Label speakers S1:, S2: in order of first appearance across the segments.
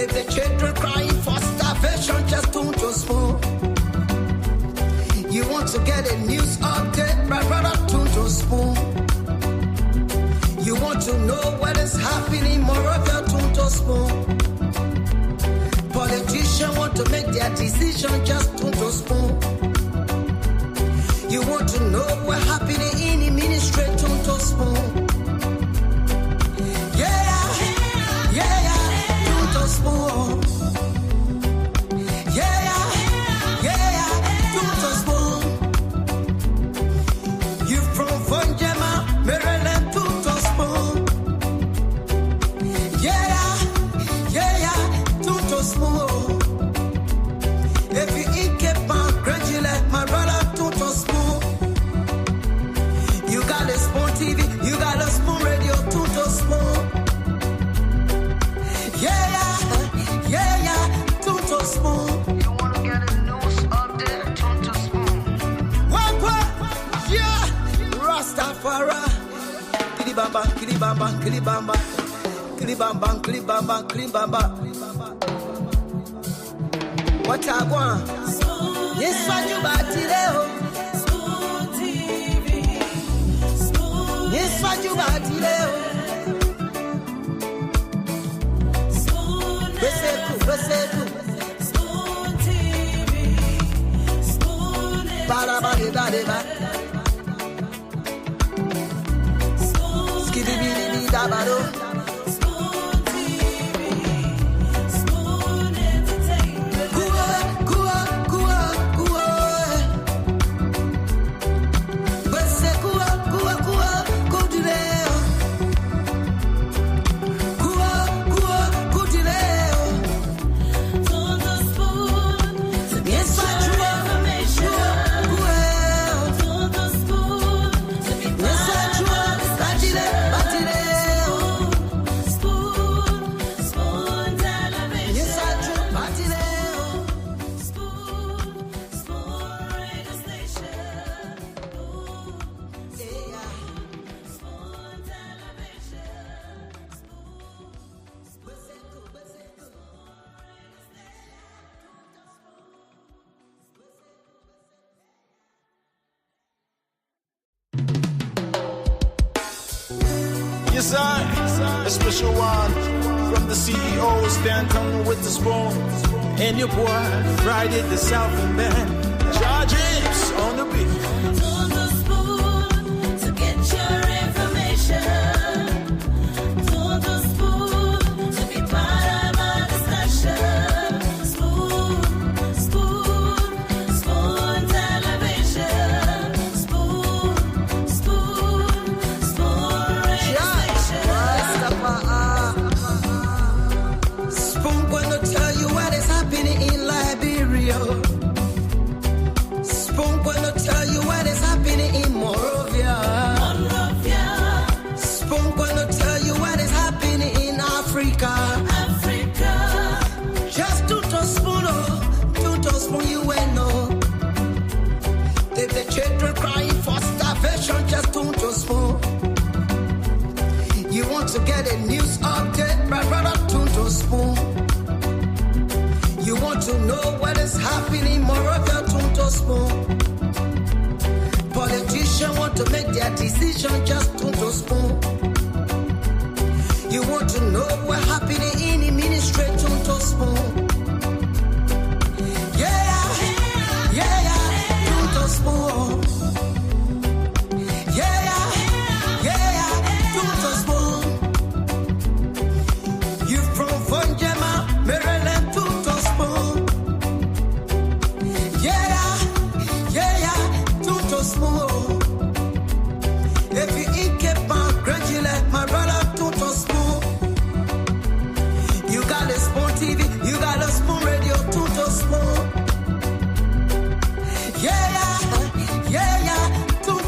S1: If the children crying for starvation, just don't spoon. You want to get a news update, my brother, don't spoon. You want to know what is happening, Moravia, don't spoon. Politicians want to make their decision, just don't spoon. You want to know what's happening in the ministry, don't spoon. Don't spoon. Don't spoon. You from Vonjema, Maryland, don't spoon. Don't spoon. If you eat keep on gradually, my brother, don't spoon. You got a spoon TV, you got a spoon radio, don't spoon. Don't spoon. You wanna get a news update, don't spoon. What? Yeah, Rastafari. Kilibamba, kilibamba, kilibamba, kilibamba, kilibamba, kilibamba. What I want? Yes, what you got today? Spoon TV. Spoon. Yes, what you got today? Spoon. Beseku. Spoon TV. Spoon. Bada. Spoon. Skidibidi dabado. Spoon TV. Spoon Entertainment. Gua. Beseku go dileo. Go dileo. Todo spoon. Yes, what you information. Todo spoon. Yes, what you Spoon television. Yes, what you Spoon radio station. Spoon television.
S2: Yes, sir. A special one from the CEO, Stan coming with the spoon. And your boy, Friday the Southern Band. Charges on the beat.
S3: Todo spoon to get your information. Todo spoon to be part of our discussion. Spoon television. Spoon radio station.
S1: Spoon gonna tell you what is happening in Liberia. Spoon gonna tell you what is happening in Moravia. Spoon gonna tell you what is happening in Africa. Just don't spoon, you will know. If the children crying for starvation, just don't spoon. You want to get a news update, my brother, don't spoon. You want to know what is happening, Moravia, don't spoon. Politicians want to make their decision, just don't spoon. You want to know what's happening in the ministry, don't spoon. Don't spoon. Don't spoon. You from Vonjema, Maryland, don't spoon. Don't spoon. If you eat keep on gradually, my brother, don't spoon. You got a spoon TV, you got a spoon radio, don't spoon.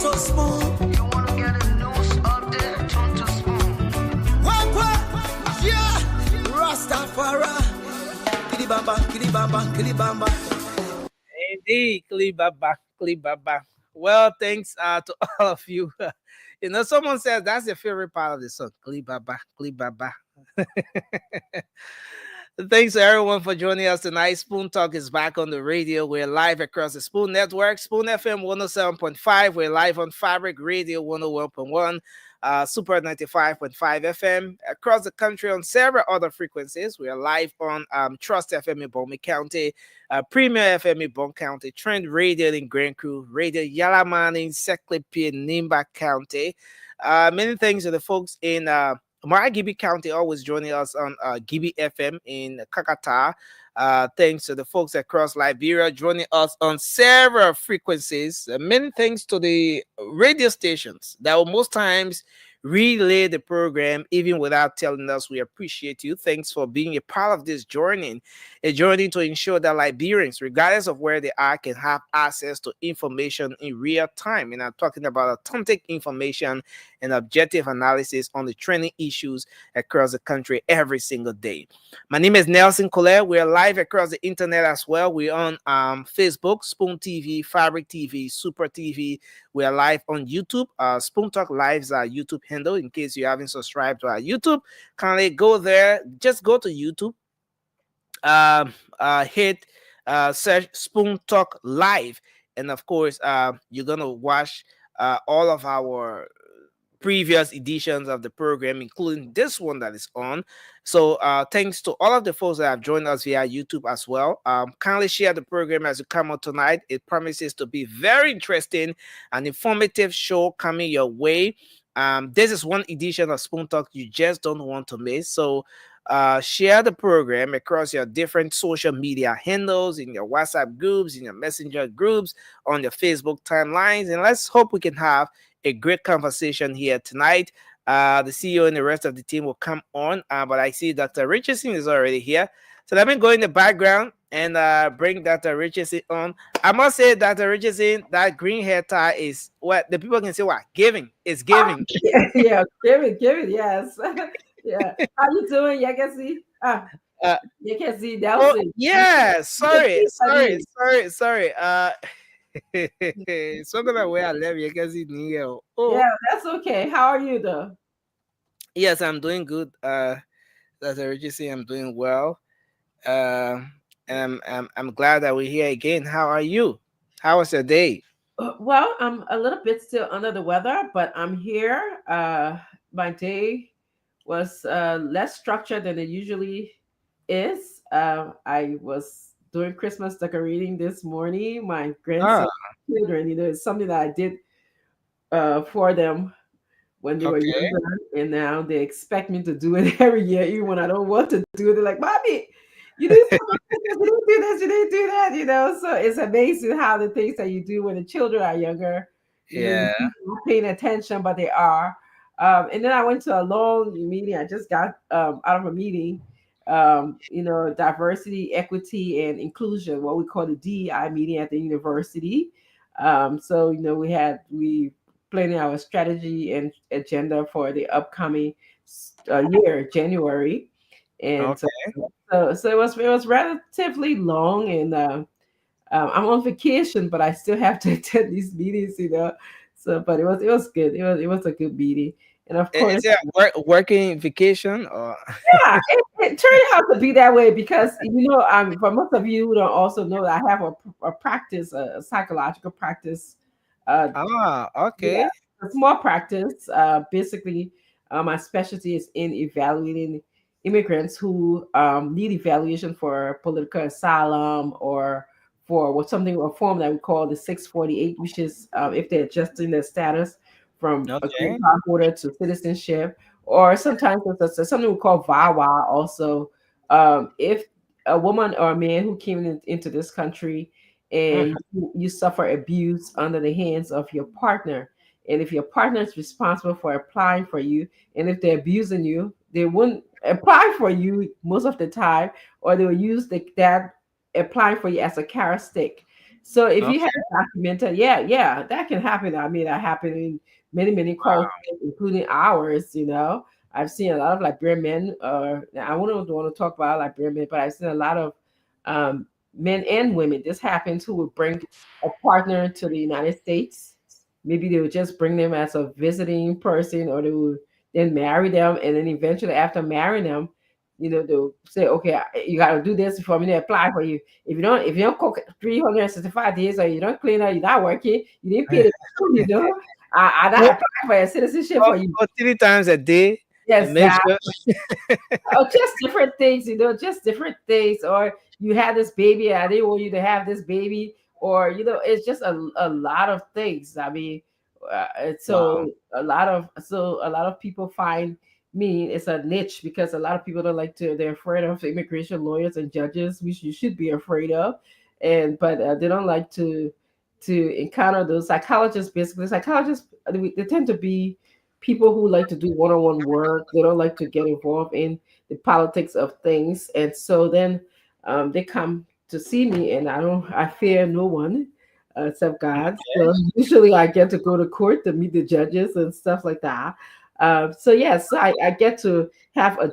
S1: Don't spoon. You wanna get a news update, don't spoon. What? Yeah, Rastafari. Kilibamba.
S4: Indeed, Klibaba. Well, thanks to all of you. Someone says that's your favorite part of the song, Klibaba. Thanks to everyone for joining us tonight. Spoon Talk is back on the radio. We're live across the Spoon Network, Spoon FM 107.5. We're live on Fabric Radio 101.1, Super 95.5 FM across the country on several other frequencies. We are live on Trust FM in Bomi County, Premier FM in Bon County, Trend Radio in Grand Crew, Radio Yalaman in Seclipi in Nimba County. Many thanks to the folks in Maragibby County always joining us on Gibi FM in Kakata. Thanks to the folks across Liberia joining us on several frequencies. Many thanks to the radio stations that will most times relay the program even without telling us. We appreciate you. Thanks for being a part of this journey, a journey to ensure that Liberians, regardless of where they are, can have access to information in real time. And I'm talking about authentic information and objective analysis on the trending issues across the country every single day. My name is Nelson Colette. We're live across the internet as well. We're on Facebook, Spoon TV, Fabric TV, Super TV. We are live on YouTube. Spoon Talk Live's our YouTube handle. In case you haven't subscribed to our YouTube, kindly go there. Just go to YouTube. Hit search Spoon Talk Live, and of course, you're gonna watch all of our previous editions of the program, including this one that is on. So thanks to all of the folks that have joined us via YouTube as well. Kindly share the program as you come out tonight. It promises to be very interesting and informative show coming your way. This is one edition of Spoon Talk you just don't want to miss. So share the program across your different social media handles, in your WhatsApp groups, in your Messenger groups, on your Facebook timelines, and let's hope we can have a great conversation here tonight. The CEO and the rest of the team will come on, but I see Dr. Richardson is already here. So let me go in the background and bring Dr. Richardson on. I must say, Dr. Richardson, that green hair tie is what the people can say, what? Giving. It's giving.
S5: Yeah, give it, yes. Yeah. How you doing? You can see.
S4: Uh,
S5: You can see
S4: oh,
S5: Nelson.
S4: yeah. Sorry.
S5: Sorry.
S4: So gonna wear a left, you can see Neil. Oh,
S5: Yeah, that's okay. How are you though?
S4: yes, I'm doing good. Dr. Richardson, I'm doing well. And I'm glad that we're here again. How are you? How was your day?
S5: Well, I'm a little bit still under the weather, but I'm here. My day was less structured than it usually is. I was doing Christmas decorating this morning. My
S4: Ah,
S5: grandson, children, it's something that I did for them when they were
S4: okay.
S5: younger, and now they expect me to do it every year, even when I don't want to do it. They're like, "Mommy, you didn't do this, you didn't do this, you didn't do that." So it's amazing how the things that you do when the children are younger,
S4: Yeah.
S5: you're not paying attention, but they are. And then I went to a long meeting. I just got out of a meeting. Diversity, equity, and inclusion, what we call the DEI meeting at the university. So we planning our strategy and agenda for the upcoming year, January, and so,
S4: Okay.
S5: so it was relatively long, and I'm on vacation, but I still have to attend these meetings. So, but it was good. It was a good meeting, and of course,
S4: Is it a working vacation or?
S5: yeah, it turned out to be that way because for most of you who don't also know that I have a practice, a psychological practice.
S4: Ah,
S5: Yeah,
S4: okay.
S5: a small practice. Basically, my specialty is in evaluating immigrants who need evaluation for political asylum or for a form that we call the 648, which is if they're adjusting their status from a green
S4: Okay.
S5: card holder to citizenship, or sometimes it's something we call VAWA also. If a woman or a man who came into this country and
S4: Mhm.
S5: you suffer abuse under the hands of your partner. And if your partner is responsible for applying for you, and if they're abusing you, they wouldn't apply for you most of the time, or they will use that applying for you as a carrot stick. So if you have
S4: Okay.
S5: documented, yeah, that can happen. I mean, that happened in many cultures, including ours. I've seen a lot of Liberian men. I wouldn't want to talk about Liberian men, but I've seen a lot of um, men and women. This happens who would bring a partner to the United States. Maybe they would just bring them as a visiting person, or they would then marry them, and then eventually, after marrying them, they'll say, okay, you got to do this for me to apply for you. If you don't cook 365 days or you don't clean up, you're not working, you didn't pay the bill, I not
S4: Cook,
S5: apply for a citizenship for
S4: cook,
S5: you.
S4: cook 3 times a day and
S5: Yes,
S4: make sure.
S5: oh, just different things, just different things. Or you had this baby, I didn't want you to have this baby, or it's just a lot of things. I mean, and
S4: Wow.
S5: so a lot of people find me it's a niche because a lot of people don't like to. They're afraid of immigration lawyers and judges, which you should be afraid of, and but they don't like to encounter those psychologists. Basically, psychologists they tend to be people who like to do one-on-one work. They don't like to get involved in the politics of things, and so then they come to see me, and I fear no one except God. So usually I get to go to court to meet the judges and stuff like that. So yes, I get to have a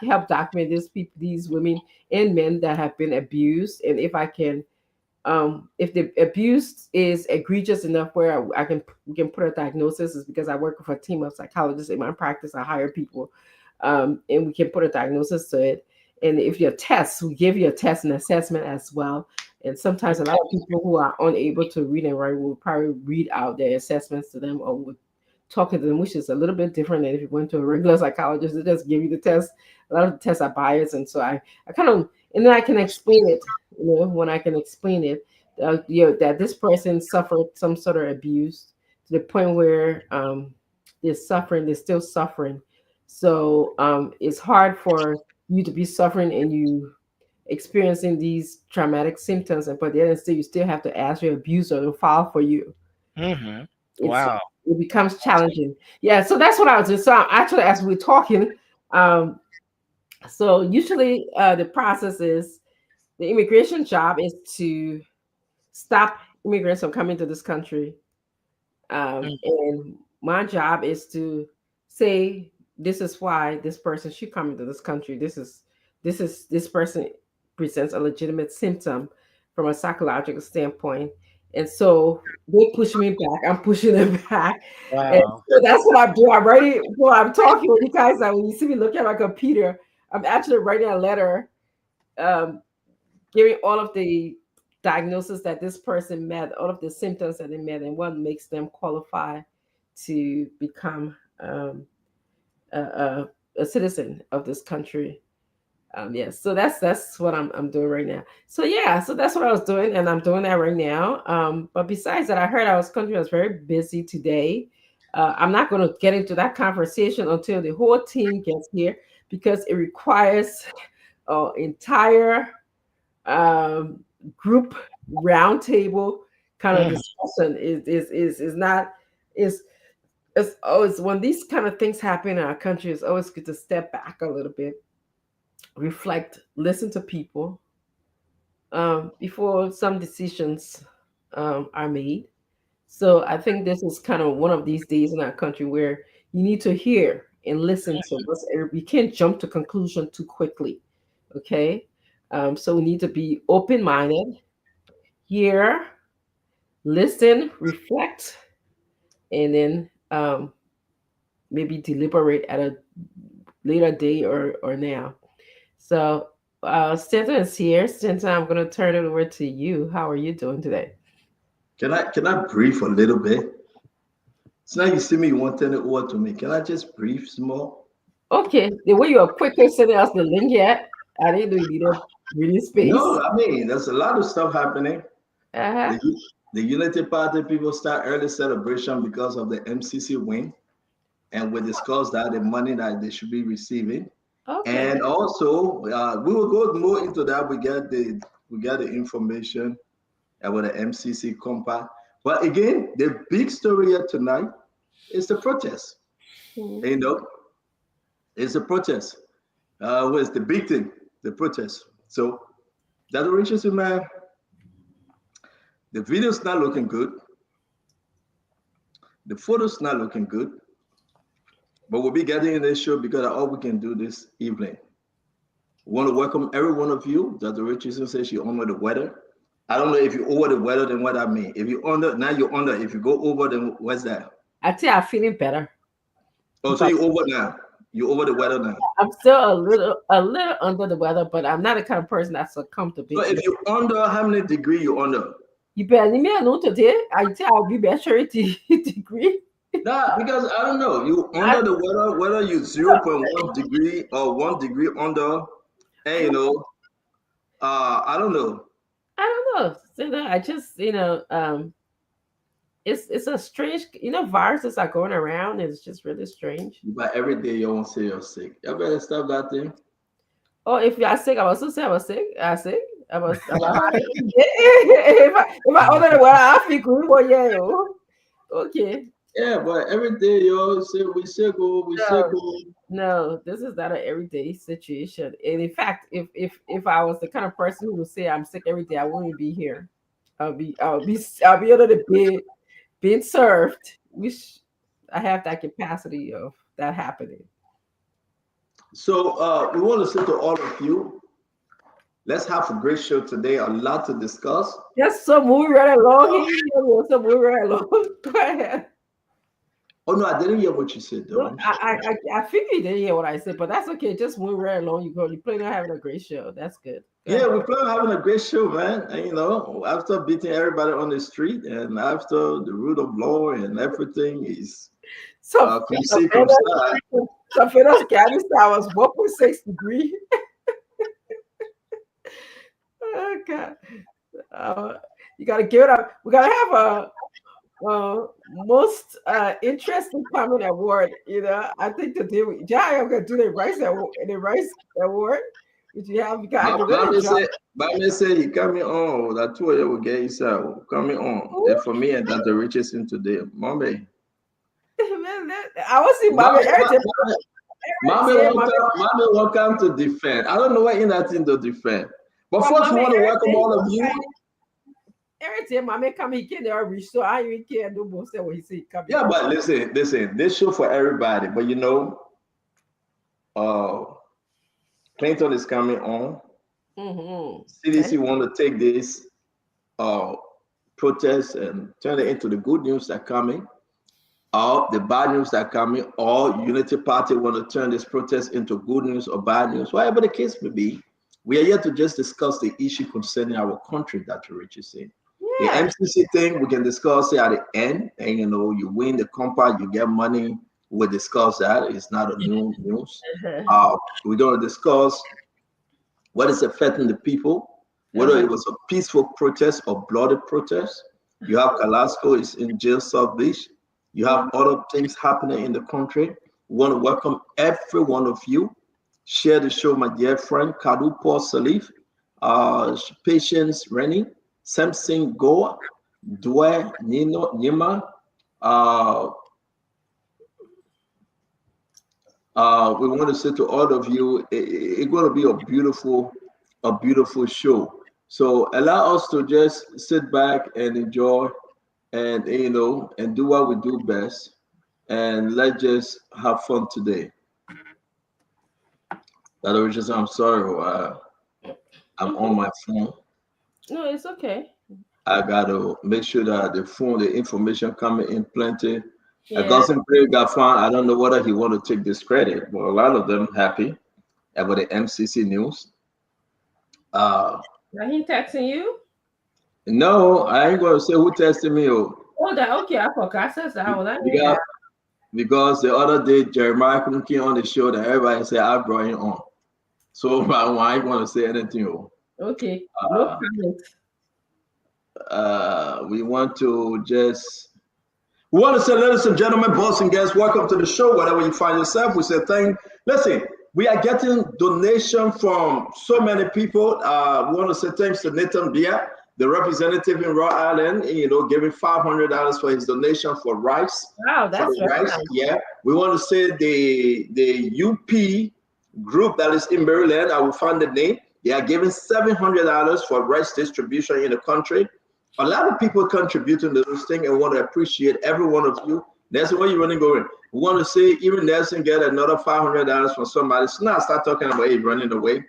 S5: help document these women and men that have been abused, and if the abuse is egregious enough where we can put a diagnosis, is because I work with a team of psychologists in my practice. I hire people, and we can put a diagnosis to it. And if your tests, we give you a test and assessment as well. And sometimes a lot of people who are unable to read and write will probably read out their assessments to them or would talk to them, which is a little bit different than if you went to a regular psychologist. They just give you the test. A lot of the tests are biased, and so I kind of, and then I can explain it. When I can explain it, that this person suffered some sort of abuse to the point where they're still suffering. So it's hard for you to be suffering and you experiencing these traumatic symptoms, but then still you still have to ask your abuser to file for you.
S4: Mm-hmm.
S5: It's
S4: Wow.
S5: it becomes challenging. Yeah, so that's what I was doing. So actually, as we're talking, so usually the process is the immigration job is to stop immigrants from coming to this country. And my job is to say this is why this person should come into this country. This person presents a legitimate symptom from a psychological standpoint. And so they push me back. I'm pushing them back. And
S4: Wow.
S5: so that's what I'm doing. I'm writing while I'm talking with you guys. When you see me looking at my computer, I'm actually writing a letter, um, giving all of the diagnosis that this person met, all of the symptoms that they met, and what makes them qualify to become a, a citizen of this country. Yes, so that's what I'm doing right now. So yeah, so that's what I was doing, and I'm doing that right now. But besides that, I heard our country was very busy today. I'm not going to get into that conversation until the whole team gets here because it requires an entire group roundtable kind of
S4: Mm.
S5: discussion. Is not is it's always when these kind of things happen in our country. It's always good to step back a little bit, reflect, listen to people before some decisions are made. So I think this is kind of one of these days in our country where you need to hear and listen to what's. We can't jump to conclusion too quickly. Okay, so we need to be open minded, hear, listen, reflect, and then maybe deliberate at a later day or now. So Stanton is here. Stanton, I'm going to turn it over to you. How are you doing today?
S6: Can I brief a little bit? It's now you see me, you want to turn it over to me. Can I just brief small?
S5: Okay, the way you are quickly sending us the link yet, I didn't know you needed reading space.
S6: No, I mean there's a lot of stuff happening.
S5: Uh-huh.
S6: The Unity Party people start early celebration because of the MCC win, and we discussed that the money that they should be receiving,
S5: Okay.
S6: and also we will go more into that. We got the information about the MCC compact, but again, the big story here tonight is the protest.
S5: Mhm.
S6: You know, it's a protest. What's the big thing? The protest. So that reaches you, man. The video's not looking good. The photo's not looking good. But we'll be getting in this show because all we can do this evening. We want to welcome every one of you. Dr. Richardson says you're under the weather. I don't know if you're over the weather, then what I mean. If you're under, now you're under. If you go over, then what's that?
S5: I think I'm feeling better.
S6: Oh, so
S5: But
S6: you're over now. You over the weather now?
S5: I'm still a little under the weather, but I'm not the kind of person that succumb to big.
S6: So if you under, how many degree you under?
S5: You better leave me alone today. I tell I'll be better 30 degree.
S6: Nah, because I don't know. You under the weather, whether you 0.1 degree or 1 degree under, and I don't know.
S5: I don't know. I just it's a strange viruses are going around. It's just really strange.
S6: But every day you won't say you're sick. You better stop that thing.
S5: Oh, if you're sick, I was so say I was sick. I sick. I was if I under the weather, I feel good. Well, yeah, okay.
S6: Yeah, but every day you say we sick, we sick.
S5: No, this is not an everyday situation. And in fact, if I was the kind of person who would say I'm sick every day, I wouldn't be here. I'll be under the bed being served. Which I have that capacity of that happening.
S6: So we want to say to all of you, let's have a great show today. A lot to discuss.
S5: Yes, so moving right along here. So moving right along. Go ahead.
S6: Oh no, I didn't hear what you said though.
S5: No, I figured you didn't hear what I said, but that's okay. Just move right along. You plan on having a great show. That's good.
S6: Yeah, we plan on having a great show, man. And after beating everybody on the street and after the rule of law and everything is
S5: so Fiddle's Afghanistan was 1.6 degree. Oh God. You gotta give it up. We gotta have a most interesting comment award. I think today I'm gonna do the rice award. Which you have
S6: Bobby said he coming on. That 2 year will get himself coming on. And for me and that the richest in today. Mommy.
S5: I was see Mommy.
S6: Mommy will come to defend. I don't know what in that thing to defend. But first we want to welcome all of you.
S5: Every time Mommy come, he can't reach, so I even care no more say what he say.
S6: Yeah, but listen, this show for everybody. But Clinton is coming on.
S5: Mm-hmm.
S6: CDC want to take this protest and turn it into the good news that coming, or the bad news that coming, or Unity Party want to turn this protest into good news or bad news, whatever the case may be. We are here to just discuss the issue concerning our country that Rich is saying. Yeah. The MCC thing, we can discuss it at the end. And, you win the compact, you get money. We'll discuss that. It's not a new news. We're going to discuss what is affecting the people, whether it was a peaceful protest or bloody protest. You have Kalasco is in jail, South Beach. You have other things happening in the country. We want to welcome every one of you. Share the show, my dear friend, Kadu Paul Salif, Patience Rennie, Samson Goa, Dwe Nino Nima. We want to say to all of you, it's going to be a beautiful show. So allow us to just sit back and enjoy and and do what we do best. And let's just have fun today. I'm sorry, I'm on my phone.
S5: No, it's okay.
S6: I gotta make sure that the information coming in plenty.
S5: Yeah.
S6: Augustine Perry got found. I don't know whether he want to take this credit, but a lot of them happy about the MCC news.
S5: Are he texting you?
S6: No, I ain't gonna say who texted me.
S5: Oh, that okay. I forgot.
S6: Because the other day Jeremiah couldn't get on the show, that everybody said I brought him on. So I ain't gonna say anything.
S5: Okay. No
S6: comment. We want to say, ladies and gentlemen, boys and girls, welcome to the show. Wherever you find yourself, we say listen, we are getting donation from so many people. We want to say thanks to Nathan Bia, the representative in Rhode Island, giving $500 for his donation for rice.
S5: Wow, that's
S6: rice. Nice. Yeah. We want to say the UP group that is in Maryland, I will find the name. They are giving $700 for rice distribution in the country. A lot of people contributing to this thing and want to appreciate every one of you. That's where you're running going. We want to say even Nelson get another $500 from somebody. So now start talking about it running away.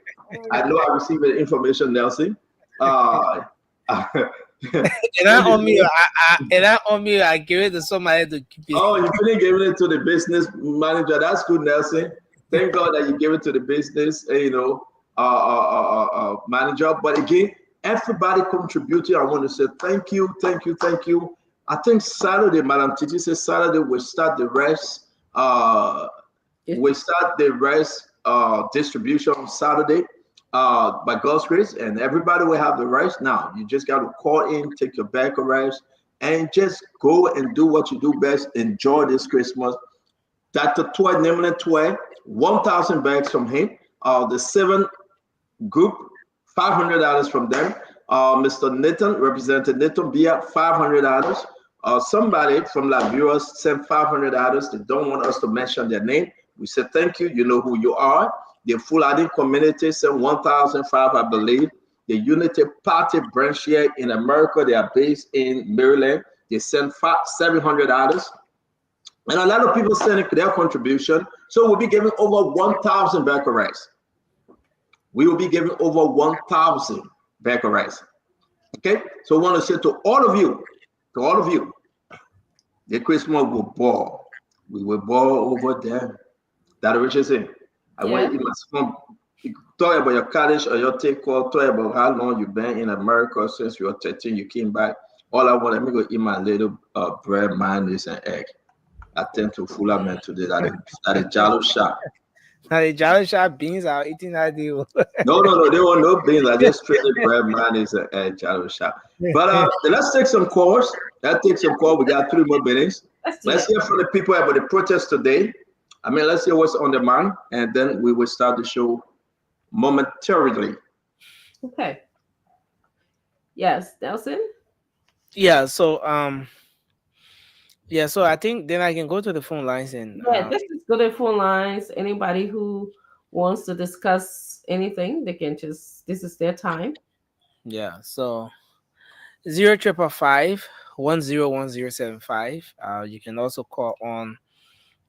S6: I know I received the information, Nelson.
S4: And on me, I give it to somebody to keep it.
S6: Oh, you couldn't give it to the business manager. That's good, Nelson. Thank God that you give it to the business, manager. But again, everybody contributed. I want to say thank you, thank you, thank you. I think Saturday, Madam Titi says Saturday we start the rest. We start the rest distribution on Saturday by God's grace, and everybody will have the rice. Now you just got to call in, take your bag of rice, and just go and do what you do best. Enjoy this Christmas. Dr. Toy, Nemlin Toy, 1,000 bags from him. The 7 group, $500 from them. Mr. Nathan, Representative Nathan Bia, $500. Somebody from Liberia sent $500. They don't want us to mention their name. We said thank you. You know who you are. The Fulani community sent 1,005, I believe. The Unity Party branch here in America, they are based in Maryland. They sent $700. And a lot of people sending their contribution. So we'll be giving over 1,000 bag of rice. We will be giving over 1,000 bag of rice. Okay? So I want to say to all of you, the Christmas will ball. We will ball over them. That what you're saying. I want you to talk about your college or your take call, talk about how long you've been in America since you were 13, you came back. All I want, let me go eat my little bread, mayonnaise, and egg. I tend to fool a man today at a Jalo shop.
S4: Now the Jolly Shop beans are eating that deal.
S6: No, there were no beans. I just traded bread, mayonnaise, and egg, Jalo shop. But let's take some calls. Let's take some calls. We got 3 more minutes. Let's hear from the people about the protest today. I mean, let's hear what's on the mind, and then we will start the show momentarily.
S5: Okay. Yes, Nelson.
S4: Yeah. So so I think then I can go to the phone lines and
S5: Let's just go to the phone lines. Anybody who wants to discuss anything, they can just. This is their time.
S4: yeah. So 0555-101075. You can also call on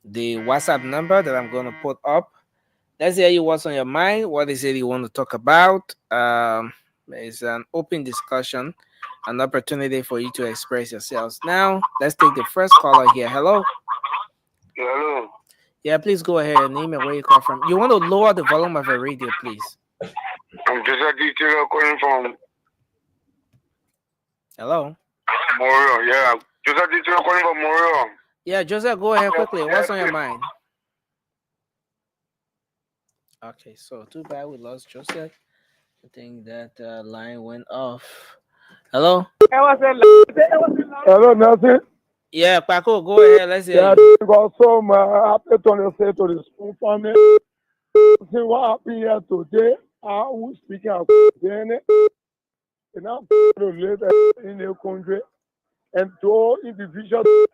S4: the WhatsApp number that I'm going to put up. Let's hear you what's on your mind. What is it you want to talk about? It's an open discussion, an opportunity for you to express yourselves. Now, let's take the first caller here. Hello.
S7: Hello.
S4: Yeah, please go ahead. Your name and where you call from. You want to lower the volume of your radio, please.
S7: I'm just a teacher calling from
S4: Hello.
S7: Moro. Yeah, just a teacher calling from Moro.
S4: Yeah, Joseph, go ahead quickly. What's on your mind? Okay, so too bad we lost Joseph. I think that line went off. Hello?
S8: Hello, Nelson.
S4: Yeah, Paco, go ahead. Let's hear
S8: Yeah,
S4: you.
S8: also happy to say to the school family. See what happened here today. I was speaking of today. And I'm live in the country. And to individuals, you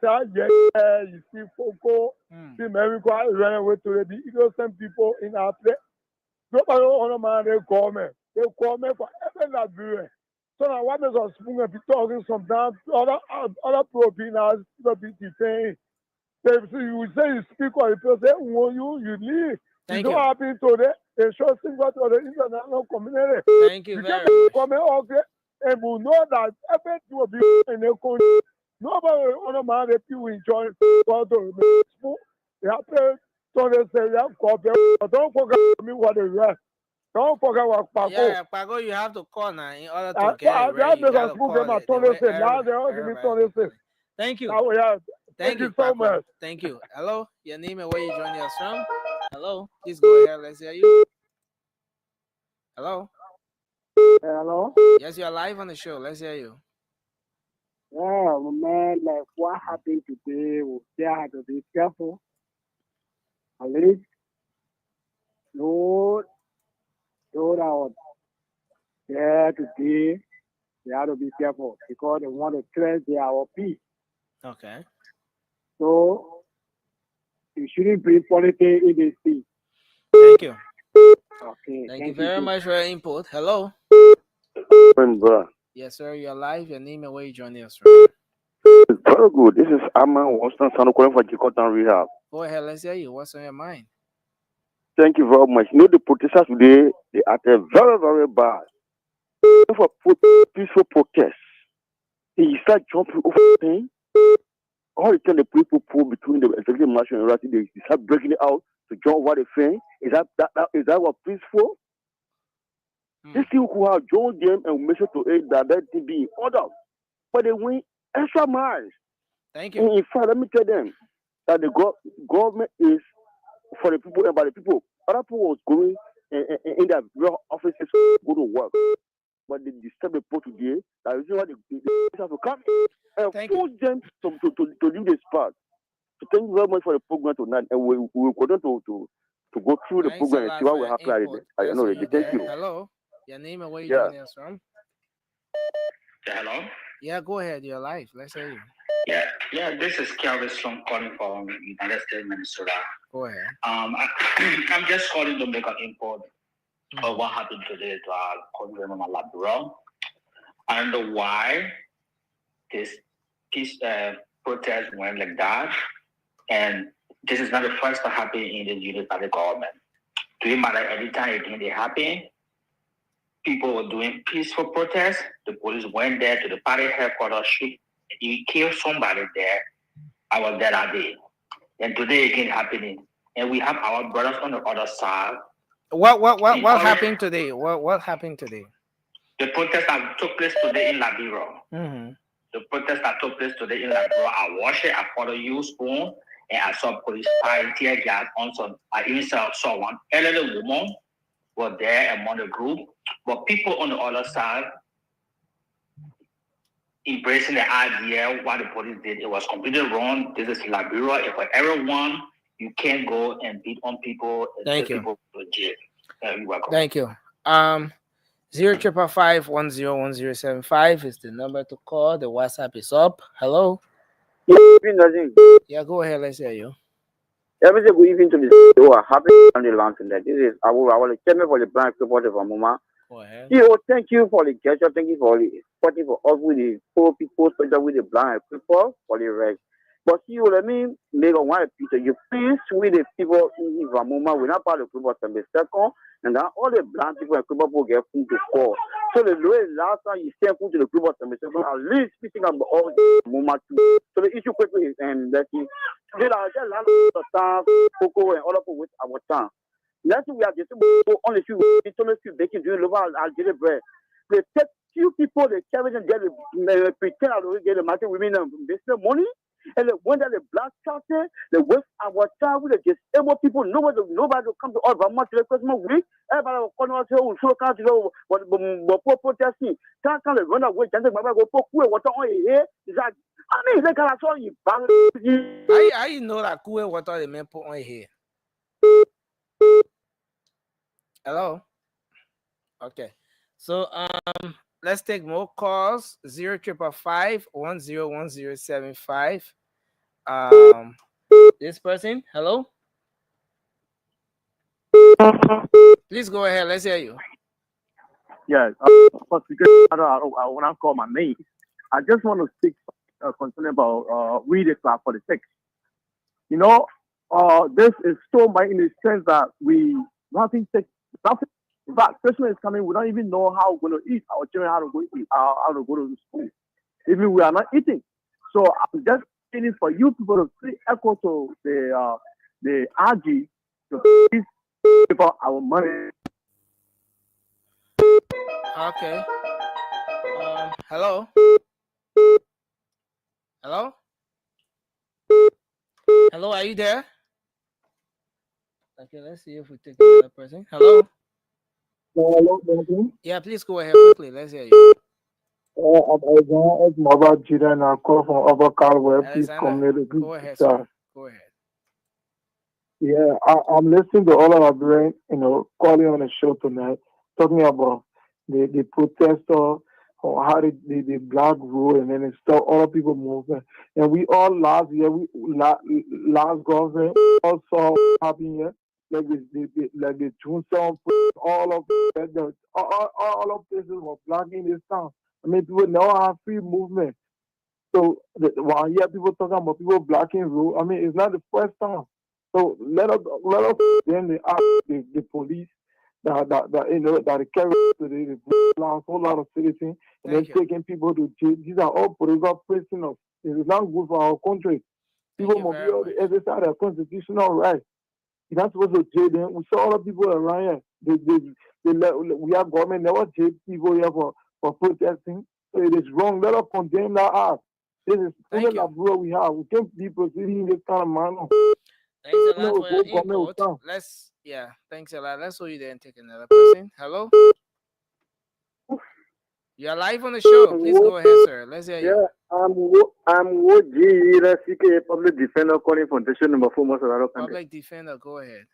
S8: see, Foco, see, America, run away to the innocent people in our place. Nobody on man, they call me. They call me for every Liberia. So now what is a spoon of talking sometimes other propinas be detained. So you say you speak or people say, well, you leave.
S4: Thank
S8: You
S4: you.
S8: don't happen to the show thing to the international community.
S4: Thank you
S8: We
S4: very
S8: can
S4: much.
S8: come okay, and we know that everything will be in the country. Nobody on a man that you enjoy to spoon. They have to say they have copy. But don't forget me what they rest. Don't forget what Paco.
S4: Yeah, Paco, you have to call now in order to
S8: I
S4: get it right. You got to
S8: spoon
S4: call
S8: them at
S4: it. The way
S8: 26. Now they all give me 26.
S4: Thank you.
S8: Now, yeah,
S4: Thank you
S8: so
S4: Paco.
S8: much.
S4: Thank you. Hello, your name and where you joining us from? Hello, please go ahead. Let's hear you. Hello.
S8: Hello?
S4: Yes, you're live on the show. Let's hear you.
S8: Yeah, man, like what happened today, we still have to be careful. At least, those out there today, they have to be careful because they want to cleanse our peace.
S4: Okay.
S8: So, you shouldn't bring politics in this thing.
S4: Thank you.
S8: Okay.
S4: Thank you very much for your input. Hello.
S7: Bro.
S4: Yes, sir. You're live. Your name and where you joining us from?
S7: Very good. This is Aman Washington Son calling for Jikotan Rehab.
S4: Go ahead. Let's hear you. What's on your mind?
S7: Thank you very much. You know, the protesters today, they are very, very bad. For peaceful protest, he start jumping over things. All the time the people pull between the executive national and they start breaking it out to join what they think. Is that what peaceful? These people who have joined them and make sure to aid that they be in order, but they win extra miles.
S4: Thank
S7: And
S4: you.
S7: in fact, let me tell them that the government is for the people and by the people. Other people was going in their real offices to go to work, but they disturb the people today. That is why they have to come and
S4: Thank you.
S7: force them to leave the spot. So thank you very much for the program tonight, and we will continue to go through the
S4: Thanks a
S7: program and
S4: lot
S7: see what
S4: for
S7: will
S4: your
S7: happen.
S4: input.
S7: I
S4: Let's
S7: know
S4: see
S7: it.
S4: you
S7: Thank
S4: there.
S7: you.
S4: Hello. Your name and where you
S7: Yeah.
S4: joining us from?
S9: Hello.
S4: Yeah, go ahead. You're live. Let's hear you.
S9: Yeah. This is Kelvin Slum calling from United States, Minnesota.
S4: Go ahead.
S9: I'm just calling to make an input of what happened today to our countryman Labrador. I don't know why this peace protest went like that, and this is not the first time happening in the unitary government. Doesn't matter every time again they happen. People were doing peaceful protests. The police went there to the party headquarters, shoot, he killed somebody there. I was there that day. And today again happening. And we have our brothers on the other side.
S4: What happened today? What happened today?
S9: The protest that took place today in Labiro.
S4: Mm-hmm.
S9: The protest that took place today in Labiro, I watched it, I follow you spoon, and I saw police firing tear gas on some. I even saw one elderly woman was there among the group. But people on the other side embracing the idea what the police did. It was completely wrong. This is Liberia. If for everyone, you can't go and beat on people and
S4: Thank
S9: take
S4: you.
S9: people to jail. You're welcome.
S4: Thank you. 0555 is the number to call. The WhatsApp is up. Hello. Yeah, go ahead. Let's hear you.
S7: Every good evening to the show. Happy Sunday lunch. This is our chairman for the branch support of Mama.
S4: Go ahead.
S7: CEO, thank you for the gesture. Thank you for the supporting for us with the poor people, especially with the blind people for the rest. But CEO, let me make a one picture. You please with the people in Ramuma. We're not part of the group of second, and then all the blind people and people will get food to call. So the last time you send food to the group of second, at least speaking about all the Ramuma too. So the issue quickly is that today I just land of time, Coco and all of with our time. That's what we are just only few they can do over Algeria bread. They take few people, they carry them, they pretend to get the market women business money. And when the black charter, the West our town with the disabled people, nobody will come to all Vermont to the Christmas week. Everybody will come out here, will show country, but protesting. Can't run away, can't go for cool, what on here. Is that, I mean, they can saw you.
S4: How you know that cool water the men put on here? Hello. Okay. So let's take more calls. 0555 this person. Hello. Please go ahead. Let's hear you.
S10: Yes, because I want to call my name. I just want to speak concerning about we the class for the six. You know, this is so much in the sense that we nothing. In fact, Christmas is coming. We don't even know how we're going to eat. Our children how to go eat, how to go to school. Even we are not eating. So I'm just saying for you people to please echo to the RG to please give out our money.
S4: Okay. Hello. Hello. Hello. Are you there? Okay. Let's see if we take another person. Hello.
S8: Hello,
S4: Yeah. Please go ahead quickly. Let's hear you.
S8: I'm Mother Jida and I call from Upper Calway. Please
S4: Alexander, go ahead,
S8: sir.
S4: sir. Go ahead.
S8: Yeah, I'm listening to all of our brain, calling on the show tonight, talking about the protester or how the black rule and then it stop all people movement. And we all last year, last government all saw what happened here. Like the June 7th, all of places were black in this town. I mean, people now have free movement. So while here people talking about people blocking rule, I mean, it's not the first time. So let us then they ask the police that carry to the whole lot of citizens and then taking people to jail. These are all political prisoners. It is not good for our country. People must be able to exercise their constitutional right. You're not supposed to jail them. We saw all the people around here. We have government never jail people here for protesting. So it is wrong. Let us condemn that act. This is
S4: Thank
S8: only
S4: you.
S8: Labrador we have. We can't be proceeding in this kind of manner.
S4: Thanks a lot for your input. Thanks a lot. Let's hold you there and take another person. Hello? You're live on the show. Please go ahead, sir. Let's hear you.
S10: Yeah, I'm Woji, the CK Public Defender calling from station number 4, Masalaro Country.
S4: Public defender, go ahead.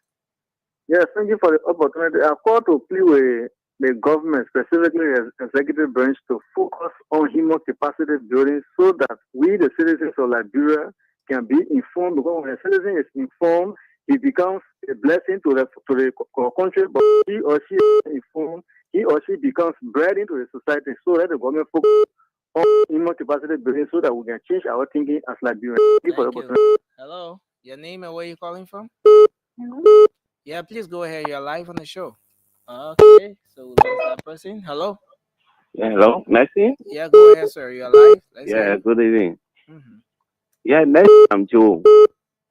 S10: Yes, thank you for the opportunity. I called to plead with the government, specifically the executive branch, to focus on human capacity building so that we, the citizens of Liberia, can be informed. Because when a citizen is informed, he becomes a blessing to the country, but he or she is informed, he or she becomes bred into the society. So that the government focus on human capacity building so that we can change our thinking as Liberians. Thank you for the
S4: Thank you.
S10: opportunity.
S4: Hello? Your name and where you calling from? Yeah, please go ahead. You're live on the show. Okay, so we lost that person. Hello?
S11: Yeah, hello, Messi.
S4: Yeah, go ahead, sir. You're live. Let's hear
S11: Yeah,
S4: you.
S11: good evening.
S4: Mhm.
S11: Yeah, next I'm Joe.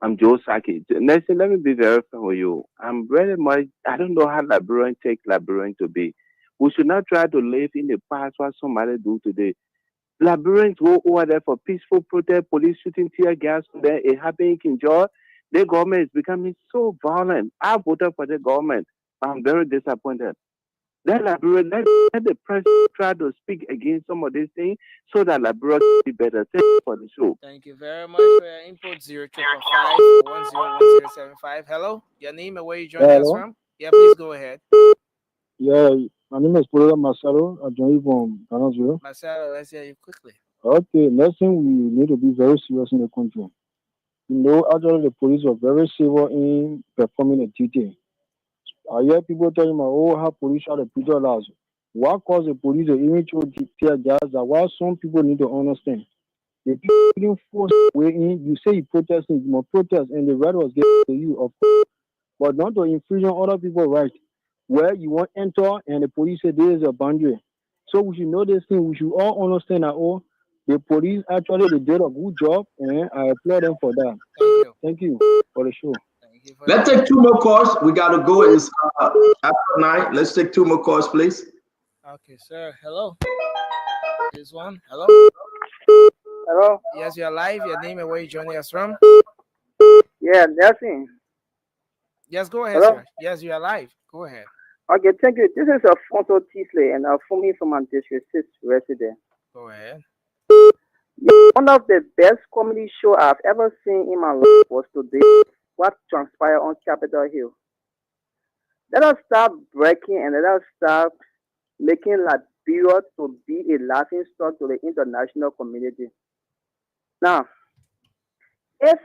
S11: I'm Joe Saki. Next, let me be very fair with you. I'm very much. I don't know how Liberian take Liberian to be. We should not try to live in the past what somebody do today. Liberians go over there for peaceful protest, police shooting tear gas. There, it happened in Kinjor. The government is becoming so violent. I voted for the government. I'm very disappointed. Let Liberia, let the press try to speak against some of these things so that Liberia can be better. Thank you for the show.
S4: Thank you very much for your input. 0555 Hello? Your name and where you
S8: Yeah,
S4: joining us
S8: hello.
S4: from? Yeah, please go ahead.
S8: Yeah, my name is Polo Masaro. I join you from Ghana.
S4: Marcelo, let's hear you quickly.
S8: Okay, next thing we need to be very serious in the country. Actually, the police are very severe in performing a duty. I hear people telling me, oh, how police are the people last. What caused the police to even throw tear gas? That what some people need to understand. The people didn't force way in. You say you protesting, you must protest, and the right was given to you, of course, but not to infringe on other people's right. Where you want to enter, and the police say there is a boundary. So we should know this thing. We should all understand that, oh, the police actually they did a good job, and I applaud them for that.
S4: Thank you.
S8: Thank you for the show.
S4: Thank you for
S6: Let's
S4: your
S6: take two more calls. We got to go. It's after 9. Let's take two more calls, please.
S4: Okay, sir. Hello. This one. Hello.
S10: Hello?
S4: Yes, you're live. Your name and where you joining us from?
S10: Yeah, Nelson.
S4: Yes, go ahead,
S10: Hello?
S4: sir. Yes, you are live. Go ahead.
S10: Okay, thank you. This is Alfonso Tisley, and I'm forming from a District 6 resident.
S4: Go ahead.
S10: One of the best comedy show I've ever seen in my life was today, What Transpired on Capitol Hill. Let us start breaking and let us start making Liberia to be a laughing stock to the international community. Now, if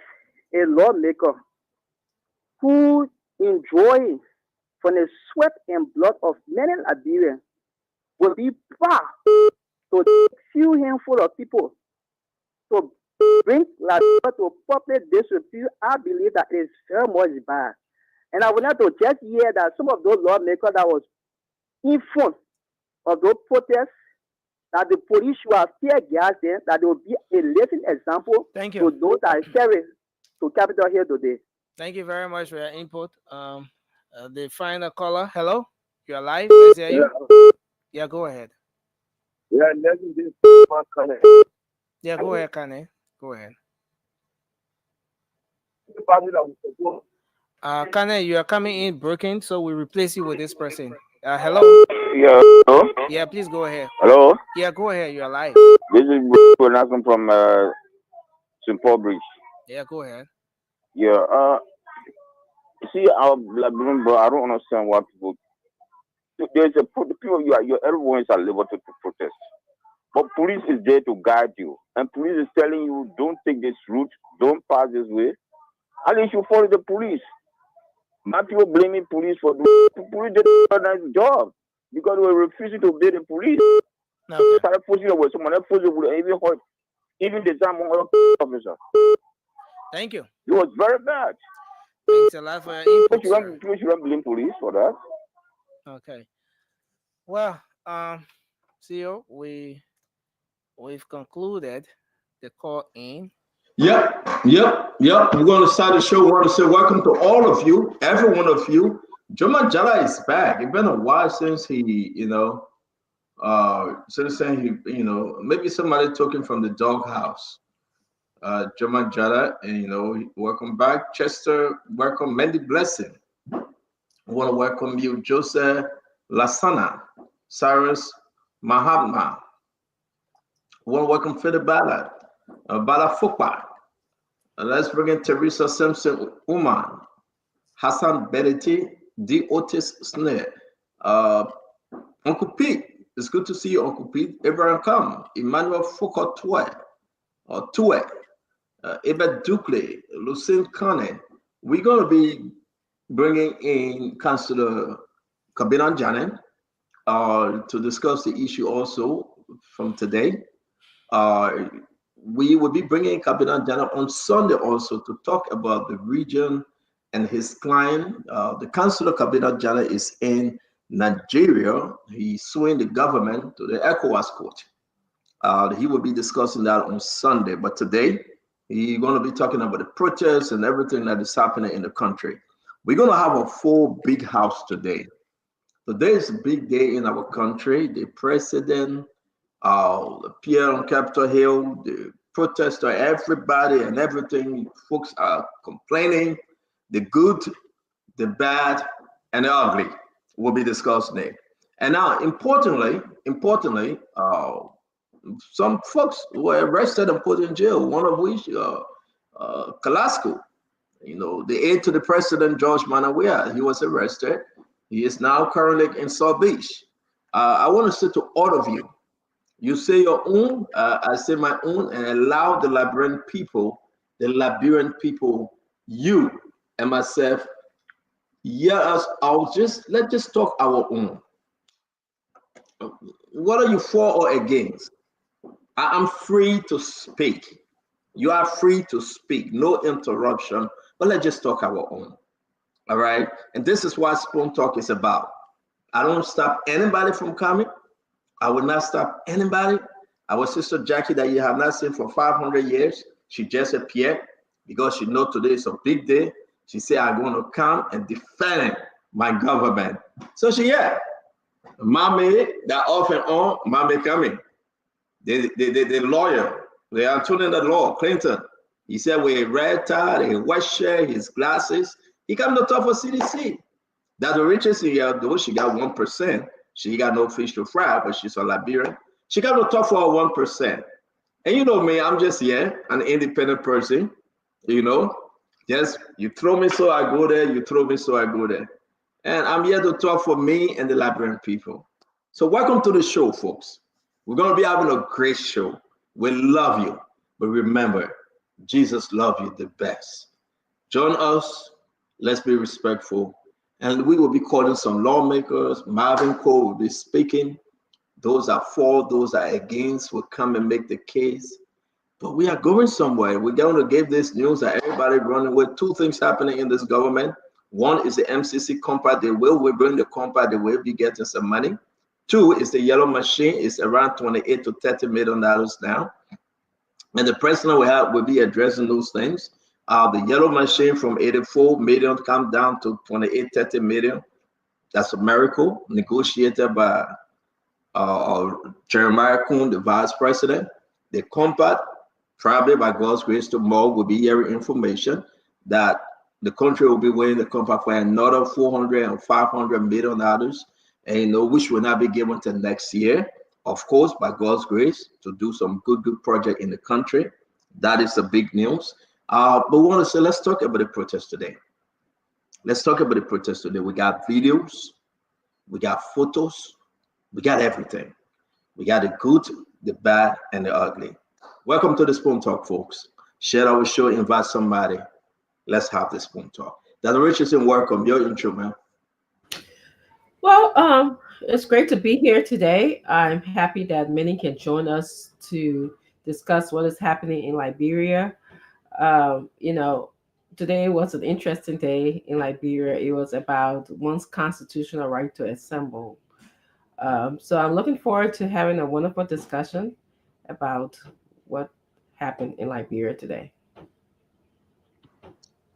S10: a lawmaker who enjoys from the sweat and blood of many Liberians will be proud to take few handful of people to bring Liberia to public disrepute, I believe that is very much bad. And I would like to just hear that some of those lawmakers that was in front of those protests, that the police should have tear gas them, that there will be a living example
S4: Thank
S10: to
S4: you.
S10: those that are carrying to Capitol Hill today.
S4: Thank you very much for your input. The final caller. Hello. You're live. Let's hear you. Yeah, go ahead.
S11: Yeah, Nelson, this man connect.
S4: Yeah, go ahead, Kane. Go ahead. Kane, you are coming in broken, so we replace you with this person. Hello.
S11: Yeah, hello?
S4: Yeah, please go ahead.
S11: Hello?
S4: Yeah, go ahead. You're live.
S11: This is Bonacom from St. Paul Bridge.
S4: Yeah, go ahead.
S11: Yeah, see, our Liberian bro, I don't understand why people. There's a people everyone is at liberty to protest. But police is there to guide you. And police is telling you, don't take this route, don't pass this way. At least you follow the police. My people blaming police for police did a nice job because they were refusing to obey the police.
S4: Okay.
S11: Started forcing away. Someone else forced away, even hurt, even the time on officer.
S4: Thank you.
S11: It was very bad.
S4: Thanks a lot for your input, sir.
S11: People shouldn't blame police for that.
S4: Okay. Well, CEO, we've concluded the call in.
S6: Yep. We're going to start the show. We want to say welcome to all of you, every one of you. Joma Jala is back. It's been a while since since maybe somebody took him from the doghouse. Joma Jala, and welcome back. Chester, welcome. Mandy Blessing. I want to welcome you, Joseph Lasana, Cyrus Mahatma. I want to welcome Fede Ballard, Bala Fukpa. Let's bring in Teresa Simpson Uman, Hassan Beleti, D. Otis Snare, uh, Uncle Pete. It's good to see you, Uncle Pete. Abraham Kam, Emmanuel Foucault Tue, Ebert Dukley, Lucille Kane. We're going to be bringing in Councillor Kabinan Janen to discuss the issue also from today. Uh, we will be bringing Kabinan Janen on Sunday also to talk about the region and his client. The Councillor Kabinan Janen is in Nigeria. He's suing the government to the ECOWAS court. He will be discussing that on Sunday, but today he's going to be talking about the protests and everything that is happening in the country. We're going to have a full big house today. Today is a big day in our country. The president appeared on Capitol Hill, the protester, everybody and everything. Folks are complaining. The good, the bad, and the ugly will be discussed today. And now, importantly, some folks were arrested and put in jail, one of which, Kalasco, the aide to the president, George Manawia, he was arrested. He is now currently in South Beach. I want to say to all of you, you say your own, I say my own, and allow the Liberian people, you and myself, let's just talk our own. What are you for or against? I'm free to speak. You are free to speak, no interruption, but let's just talk our own. All right. And this is what Spoon Talk is about. I don't stop anybody from coming. I will not stop anybody. Our sister Jackie, that you have not seen for 500 years, she just appeared because she knows today is a big day. She said, I'm going to come and defend my government. So Mommy, that off and on, Mommy coming. The lawyer, the attorney the law, Clinton, he said with a red tie, a white shirt, his glasses, he come to talk for CDC. That the richest in here, though she got 1%, she got no fish to fry, but she's a Liberian. She come to talk for 1%. And you know me, I'm just here, an independent person, Just you throw me so I go there, you throw me so I go there. And I'm here to talk for me and the Liberian people. So welcome to the show, folks. We're going to be having a great show. We love you. But remember, Jesus loves you the best. Join us. Let's be respectful. And we will be calling some lawmakers. Marvin Cole will be speaking. Those are for, those are against will come and make the case. But we are going somewhere. We're going to give this news that everybody running with two things happening in this government. One is the MCC compact. They will bring the compact. They will be getting some money. Two is the yellow machine. It's around $28 to $30 million now. And the president will be addressing those things. The yellow machine from 84 million come down to 28, 30 million. That's a miracle negotiated by Jeremiah Kuhn, the vice president. The compact, probably by God's grace tomorrow, will be hearing information that the country will be waiting the compact for another $400 and $500 million. And which will not be given to next year, of course, by God's grace, to do some good project in the country. That is the big news. But we want to say, let's talk about the protest today. Let's talk about the protest today. We got videos, we got photos, we got everything. We got the good, the bad, and the ugly. Welcome to the Spoon Talk, folks. Share our show, invite somebody. Let's have the Spoon Talk. Dr. Richardson, welcome. Your intro, man.
S5: Well, it's great to be here today. I'm happy that many can join us to discuss what is happening in Liberia. Today was an interesting day in Liberia. It was about one's constitutional right to assemble. So I'm looking forward to having a wonderful discussion about what happened in Liberia today.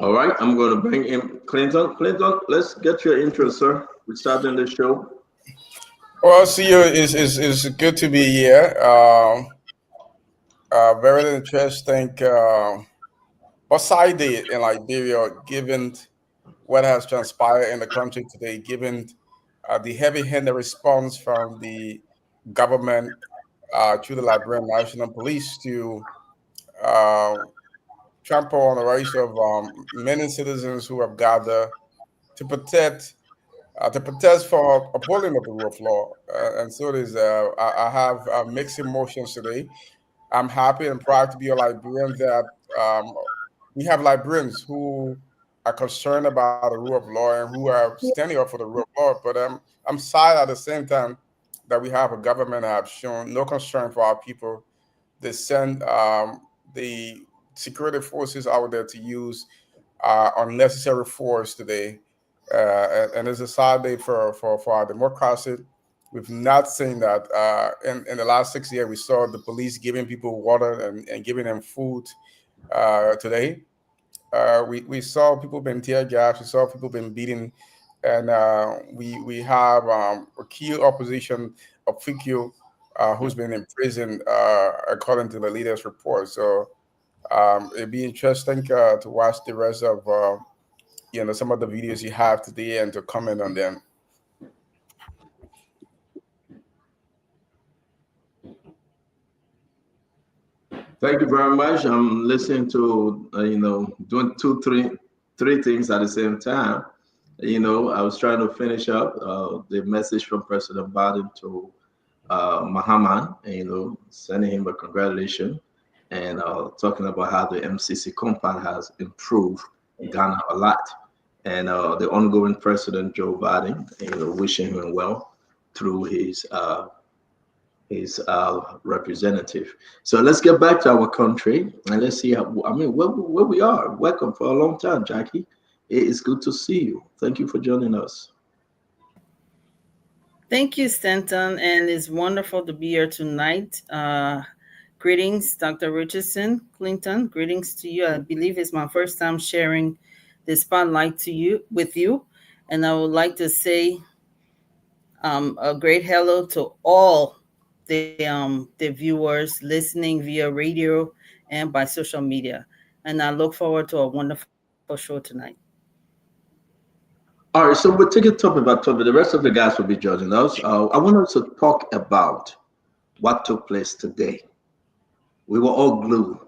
S6: All right, I'm going to bring in Clinton. Clinton, let's get your intro, sir. We're starting the show.
S12: Well, see you is good to be here. Very interesting. What side did in Liberia, given what has transpired in the country today, given the heavy-handed response from the government through the Liberian National Police to uh, trample on the rights of many citizens who have gathered to protect to protest for upholding of the rule of law. And so it is. I have mixed emotions today. I'm happy and proud to be a Liberian that um, we have Liberians who are concerned about the rule of law and who are standing up for the rule of law. But I'm sad at the same time that we have a government that have shown no concern for our people. They send the security forces out there to use unnecessary force today. And it's a sad day for our democracy. We've not seen that. In the last 6 years, we saw the police giving people water and giving them food. Today, we saw people being tear gassed, we saw people being beaten, and we have a key opposition official who's been imprisoned, according to the leader's report. So it'd be interesting to watch the rest of some of the videos you have today and to comment on them.
S6: Thank you very much. I'm listening to doing three things at the same time. I was trying to finish up the message from President Biden to Mahaman, and, sending him a congratulation and talking about how the MCC compact has improved Ghana a lot, and the ongoing President Joe Biden, wishing him well through his representative. So let's get back to our country and let's see how, I mean, where we are. Welcome for a long time, Jackie. It is good to see you. Thank you for joining us.
S13: Thank you, Stanton, and it's wonderful to be here tonight. Greetings, Dr. Richardson, Clinton. Greetings to you. I believe it's my first time sharing the spotlight with you, and I would like to say a great hello to all the viewers listening via radio and by social media. And I look forward to a wonderful show tonight.
S6: All right, so we'll take it topic by topic. The rest of the guys will be judging us. I want us to talk about what took place today. We were all glued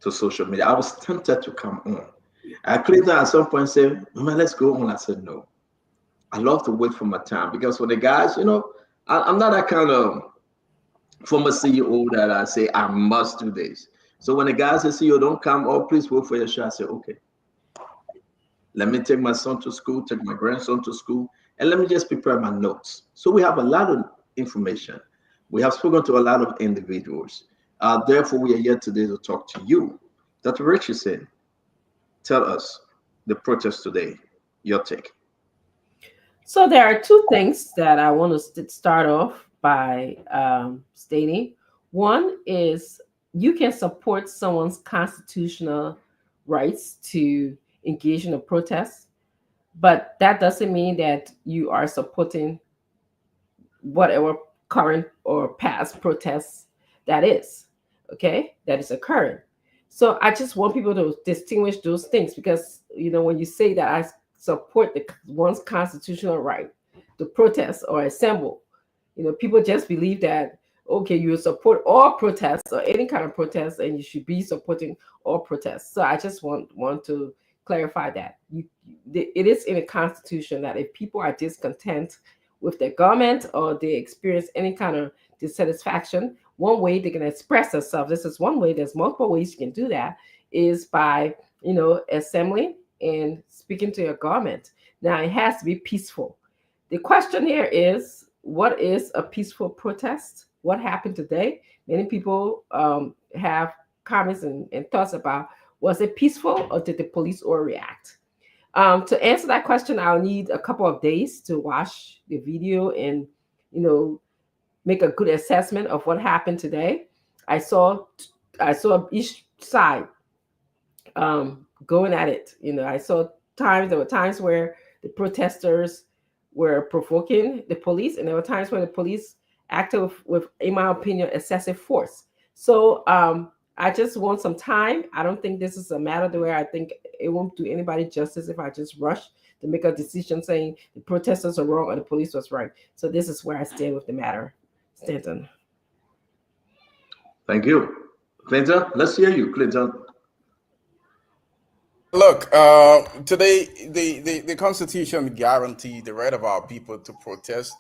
S6: to social media. I was tempted to come on. I Clinton at some point said, "Man, let's go on." I said, "No. I love to wait for my time because for the guys, I'm not that kind of former CEO that I say I must do this. So when the guys say, CEO, don't come, oh, please wait for your shot," I say, okay. Let me take my son to school, take my grandson to school, and let me just prepare my notes. So we have a lot of information. We have spoken to a lot of individuals. Therefore, we are here today to talk to you. Dr. Richardson, tell us the protest today, your take.
S5: So there are two things that I want to start off by stating. One is you can support someone's constitutional rights to engage in a protest, but that doesn't mean that you are supporting whatever current or past protests that is, okay, that is occurring. So I just want people to distinguish those things because, when you say that I support one's constitutional right to protest or assemble, people just believe that, okay, you support all protests or any kind of protest and you should be supporting all protests. So I just want to clarify that. It is in the Constitution that if people are discontent with their government or they experience any kind of dissatisfaction, one way they can express themselves, this is one way, there's multiple ways you can do that, is by, assembling and speaking to your government. Now, it has to be peaceful. The question here is, what is a peaceful protest? What happened today? Many people have comments and thoughts about, was it peaceful or did the police overreact? To answer that question, I'll need a couple of days to watch the video and, make a good assessment of what happened today. I saw each side going at it. I saw there were times where the protesters were provoking the police, and there were times where the police acted with, in my opinion, excessive force. So I just want some time. I don't think this is a matter where I think it won't do anybody justice if I just rush to make a decision saying the protesters are wrong or the police was right. So this is where I stand with the matter. Stanton.
S6: Thank you. Clinton, let's hear you, Clinton.
S12: Look, today the Constitution guaranteed the right of our people to protest,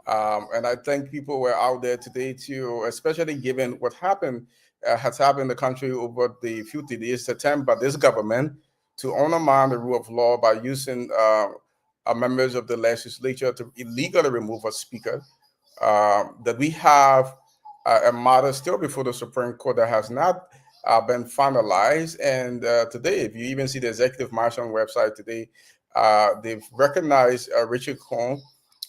S12: and I think people were out there today too, especially given what happened has happened in the country over the few days attempt by this government to undermine the rule of law by using members of the legislature to illegally remove a speaker. That we have a matter still before the Supreme Court that has not been finalized. And today, if you even see the Executive Marshal website today, they've recognized Richard Cohn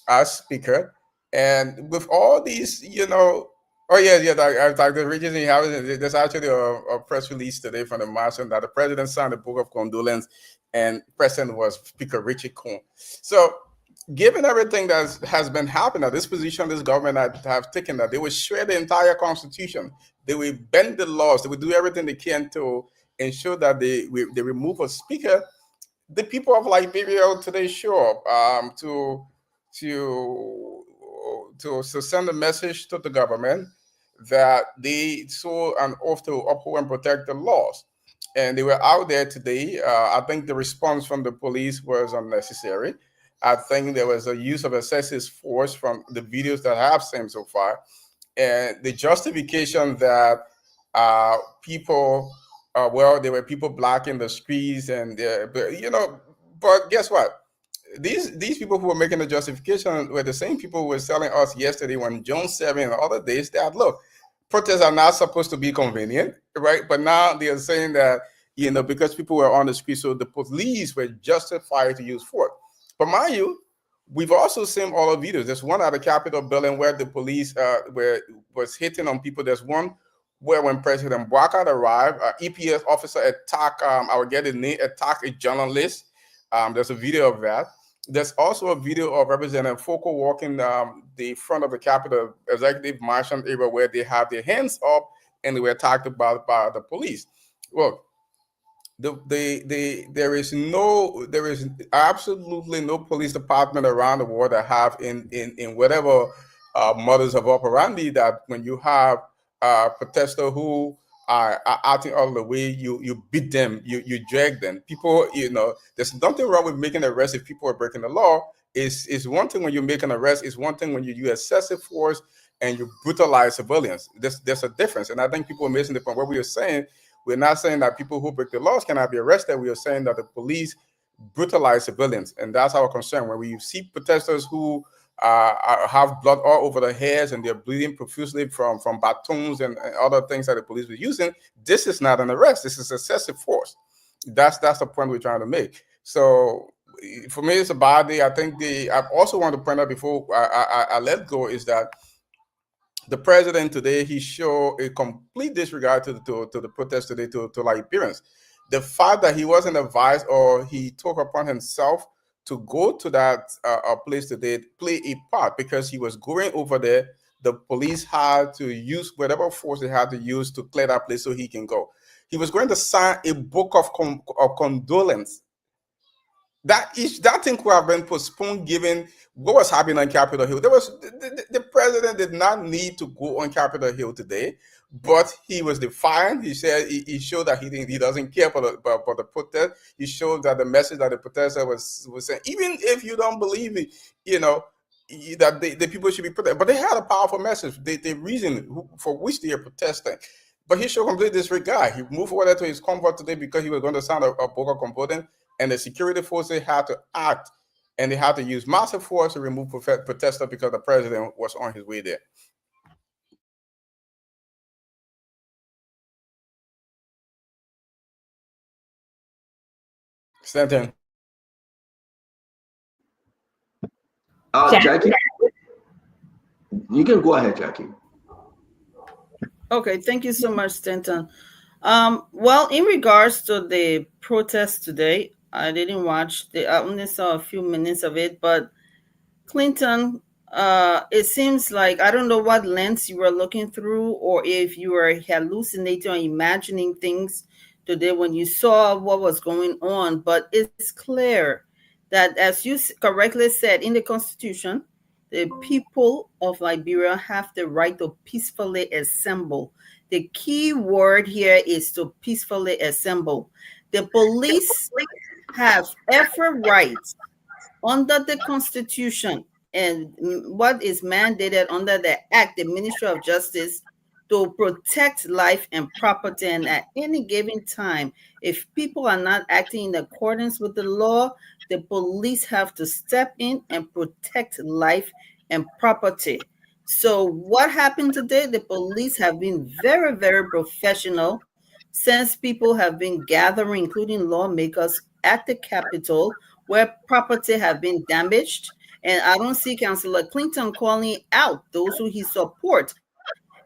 S12: as Speaker. And with all these, oh yeah, Dr. Richardson, there's actually a press release today from the Marshal that the president signed a book of condolence, and President was Speaker Richard Cohn. So, given everything that has been happening, this position this government have taken, that they will shred the entire constitution, they will bend the laws, they will do everything they can to ensure that they remove a speaker. The people of Liberia today show up to send a message to the government that they saw an oath to uphold and protect the laws. And they were out there today. I think the response from the police was unnecessary. I think there was a use of excessive force from the videos that I have seen so far. And the justification that there were people blocking the streets, and but guess what? These people who were making the justification were the same people who were telling us yesterday when June 7 and other days that, look, protests are not supposed to be convenient, right? But now they are saying that, because people were on the street, so the police were justified to use force. But mind you, we've also seen all the videos. There's one at the Capitol building where the police was hitting on people. There's one where when President Bouakai arrived, EPS officer attacked a journalist. There's a video of that. There's also a video of Representative Foucault walking the front of the Capitol Executive Marshal area where they have their hands up and they were attacked by the police. Look, there is absolutely no police department around the world that have in whatever modus of operandi that when you have protesters who are acting all the way, you beat them, you drag them. People, there's nothing wrong with making arrests if people are breaking the law. Is one thing when you make an arrest, is one thing when you use excessive force and you brutalize civilians. There's a difference. And I think people are missing the point. What we are saying, we're not saying that people who break the laws cannot be arrested. We are saying that the police brutalize civilians. And that's our concern. When we see protesters who have blood all over their heads and they're bleeding profusely from batons and other things that the police were using, this is not an arrest. This is excessive force. That's the point we're trying to make. So for me, it's a bad day. I think I also want to point out before I let go is that the president today, he showed a complete disregard to the protest today to Liberians. The fact that he wasn't advised or he took upon himself to go to that place today play a part because he was going over there. The police had to use whatever force they had to use to clear that place so he can go. He was going to sign a book of condolence. That thing could have been postponed given what was happening on Capitol Hill. The president did not need to go on Capitol Hill today, but he was defiant. He said he showed that he doesn't care for the protest. He showed that the message that the protester was saying, even if you don't believe it, that the people should be protected. But they had a powerful message. The reason for which they are protesting. But he showed complete disregard. He moved over to his comfort today because he was going to sign a book of component. And the security forces had to act, and they had to use massive force to remove protesters because the president was on his way there. Stanton.
S6: Jackie, you can go ahead, Jackie.
S13: Okay, thank you so much, Stanton. Well, in regards to the protest today, I didn't watch I only saw a few minutes of it, but Clinton, it seems like I don't know what lens you were looking through, or if you were hallucinating or imagining things today when you saw what was going on. But it's clear that, as you correctly said, in the Constitution, the people of Liberia have the right to peacefully assemble. The key word here is to peacefully assemble. The police have every right under the Constitution and what is mandated under the Act, the Ministry of Justice, to protect life and property. And at any given time, if people are not acting in accordance with the law, the police have to step in and protect life and property. So, what happened today? The police have been very, very professional since people have been gathering, including lawmakers, at the Capitol where property have been damaged. And I don't see Councillor Clinton calling out those who he support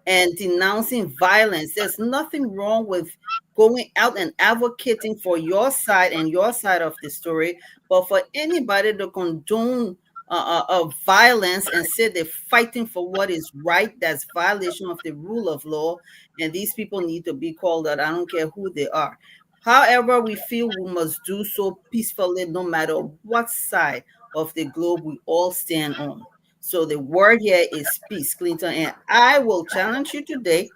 S13: and denouncing violence. There's nothing wrong with going out and advocating for your side and your side of the story, but for anybody to condone of violence and say they're fighting for what is right, that's violation of the rule of law, and these people need to be called out. I don't care who they are. However, we feel we must do so peacefully, no matter what side of the globe we all stand on. So the word here is peace, Clinton. And I will challenge you today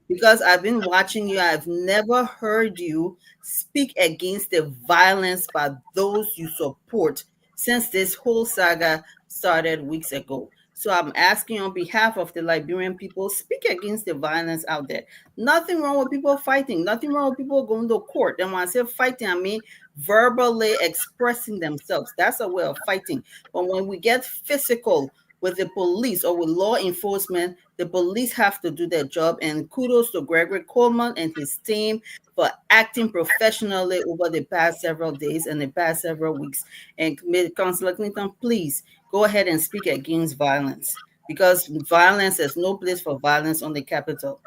S13: because I've been watching you. I've never heard you speak against the violence by those you support since this whole saga started weeks ago. So I'm asking on behalf of the Liberian people, speak against the violence out there. Nothing wrong with people fighting. Nothing wrong with people going to court. And when I say fighting, I mean verbally expressing themselves. That's a way of fighting. But when we get physical with the police or with law enforcement, the police have to do their job. And kudos to Gregory Coleman and his team for acting professionally over the past several days and the past several weeks. And Councillor Clinton, please go ahead and speak against violence, because violence, there's no place for violence on the Capitol.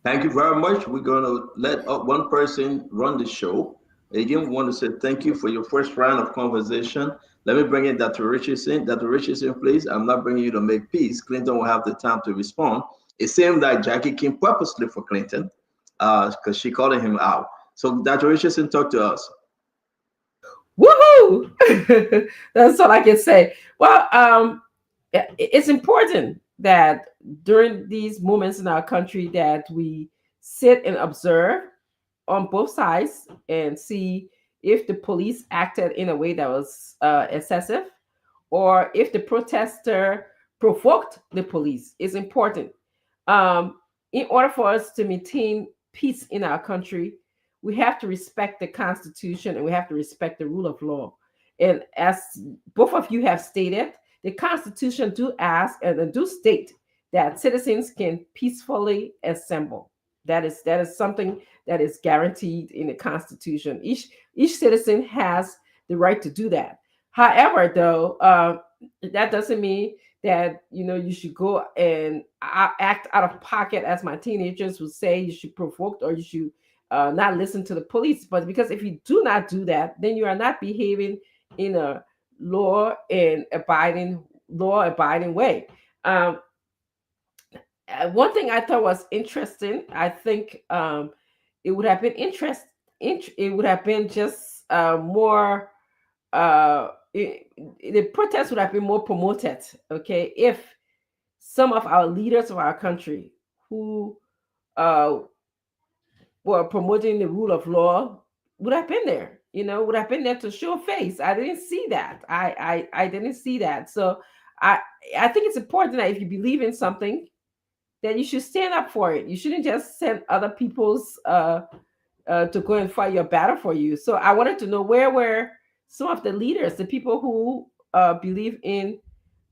S6: Thank you very much. We're going to let one person run the show. Again, we want to say thank you for your first round of conversation. Let me bring in Dr. Richardson. Dr. Richardson, please. I'm not bringing you to make peace. Clinton will have the time to respond. It seemed like Jackie came purposely for Clinton because she called him out. So, Dr. Richardson, talk to us.
S5: Woohoo! That's all I can say. Well, it's important that during these moments in our country that we sit and observe on both sides and see if the police acted in a way that was excessive or if the protester provoked the police. Is important. In order for us to maintain peace in our country, we have to respect the Constitution and we have to respect the rule of law. And as both of you have stated, the Constitution do ask and do state that citizens can peacefully assemble. That is something that is guaranteed in the Constitution. Each citizen has the right to do that. However, though, that doesn't mean that you should go and act out of pocket, as my teenagers would say. You should provoke or you should not listen to the police. But because if you do not do that, then you are not behaving in a law-abiding way. One thing I thought was interesting. I think it would have been it would have been just more. The protest would have been more promoted. Okay, if some of our leaders of our country who were promoting the rule of law would have been there, would have been there to show face. I didn't see that. I didn't see that. So I think it's important that if you believe in something, that you should stand up for it. You shouldn't just send other people's to go and fight your battle for you. So I wanted to know, where were some of the leaders, the people who believe in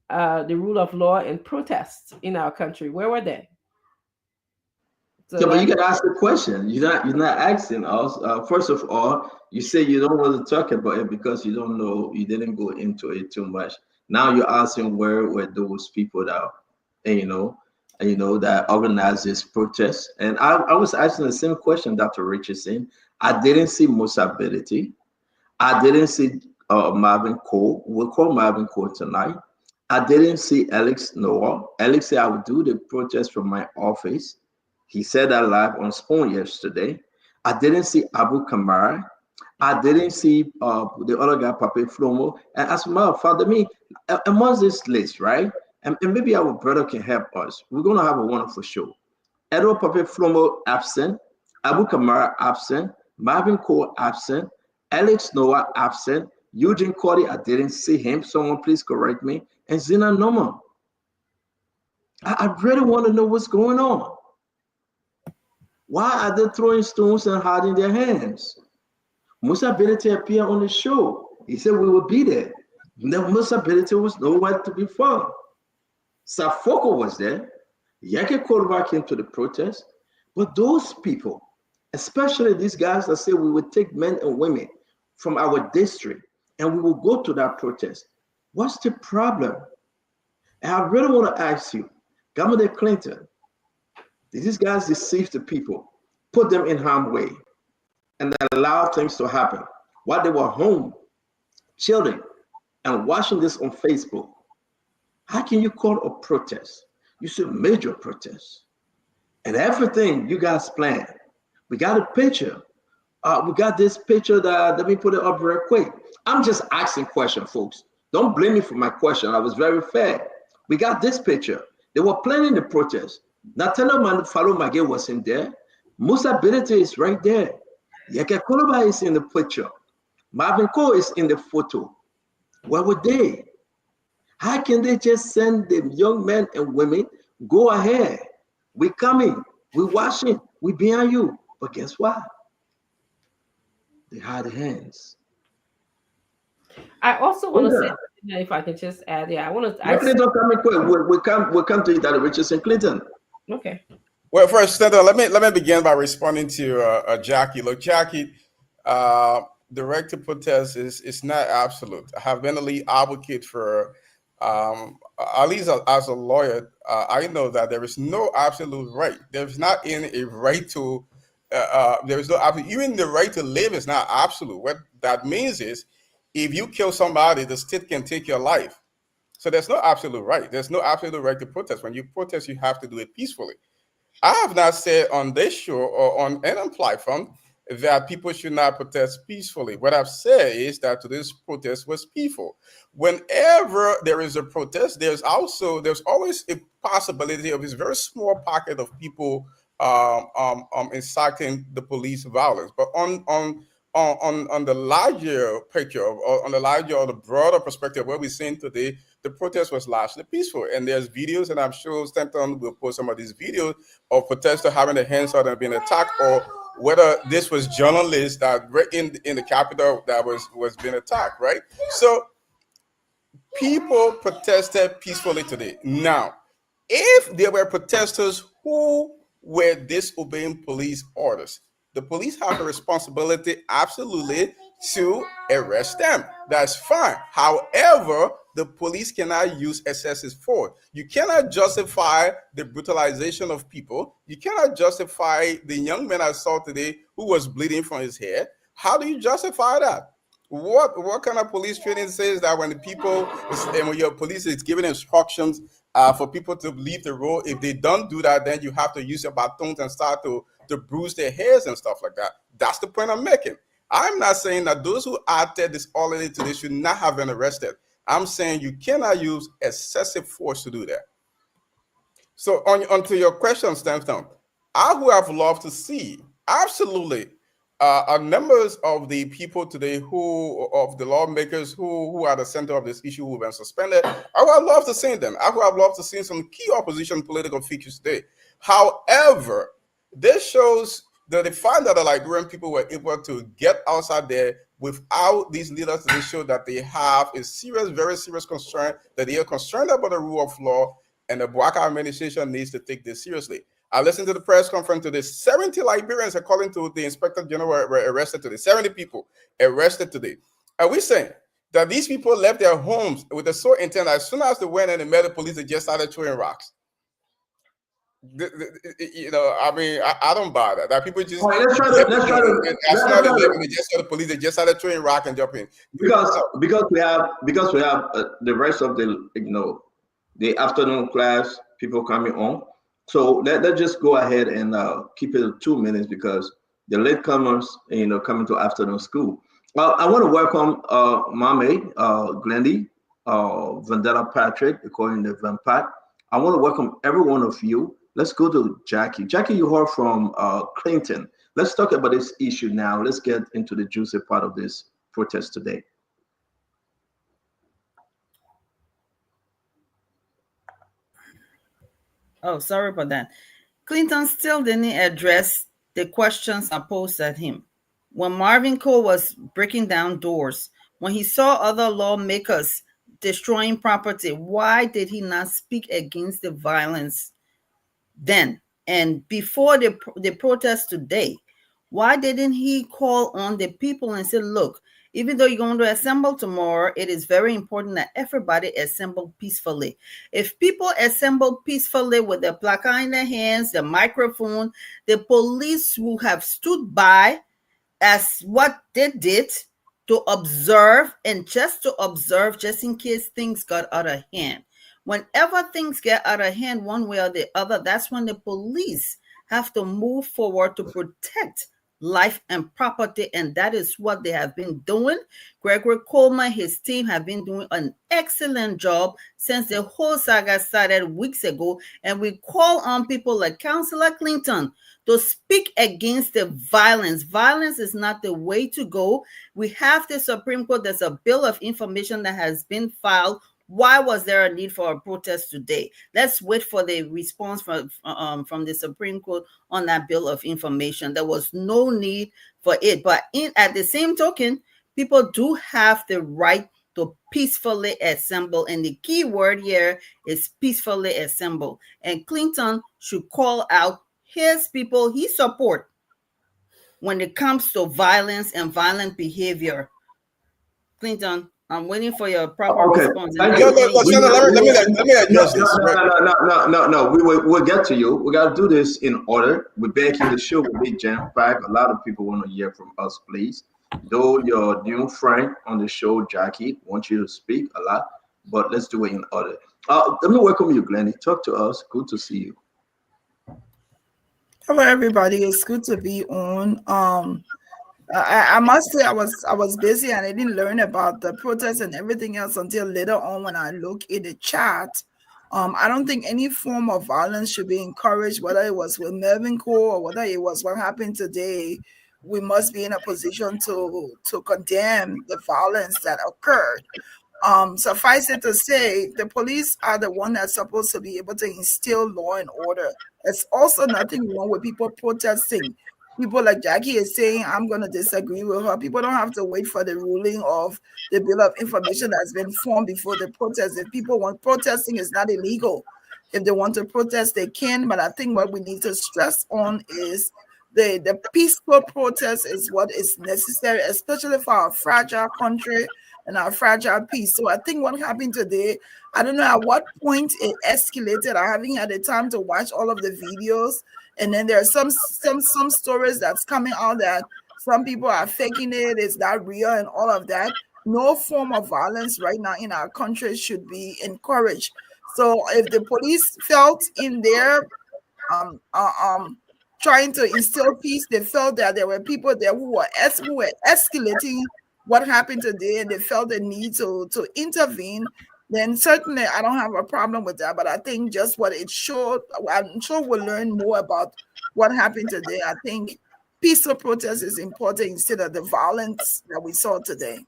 S5: the rule of law and protests in our country? Where were they? So
S6: yeah, but you got to ask the question. You're not asking us. First of all, you say you don't want to talk about it because you don't know. You didn't go into it too much. Now you're asking where were those people that, that organized this protest. And I was asking the same question, Dr. Richardson. I didn't see Musability. I didn't see Marvin Cole. We'll call Marvin Cole tonight. I didn't see Alex Noah. Alex said I would do the protest from my office. He said that live on Spoon yesterday. I didn't see Abu Kamara. I didn't see the other guy, Pape Flomo. And as a matter of fact, I mean, amongst this list, right? And maybe our brother can help us. We're going to have a wonderful show. Edward Pape Flomo absent. Abu Kamara absent. Marvin Cole absent. Alex Noah absent. Eugene Cody, I didn't see him. Someone please correct me. And Zina Noma. I really want to know what's going on. Why are they throwing stones and hiding their hands? Musa Benete appeared on the show. He said we will be there. Musa Benete was nowhere to be found. Safoko was there. Yake Korva came to the protest. But those people, especially these guys that say we would take men and women from our district and we will go to that protest. What's the problem? And I really want to ask you, Governor Clinton, did these guys deceive the people, put them in harm's way, and allow things to happen while they were home, chilling, and watching this on Facebook? How can you call a protest? You said major protest. And everything you guys planned. We got a picture. We got this picture that, let me put it up real quick. I'm just asking questions, folks. Don't blame me for my question. I was very fair. We got this picture. They were planning the protest. Natana Falo Mage was in there. Musa Benete is right there. Yeke Koloba is in the picture. Marvin Cole is in the photo. Where were they? How can they just send the young men and women, go ahead? We coming, we watching, we behind you. But guess what? They hide their hands.
S5: I also want to say, if I can just add, I want to.
S6: Clinton coming quick. We'll come to it at Richardson Clinton.
S5: Okay.
S12: Well, first, Senator, let me begin by responding to Jackie. Look, Jackie, the right to protest is not absolute. I have been a lead advocate for, at least as a lawyer, I know that there is no absolute right. There's not even a right to. There is no absolute. Even the right to live is not absolute. What that means is, if you kill somebody, the state can take your life. So there's no absolute right. There's no absolute right to protest. When you protest, you have to do it peacefully. I have not said on this show or on any platform that people should not protest peacefully. What I've said is that today's protest was peaceful. Whenever there is a protest, there's always a possibility of this very small pocket of people inciting the police violence. But on the larger picture, or on the larger or the broader perspective, what we're seeing today, the protest was largely peaceful. And there's videos, and I'm sure Stanton will post some of these videos of protesters having their hands out and being attacked, or whether this was journalists that were in the Capitol that was being attacked, right? So people protested peacefully today. Now, if there were protesters who were disobeying police orders, the police have a responsibility, absolutely, to arrest them. That's fine. However, the police cannot use excessive force. You cannot justify the brutalization of people. You cannot justify the young man I saw today who was bleeding from his head. How do you justify that? What kind of police training says that when your police is giving instructions for people to leave the road, if they don't do that, then you have to use your batons and start to bruise their heads and stuff like that. That's the point I'm making. I'm not saying that those who acted disorderly today should not have been arrested. I'm saying you cannot use excessive force to do that. So on to your question, Stanton, I would have loved to see, absolutely, numbers of the people today of the lawmakers who are the center of this issue who have been suspended. I would have loved to see them. I would have loved to see some key opposition political figures today. However, this shows that the fact that the Liberian people were able to get outside there without these leaders, to show that they have a serious, very serious concern, that they are concerned about the rule of law, and the Black administration needs to take this seriously. I listened to the press conference today. 70 Liberians, according to the Inspector General, were arrested today. 70 people arrested today. Are we saying that these people left their homes with the sole intent, as soon as they went in and met the police, they just started throwing rocks? I mean, I don't buy that. That people just
S6: All right, let's try to
S12: that's not the living. They just saw the police. They just saw the train rock and jump in.
S6: because we have the rest of the the afternoon class people coming on. So let's just go ahead and keep it 2 minutes because the latecomers coming to afternoon school. I want to welcome Mame, Glendy, Vandella Patrick, according to Van Pat. I want to welcome every one of you. Let's go to Jackie. Jackie, you heard from Clinton. Let's talk about this issue now. Let's get into the juicy part of this protest today.
S13: Oh, sorry about that. Clinton still didn't address the questions I posed at him. When Marvin Cole was breaking down doors, when he saw other lawmakers destroying property, why did he not speak against the violence then? And before the protest today, why didn't he call on the people and say, look, even though you're going to assemble tomorrow, it is very important that everybody assemble peacefully. If people assemble peacefully with their placard in their hands, the microphone, the police will have stood by as what they did to observe, and just to observe, just in case things got out of hand. Whenever things get out of hand one way or the other, that's when the police have to move forward to protect life and property, and that is what they have been doing. Gregory Coleman, his team have been doing an excellent job since the whole saga started weeks ago, and we call on people like Councillor Clinton to speak against the violence. Violence is not the way to go. We have the Supreme Court. There's a bill of information that has been filed. Why was there a need for a protest today? Let's wait for the response from the Supreme Court on that bill of information. There was no need for it. But at the same token, people do have the right to peacefully assemble. And the key word here is peacefully assemble. And Clinton should call out his people he support when it comes to violence and violent behavior. Clinton, I'm waiting for your proper response.
S6: Thank you.
S12: Let me address this.
S6: No. We'll get to you. We got to do this in order. We're baking the show will be jam-packed. A lot of people want to hear from us, please. Though your new friend on the show, Jackie, wants you to speak a lot, but let's do it in order. Let me welcome you, Glenny. Talk to us. Good to see you.
S14: Hello, everybody. It's good to be on. I must say I was busy and I didn't learn about the protests and everything else until later on when I look in the chat. I don't think any form of violence should be encouraged, whether it was with Melvin Cole or whether it was what happened today. We must be in a position to condemn the violence that occurred. Suffice it to say, the police are the one that's supposed to be able to instill law and order. There's also nothing wrong with people protesting. People like Jackie is saying, I'm going to disagree with her. People don't have to wait for the ruling of the bill of information that's been formed before the protest. If people want protesting, it's not illegal. If they want to protest, they can. But I think what we need to stress on is the peaceful protest is what is necessary, especially for our fragile country and our fragile peace. So I think what happened today, I don't know at what point it escalated. I haven't had the time to watch all of the videos. And then there are some stories that's coming out that some people are faking it, it's not real and all of that. No form of violence right now in our country should be encouraged. So if the police felt in their trying to instill peace, they felt that there were people there who were escalating what happened today, and they felt the need to intervene, then certainly I don't have a problem with that. But I think just what it showed, I'm sure we'll learn more about what happened today. I think peaceful protest is important instead of the violence that we saw today.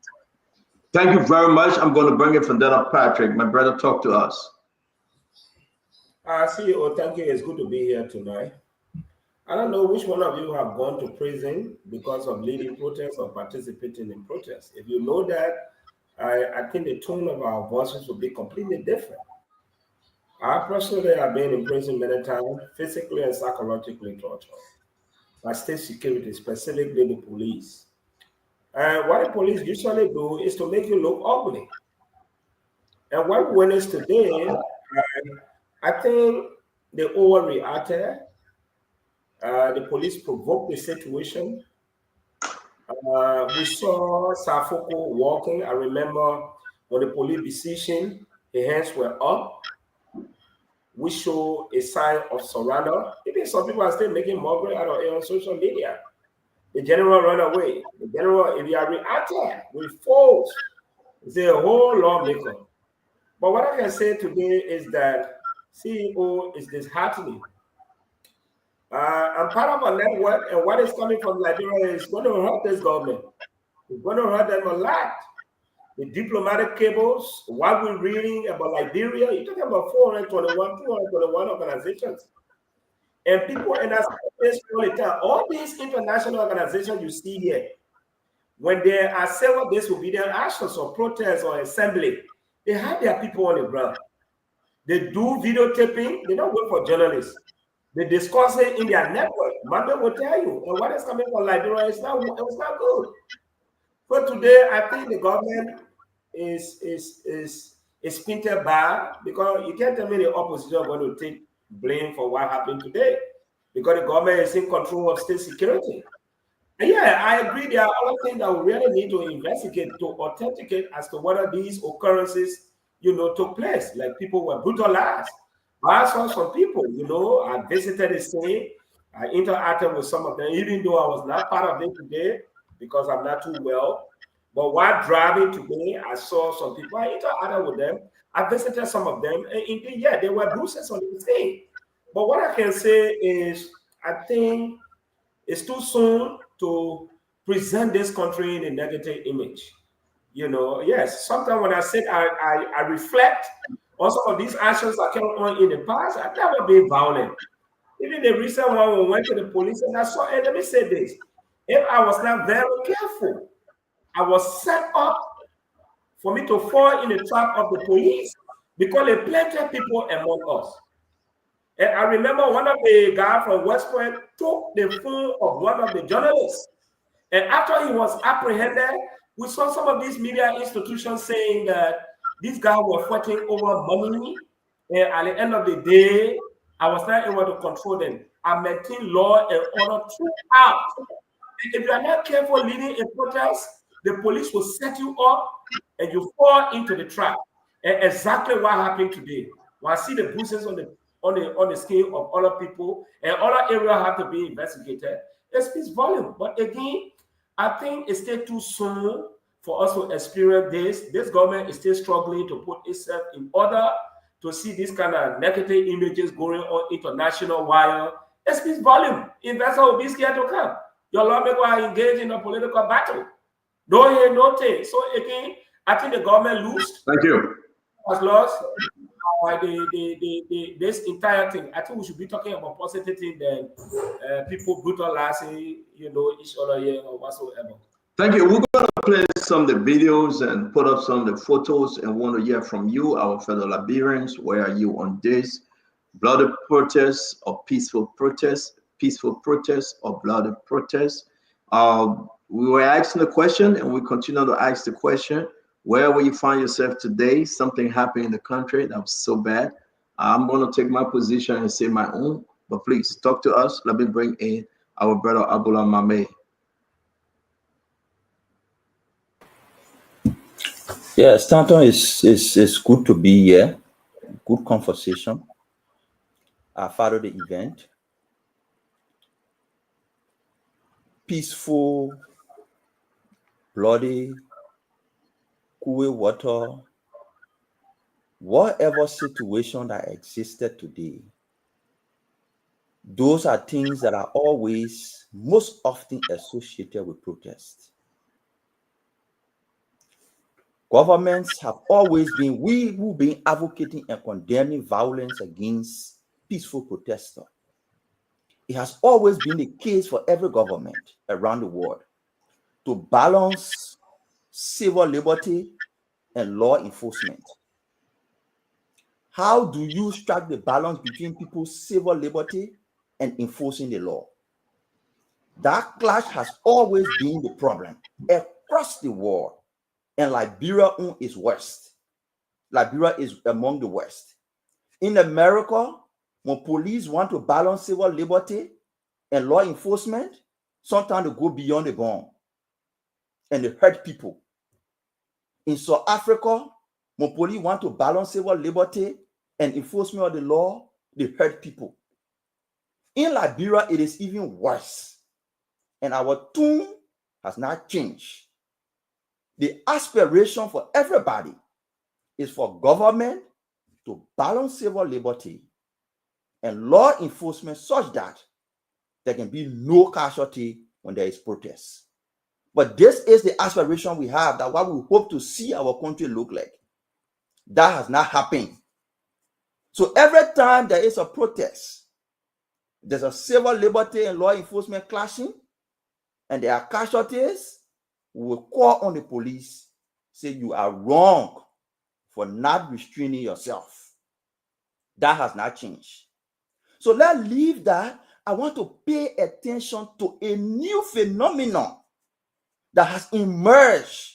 S6: Thank you very much. I'm going to bring it from Della Patrick. My brother, talk to us.
S15: CEO, thank you. It's good to be here tonight. I don't know which one of you have gone to prison because of leading protests or participating in protests. If you know that, I think the tone of our voices will be completely different. I personally have been in prison many times, physically and psychologically tortured by state security, specifically the police. And what the police usually do is to make you look ugly. And what we witnessed today, I think they overreacted. The police provoked the situation. We saw Safoko walking. I remember when the police besieged him, his hands were up. We show a sign of surrender. Even some people are still making mockery out of it on social media. The general run away. The general, if you are reacting with force, it's a whole lawmaker. But what I can say today is that CEO is disheartening. I'm part of a network, and what is coming from Liberia is going to hurt this government. It's going to hurt them a lot. The diplomatic cables, what we're reading about Liberia, you're talking about 221 organizations. And people in that space all the time, all these international organizations you see here, when there are several disobedient actions or protests or assembly, they have their people on the ground. They do videotaping, they don't wait for journalists. They discuss it in their network. Manda will tell you. And what is coming from Liberia is not, it's not good. But today, I think the government is painted bad because you can't tell me the opposition are going to take blame for what happened today because the government is in control of state security. And yeah, I agree. There are other things that we really need to investigate to authenticate as to whether these occurrences, took place. Like people were brutalized. I saw some people, I visited the scene. I interacted with some of them, even though I was not part of it today because I'm not too well. But while driving today, I saw some people. I interacted with them. I visited some of them, and indeed, yeah, there were bruises on the scene. But what I can say is, I think it's too soon to present this country in a negative image. Yes, sometimes when I sit, I reflect on some of these actions that came on in the past. I've never been violent. Even the recent one, we went to the police and I saw, and let me say this, if I was not very careful, I was set up for me to fall in the trap of the police because they planted people among us. And I remember one of the guys from West Point took the phone of one of the journalists. And after he was apprehended, we saw some of these media institutions saying that these guys were fighting over money. And at the end of the day, I was not able to control them. I maintained law and order throughout. If you are not careful leading a protest, the police will set you up and you fall into the trap. And exactly what happened today. When I see the bruises on the skin of other people and other areas have to be investigated, it speaks volume. But again, I think it's still too soon for us to experience this. This government is still struggling to put itself in order to see these kind of negative images going on international wire. It speaks volume. Investors will be scared to come. Your lawmakers are engaged in a political battle. No hear, no take. So again, I think the government lost.
S6: Thank you.
S15: Has lost this entire thing. I think we should be talking about positive things than people brutalizing, each other here or whatsoever.
S6: Thank you. We're going to play some of the videos and put up some of the photos and want to hear from you, our fellow Liberians. Where are you on this? Bloody protests or peaceful protests? Peaceful protests or bloody protests? We were asking the question and we continue to ask the question. Wherever you find yourself today, something happened in the country that was so bad. I'm going to take my position and say my own, but please talk to us. Let me bring in our brother Abula Mame.
S16: Yeah, Stanton is good to be here. Good conversation. I followed the event. Peaceful, bloody, cool water, whatever situation that existed today, those are things that are always most often associated with protest. Governments have always been, we who've been advocating and condemning violence against peaceful protesters. It has always been the case for every government around the world to balance civil liberty and law enforcement. How do you strike the balance between people's civil liberty and enforcing the law? That clash has always been the problem across the world. And Liberia is worst. Liberia is among the worst. In America, when police want to balance civil liberty and law enforcement, sometimes they go beyond the bound and they hurt people. In South Africa, when police want to balance civil liberty and enforcement of the law, they hurt people. In Liberia, it is even worse. And our tune has not changed. The aspiration for everybody is for government to balance civil liberty and law enforcement such that there can be no casualty when there is protest. But this is the aspiration we have, that what we hope to see our country look like. That has not happened. So every time there is a protest, there's a civil liberty and law enforcement clashing, and there are casualties, we will call on the police, say you are wrong for not restraining yourself. That has not changed. So let's leave that. I want to pay attention to a new phenomenon that has emerged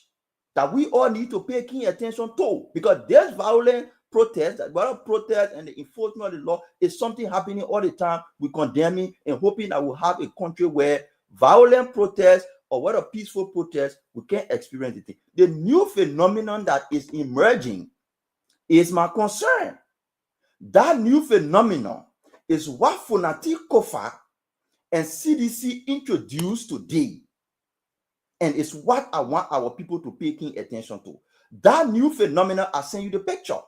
S16: that we all need to pay keen attention to, because this violent protest, and the enforcement of the law is something happening all the time. We condemn it and hoping that we'll have a country where violent protests or what a peaceful protest, we can't experience it. The new phenomenon that is emerging is my concern. That new phenomenon is what Funati Kofa and CDC introduced today. And it's what I want our people to pay keen attention to. That new phenomenon, I send you the picture.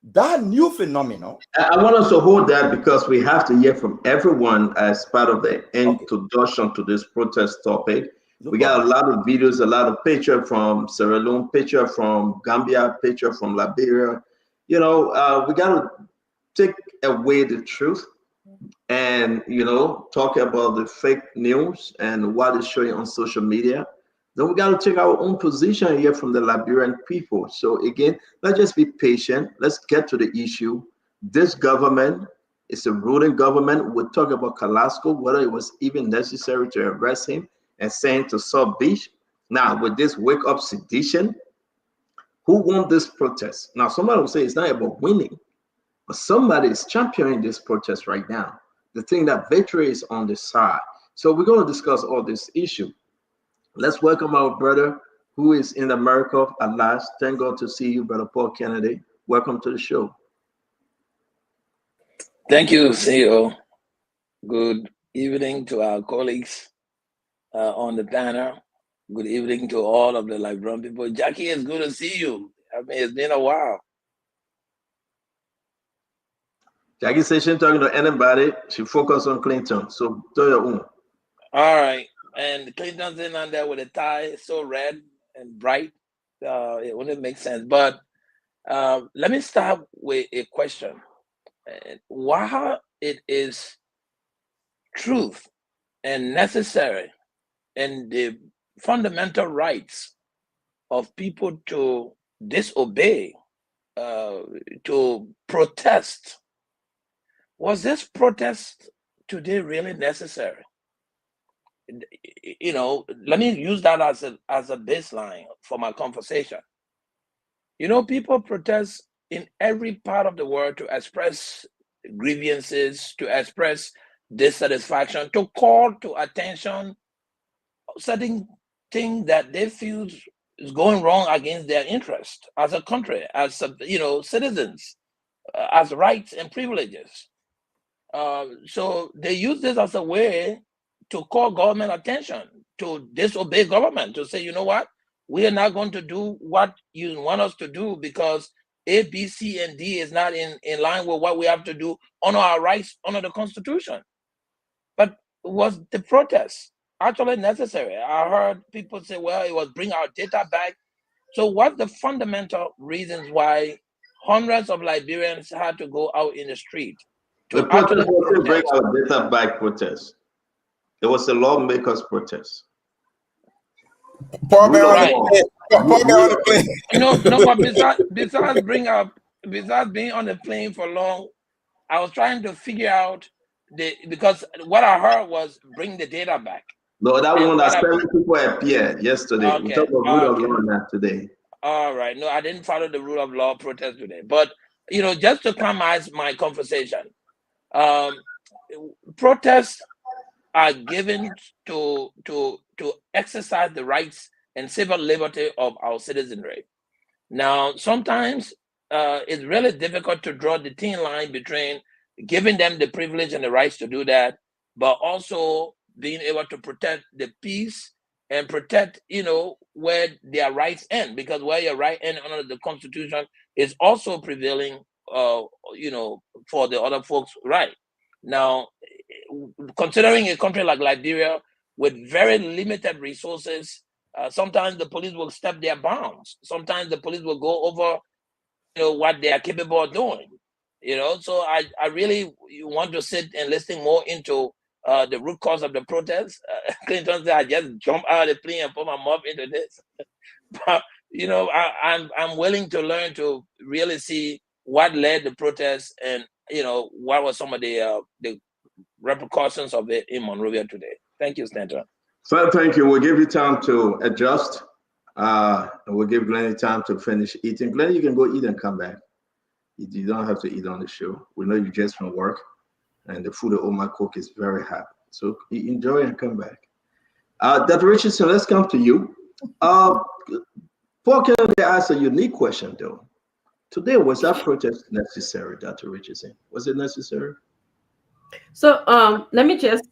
S16: That new phenomenon.
S6: I want us to hold that because we have to hear from everyone as part of the introduction to this protest topic. We got a lot of videos, a lot of picture from Sierra Leone, picture from Gambia, picture from Liberia. You know, we got to take away the truth and, you know, talk about the fake news and what is showing on social media. Then we got to take our own position here from the Liberian people. So again, let's just be patient. Let's get to the issue. This government is a ruling government. We'll talk about Carrasco, whether it was even necessary to arrest him and send him to South Beach. Now, with this wake-up sedition, who won this protest? Now, somebody will say it's not about winning, but somebody is championing this protest right now. The thing that victory is on the side. So we're going to discuss all this issue. Let's welcome our brother who is in America at last. Thank God to see you, Brother Paul Kennedy. Welcome to the show.
S17: Thank you, CEO. Good evening to our colleagues on the panel. Good evening to all of the Liberian people. Jackie, it's good to see you. I mean, it's been a while.
S6: Jackie says she's talking to anybody. She focused on Clinton. So do your own.
S17: All right. And Clinton's in on there with a tie, so red and bright. It wouldn't make sense. But let me start with a question. Why it is truth and necessary and the fundamental rights of people to disobey, to protest. Was this protest today really necessary? You know, let me use that as a baseline for my conversation. You know, people protest in every part of the world to express grievances, to express dissatisfaction, to call to attention certain things that they feel is going wrong against their interest as a country, as citizens, as rights and privileges. So they use this as a way to call government attention, to disobey government, to say, you know what, we are not going to do what you want us to do because A, B, C, and D is not in line with what we have to do, honor our rights, honor the Constitution. But was the protest actually necessary? I heard people say, well, it was bring our data back. So what's the fundamental reasons why hundreds of Liberians had to go out in the street?
S6: The protest was to bring our data back protest. It was a lawmakers protest.
S12: Paul,
S17: right.
S12: no,
S17: but besides being on the plane for long, I was trying to figure out because what I heard was bring the data back.
S6: No, that one that 7 people appeared yesterday.
S17: Okay.
S6: We talked about rule of law on that today.
S17: All right. No, I didn't follow the rule of law protest today. But, just to summarize my conversation, protests are given to exercise the rights and civil liberty of our citizenry. Now, sometimes it's really difficult to draw the thin line between giving them the privilege and the rights to do that, but also being able to protect the peace and protect, where their rights end, because where your right end under the Constitution is also prevailing, for the other folks' right. Now, considering a country like Liberia with very limited resources, sometimes the police will step their bounds. Sometimes the police will go over, what they are capable of doing. So I really want to sit and listen more into the root cause of the protest. Clinton said I just jump out of the plane and put my mouth into this. But I'm willing to learn to really see what led the protest and what were some of the repercussions of it in Monrovia today. Thank you, Stanton.
S6: So thank you. We'll give you time to adjust. And we'll give Glennie time to finish eating. Glennie, you can go eat and come back. You don't have to eat on the show. We know you just from work, and the food that Oma cook is very hot. So enjoy and come back. Dr. Richardson, let's come to you. Paul Kennedy asked a unique question, though. Today, was that protest necessary, Dr. Richardson? Was it necessary?
S5: So let me just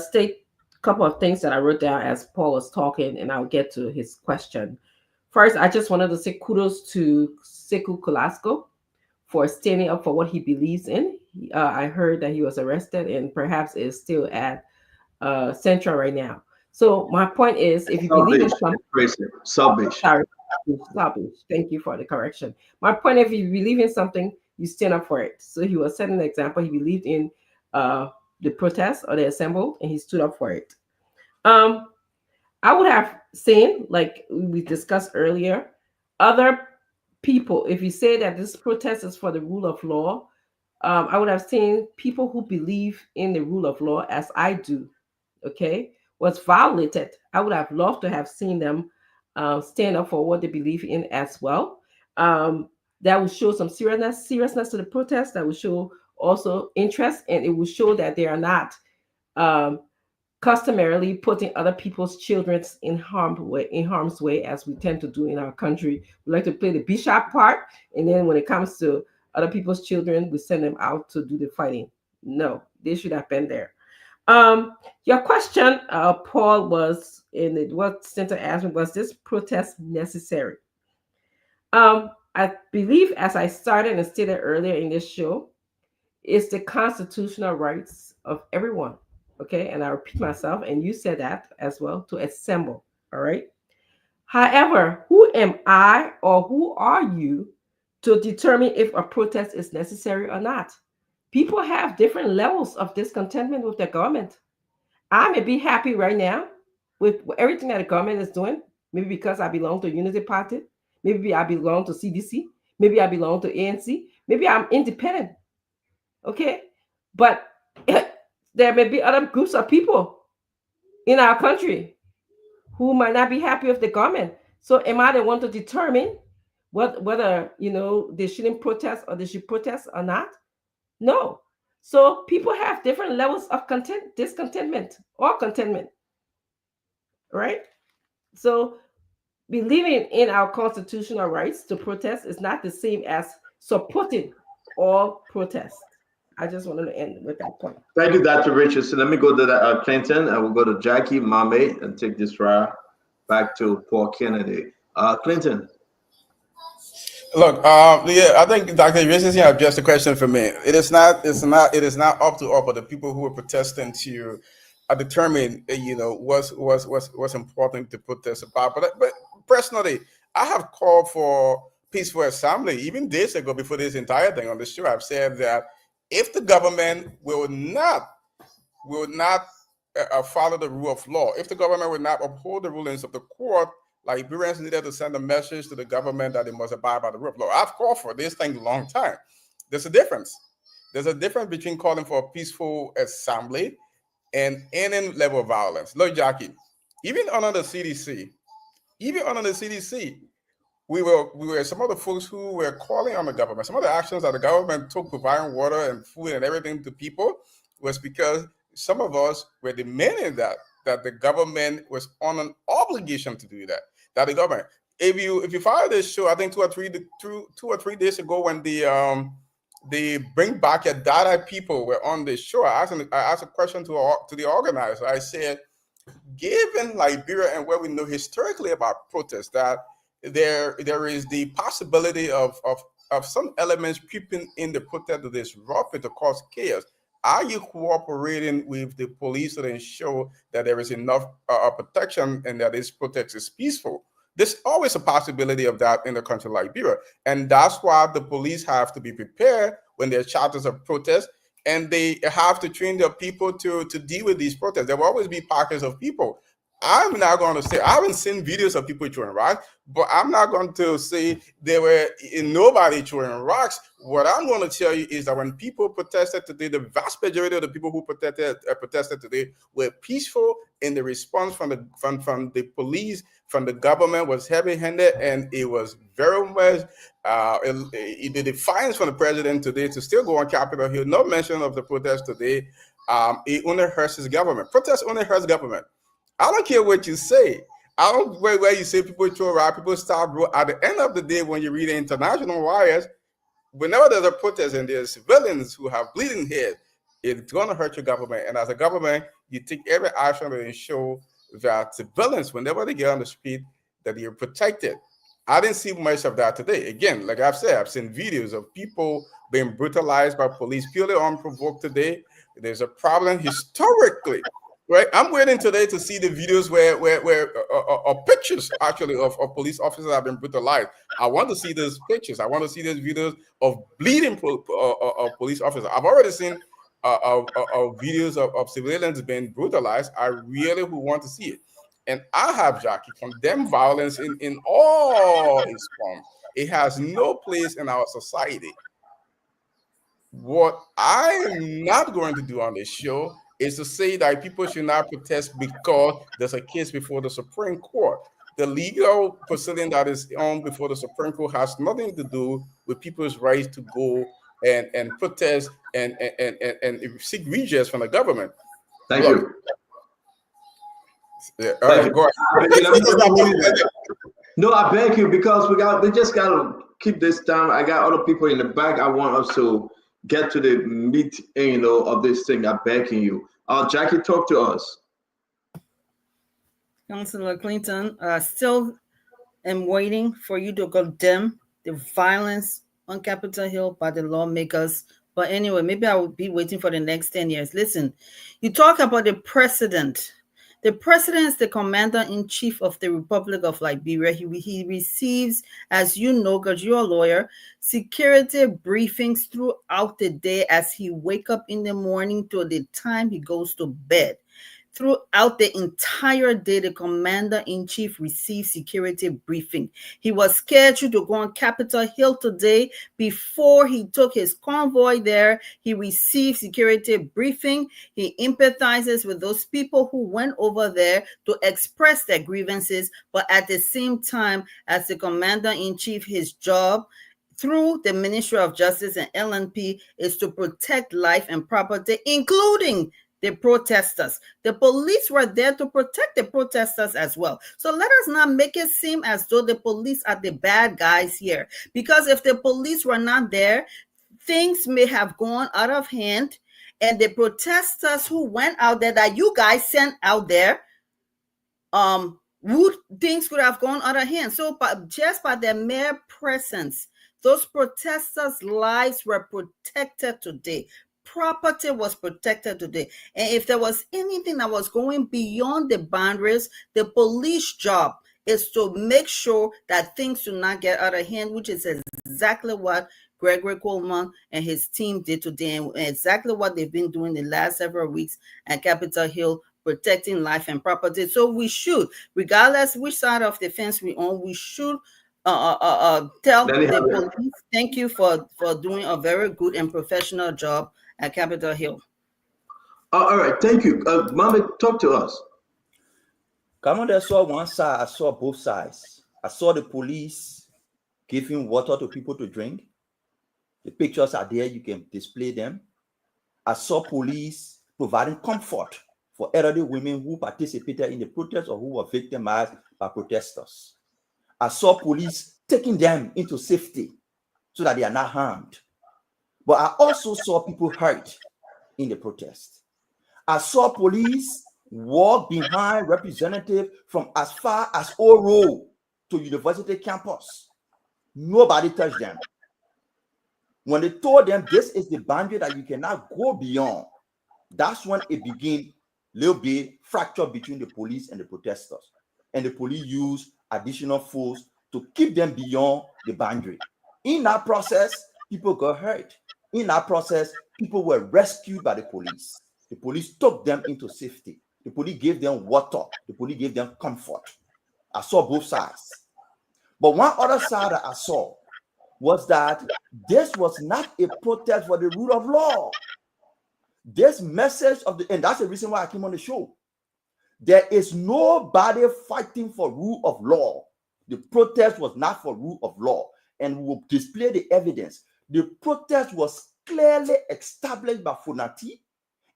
S5: state a couple of things that I wrote down as Paul was talking, and I'll get to his question. First, I just wanted to say kudos to Sekou Kolasco for standing up for what he believes in. I heard that he was arrested and perhaps is still at Central right now. So my point is, if you believe in something, sorry, thank you for the correction. My point, if you believe in something, you stand up for it. So he was setting an example. He believed in the protest or the assemble, and he stood up for it. I would have seen, like we discussed earlier, other people, if you say that this protest is for the rule of law, I would have seen people who believe in the rule of law as I do, okay, was violated. I would have loved to have seen them stand up for what they believe in as well. That would show some seriousness to the protest. That would show also interest, and it would show that they are not customarily putting other people's children in harm's way, as we tend to do in our country. We like to play the bishop part, and then when it comes to other people's children, we send them out to do the fighting. No, they should have been there. Your question, Paul, was what Center asked me, was this protest necessary? I believe, as I started and stated earlier in this show, it's the constitutional rights of everyone. Okay, and I repeat myself, and you said that as well, to assemble. All right. However, who am I or who are you to determine if a protest is necessary or not? People have different levels of discontentment with the government. I may be happy right now with everything that the government is doing, maybe because I belong to Unity Party, maybe I belong to CDC, maybe I belong to ANC, maybe I'm independent. Okay, but there may be other groups of people in our country who might not be happy with the government. So am I the one to determine whether they shouldn't protest or they should protest or not? No. So people have different levels of discontentment or contentment, right? So believing in our constitutional rights to protest is not the same as supporting all protests. I just wanted to end with that point.
S6: Thank you, Dr. Richardson. Let me go to Clinton. I will go to Jackie Mame and take this route back to Paul Kennedy. Clinton.
S12: Look, yeah, I think Dr. Richardson addressed the question for me. It is not up to all but the people who are protesting to determine, what's important to protest about. But personally, I have called for peaceful assembly even days ago before this entire thing on the show. I've said that if the government will not follow the rule of law, if the government will not uphold the rulings of the court, Liberians needed to send a message to the government that they must abide by the rule of law. I've called for this thing a long time. There's a difference. There's a difference between calling for a peaceful assembly and any level of violence. Look, Jackie, even under the CDC, we were some of the folks who were calling on the government. Some of the actions that the government took, providing water and food and everything to people, was because some of us were demanding that the government was on an obligation to do that. That the government, if you follow this show, I think 2 or 3 days ago, when the Bring Back Your Data people were on this show, I asked a question to the organizer. I said, given Liberia and what we know historically about protests, that there is the possibility of some elements creeping in the protest to disrupt it, to cause chaos. Are you cooperating with the police to ensure that there is enough protection and that this protest is peaceful? There's always a possibility of that in a country like Liberia, and that's why the police have to be prepared when there are charges of protest, and they have to train their people to deal with these protests. There will always be pockets of people. I'm not going to say, I haven't seen videos of people throwing rocks, but I'm not going to say there were nobody throwing rocks. What I'm going to tell you is that when people protested today, the vast majority of the people who protested today were peaceful, and the response from the police, from the government, was heavy-handed, and it was very much the defiance from the president today to still go on Capitol Hill. No mention of the protest today. It only hurts his government. Protest only hurts government. I don't care what you say. I don't care where you say people throw rock, people start, bro. At the end of the day, when you read the international wires, whenever there's a protest and there's civilians who have bleeding heads, it's going to hurt your government. And as a government, you take every action to ensure that civilians, whenever they get on the street, that they're protected. I didn't see much of that today. Again, like I've said, I've seen videos of people being brutalized by police purely unprovoked today. There's a problem historically. Right, I'm waiting today to see the videos where pictures actually of police officers have been brutalized. I want to see those pictures. I want to see those videos of bleeding police officers. I've already seen videos of civilians being brutalized. I really would want to see it. And I have, Jackie, condemned violence in all its forms. It has no place in our society. What I'm not going to do on this show is to say that people should not protest because there's a case before the Supreme Court. The legal proceeding that is on before the Supreme Court has nothing to do with people's rights to go and protest and seek redress from the government.
S6: Thank you.
S12: Yeah, all right, go ahead.
S6: No, I beg you, because we just gotta keep this down. I got other people in the back. I want us to get to the meat, of this thing. I'm begging you. Jackie, talk to us.
S13: Councillor Clinton, still am waiting for you to condemn the violence on Capitol Hill by the lawmakers. But anyway, maybe I will be waiting for the next 10 years. Listen, you talk about the president. The president is the commander-in-chief of the Republic of Liberia. He receives, as you know, because you're a lawyer, security briefings throughout the day as he wakes up in the morning to the time he goes to bed. Throughout the entire day, the commander-in-chief receives security briefing. He was scheduled to go on Capitol Hill today. Before he took his convoy there, he received security briefing. He empathizes with those people who went over there to express their grievances, but at the same time, as the commander-in-chief, his job through the Ministry of Justice and LNP is to protect life and property, including the protesters. The police were there to protect the protesters as well. So let us not make it seem as though the police are the bad guys here. Because if the police were not there, things may have gone out of hand. And the protesters who went out there that you guys sent out there, things could have gone out of hand. So just by their mere presence, those protesters' lives were protected today. Property was protected today. And if there was anything that was going beyond the boundaries, the police job is to make sure that things do not get out of hand, which is exactly what Gregory Coleman and his team did today, and exactly what they've been doing the last several weeks at Capitol Hill, protecting life and property. So we should, regardless which side of the fence we on, we should tell the police, thank you for doing a very good and professional job at Capitol Hill.
S6: All right, thank you. Mama, talk to us.
S16: Come on, I saw one side, I saw both sides. I saw the police giving water to people to drink. The pictures are there, you can display them. I saw police providing comfort for elderly women who participated in the protest or who were victimized by protesters. I saw police taking them into safety so that they are not harmed. But I also saw people hurt in the protest. I saw police walk behind representatives from as far as Oro to university campus. Nobody touched them. When they told them this is the boundary that you cannot go beyond, that's when it began little bit fracture between the police and the protesters. And the police used additional force to keep them beyond the boundary. In that process, people got hurt. In that process, people were rescued by the police. The police took them into safety. The police gave them water. The police gave them comfort. I saw both sides. But one other side that I saw was that this was not a protest for the rule of law. This message of the, and that's the reason why I came on the show. There is nobody fighting for rule of law. The protest was not for rule of law, and we will display the evidence. The protest was clearly established by Funati,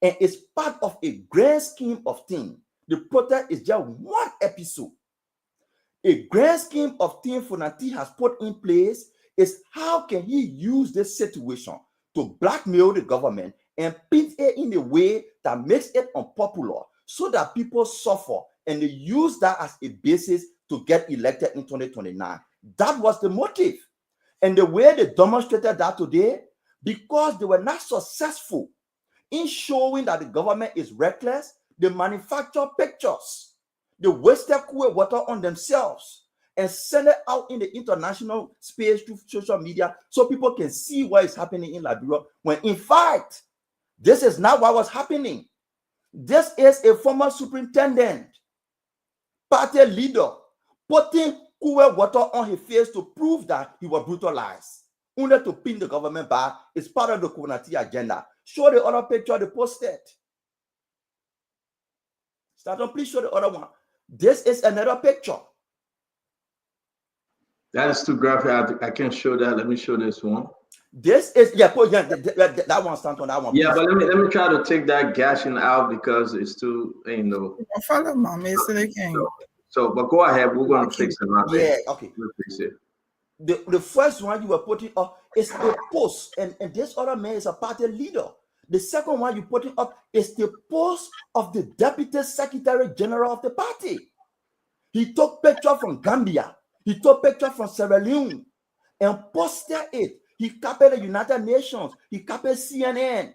S16: and it's part of a grand scheme of things. The protest is just one episode. A grand scheme of things Funati has put in place is how can he use this situation to blackmail the government and paint it in a way that makes it unpopular so that people suffer, and they use that as a basis to get elected in 2029. That was the motive. And the way they demonstrated that today, because they were not successful in showing that the government is reckless, they manufacture pictures. They wasted cool water on themselves and send it out in the international space through social media so people can see what is happening in Liberia, when in fact, this is not what was happening. This is a former superintendent, party leader, putting cool water on his face to prove that he was brutalized. Only to pin the government back is part of the Kunati agenda. Show the other picture they posted. Start, please show the other one. This is another picture.
S6: That is too graphic. I can't show that. Let me show this one.
S16: This is that one stand on that one.
S6: Yeah,
S16: please.
S6: but let me try to take that gashing out because it's too, you know.
S14: Follow mommy so they can.
S6: So, but go ahead. We're gonna fix it.
S16: Yeah, okay.
S6: We'll fix it.
S16: The first one you were putting up is a post, and this other man is a party leader. The second one you putting up is the post of the Deputy Secretary General of the party. He took picture from Gambia. He took picture from Sierra Leone and posted it. He copied the United Nations. He copied CNN,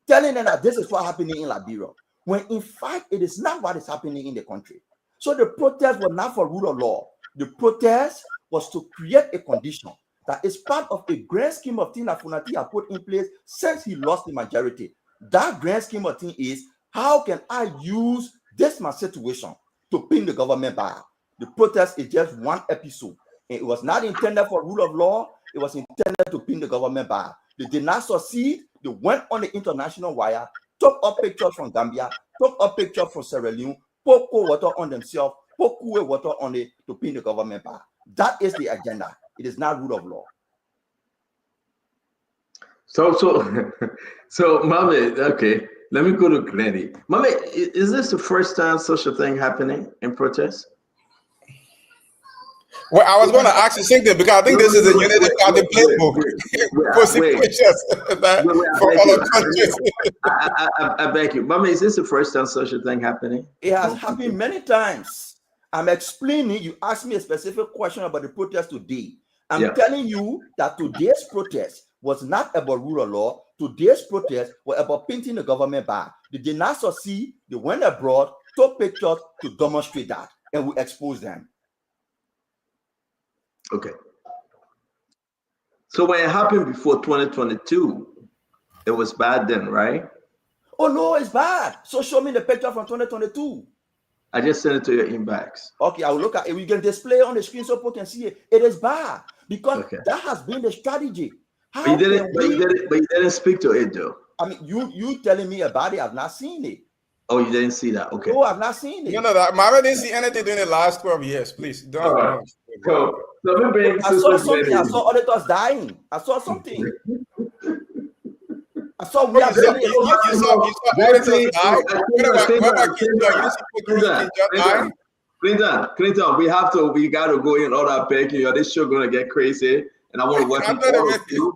S16: telling them that this is what's happening in Liberia, when in fact it is not what is happening in the country. So the protest was not for rule of law. The protest was to create a condition that is part of a grand scheme of things that Funati has put in place since he lost the majority. That grand scheme of things is, how can I use this my situation to pin the government back? The protest is just one episode. And it was not intended for rule of law. It was intended to pin the government back. They did not succeed. They went on the international wire, took up pictures from Gambia, took up pictures from Sierra Leone, poured water on themselves, poured water on it to pin the government back. That is the agenda. It is not rule of law.
S6: So, Mommy, okay, let me go to Glenny. Mommy, is this the first time such a thing happening in protest?
S12: Well, I was going to ask you something because I think this is a Unity Party playbook. For other countries.
S6: I beg you. Mommy, is this the first time such a thing happening?
S16: It has happened many times. I'm explaining. You asked me a specific question about the protest today. I'm telling you that today's protest was not about rule of law. Today's protest was about painting the government back. They did not succeed. They went abroad, took pictures to demonstrate that, and we exposed them.
S6: Okay. So when it happened before 2022, it was bad then, right?
S16: Oh no, it's bad. So show me the picture from 2022.
S6: I just sent it to your inbox.
S16: Okay, I will look at it. We can display it on the screen so people can see it. It is bad because that has been the strategy.
S6: But you didn't speak to it though.
S16: I mean, you telling me about it. I've not seen it.
S6: Oh, you didn't see that? Okay.
S16: No, I've not seen it.
S12: No, Mama didn't see anything during the last 12 years. Please don't.
S6: So let me bring
S16: I saw
S6: Sister
S16: something. I
S6: Glenny.
S16: saw auditors dying. I saw something. I saw we
S12: Oh,
S16: are
S12: you saw
S16: building a
S12: auditors die? What about King John? You didn't see Procureur King John die?
S6: Clinton, we gotta go in order packing. This show gonna get crazy, and I want to welcome all of you.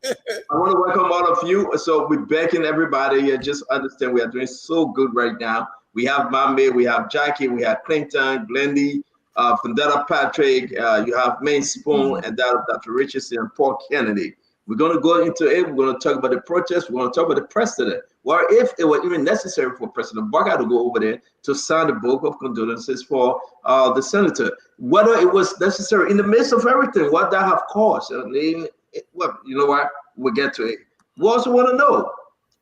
S6: I want to welcome all of you. So we're backing everybody here. Just understand we are doing so good right now. We have Mame, we have Jackie, we have Clinton, Glendy, Fundetta Patrick, you have Main Spoon, and that of Dr. Richardson and Paul Kennedy. We're going to go into it. We're going to talk about the protest. We're going to talk about the president. Well, if it were even necessary for President Barker to go over there to sign the book of condolences for the senator, whether it was necessary in the midst of everything, what that have caused. Well, you know what? We'll get to it. We also want to know.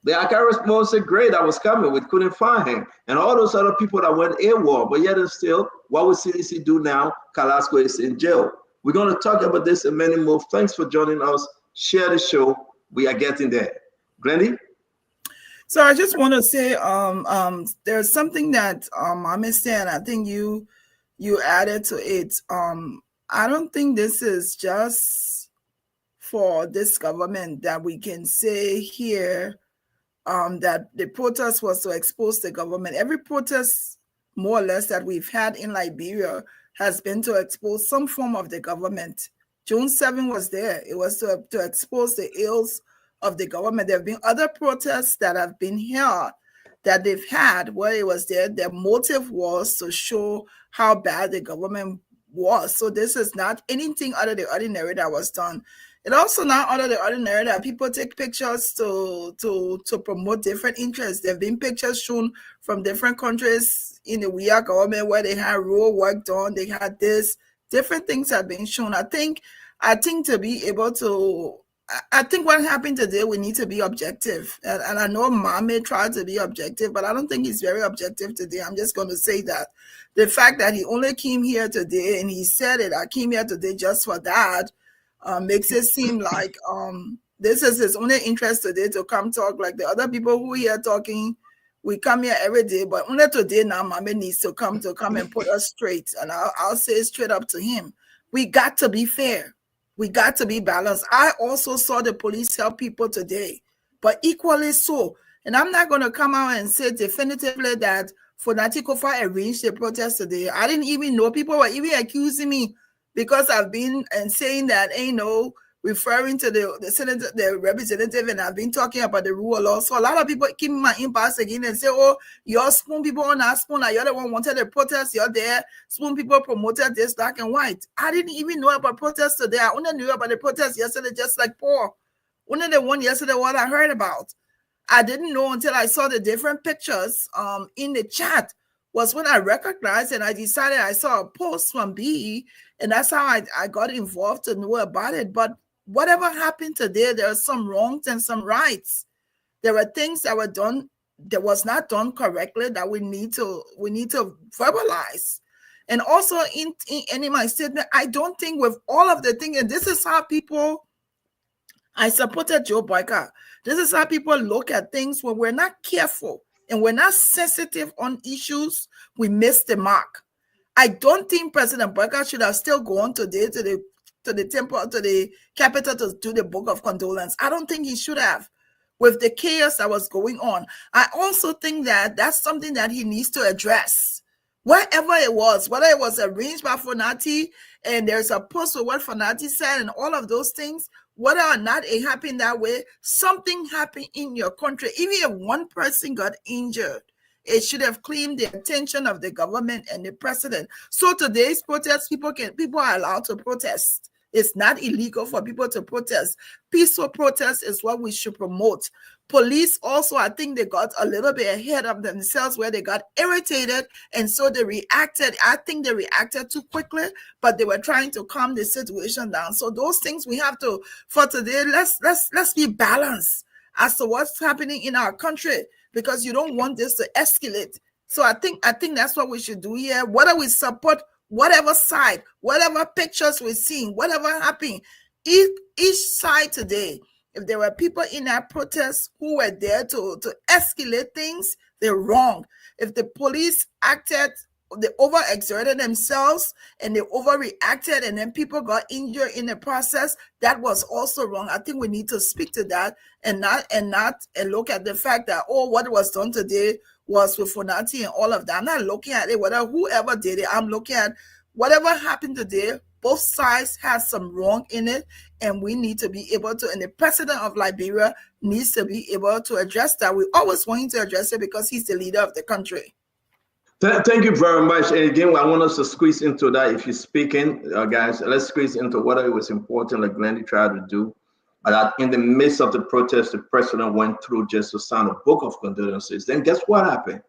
S6: The Akaris said, great, I was coming. We couldn't find him. And all those other people that went AWOL. But yet and still, what would CDC do now? Carrasco is in jail. We're going to talk about this and many more. Thanks for joining us. Share the show. We are getting there. Glendy?
S14: So I just want to say there's something that Mame said, I think you added to it. I don't think this is just for this government that we can say here that the protest was to expose the government. Every protest, more or less, that we've had in Liberia has been to expose some form of the government. June 7 was there. It was to expose the ills of the government. There have been other protests that have been held that they've had where it was there. Their motive was to show how bad the government was. So this is not anything out of the ordinary that was done. It also not out of the ordinary that people take pictures to promote different interests. There have been pictures shown from different countries in the WIA government where they had road work done. They had this. Different things have been shown. I think to be able to, I think what happened today, we need to be objective. And I know Mame tried to be objective, but I don't think he's very objective today. I'm just going to say that. The fact that he only came here today and he said it, I came here today just for that, makes it seem like this is his only interest today to come talk like the other people who here talking. We come here every day, but only today now Mame needs to come and put us straight. And I'll say straight up to him. We got to be fair. We got to be balanced. I also saw the police help people today, but equally so. And I'm not going to come out and say definitively that Fonati Kofa arranged the protest today. I didn't even know. People were even accusing me because I've been and saying that ain't no referring to the senator, the representative, and I've been talking about the rule of law. So a lot of people keep my inbox again and say, oh, you're spoon people on our spoon. You're the one wanted the protest. You're there. Spoon people promoted this black and white. I didn't even know about protest today. I only knew about the protest yesterday, just like Paul. Only the one yesterday, what I heard about. I didn't know until I saw the different pictures in the chat was when I recognized and I decided I saw a post from B, and that's how I got involved to know about it. But whatever happened today, there are some wrongs and some rights. There were things that were done that was not done correctly that we need to verbalize. And also in my statement, I don't think with all of the things, and this is how people, I supported Joe Boyka. This is how people look at things when we're not careful and we're not sensitive on issues, we miss the mark. I don't think President Boyka should have still gone today to the temple, to the capital to do the book of condolence. I don't think he should have, with the chaos that was going on. I also think that that's something that he needs to address. Wherever it was, whether it was arranged by Fonati and there's a post with what Fonati said and all of those things, whether or not it happened that way, something happened in your country. Even if one person got injured, it should have claimed the attention of the government and the president. So today's protest, people are allowed to protest. It's not illegal for people to protest. Peaceful protest is what we should promote. Police also, I think they got a little bit ahead of themselves where they got irritated, and so they reacted. I think they reacted too quickly, but they were trying to calm the situation down. So those things we have to, for today, let's be balanced as to what's happening in our country, because you don't want this to escalate. So I think that's what we should do here. Whether we support whatever side, whatever pictures we're seeing, whatever happened, each side today, if there were people in that protest who were there to escalate things, they're wrong. If the police acted they overexerted themselves and they overreacted, and then people got injured in the process. That was also wrong. I think we need to speak to that and not look at the fact that, oh, what was done today was with Fonati and all of that. I'm not looking at it whether whoever did it. I'm looking at whatever happened today. Both sides have some wrong in it, and we need to be able to, and the president of Liberia needs to be able to address that. We always want him to address it because he's the leader of the country.
S6: Thank you very much. And again, I want us to squeeze into that. If you're speaking, guys, let's squeeze into what it was important, like Glendy tried to do. That in the midst of the protest, the president went through just to sign a book of condolences. Then guess what happened?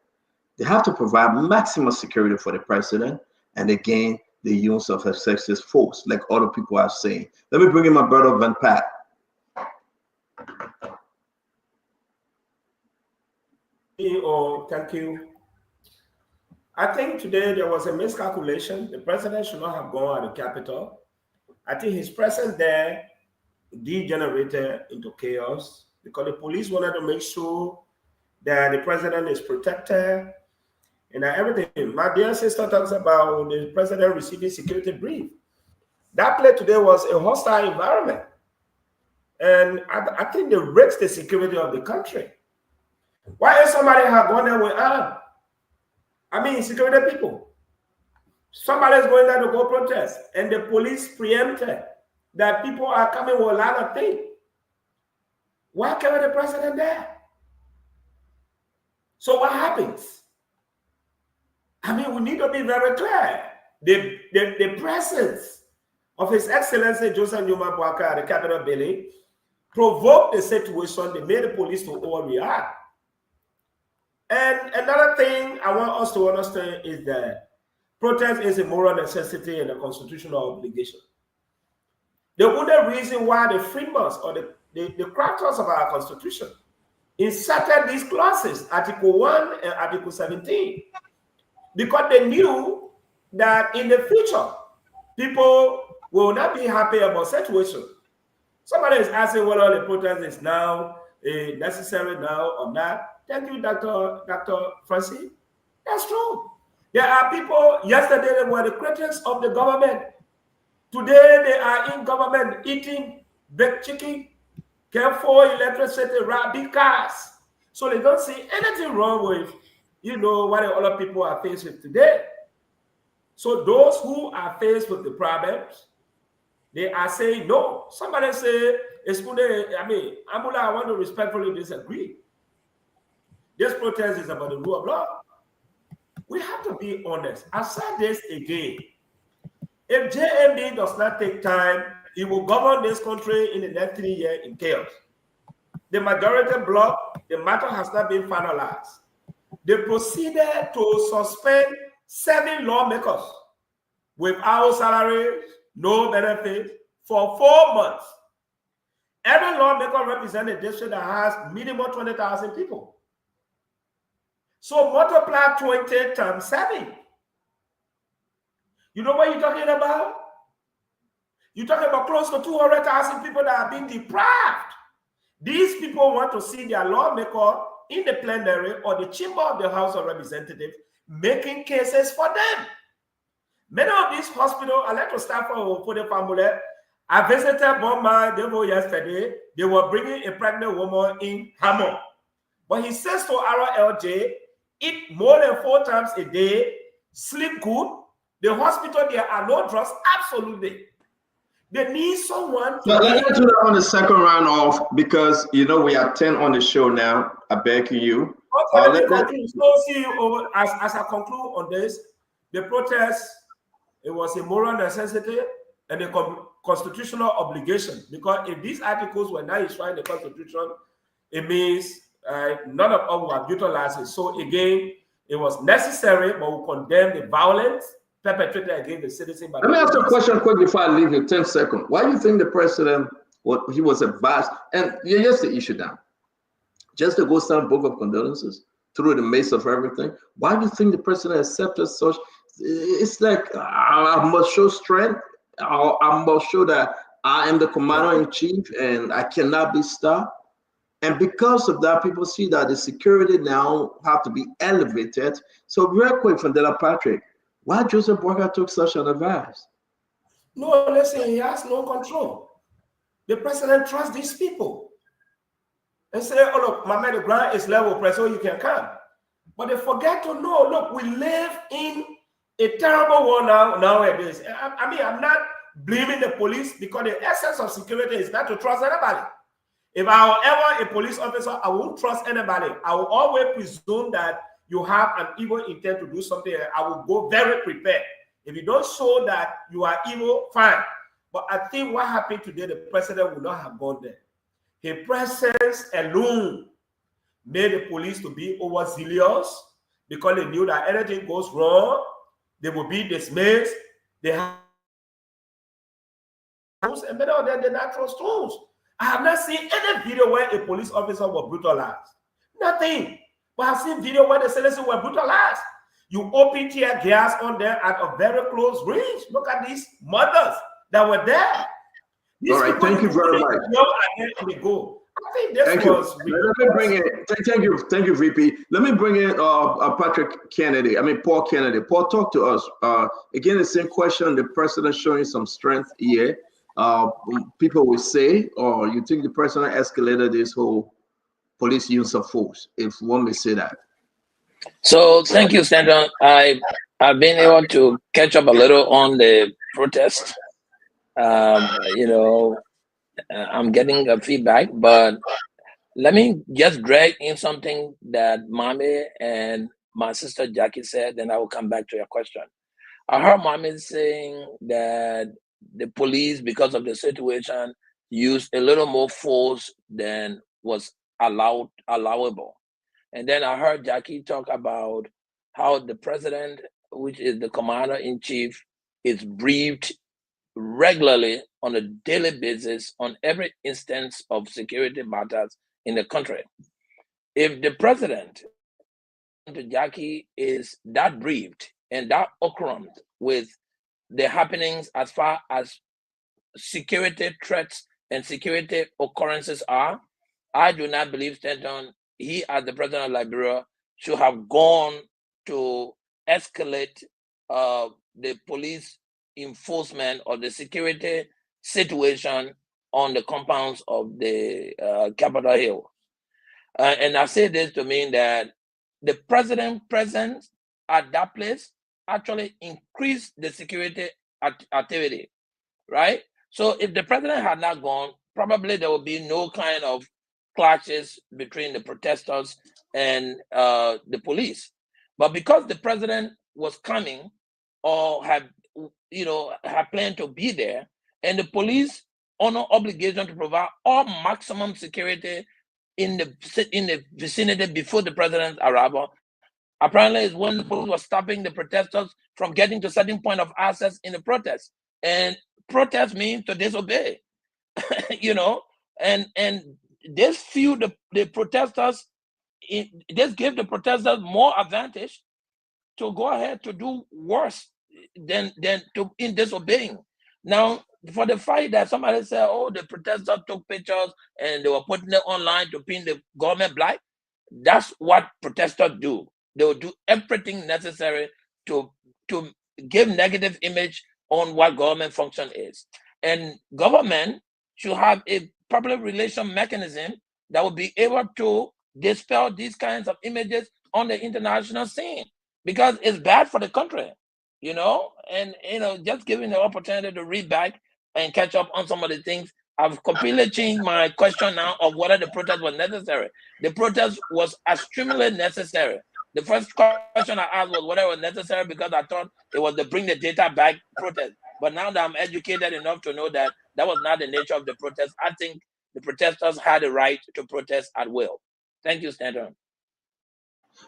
S6: They have to provide maximum security for the president. And again, the use of excessive force, like other people are saying. Let me bring in my brother Van Pat.
S15: Oh, thank you. I think today there was a miscalculation. The president should not have gone at the Capitol. I think his presence there degenerated into chaos because the police wanted to make sure that the president is protected and everything. My dear sister talks about the president receiving security brief. That place today was a hostile environment. And I think they risked the security of the country. Why if somebody had gone there with arms? I mean, security people. Somebody is going there to go protest, and the police preempted that people are coming with a lot of things. Why carry the president there? So what happens? I mean, we need to be very clear. The presence of His Excellency Joseph Newman Boaka at the Capitol building provoked the situation. They made the police to overreact. And another thing I want us to understand is that protest is a moral necessity and a constitutional obligation. The only reason why the framers or the crafters of our constitution inserted these clauses, Article 1 and Article 17, because they knew that in the future, people will not be happy about situation. Somebody is asking whether the protest is now necessary now or not. Thank you, Dr. Francis. That's true. There are people, yesterday they were the critics of the government. Today they are in government eating baked chicken, care for electricity, big cars. So they don't see anything wrong with, what the other people are faced with today. So those who are faced with the problems, they are saying no. Somebody say, Ambula, I want to respectfully disagree. This protest is about the rule of law. We have to be honest. I said this again. If JMB does not take time, he will govern this country in the next 3 years in chaos. The majority bloc, the matter has not been finalized. They proceeded to suspend 7 lawmakers without salaries, no benefits, for 4 months. Every lawmaker represents a district that has minimum 20,000 people. So multiply 20 times 7. You know what you're talking about? You're talking about close to 200,000 people that are being deprived. These people want to see their lawmaker in the plenary or the chamber of the House of Representatives making cases for them. Many of these hospitals, I like to start for the family. I visited Bomba Devo yesterday. They were bringing a pregnant woman in Hamon. But he says to our LJ, eat more than 4 times a day, sleep good. The hospital, there are no drugs, absolutely. They need someone to...
S6: Let's do that on the second round off because, we are 10 on the show now. I beg you.
S15: Okay, let me conclude. So, see, as I conclude on this, the protest, it was a moral necessity and a constitutional obligation because if these articles were not enshrined in the Constitution, it means none of us will have utilized it. So again, it was necessary, but we condemn the violence perpetrated against the citizen.
S6: Let me ask you a question quick before I leave you, 10 seconds. Why do you think the president, he was advised, and here's the issue now, just to go sign a book of condolences through the maze of everything, why do you think the president accepted such? It's like, I must show strength, I must show that I am the commander-in-chief and I cannot be stopped. And because of that, people see that the security now have to be elevated. So real quick from Della Patrick, Why Joseph Boakai took such an advice?
S15: No, listen, he has no control. The president trusts these people and say, oh, look, my man, the ground is level, press, so you can come. But they forget to know, look, we live in a terrible world nowadays. I mean, I'm not blaming the police because the essence of security is not to trust anybody. If I were ever a police officer, I won't trust anybody. I will always presume that you have an evil intent to do something. I will go very prepared. If you don't show that you are evil, fine. But I think what happened today, the president would not have gone there. His presence alone made the police to be overzealous because they knew that anything goes wrong, they will be dismissed. They have tools, and better than the natural tools. I have not seen any video where a police officer was brutalized. Nothing. But I've seen video where the citizens were brutalized. You open tear gas on them at a very close range. Look at these mothers that were there. These
S6: All right, thank you very much.
S15: And they go. I think this
S6: Thank
S15: was
S6: you. Let me bring in. Thank you, VP. Let me bring in Patrick Kennedy. I mean Paul Kennedy. Paul, talk to us. Again, the same question. The president showing some strength here. People will say, or you think the president escalated this whole police use of force, if one may say that.
S17: So thank you, Stanton. I've been able to catch up a little on the protest. You know, I'm getting a feedback, but let me just drag in something that Mami and my sister Jackie said, then I will come back to your question. I heard Mami saying that the police, because of the situation, used a little more force than was allowable. And then I heard Jackie talk about how the president, which is the commander-in-chief, is briefed regularly on a daily basis on every instance of security matters in the country. If the president, to Jackie, is that briefed and that occurrent with the happenings as far as security threats and security occurrences are, I do not believe Stanton, he as the president of Liberia, should have gone to escalate the police enforcement or the security situation on the compounds of the Capitol Hill. And I say this to mean that the president's presence at that place actually increased the security activity, right? So if the president had not gone, probably there would be no kind of clashes between the protesters and the police. But because the president was coming or had planned to be there, and the police honor obligation to provide all maximum security in the vicinity before the president's arrival, apparently is when the police was stopping the protesters from getting to certain point of access in the protest. And protest means to disobey, and this fueled the protesters. This gave the protesters more advantage to go ahead to do worse than to in disobeying. Now, for the fact that somebody said, "Oh, the protesters took pictures and they were putting it online to pin the government black," that's what protesters do. They will do everything necessary to give negative image on what government function is. And government should have a public relation mechanism that will be able to dispel these kinds of images on the international scene, because it's bad for the country, and just giving the opportunity to read back and catch up on some of the things. I've completely changed my question now of whether the protest was necessary. The protest was extremely necessary. The first question I asked was whether it was necessary because I thought it was to bring the data back protest. But now that I'm educated enough to know that that was not the nature of the protest, I think the protesters had the right to protest at will. Thank you, Stanton.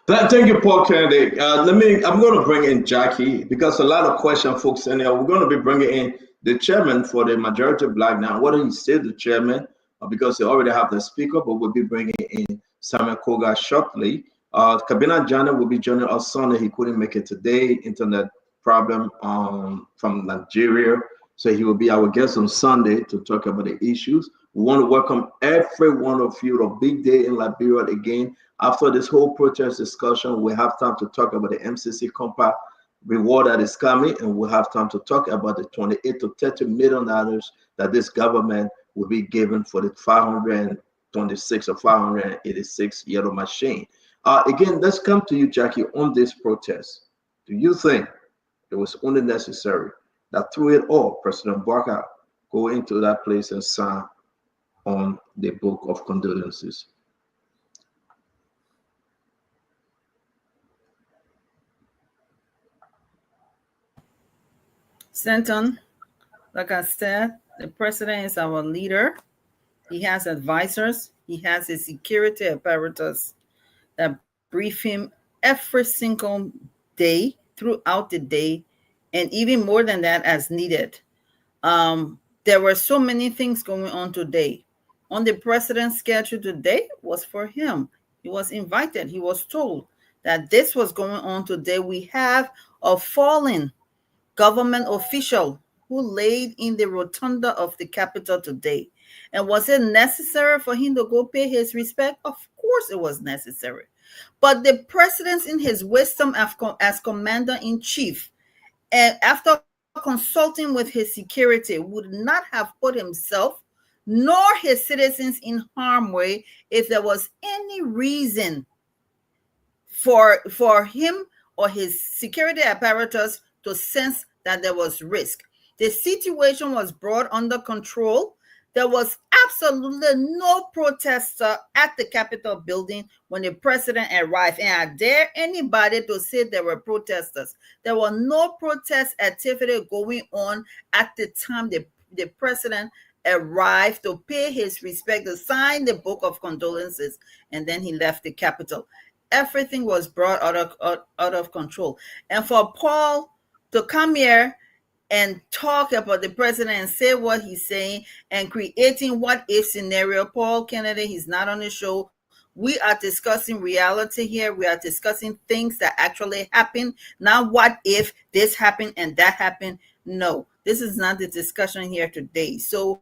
S6: Thank you, Paul Kennedy. I'm going to bring in Jackie because a lot of questions, folks, and we're going to be bringing in the chairman for the majority black now. Whether he still the chairman, because they already have the speaker, but we'll be bringing in Samuel Koga shortly. Kabina Jana will be joining us Sunday. He couldn't make it today. Internet problem from Nigeria. So he will be our guest on Sunday to talk about the issues. We want to welcome every one of you. A big day in Liberia again. After this whole protest discussion, we have time to talk about the MCC compact reward that is coming, and we'll have time to talk about the 28 to 30 million dollars that this government will be given for the 526 or 586 yellow machine. Again, let's come to you, Jackie, on this protest. Do you think it was only necessary that through it all, President Barker go into that place and sign on the book of condolences?
S13: Stanton, like I said, the president is our leader. He has advisors. He has a security apparatus that brief him every single day throughout the day, and even more than that as needed. There were so many things going on today. On the president's schedule today was for him. He was invited. He was told that this was going on today. We have a fallen government official who laid in the rotunda of the Capitol today. And was it necessary for him to go pay his respect? Of course it was necessary. But the president, in his wisdom as commander-in-chief, and after consulting with his security, would not have put himself nor his citizens in harm's way if there was any reason for him or his security apparatus to sense that there was risk. The situation was brought under control. There was absolutely no protester at the Capitol building when the president arrived. And I dare anybody to say there were protesters. There were no protest activity going on at the time the president arrived to pay his respect, to sign the book of condolences, and then he left the Capitol. Everything was brought out of control. And for Paul to come here and talk about the president and say what he's saying and creating what if scenario. Paul Kennedy, he's not on the show. We are discussing reality here. We are discussing things that actually happen, not what if this happened and that happened. No, this is not the discussion here today. So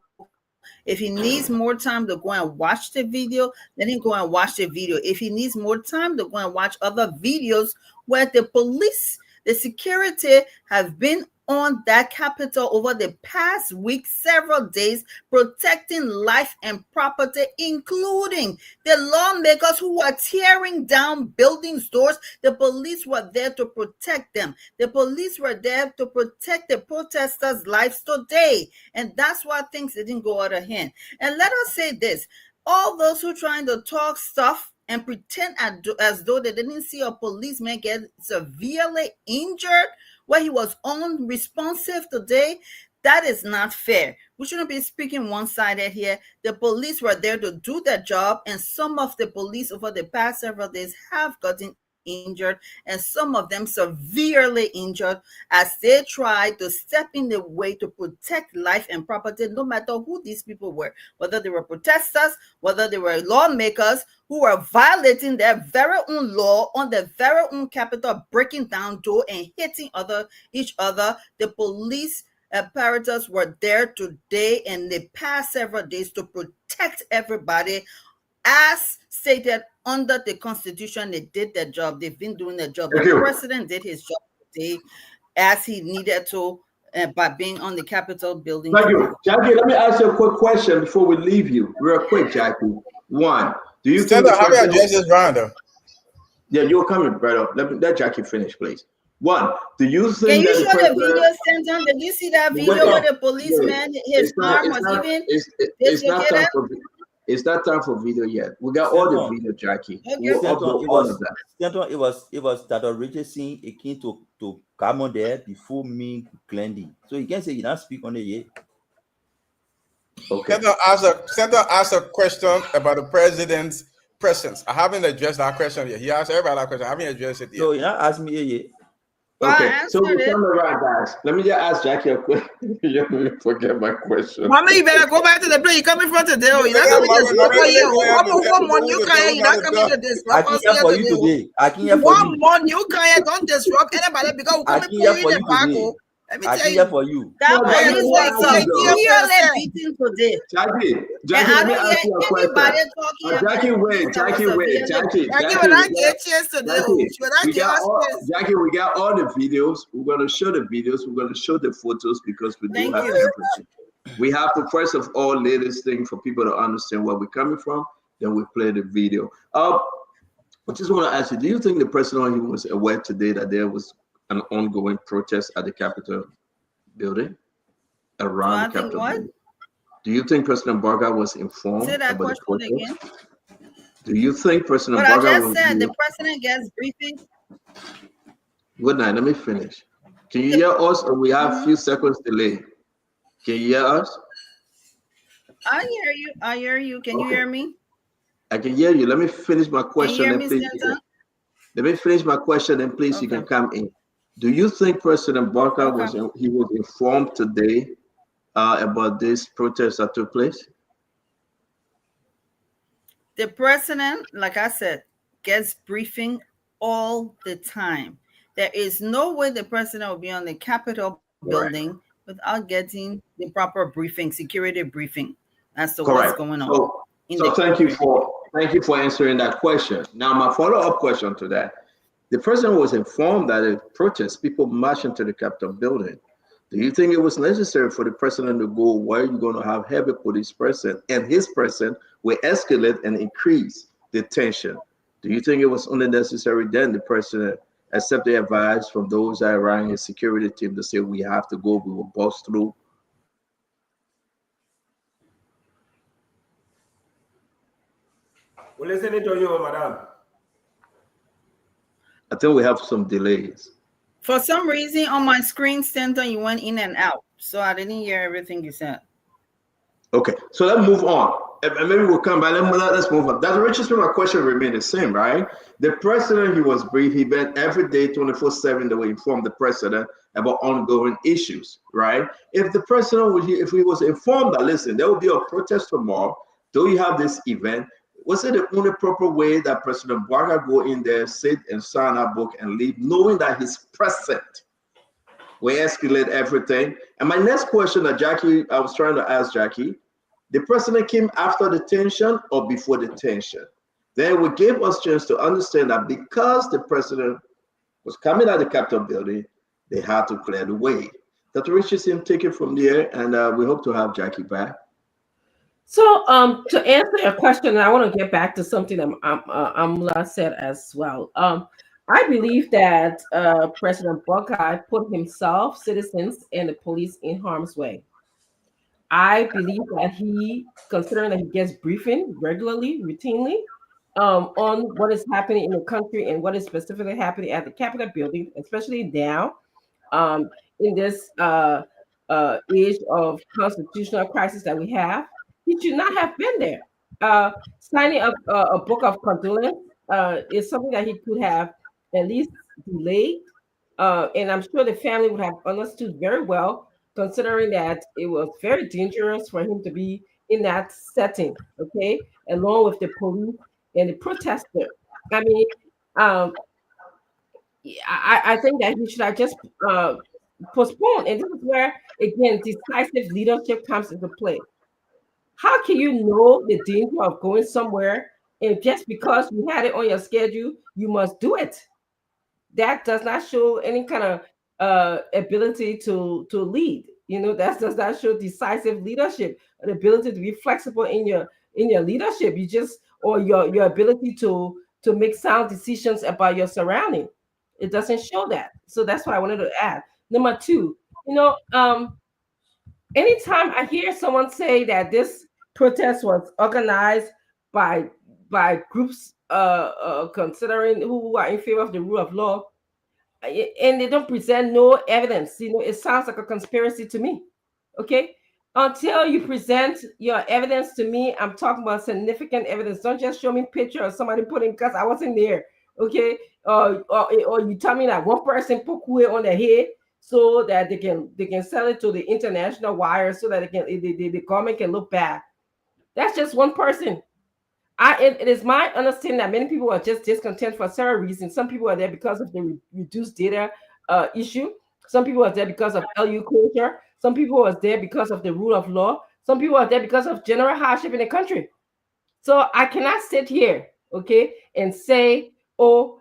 S13: if he needs more time to go and watch the video, then he go and watch the video. If he needs more time to go and watch other videos where the police, the security have been on that Capitol over the past week, several days, protecting life and property, including the lawmakers who were tearing down buildings' doors. The police were there to protect them. The police were there to protect the protesters' lives today. And that's why things didn't go out of hand. And let us say this, all those who trying to talk stuff and pretend as though they didn't see a policeman get severely injured where he was unresponsive today, that is not fair. We shouldn't be speaking one-sided here. The police were there to do their job, and some of the police over the past several days have gotten injured, and some of them severely injured as they tried to step in the way to protect life and property, no matter who these people were, whether they were protesters, whether they were lawmakers who were violating their very own law on their very own Capitol, breaking down door and hitting each other. The police apparatus were there today and the past several days to protect everybody. As stated under the Constitution, they did their job. They've been doing their job. The president did his job today as he needed to by being on the Capitol building.
S6: Thank you. Jackie, let me ask you a quick question before we leave you. Real quick, Jackie. One, do you think...
S12: How do I address this round?
S6: Yeah, you're coming, brother. Let Jackie finish, please. One, do you think...
S13: Can you show the video, Stanton? Did you see that video where the policeman, his arm was even dislocated?
S6: It's not time for video yet. We got all the video, Jackie. We'll upload all of that.
S16: Stanton, it was Dr. Richardson akin to come on there before me cleansing. So you can say you not speak on it yet.
S6: Okay.
S12: Senator asked a question about the president's presence. I haven't addressed that question yet. He asked everybody that question. I haven't addressed it yet.
S16: So you not ask me yet.
S6: Okay, so we turn around, guys. Let me just ask Jackie a question. You forget my question.
S14: Mama, you better go back to the play. You coming from today? You're not coming to this. You're not coming to this.
S16: I can't hear for you today. I can't hear for you.
S14: One month you can't don't disrupt anybody because we're coming for you in the back. Let me
S16: I
S14: tell
S16: hear
S14: you.
S16: for you.
S13: That
S6: No, Jackie,
S13: police
S6: let me
S13: was
S6: ask you though.
S13: severely beaten today.
S6: Jackie,
S13: And
S6: Jackie,
S13: I
S6: let me
S13: don't
S6: ask
S13: hear
S6: you a
S13: anybody
S6: question.
S13: talking about
S6: Jackie,
S13: the
S6: wait,
S13: police that was
S6: Jackie, wait,
S13: severely
S6: Jackie,
S14: Jackie,
S6: Jackie,
S14: when I
S6: we got,
S14: get chance today,
S6: Jackie,
S14: when I
S6: we
S14: get
S6: got
S14: us
S6: all,
S14: chance.
S6: Jackie, we got all the videos. We're gonna show the videos. We're gonna show the photos because we do
S13: Thank
S6: have
S13: you.
S6: everything. We have to first of all lay this thing for people to understand where we're coming from. Then we play the video. I just want to ask you: do you think the president was aware today that there was an ongoing protest at the Capitol building,
S13: Do
S6: around
S13: I
S6: the
S13: think
S6: Capitol
S13: what?
S6: building? Do you think President Barker was
S13: Say
S6: informed
S13: that
S6: about the
S13: question again.
S6: protest? Do you think President
S13: But I
S6: Barker
S13: just
S6: was?
S13: said the president gets briefing.
S6: Good night. Let me finish. Can you hear us, or we have a few seconds delay? Can you hear us?
S13: I hear you. I hear you. Can you
S6: Okay,
S13: hear me?
S6: I can hear you. Let me finish my
S13: Can you
S6: question,
S13: hear
S6: then
S13: me,
S6: please.
S13: Stanton?
S6: Let me finish my question, then please you
S13: Okay.
S6: can come in. Do you think President Barker
S13: Okay.
S6: was informed today about this protest that took place?
S13: The president, like I said, gets briefing all the time. There is no way the president will be on the Capitol
S6: Right.
S13: building without getting the proper briefing, security briefing as to what's
S6: Correct.
S13: going on in
S6: So
S13: the
S6: thank you
S13: country.
S6: for answering that question. Now my follow-up question to that: the president was informed that a protest, people marched into the Capitol building. Do you think it was necessary for the president to go where you're going to have heavy police presence and his presence will escalate and increase the tension? Do you think it was only necessary then the president accept the advice from those that are around his security team to say we have to go, we will bust through?
S15: We're listening to you, madam.
S6: I think we have some delays.
S13: For some reason on my screen, Stanton, you went in and out. So I didn't hear everything you said.
S6: Okay, so let's move on. And maybe we'll come back. Let's move on. Dr. Richardson, my question remained the same, right? The president, he was brief. He met every day, 24/7, that we inform the president about ongoing issues, right? If the president was here, if he was informed that, listen, there will be a protest tomorrow, do you have this event? Was it the only proper way that President Barker go in there, sit and sign a book and leave, knowing that he's present? We escalate everything. And my next question that I was trying to ask Jackie, the president came after the tension or before the tension? Then it would give us chance to understand that because the president was coming at the Capitol building, they had to clear the way. Dr. Richardson, take it from there, and we hope to have Jackie back.
S5: So, to answer your question, and I want to get back to something that Amla said as well. I believe that President Buckeye put himself, citizens, and the police in harm's way. I believe that he, considering that he gets briefing regularly, routinely, on what is happening in the country and what is specifically happening at the Capitol building, especially now, um, in this age of constitutional crisis that we have, he should not have been there. Signing a book of condolence is something that he could have at least delayed, and I'm sure the family would have understood very well, considering that it was very dangerous for him to be in that setting, okay, along with the police and the protester. I mean, um, I think that he should have just postponed. And this is where, again, decisive leadership comes into play. How can you know the danger of going somewhere and just because you had it on your schedule, you must do it? That does not show any kind of ability to lead. You know, that does not show decisive leadership, an ability to be flexible in your leadership. You just or your ability to make sound decisions about your surrounding. It doesn't show that. So that's what I wanted to add. Number two, you know, anytime I hear someone say that this protest was organized by groups considering who are in favor of the rule of law, and they don't present no evidence, you know, it sounds like a conspiracy to me. Okay, until you present your evidence to me, I'm talking about significant evidence. Don't just show me a picture of somebody putting, because I wasn't there. Okay, or you tell me that one person put kueh on their head so that they can sell it to the international wire so that the government can look bad. That's just one person. It is my understanding that many people are just discontent for several reasons. Some people are there because of the reduced data issue. Some people are there because of LU culture. Some people are there because of the rule of law. Some people are there because of general hardship in the country. So I cannot sit here, okay, and say, oh,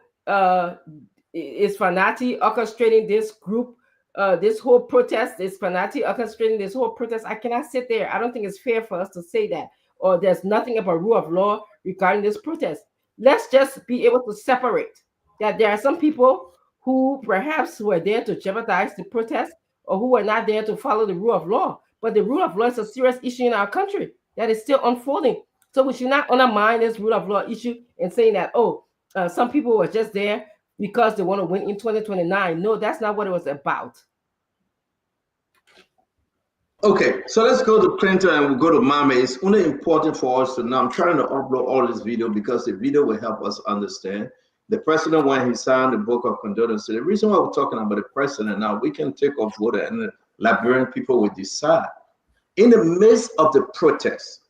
S5: is Fanati orchestrating this group, this whole protest? Is Fanati orchestrating this whole protest? I cannot sit there. I don't think it's fair for us to say that. Or there's nothing about rule of law regarding this protest. Let's just be able to separate that there are some people who perhaps were there to jeopardize the protest or who were not there to follow the rule of law. But the rule of law is a serious issue in our country that is still unfolding. So we should not undermine this rule of law issue and saying that, some people were just there because they want to win in 2029. No, that's not what it was about.
S6: Okay, so let's go to Clinton and we'll go to Mame. It's only important for us to know. I'm trying to upload all this video because the video will help us understand. The president, when he signed the book of condolence, the reason why we're talking about the president now, we can take a vote and the Liberian people will decide. In the midst of the protest,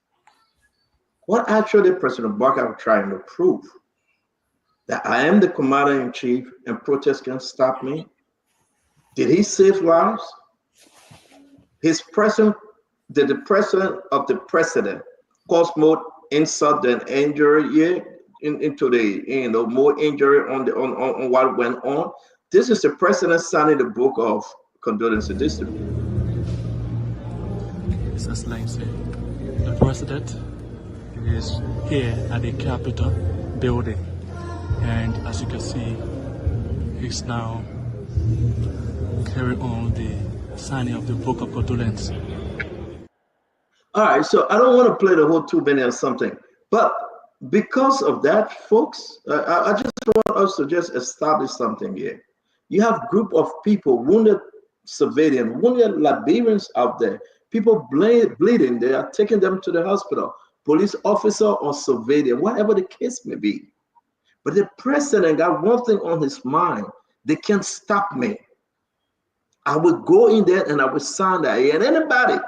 S6: what actually President Barker was trying to prove? That I am the commander-in-chief and protest can stop me? Did he save lives? Did the president of the president cause more insult than injury into the more injury on what went on? This is the president signing the book of condolence. This
S18: His Excellency, the president is here at the Capitol building, and as you can see, he's now carrying on the signing of the book of condolence.
S6: All right, so I don't want to play the whole 2 minutes or something, but because of that, folks, I just want us to just establish something here. You have group of people, wounded civilians, wounded Liberians out there, people bleeding, they are taking them to the hospital, police officer or civilian, whatever the case may be. But the president got one thing on his mind: they can't stop me. I will go in there and I will sign that. And anybody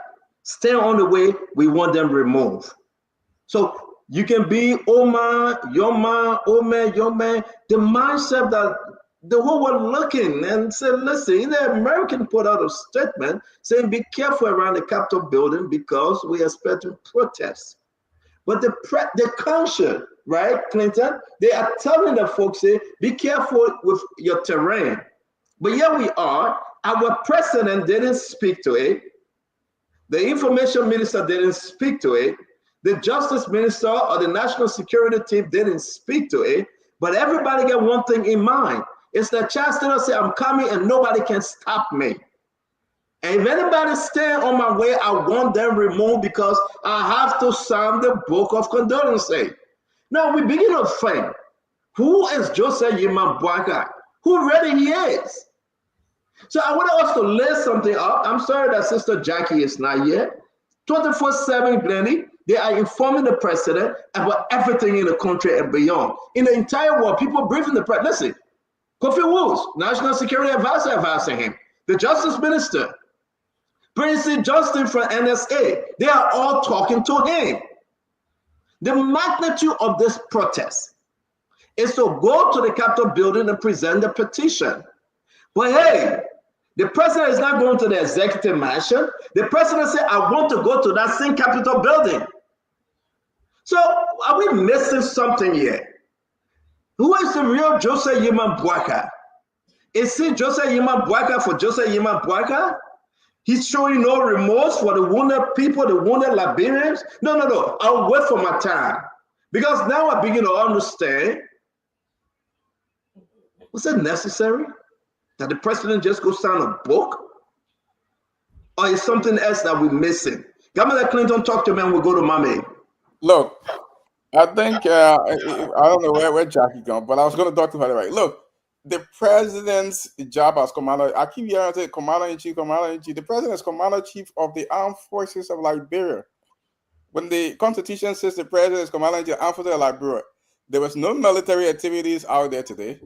S6: stand on the way, we want them removed. So you can be, oh man, your man, oh man, your man. The mindset that the whole world looking and said, listen, the American put out a statement saying, be careful around the Capitol building because we expect to protest. But the conscience, right, Clinton, they are telling the folks, say, be careful with your terrain. But here we are, our president didn't speak to it. The information minister didn't speak to it. The justice minister or the national security team didn't speak to it. But everybody got one thing in mind. It's the chancellor say, I'm coming and nobody can stop me. And if anybody stand on my way, I want them removed because I have to sign the book of condolence. Now we begin to think, who is Joseph Yima Bwaka? Who really he is? So I want us to lay something up. I'm sorry that Sister Jackie is not here. 24/7, Glenny, they are informing the president about everything in the country and beyond. In the entire world, people briefing the president. Listen, Kofi Woods, National Security Advisor, advising him. The Justice Minister, Prince Justin from NSA, they are all talking to him. The magnitude of this protest is to go to the Capitol building and present the petition. But hey, the president is not going to the executive mansion. The president said, I want to go to that same Capitol building. So are we missing something here? Who is the real Joseph Yima Bwaka? Is it Joseph Yima Bwaka for Joseph Yima Bwaka? He's showing no remorse for the wounded people, the wounded Liberians. No. I'll wait for my time. Because now I begin to understand, was it necessary that the president just go sign a book? Or is something else that we're missing? Governor Clinton talk to me and we'll go to Mame.
S12: Look, I think, I don't know where Jackie gone, but I was going to talk to her right. Look, the president's job as commander, I keep hearing say commander-in-chief. The president is commander-in-chief of the armed forces of Liberia. When the constitution says the president is commander-in-chief of the armed forces of Liberia, there was no military activities out there today.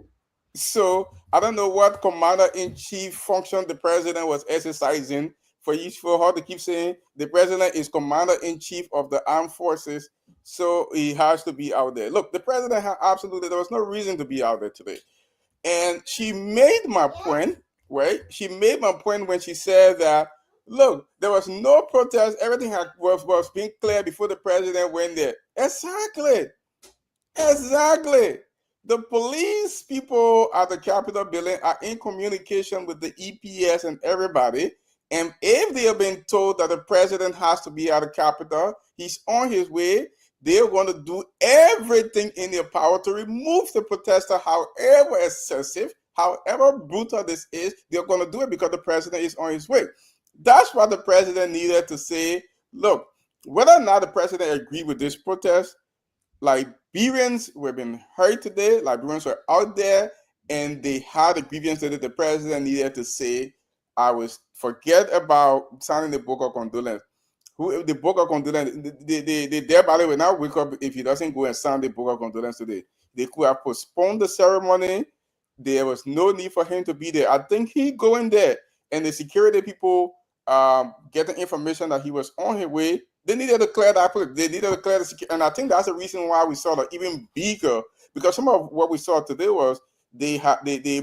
S12: So I don't know what commander-in-chief function the president was exercising for her to keep saying the president is commander-in-chief of the armed forces, so he has to be out there. Look, the president had absolutely, there was no reason to be out there today. And she made my point right? She made my point when she said that, look, there was no protest. Everything was being clear before the president went there. Exactly. The police people at the Capitol building are in communication with the EPS and everybody. And if they have been told that the president has to be at the Capitol, he's on his way, they're going to do everything in their power to remove the protester, however excessive, however brutal this is, they're going to do it because the president is on his way. That's what the president needed to say. Look, whether or not the president agreed with this protest, Liberians were being hurt today. Liberians were out there, and they had a grievance that the president needed to say, I was forget about signing the book of condolence. The book of condolence, the dead body will not wake up if he doesn't go and sign the book of condolence today. They could have postponed the ceremony. There was no need for him to be there. I think he going there, and the security people getting information that he was on his way. They needed to clear that. They needed to clear the security, and I think that's the reason why we saw that even bigger. Because some of what we saw today was they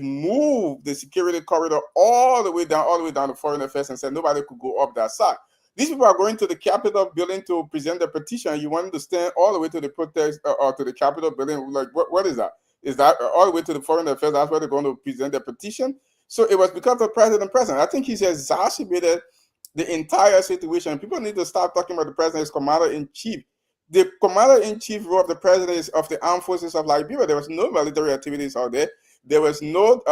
S12: moved the security corridor all the way down to Foreign Affairs and said nobody could go up that side. These people are going to the Capitol building to present the petition. You want them to stand all the way to the protest or to the Capitol building? Like, what is that? Is that all the way to the Foreign Affairs? That's where they're going to present the petition. So it was because of the president. I think he's exacerbated the entire situation. People need to start talking about the president as commander-in-chief. The commander-in-chief role of the president is of the armed forces of Liberia. There was no military activities out there. There was no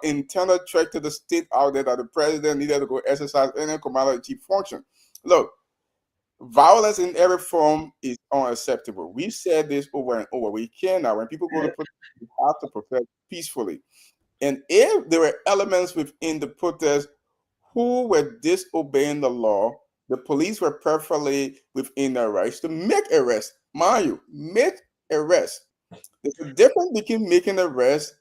S12: internal threat to the state out there that the president needed to go exercise any commander-in-chief function. Look, violence in every form is unacceptable. We've said this over and over. We cannot. When people go to protest, we have to protest peacefully. And if there were elements within the protest who were disobeying the law, the police were perfectly within their rights to make arrests. Mind you, make arrests. There's a difference between making arrests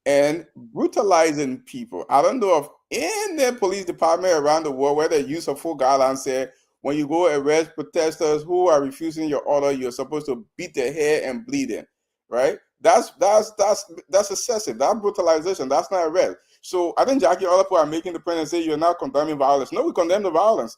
S12: and brutalizing people. I don't know of any police department around the world where they use a full guideline say when you go arrest protesters who are refusing your order, you're supposed to beat their head and bleed them, right? That's excessive. That brutalization, that's not arrest. So I think Jackie Olapo are making the point and say you're not condemning violence. No, we condemn the violence.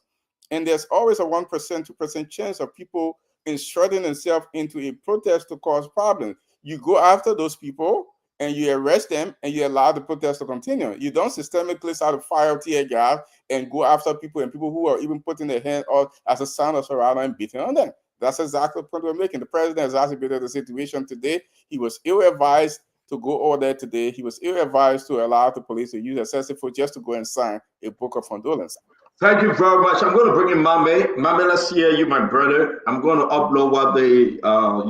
S12: And there's always a 1%, 2% chance of people inserting themselves into a protest to cause problems. You go after those people and you arrest them and you allow the protest to continue. You don't systemically start to fire tear gas and go after people and people who are even putting their hand out as a sign of surrounding and beating on them. That's exactly the point we're making. The president has exacerbated the situation today. He was ill-advised to go over there today. He was ill-advised to allow the police to use excessive force just to go and sign a book of condolence.
S6: Thank you very much. I'm going to bring in Mame. Mame, let's hear you, my brother. I'm going to upload what the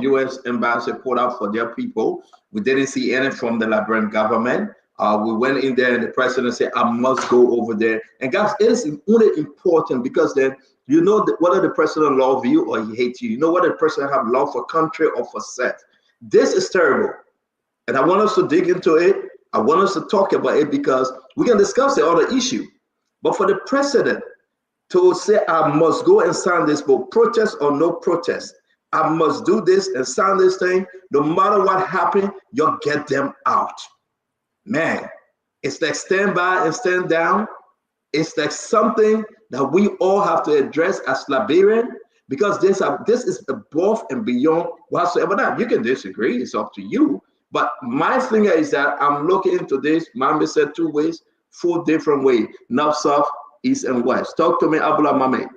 S6: U.S. embassy put out for their people. We didn't see any from the Liberian government. We went in there and the president said, I must go over there. And guys, it is only important because then you know whether the president loves you or he hates you. You know whether the president have love for country or for self. This is terrible. And I want us to dig into it. I want us to talk about it because we can discuss the other issue. But for the president to say, I must go and sign this book, protest or no protest, I must do this and sign this thing, no matter what happens, you'll get them out. Man, it's like stand by and stand down. It's like something that we all have to address as Liberian because this is above and beyond whatsoever. Now, you can disagree, it's up to you. But my thing is that I'm looking into this, Mame said 2 ways, 4 different ways, north, south, east, and west. Talk to me, Abula Mame.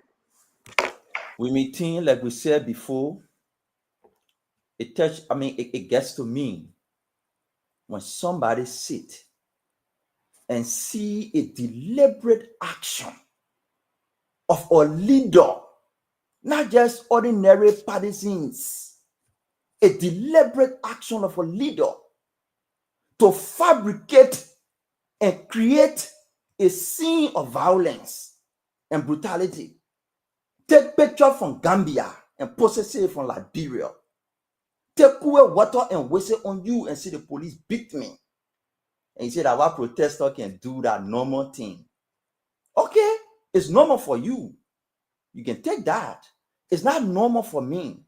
S16: We meeting, like we said before, it gets to me when somebody sit and see a deliberate action of a leader, not just ordinary partisans, a deliberate action of a leader to fabricate and create a scene of violence and brutality. Take picture from Gambia and process it from Liberia. Take away water and waste it on you and see the police beat me. And you say that our protester can do that normal thing. Okay, it's normal for you. You can take that. It's not normal for me.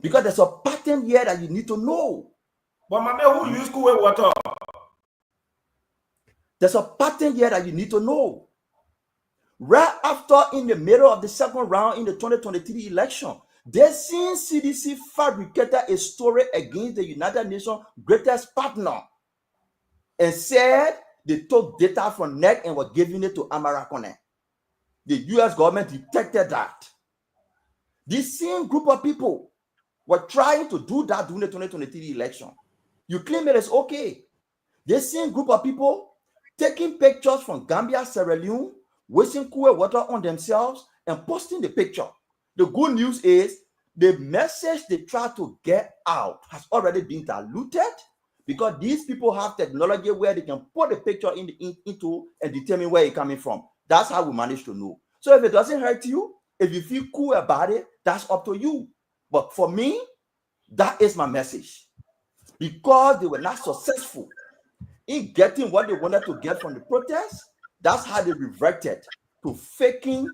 S16: Because there's a pattern here that you need to know.
S15: But Mame, who use cool water?
S16: There's a pattern here that you need to know. Right after, in the middle of the second round in the 2023 election, the same CDC fabricated a story against the United Nations greatest partner and said they took data from NEC and were giving it to Amarakone. The US government detected that. This same group of people were trying to do that during the 2023 election. You claim it is okay. This same group of people taking pictures from Gambia, Sierra Leone, wasting cool water on themselves and posting the picture. The good news is the message they try to get out has already been diluted because these people have technology where they can put the picture into and determine where it's coming from. That's how we manage to know. So if it doesn't hurt you, if you feel cool about it, that's up to you. But for me, that is my message. Because they were not successful in getting what they wanted to get from the protest, that's how they reverted to faking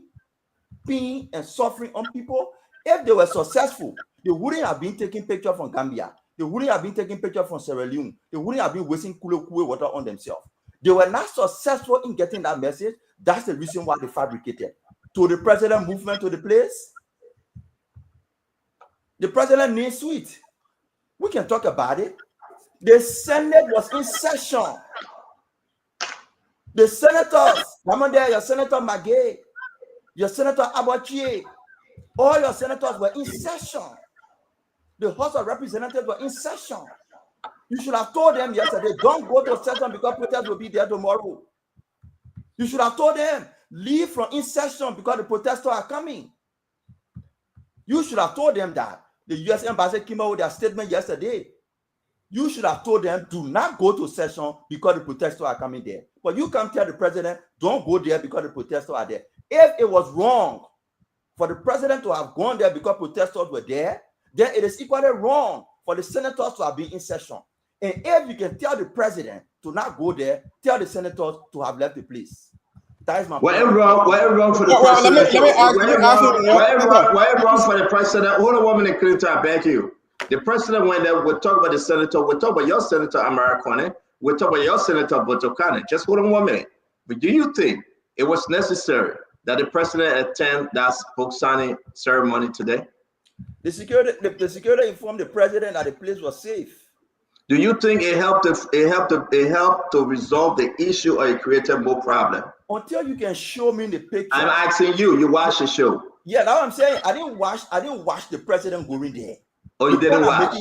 S16: pain and suffering on people. If they were successful, they wouldn't have been taking pictures from Gambia. They wouldn't have been taking pictures from Sierra Leone. They wouldn't have been wasting cool water on themselves. They were not successful in getting that message. That's the reason why they fabricated. To the president movement to the place, the president needs sweet. We can talk about it. The Senate was in session. The senators, come on there, your Senator Magay, your Senator Abachi, all your senators were in session. The House of Representatives were in session. You should have told them yesterday, don't go to session because protests will be there tomorrow. You should have told them, leave from in session because the protesters are coming. You should have told them that. The U.S. Embassy came out with their statement yesterday. You should have told them, do not go to session because the protesters are coming there. But you can't tell the president, don't go there because the protesters are there. If it was wrong for the president to have gone there because protesters were there, then it is equally wrong for the senators to have been in session. And if you can tell the president to not go there, tell the senators to have left the place. That is my point.
S6: Whatever wrong for the president. Whatever wrong for the president. Hold on 1 minute, Clinton, I beg you. The president went there, we'll talk about the senator, we'll talk about your senator, Amarakone, we'll talk about your senator, Botokane. Just hold on 1 minute. But do you think it was necessary that the president attend that book signing ceremony today?
S16: The security informed the president that the place was safe.
S6: Do you think it helped to resolve the issue, or it created more problem?
S16: Until you can show me the picture.
S6: I'm asking you. You watch the show.
S16: Yeah, that's what I'm saying. I didn't watch the president going there.
S6: Oh, you didn't watch.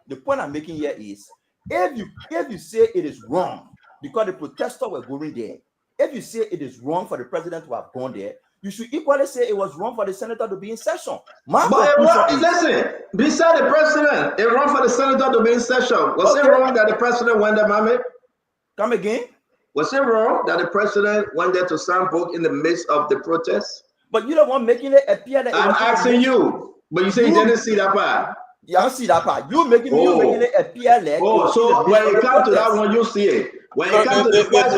S16: The point I'm making here is, if you say it is wrong because the protesters were going there, if you say it is wrong for the president to have gone there, you should equally say it was wrong for the senator to be in session.
S6: Listen, beside the president, it's wrong for the senator to be in session. Was it wrong that the president went there, Mami?
S16: Come again?
S6: Was it wrong that the president went there to sign book in the midst of the protest?
S16: But you don't want making it appear that
S6: I'm asking you, but you say you didn't see that part.
S16: You don't see that part. You making it appear like.
S6: Oh, so when it comes to that one, you see it. When it comes to the first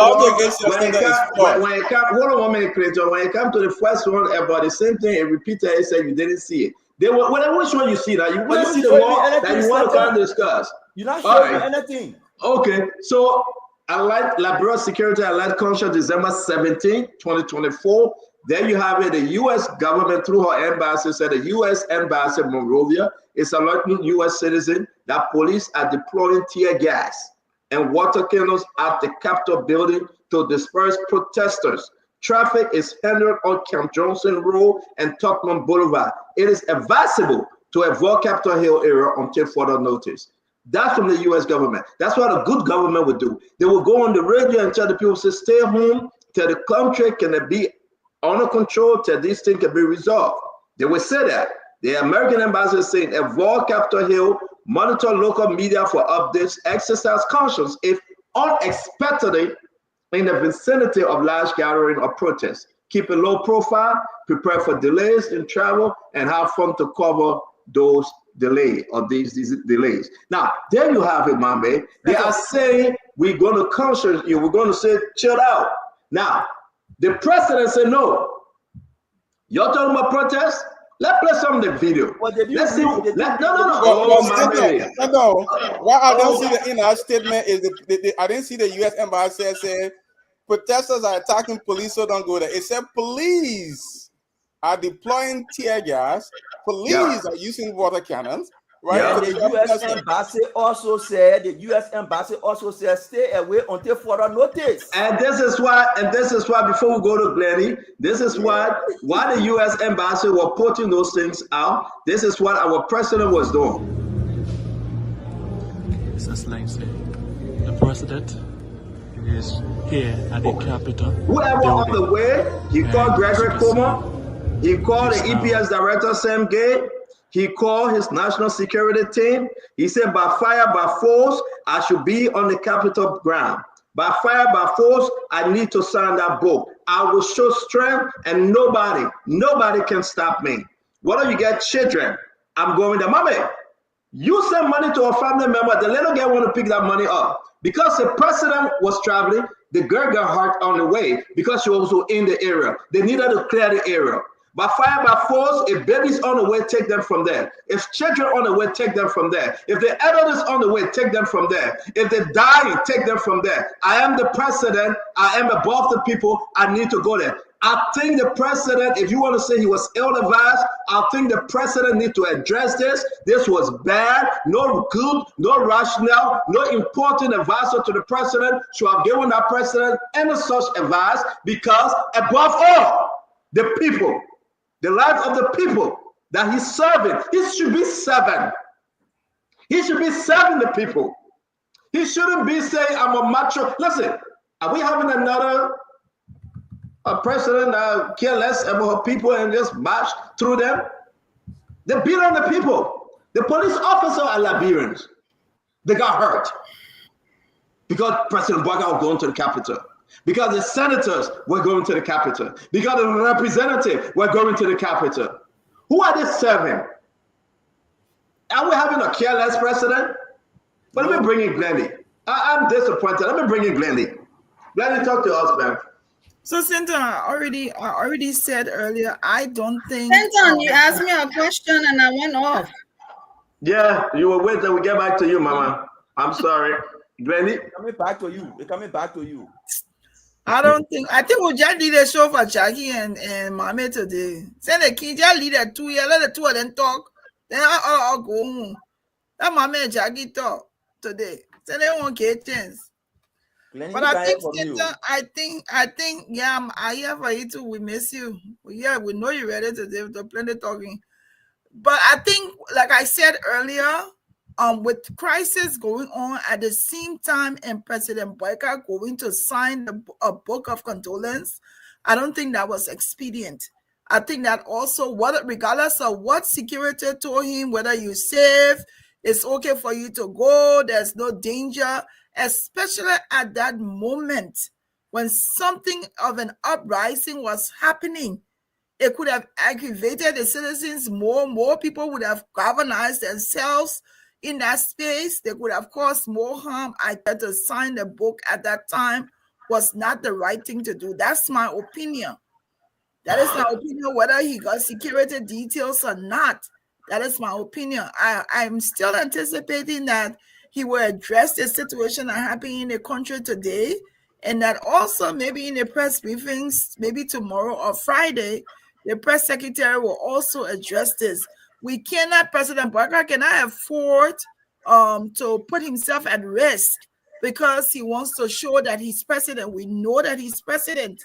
S6: one, when it comes, hold on 1 minute, Clayton. When it comes to the first one about the same thing, it repeated, it said you didn't see it. They were, which one you see now? You wouldn't see the one that you want to kind of discuss.
S16: You're not showing anything.
S6: Okay, so Allied Liberal Security Allied Council, December 17, 2024. There you have it. The U.S. government, through her embassy, said the U.S. embassy in Monrovia is alerting U.S. citizens that police are deploying tear gas and water cannons at the Capitol building to disperse protesters. Traffic is hindered on Camp Johnson Road and Tubman Boulevard. It is advisable to avoid Capitol Hill area until further notice. That's from the U.S. government. That's what a good government would do. They will go on the radio and tell the people to stay home, till the country can be under control, till this thing can be resolved. They will say that. The American ambassador is saying avoid Capitol Hill, monitor local media for updates, exercise caution if unexpectedly in the vicinity of large gathering or protests. Keep a low profile, prepare for delays in travel, and have fun to cover those delays or these delays. Now, there you have it, Mambe. They are saying we're going to caution you. We're going to say chill out. Now, the president said no. You're talking about protests? Let's play some of the video. Let's see. No. Oh, my baby.
S12: No. What I don't see the in-house statement is I didn't see the U.S. embassy say protesters are attacking police, so don't go there. It said police are deploying tear gas. Police are using water cannons. Right?
S16: And the U.S. embassy also said, stay away until further notice.
S6: And this is why, before we go to Glenny, this is why the U.S. embassy were putting those things out. This is what our president was doing.
S18: His Excellency, the president is here at the Capitol.
S6: Whoever on the way, he called Gregory Coma, he called the EPS director, Sam Gay. He called his national security team. He said, by fire, by force, I should be on the Capitol ground. By fire, by force, I need to sign that book. I will show strength and nobody can stop me. Whether you get children, I'm going there. Mommy, you send money to a family member, the little girl want to pick that money up. Because the president was traveling, the girl got hurt on the way because she was also in the area. They needed to clear the area. By fire, by force, if babies on the way, take them from there. If children on the way, take them from there. If the elders on the way, take them from there. If they're dying, take them from there. I am the president. I am above the people. I need to go there. I think the president, if you want to say he was ill-advised, I think the president need to address this. This was bad, no good, no rational, no important advisor to the president should have given that president any such advice because above all, the people, the lives of the people that he's serving, he should be serving. He should be serving the people. He shouldn't be saying, I'm a macho. Listen, are we having another president that care less about people and just march through them? They beat on the people. The police officers are Liberians. They got hurt because President Boakai was going to the Capitol. Because the senators were going to the Capitol. Because the representatives were going to the Capitol. Who are they serving? Are we having a careless president? But let me bring in Glenny. I'm disappointed. Let me bring in Glenny. Glenny, talk to us, man.
S14: So, Cynthia, I already said earlier, I don't think...
S13: Cynthia, you asked me a question and I went off.
S6: Yeah, you will wait till we get back to you, Mama. I'm sorry. Glenny?
S16: Coming back to you. We're coming back to you.
S14: I think we just did a show for Jackie and Mame today. Send the kid, just lead it 2 years, let the two of them talk. Then I'll go home. That Mame and Jackie talk today. Send them one chance. But I think, yeah, I hear for you too. We miss you. Yeah, we know you're ready today. We're plenty talking. But I think, like I said earlier, with crisis going on at the same time and President Boakai going to sign a book of condolence, I don't think that was expedient. I think that also, regardless of what security told him, whether you're safe, it's okay for you to go, there's no danger, especially at that moment when something of an uprising was happening. It could have aggravated the citizens more. More people would have galvanized themselves in that space. They could have caused more harm. I thought to sign the book at that time was not the right thing to do. That's my opinion. That is my opinion, whether he got security details or not. That is my opinion. I'm still anticipating that he will address the situation that happened in the country today, and that also maybe in the press briefings, maybe tomorrow or Friday, the press secretary will also address this. We cannot, President Boakai cannot afford to put himself at risk because he wants to show that he's president. We know that he's president.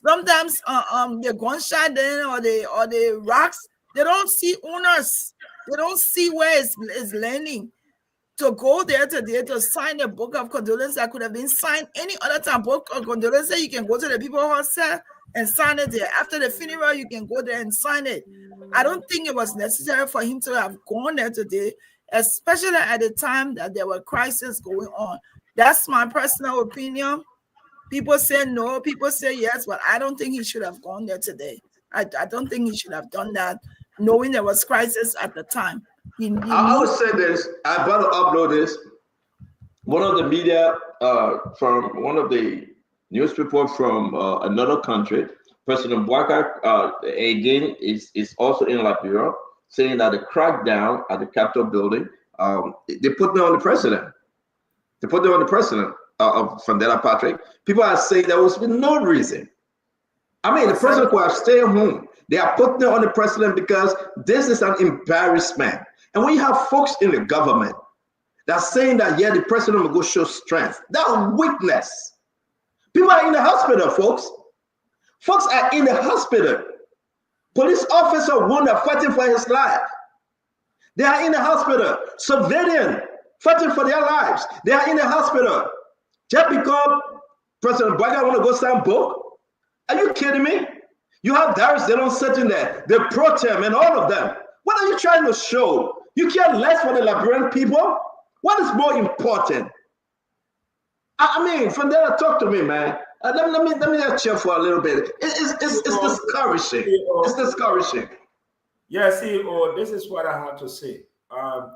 S14: Sometimes the gunshot then or the rocks, they don't see owners. They don't see where it's landing. To go there today to sign a book of condolence that could have been signed any other time. Book of condolence, you can go to the people hospital and sign it there. After the funeral, you can go there and sign it. I don't think it was necessary for him to have gone there today, especially at the time that there were crises going on. That's my personal opinion. People say no, people say yes, but I don't think he should have gone there today. I don't think he should have done that, knowing there was crisis at the time.
S6: I would say this. I better upload this. One of the media from one of the newspaper from another country President Bouacar again is also in Liberia, saying that the crackdown at the Capitol building, they put them on the president. They put them on the president of Fandela Patrick. People are saying there was no reason. I mean, the president could have stayed home. They are putting them on the president because this is an embarrassment. And when you have folks in the government that's saying that, yeah, the president will go show strength, that's weakness. People are in the hospital, folks. Folks are in the hospital. Police officer wounded fighting for his life. They are in the hospital. Civilian fighting for their lives. They are in the hospital. Just because President Bouacar want to go sign book? Are you kidding me? You have Darius Delon sitting there, the Pro-Tem and all of them. What are you trying to show? You care less for the Liberian people? What is more important? I mean, Fandela, talk to me, man. Let me just chill for a little bit. It's discouraging. It's discouraging.
S15: Yeah, CEO, this is what I have to say. I'd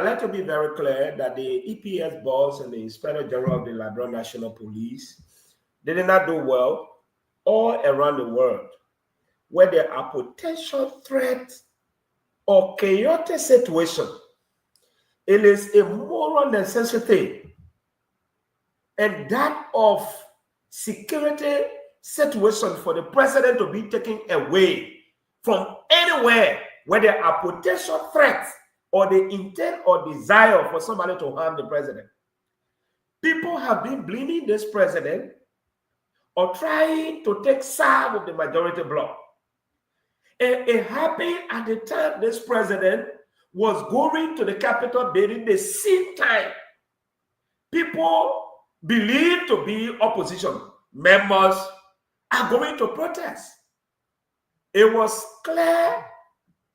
S15: like to be very clear that the EPS boss and the Inspector General of the Liberia National Police, they did not do well all around the world where there are potential threats or chaotic situation. It is a moral necessity, and that of security situation for the president to be taken away from anywhere where there are potential threats or the intent or desire for somebody to harm the president. People have been blaming this president or trying to take side of the majority bloc. And it happened at the time this president was going to the Capitol building, the same time people believed to be opposition members are going to protest. It was clear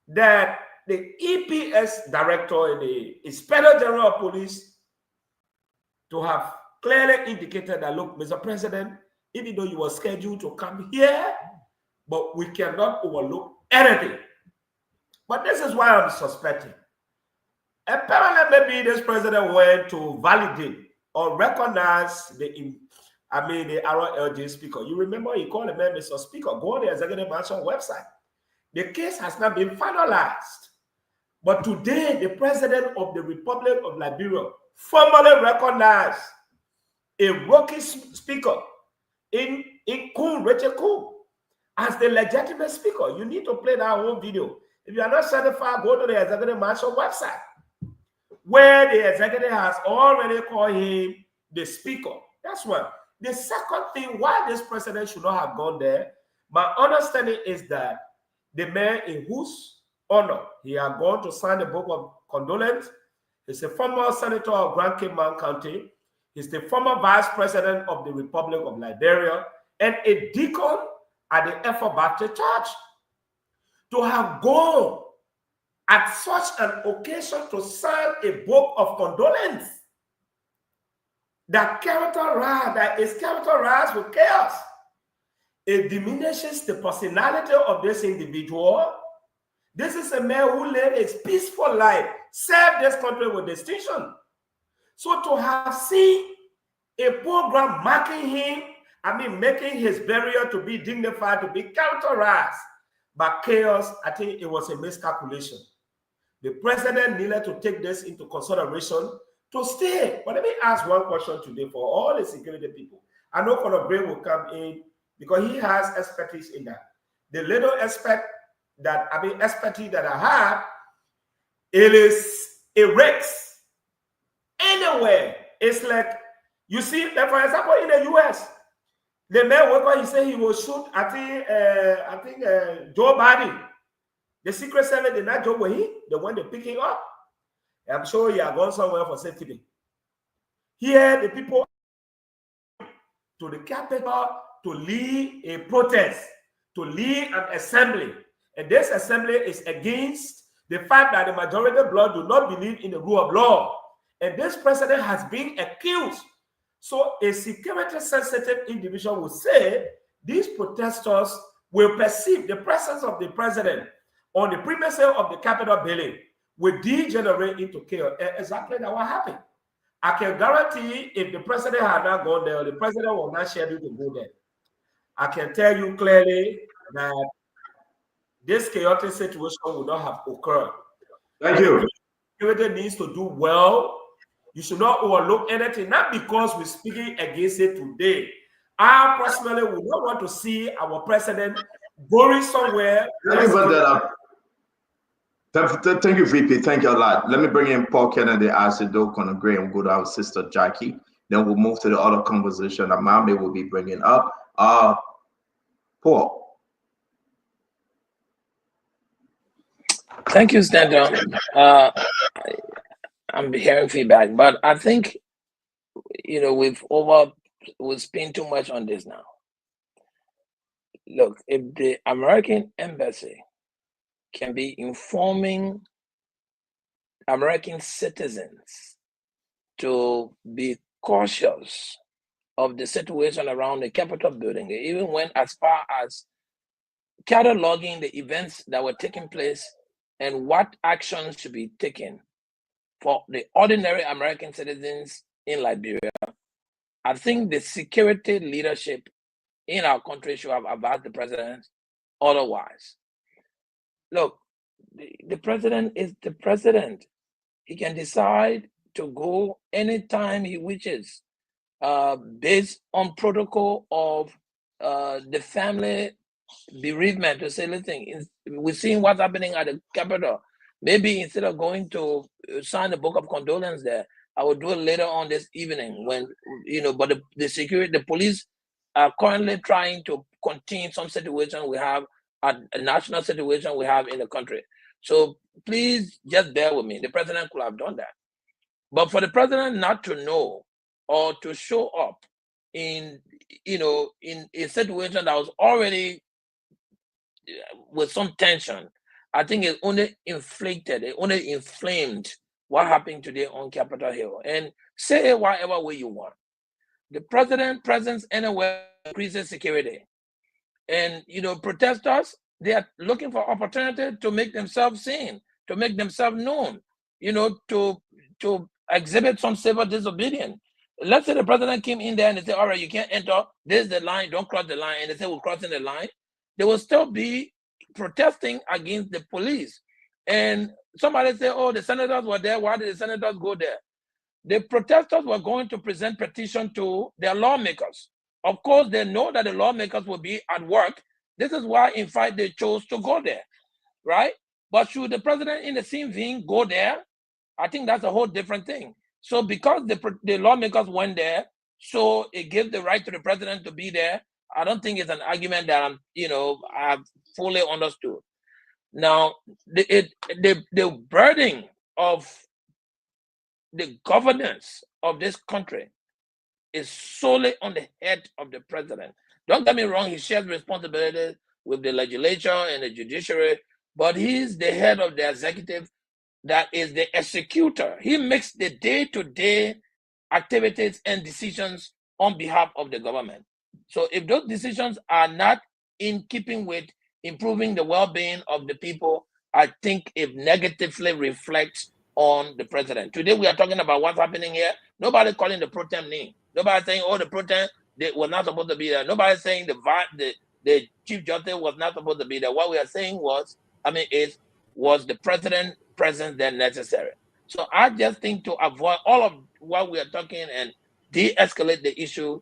S15: that the EPS director and the Inspector General of Police to have clearly indicated that, look, Mr. President, even though you were scheduled to come here, but we cannot overlook anything. But this is why I'm suspecting. Apparently, maybe this president went to validate or recognize the RLJ speaker. You remember he called the man Mr. Speaker. Go on the Executive Mansion website. The case has not been finalized. But today, the president of the Republic of Liberia formally recognized a rookie speaker in Richard Coon as the legitimate speaker. You need to play that whole video. If you are not certified, go to the Executive Mansion website, where the executive has already called him the speaker. That's one. The second thing, why this president should not have gone there, my understanding is that the man in whose honor he had gone to sign the book of condolence is a former senator of Grand Cayman County. He's the former vice president of the Republic of Liberia and a deacon at the Effort Baptist Church. To have gone at such an occasion to sign a book of condolence that is characterized with chaos, it diminishes the personality of this individual. This is a man who lived a peaceful life, served this country with distinction. So to have seen a program marking him, making his burial to be dignified, to be characterized by chaos, I think it was a miscalculation. The president needed to take this into consideration to stay. But let me ask one question today for all the security people. I know Conor Bray will come in because he has expertise in that. The little expertise that I have, it is a race. Anywhere. It's like, you see, like for example, in the US, the man worker, he said he will shoot, I think Joe Biden. The Secret Service did not joke with him. They went to pick him up. I'm sure he had gone somewhere for safety. Here, the people to the Capitol to lead a protest, to lead an assembly. And this assembly is against the fact that the majority bloc do not believe in the rule of law. And this president has been accused. So a security-sensitive individual will say these protesters will perceive the presence of the president on the premises of the Capitol building will degenerate into chaos. Exactly that what happened. I can guarantee if the president had not gone there, the president will not schedule to go there. I can tell you clearly that this chaotic situation will not have occurred.
S6: Thank you.
S15: Security needs to do well. You should not overlook anything, not because we're speaking against it today. I personally would not want to see our president going somewhere.
S6: Let me put that up. Thank you, VP. Thank you a lot. Let me bring in Paul Kennedy, Acid Doke on the gray, and we'll go to our sister Jackie. Then we'll move to the other conversation that Mami will be bringing up. Paul.
S17: Thank you, Stanton. I'm hearing feedback, but I think we've spent too much on this now. Look, if the American embassy can be informing American citizens to be cautious of the situation around the Capitol building, they even went as far as cataloging the events that were taking place and what actions should be taken for the ordinary American citizens in Liberia. I think the security leadership in our country should have advised the president otherwise. Look, the president is the president. He can decide to go anytime he wishes, based on protocol of the family bereavement, to say, listen, we're seeing what's happening at the Capitol. Maybe instead of going to sign the book of condolence there, I will do it later on this evening when, but the security, the police are currently trying to contain some situation we have, a national situation we have in the country. So please just bear with me. The president could have done that. But for the president not to know or to show up in a situation that was already with some tension, I think it only inflamed what happened today on Capitol Hill. And say it whatever way you want. The president presence anywhere increases security. And protesters, they are looking for opportunity to make themselves seen, to make themselves known, to exhibit some civil disobedience. Let's say the president came in there and they say, all right, you can't enter, this is the line, don't cross the line, and they say we're crossing the line. They will still be protesting against the police. And somebody say, oh, the senators were there, why did the senators go there? The protesters were going to present petition to their lawmakers. Of course, they know that the lawmakers will be at work. This is why, in fact, they chose to go there, right? But should the president in the same vein go there? I think that's a whole different thing. So because the lawmakers went there, so it gives the right to the president to be there. I don't think it's an argument that I've fully understood. Now, the burden of the governance of this country is solely on the head of the president. Don't get me wrong, he shares responsibilities with the legislature and the judiciary, but he's the head of the executive that is the executor. He makes the day-to-day activities and decisions on behalf of the government. So if those decisions are not in keeping with improving the well-being of the people, I think it negatively reflects on the president. Today we are talking about what's happening here. Nobody calling the pro tem name. Nobody saying, oh, the pro tem they were not supposed to be there. Nobody saying the chief justice was not supposed to be there. What we are saying was the president presence there necessary? So I just think to avoid all of what we are talking and de-escalate the issue,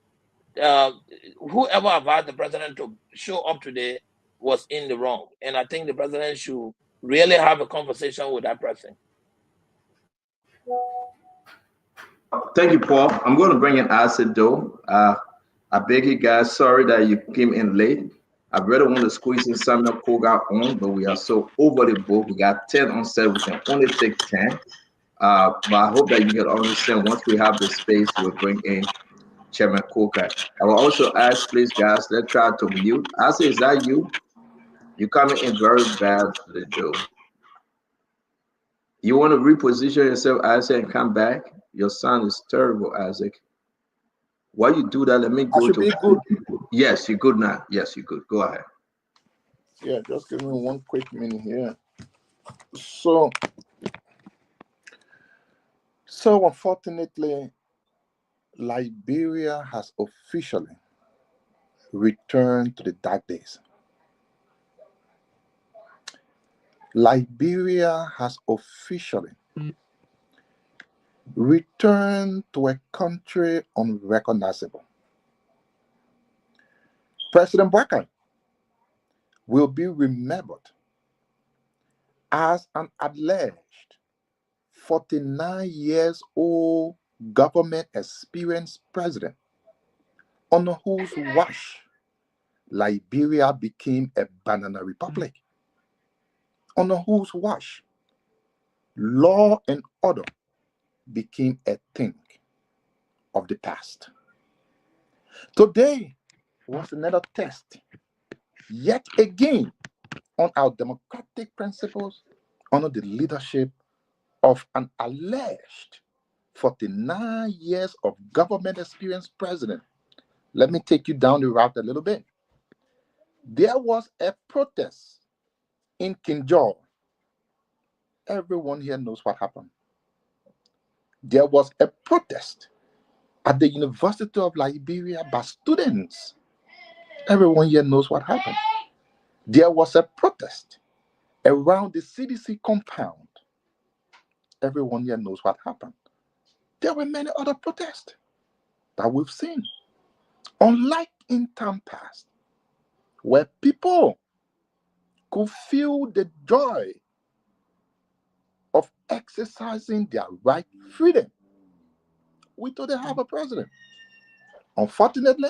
S17: whoever advised the president to show up today was in the wrong. And I think the president should really have a conversation with that person.
S6: Thank you, Paul. I'm going to bring in Acid Doe. I beg you guys, sorry that you came in late. I really want to squeeze in Samuel Koga on, but we are so over the book. We got 10 on set. We can only take 10. But I hope that you can understand once we have the space, we'll bring in Chairman Koga. I will also ask, please, guys, let's try to mute. Acid, is that you? You're coming in very badly, Joe. You want to reposition yourself, Isaac, and come back? Your sound is terrible, Isaac. While you do that, let me go to.
S2: Good.
S6: Yes, you're good now. Yes, you're good. Go ahead.
S2: Yeah, just give me one quick minute here. So unfortunately, Liberia has officially
S19: return to the dark days. Liberia has officially returned to a country unrecognizable. President Barker will be remembered as an alleged 49 years old government experienced president under whose watch Liberia became a banana republic, under whose watch law and order became a thing of the past. Today was another test, yet again, on our democratic principles under the leadership of an alleged 49 years of government experience president. Let me take you down the route a little bit. There was a protest in Kinjor. Everyone here knows what happened. There was a protest at the University of Liberia by students. Everyone here knows what happened. There was a protest around the CDC compound. Everyone here knows what happened. There were many other protests that we've seen. Unlike in time past, where people could feel the joy of exercising their right freedom, we today have a president, unfortunately,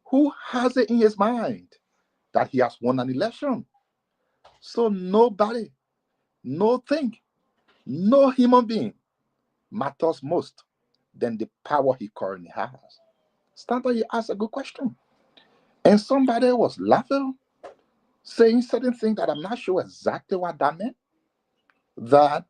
S19: who has it in his mind that he has won an election. So nobody, no thing, no human being matters most than the power he currently has. Stanton, you asked a good question. And somebody was laughing, saying certain things that I'm not sure exactly what that meant. That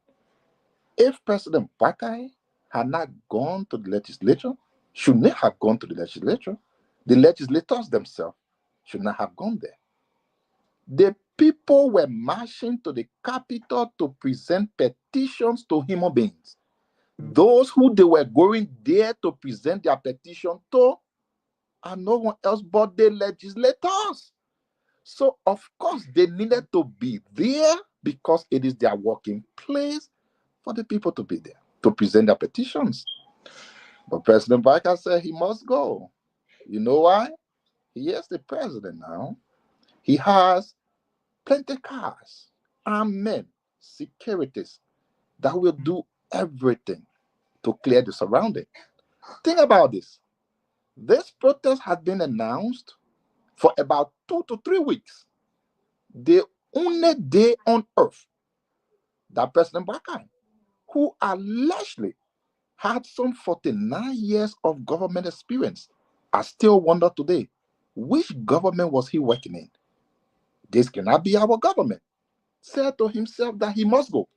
S19: if President Bakai had not gone to the legislature, should not have gone to the legislature, the legislators themselves should not have gone there. The people were marching to the Capitol to present petitions to human beings. Those who they were going there to present their petition to are no one else but the legislators. So, of course, they needed to be there because it is their working place for the people to be there to present their petitions. But President Barker said he must go. You know why? He is the president now. He has plenty cars, armed men, securities that will do everything to clear the surrounding. Think about this. This protest has been announced for about 2 to 3 weeks. The only day on earth that President Barker, who allegedly had some 49 years of government experience, I still wonder today, which government was he working in? This cannot be our government. Said to himself that he must go.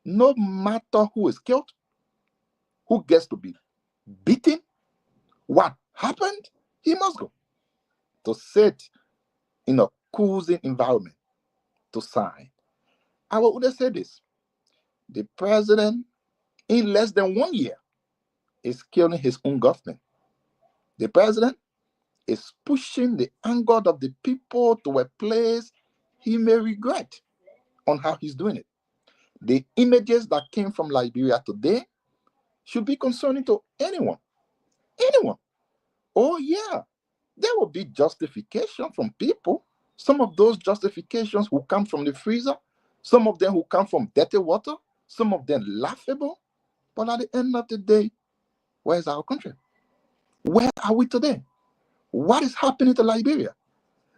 S19: No matter who is killed, who gets to be beaten, what happened, he must go. To sit in a cruising environment to sign. I will only say this. The president, in less than 1 year, is killing his own government. The president is pushing the anger of the people to a place he may regret on how he's doing it. The images that came from Liberia today should be concerning to anyone. Anyone. Oh, yeah. There will be justification from people. Some of those justifications will come from the freezer. Some of them will come from dirty water. Some of them laughable. But at the end of the day, where is our country? Where are we today? What is happening to Liberia?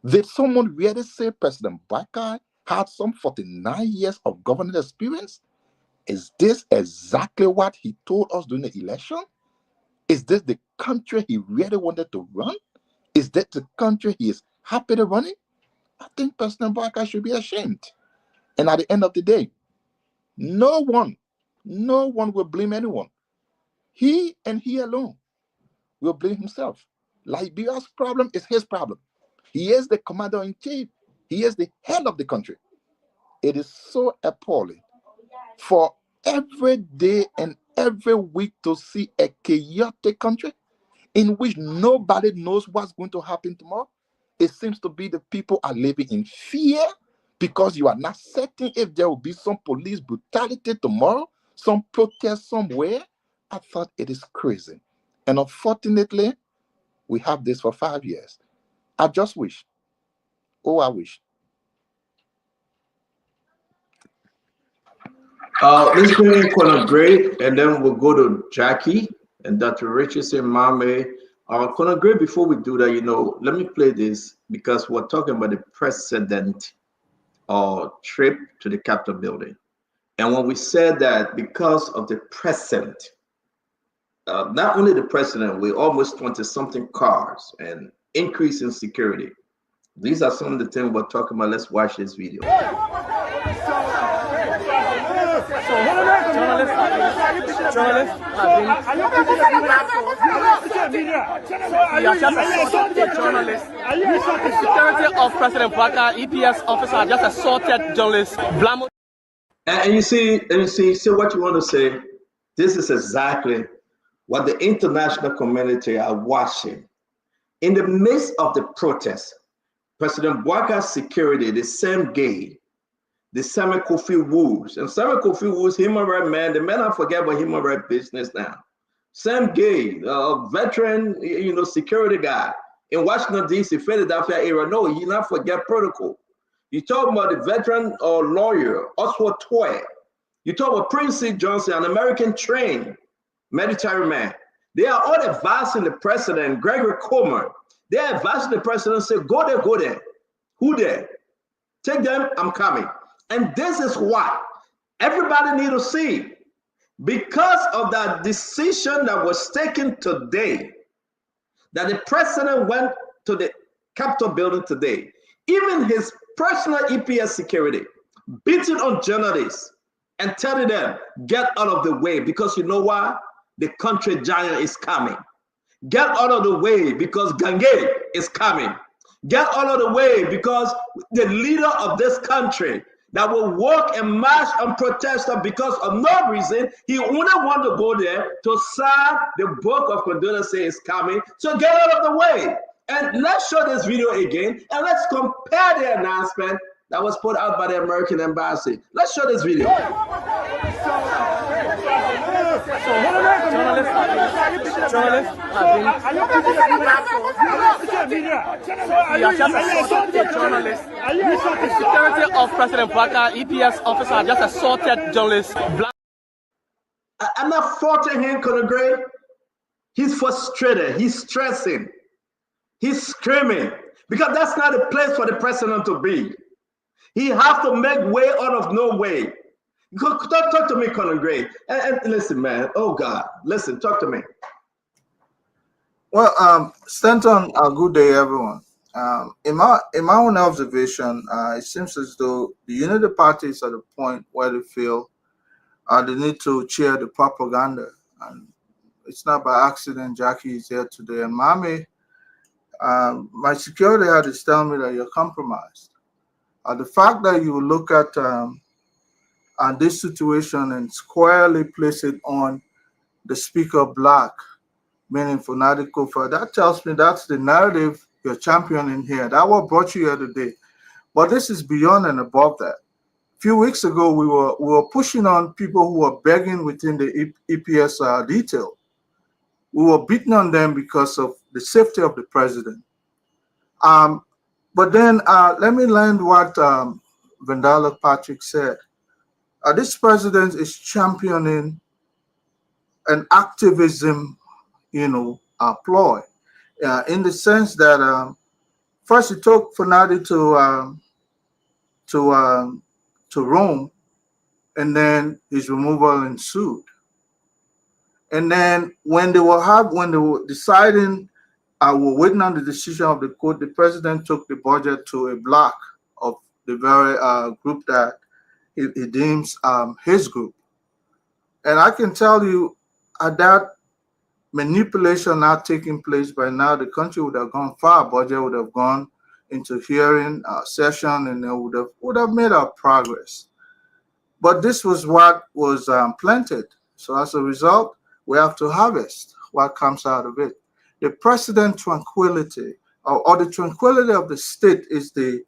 S19: Did someone really say President Barker had some 49 years of government experience? Is this exactly what he told us during the election? Is this the country he really wanted to run? Is that the country he is happy to run it? I think President Barker should be ashamed. And at the end of the day, no one will blame anyone. He and he alone will blame himself. Liberia's problem is his problem. He is the commander-in-chief. He is the head of the country. It is so appalling for every day and every week to see a chaotic country. in which nobody knows what's going to happen tomorrow. It seems to be the people are living in fear because you are not certain if there will be some police brutality tomorrow, some protest somewhere. I thought it is crazy. And unfortunately, we have this for 5 years. I just wish. Oh, I wish.
S6: Let's bring in Conor Gray, and then we'll go to Jackie and Dr. Richardson, Mame. Conor Gray, before we do that, let me play this because we're talking about the president trip to the Capitol building. And when we said that because of the president, not only the president, with almost 20-something cars and increase in security. These are some of the things we're talking about. Let's watch this video.
S20: Security of President Baka, EPS officer just assaulted journalists.
S6: And you see what you want to say. This is exactly what the international community are watching. In the midst of the protest, President Baka's security, the same gay, the Samuel Kofi Woods, and Samuel Kofi Woods, human rights man, the man I forget about human rights business now. Sam Gay, veteran, security guy in Washington, D.C., Philadelphia area. No, he not forget protocol. You talk about the veteran or lawyer, Oswald Toy. You talk about Prince C. Johnson, an American trained military man. They are all advising the president, Gregory Coleman. They are advising the president, say, go there, go there. Who there? Take them, I'm coming. And this is what everybody need to see. Because of that decision that was taken today, that the president went to the Capitol building today, even his personal EPS security, beating on journalists and telling them, get out of the way, because you know why? The country giant is coming. Get out of the way because Gange is coming. Get out of the way because the leader of this country that will walk and march and protest because of no reason, he only want to go there to sign the book of condolence is coming. So get out of the way. And let's show this video again and let's compare the announcement that was put out by the American embassy. Let's show this video.
S20: Security of President Baka, EPS officer just assaulted journalists.
S6: I'm not faulting him, Conor Gray. He's frustrated. He's stressing. He's screaming because that's not the place for the president to be. He has to make way out of no way. Talk to me, Conor Gray. And listen, man. Oh God, listen. Talk to me.
S21: Well, Stanton, good day, everyone. In my own observation, it seems as though the Unity Party is at a point where they feel they need to cheer the propaganda, and it's not by accident Jackie is here today. And Mame, my security had to tell me that you're compromised. The fact that you look at this situation and squarely place it on the Speaker Black, meaning Funadi Kofa, that tells me that's the narrative you're championing here. That's what brought you here today. But this is beyond and above that. A few weeks ago, we were pushing on people who were begging within the EPS detail. We were beating on them because of the safety of the president. But then let me land what Vandala Patrick said. This president is championing an activism, ploy, in the sense that first he took Funadi to Rome, and then his removal ensued. And then when they were deciding, we're waiting on the decision of the court, the president took the budget to a block of the very group that he deems his group. And I can tell you, that manipulation not taking place by now, the country would have gone far. Budget would have gone into hearing session, and it would have made our progress. But this was what was planted. So as a result, we have to harvest what comes out of it. the president's tranquility or the tranquility of the state is the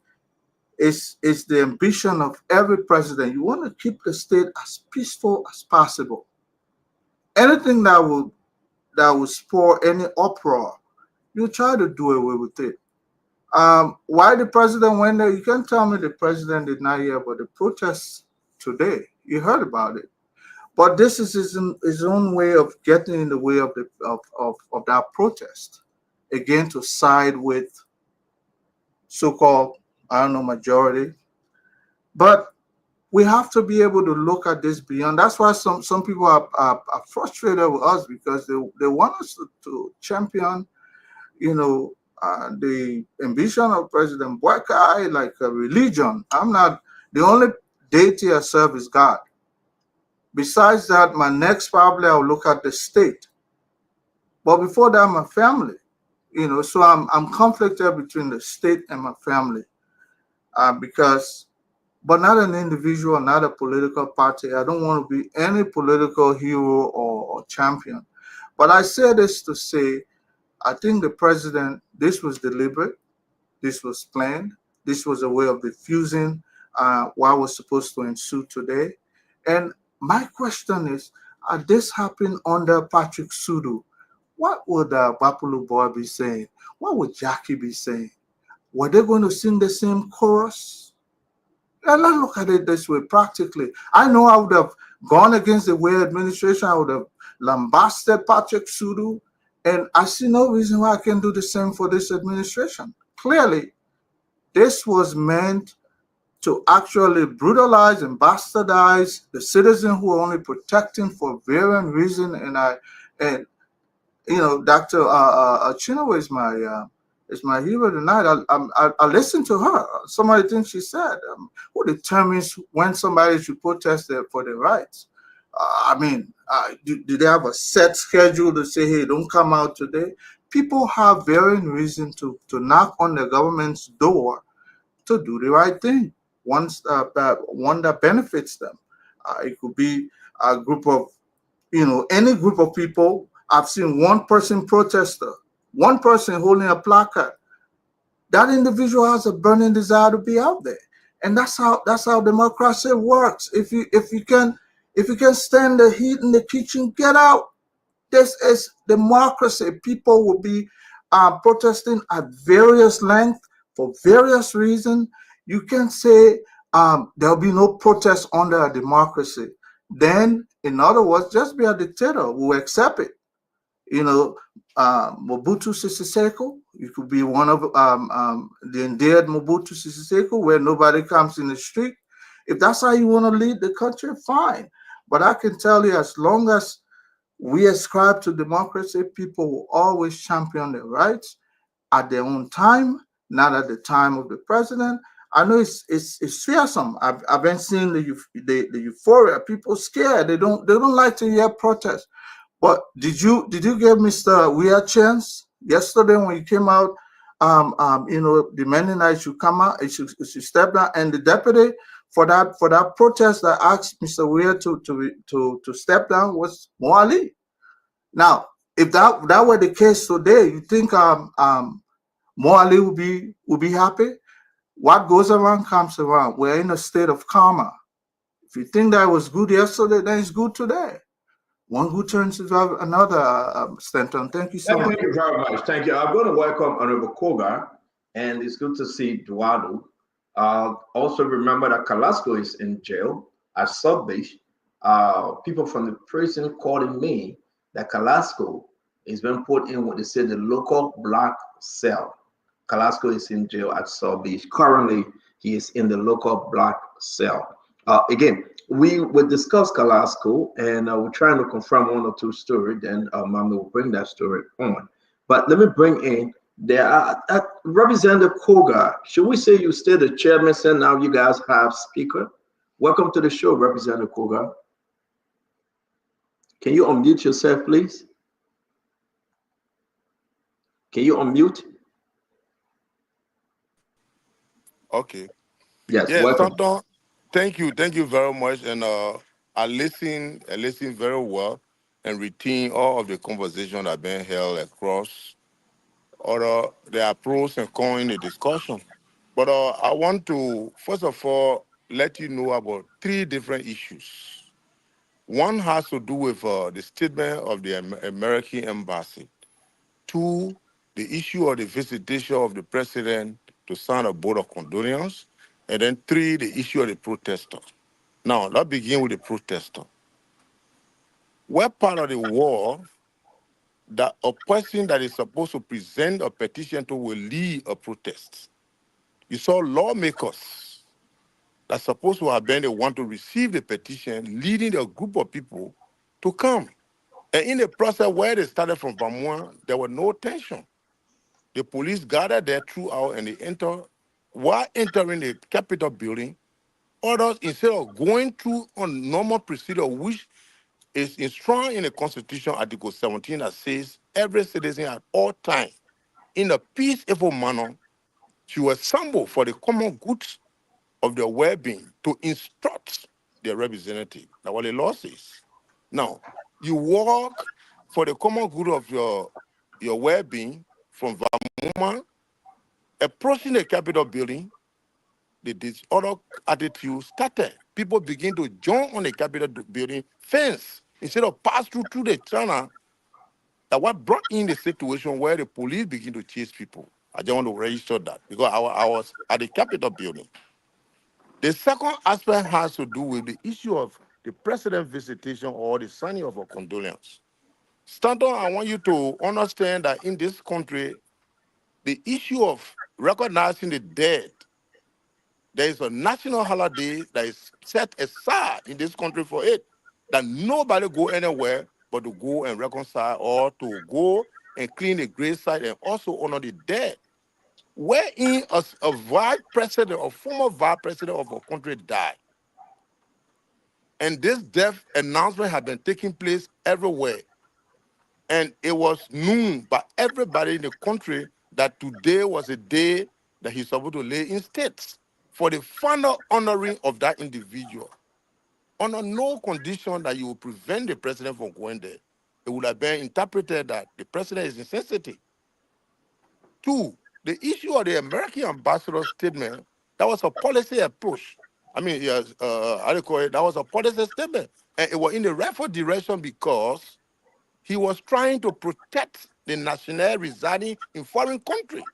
S21: ambition of every president. You want to keep the state as peaceful as possible. Anything that will spur any uproar, you try to do away with it. Why the president went there? You can't tell me the president did not hear about the protests today. You heard about it. But this is his own way of getting in the way of that protest, again, to side with so-called, I don't know, majority. But we have to be able to look at this beyond. That's why some people are frustrated with us, because they want us to champion, the ambition of President Boakai, like a religion. I'm not, the only deity I serve is God. Besides that, my next probably I'll look at the state. But before that, my family. So I'm conflicted between the state and my family, but not an individual, not a political party. I don't want to be any political hero or champion. But I say this to say, I think the president, this was deliberate, this was planned, this was a way of diffusing what was supposed to ensue today. And my question is, this happened under Patrick Sudu, what would Bapulu Boy be saying? What would Jackie be saying? Were they going to sing the same chorus? Let's look at it this way, practically. I know I would have gone against the way administration. I would have lambasted Patrick Sudu, and I see no reason why I can do the same for this administration. Clearly, this was meant to actually brutalize and bastardize the citizen who are only protecting for varying reasons. And Dr. Chinua is my hero tonight. I listened to her. Some of the things she said. Who determines when somebody should protest for their rights? Do they have a set schedule to say, hey, don't come out today? People have varying reasons to knock on the government's door to do the right thing, one that benefits them. It could be a group of, any group of people. I've seen one person protester, one person holding a placard. That individual has a burning desire to be out there, and that's how democracy works. If you can stand the heat in the kitchen, get out. This is democracy. People will be protesting at various lengths for various reasons. You can say there'll be no protest under a democracy. Then, in other words, just be a dictator. We'll accept it. Mobutu Sese Seko, you could be one of the endeared Mobutu Sese Seko, where nobody comes in the street. If that's how you want to lead the country, fine. But I can tell you, as long as we ascribe to democracy, people will always champion their rights at their own time, not at the time of the president. I know it's fearsome. I've been seeing the euphoria. People scared. They don't like to hear protests. But did you give Mr. Weah a chance yesterday when he came out? The Mennonites should come out. It should step down. And the deputy for that protest that asked Mr. Weah to step down was Mo Ali. Now, if that were the case today, you think Mo Ali would be happy? What goes around comes around. We're in a state of karma. If you think that was good yesterday, then it's good today. One who turns to another, Stanton. Thank you so much.
S6: Thank you very much. Thank you. I'm going to welcome Honorable Koga, and it's good to see Eduardo. Also remember that Carrasco is in jail at South Beach. People from the prison calling me that Carrasco is being put in what they say the local black cell. Carrasco is in jail at South Beach. Currently, he is in the local black cell. Again, we will discuss Carrasco, and we're trying to confirm one or two stories. Then Mama will bring that story on. But let me bring in Representative Koga. Should we say you stay the chairman, and now you guys have speaker? Welcome to the show, Representative Koga. Can you unmute yourself, please? Can you unmute?
S3: Okay.
S6: Yes,
S3: yes,
S6: welcome.
S3: Tonton, thank you very much. And I listen very well and retain all of the conversation that been held across or there are pros and cons in the discussion. But I want to, first of all, let you know about three different issues. One has to do with the statement of the American embassy. Two, the issue of the visitation of the president to sign a vote of condolence. And then three, the issue of the protester. Now, let's begin with the protester. What part of the war that a person that is supposed to present a petition to will lead a protest? You saw lawmakers that supposed to have been the one to receive the petition, leading a group of people to come. And in the process where they started from Vermont, there was no tension. The police gathered there throughout and they enter. While entering the Capitol building, others, instead of going through a normal procedure, which is enshrined in the Constitution, Article 17, that says every citizen at all times, in a peaceful manner, to assemble for the common goods of their well-being, to instruct their representative. That's what the law says. Now, you work for the common good of your well-being from Vermont, approaching the Capitol building, the disorder attitude started. People begin to jump on the Capitol building fence instead of pass through the channel. That what brought in the situation where the police begin to chase people. I just want to register that because I was at the Capitol building. The second aspect has to do with the issue of the president visitation or the signing of a condolence. Stanton, I want you to understand that in this country, the issue of recognizing the dead, there is a national holiday that is set aside in this country for it, that nobody go anywhere but to go and reconcile or to go and clean the grave site and also honor the dead. Wherein a vice president or former vice president of a country died. And this death announcement had been taking place everywhere. And it was known by everybody in the country that today was a day that he's supposed to lay in state for the final honoring of that individual. Under no condition that you will prevent the president from going there. It would have been interpreted that the president is insensitive. Two, the issue of the American ambassador's statement, that was a policy approach. I mean, yes, how do you call it? That was a policy statement. And it was in the rightful direction because he was trying to protect the national residing in foreign country.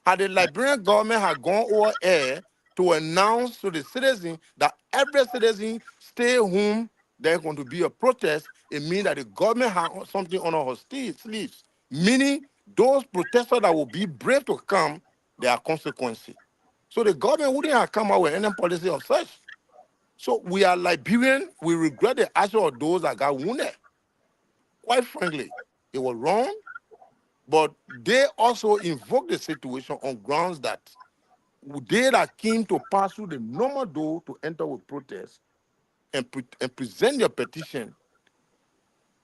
S3: Had the Liberian government had gone over air to announce to the citizen that every citizen stay home, there's going to be a protest, it means that the government had something on her sleeves. Meaning those protesters that will be brave to come, there are consequences. So the government wouldn't have come out with any policy of such. So we are Liberian, we regret the action of those that got wounded. Quite frankly, it was wrong, but they also invoked the situation on grounds that they that came to pass through the normal door to enter with protest and present their petition,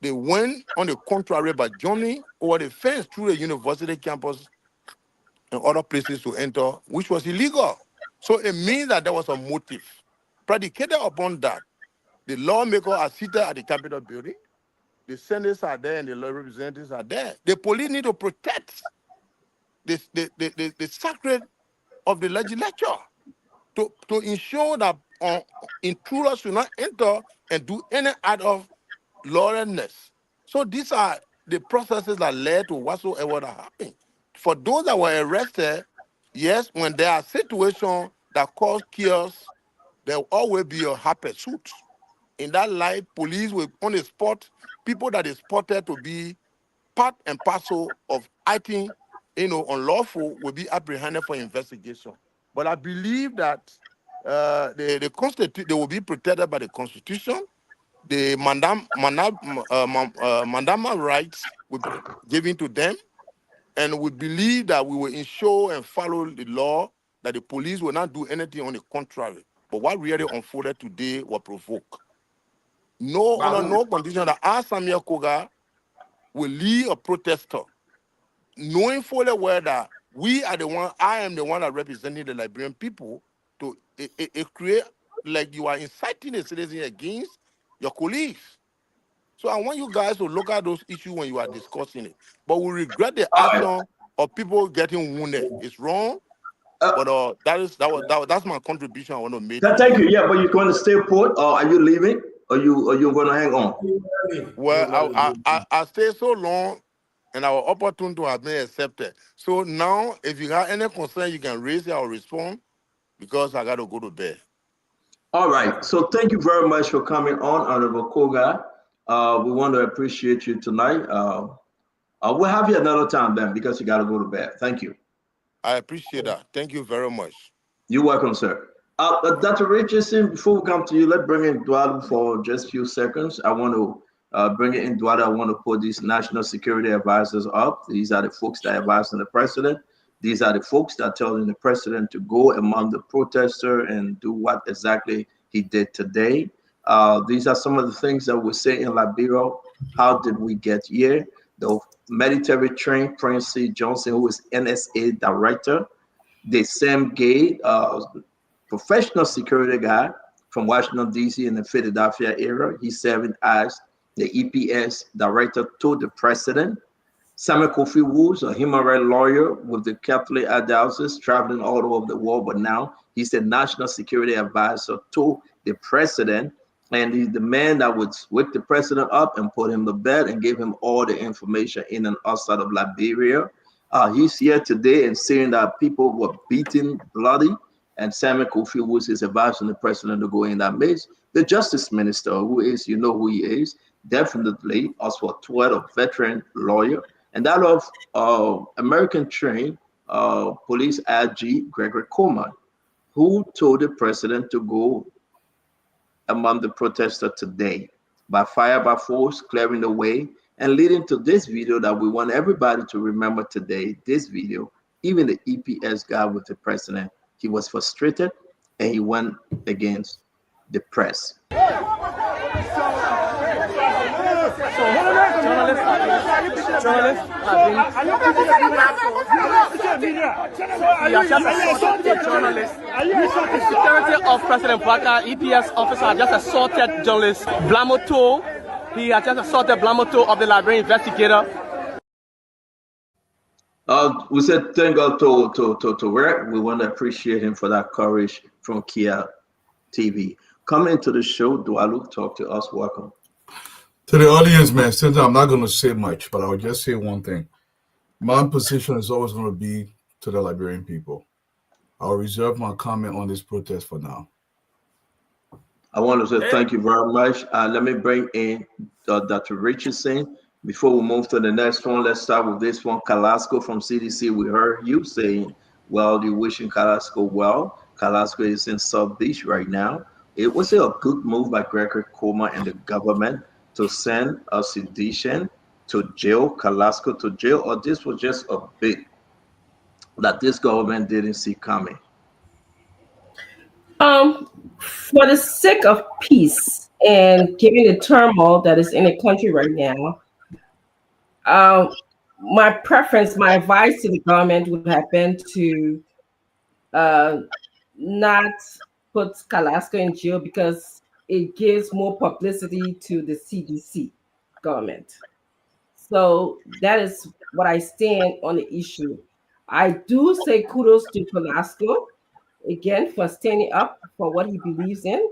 S3: they went on the contrary by journey over the fence through the university campus and other places to enter, which was illegal. So it means that there was a motive. Predicated upon that, the lawmakers are seated at the Capitol building, the senators are there and the representatives are there. The police need to protect the sacred of the legislature to ensure that intruders should not enter and do any act of lawlessness. So these are the processes that led to whatsoever that happened. For those that were arrested, yes, when there are situations that cause chaos, there will always be a hot pursuit. In that light, police will on the spot, people that is spotted to be part and parcel of acting, unlawful will be apprehended for investigation. But I believe that they will be protected by the Constitution. The mandama rights will be given to them, and we believe that we will ensure and follow the law, that the police will not do anything on the contrary. But what really unfolded today was provoked. Under no condition that I, Samuel Koga, will lead a protester, knowing fully well that I am the one that representing the Liberian people, to create like you are inciting the citizen against your colleagues. So I want you guys to look at those issues when you are discussing it. But we regret the action of people getting wounded. It's wrong, but that's my contribution I want to make.
S6: Thank you. Yeah, but you're going to stay put, or are you leaving? Or you going to hang on?
S3: Well, I stayed so long, and our opportunity has been accepted. So now, if you have any concern, you can raise it. I'll respond because I got to go to bed.
S6: All right. So thank you very much for coming on, Honorable Koga. We want to appreciate you tonight. We'll have you another time then because you got to go to bed. Thank you.
S3: I appreciate that. Thank you very much.
S6: You're welcome, sir. Dr. Richardson, before we come to you, let's bring in Eduardo for just a few seconds. I want to bring in Eduardo. I want to put these national security advisors up. These are the folks that advise the president. These are the folks that are telling the president to go among the protester and do what exactly he did today. These are some of the things that we say in Liberia. How did we get here? The military trained Prince C. Johnson, who is NSA director, the same gay professional security guy from Washington, D.C. in the Philadelphia area. He's serving as the EPS director to the president. Samuel Kofi Woods, a human rights lawyer with the Catholic Diocese, traveling all over the world, but now he's the national security advisor to the president. And he's the man that would wake the president up and put him to bed and give him all the information in and outside of Liberia. He's here today and saying that people were beaten bloody, and Samuel Kofi Woods is advising the president to go in that midst. The justice minister, who is, you know who he is, definitely also a 12 veteran lawyer, and that of American trained police IG Gregory Coleman, who told the president to go among the protesters today by fire, by force, clearing the way, and leading to this video that we want everybody to remember today. This video, even the EPS guy with the president, he was frustrated and he went against the press.
S20: The security of President Baka, EPS officer, just assaulted journalist Blamoto. He has just assaulted Blamoto of the Liberian investigator.
S6: We said thank God to Rick. We want to appreciate him for that courage from Kia TV. Coming to the show, Dualu, talk to us. Welcome.
S1: To the audience, man, since I'm not going to say much, but I'll just say one thing. My position is always going to be to the Liberian people. I'll reserve my comment on this protest for now.
S6: I want to say thank you very much. Let me bring in Dr. Richardson. Before we move to the next one, let's start with this one. Carrasco from CDC, we heard you saying, well, you're wishing Carrasco well. Carrasco is in South Beach right now. It was a good move by Gregory Coleman and the government to send a sedition to jail, Carrasco to jail, or this was just a bit that this government didn't see coming?
S5: For the sake of peace and given the turmoil that is in the country right now, my preference, my advice to the government would have been to not put Carrasco in jail because it gives more publicity to the CDC government. So that is what I stand on the issue. I do say kudos to Carrasco again for standing up for what he believes in.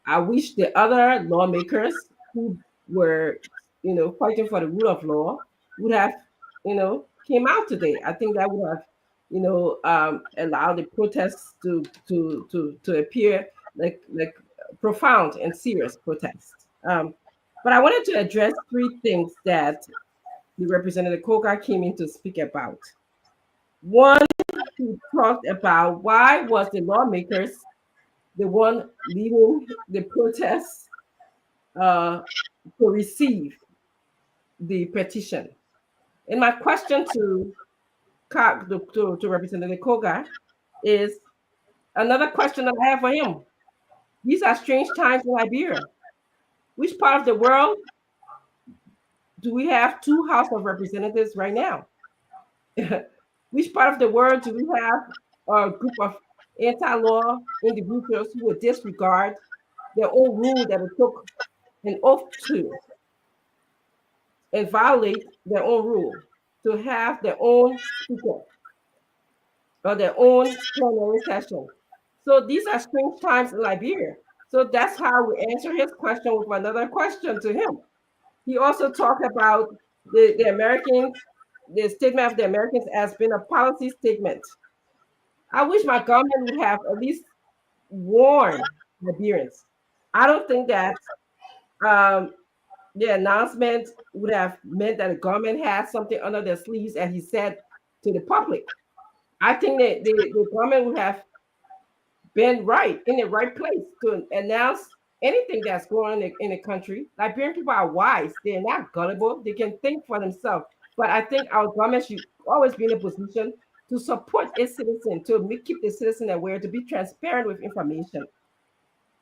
S5: I wish the other lawmakers who were, fighting for the rule of law would have, came out today. I think that would have, allowed the protests to appear like profound and serious protests. But I wanted to address three things that the Representative Koga came in to speak about. One, he talked about why was the lawmakers the one leading the protests to receive the petition. And my question to Representative Koga is another question that I have for him. These are strange times in Liberia. Which part of the world do we have two House of Representatives right now? Which part of the world do we have a group of anti-law individuals who would disregard their own rule that it took an oath to and violate their own rule? to have their own speaker or their own plenary session. So these are strange times in Liberia. So that's how we answer his question with another question to him. He also talked about the Americans, the statement of the Americans as being a policy statement. I wish my government would have at least warned Liberians. I don't think that the announcement would have meant that the government had something under their sleeves, as he said to the public. I think that the government would have been right in the right place to announce anything that's going on in the country. Liberian people are wise. They're not gullible. They can think for themselves. But I think our government should always be in a position to support its citizen, to keep the citizen aware, to be transparent with information.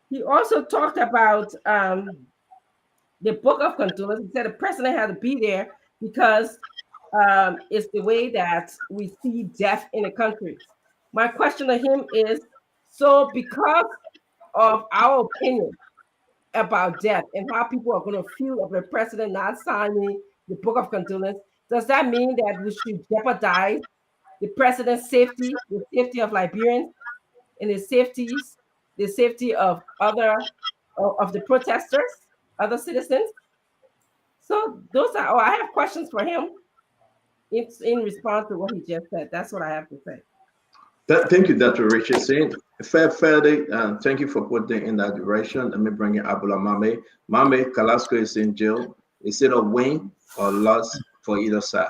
S5: He also talked about the book of condolence. He said the president had to be there because it's the way that we see death in the country. My question to him is, so because of our opinion about death and how people are going to feel of the president not signing the book of condolence, does that mean that we should jeopardize the president's safety, the safety of Liberians, and the safety of other of the protesters, other citizens? So those are, I have questions for him. It's in response to what he just said. That's what I have to say.
S6: Thank you, Dr. Richardson. Fairly, thank you for putting in that direction. Let me bring in Abula Mame. Mame, Kalasco is in jail. Is it a win or loss for either side?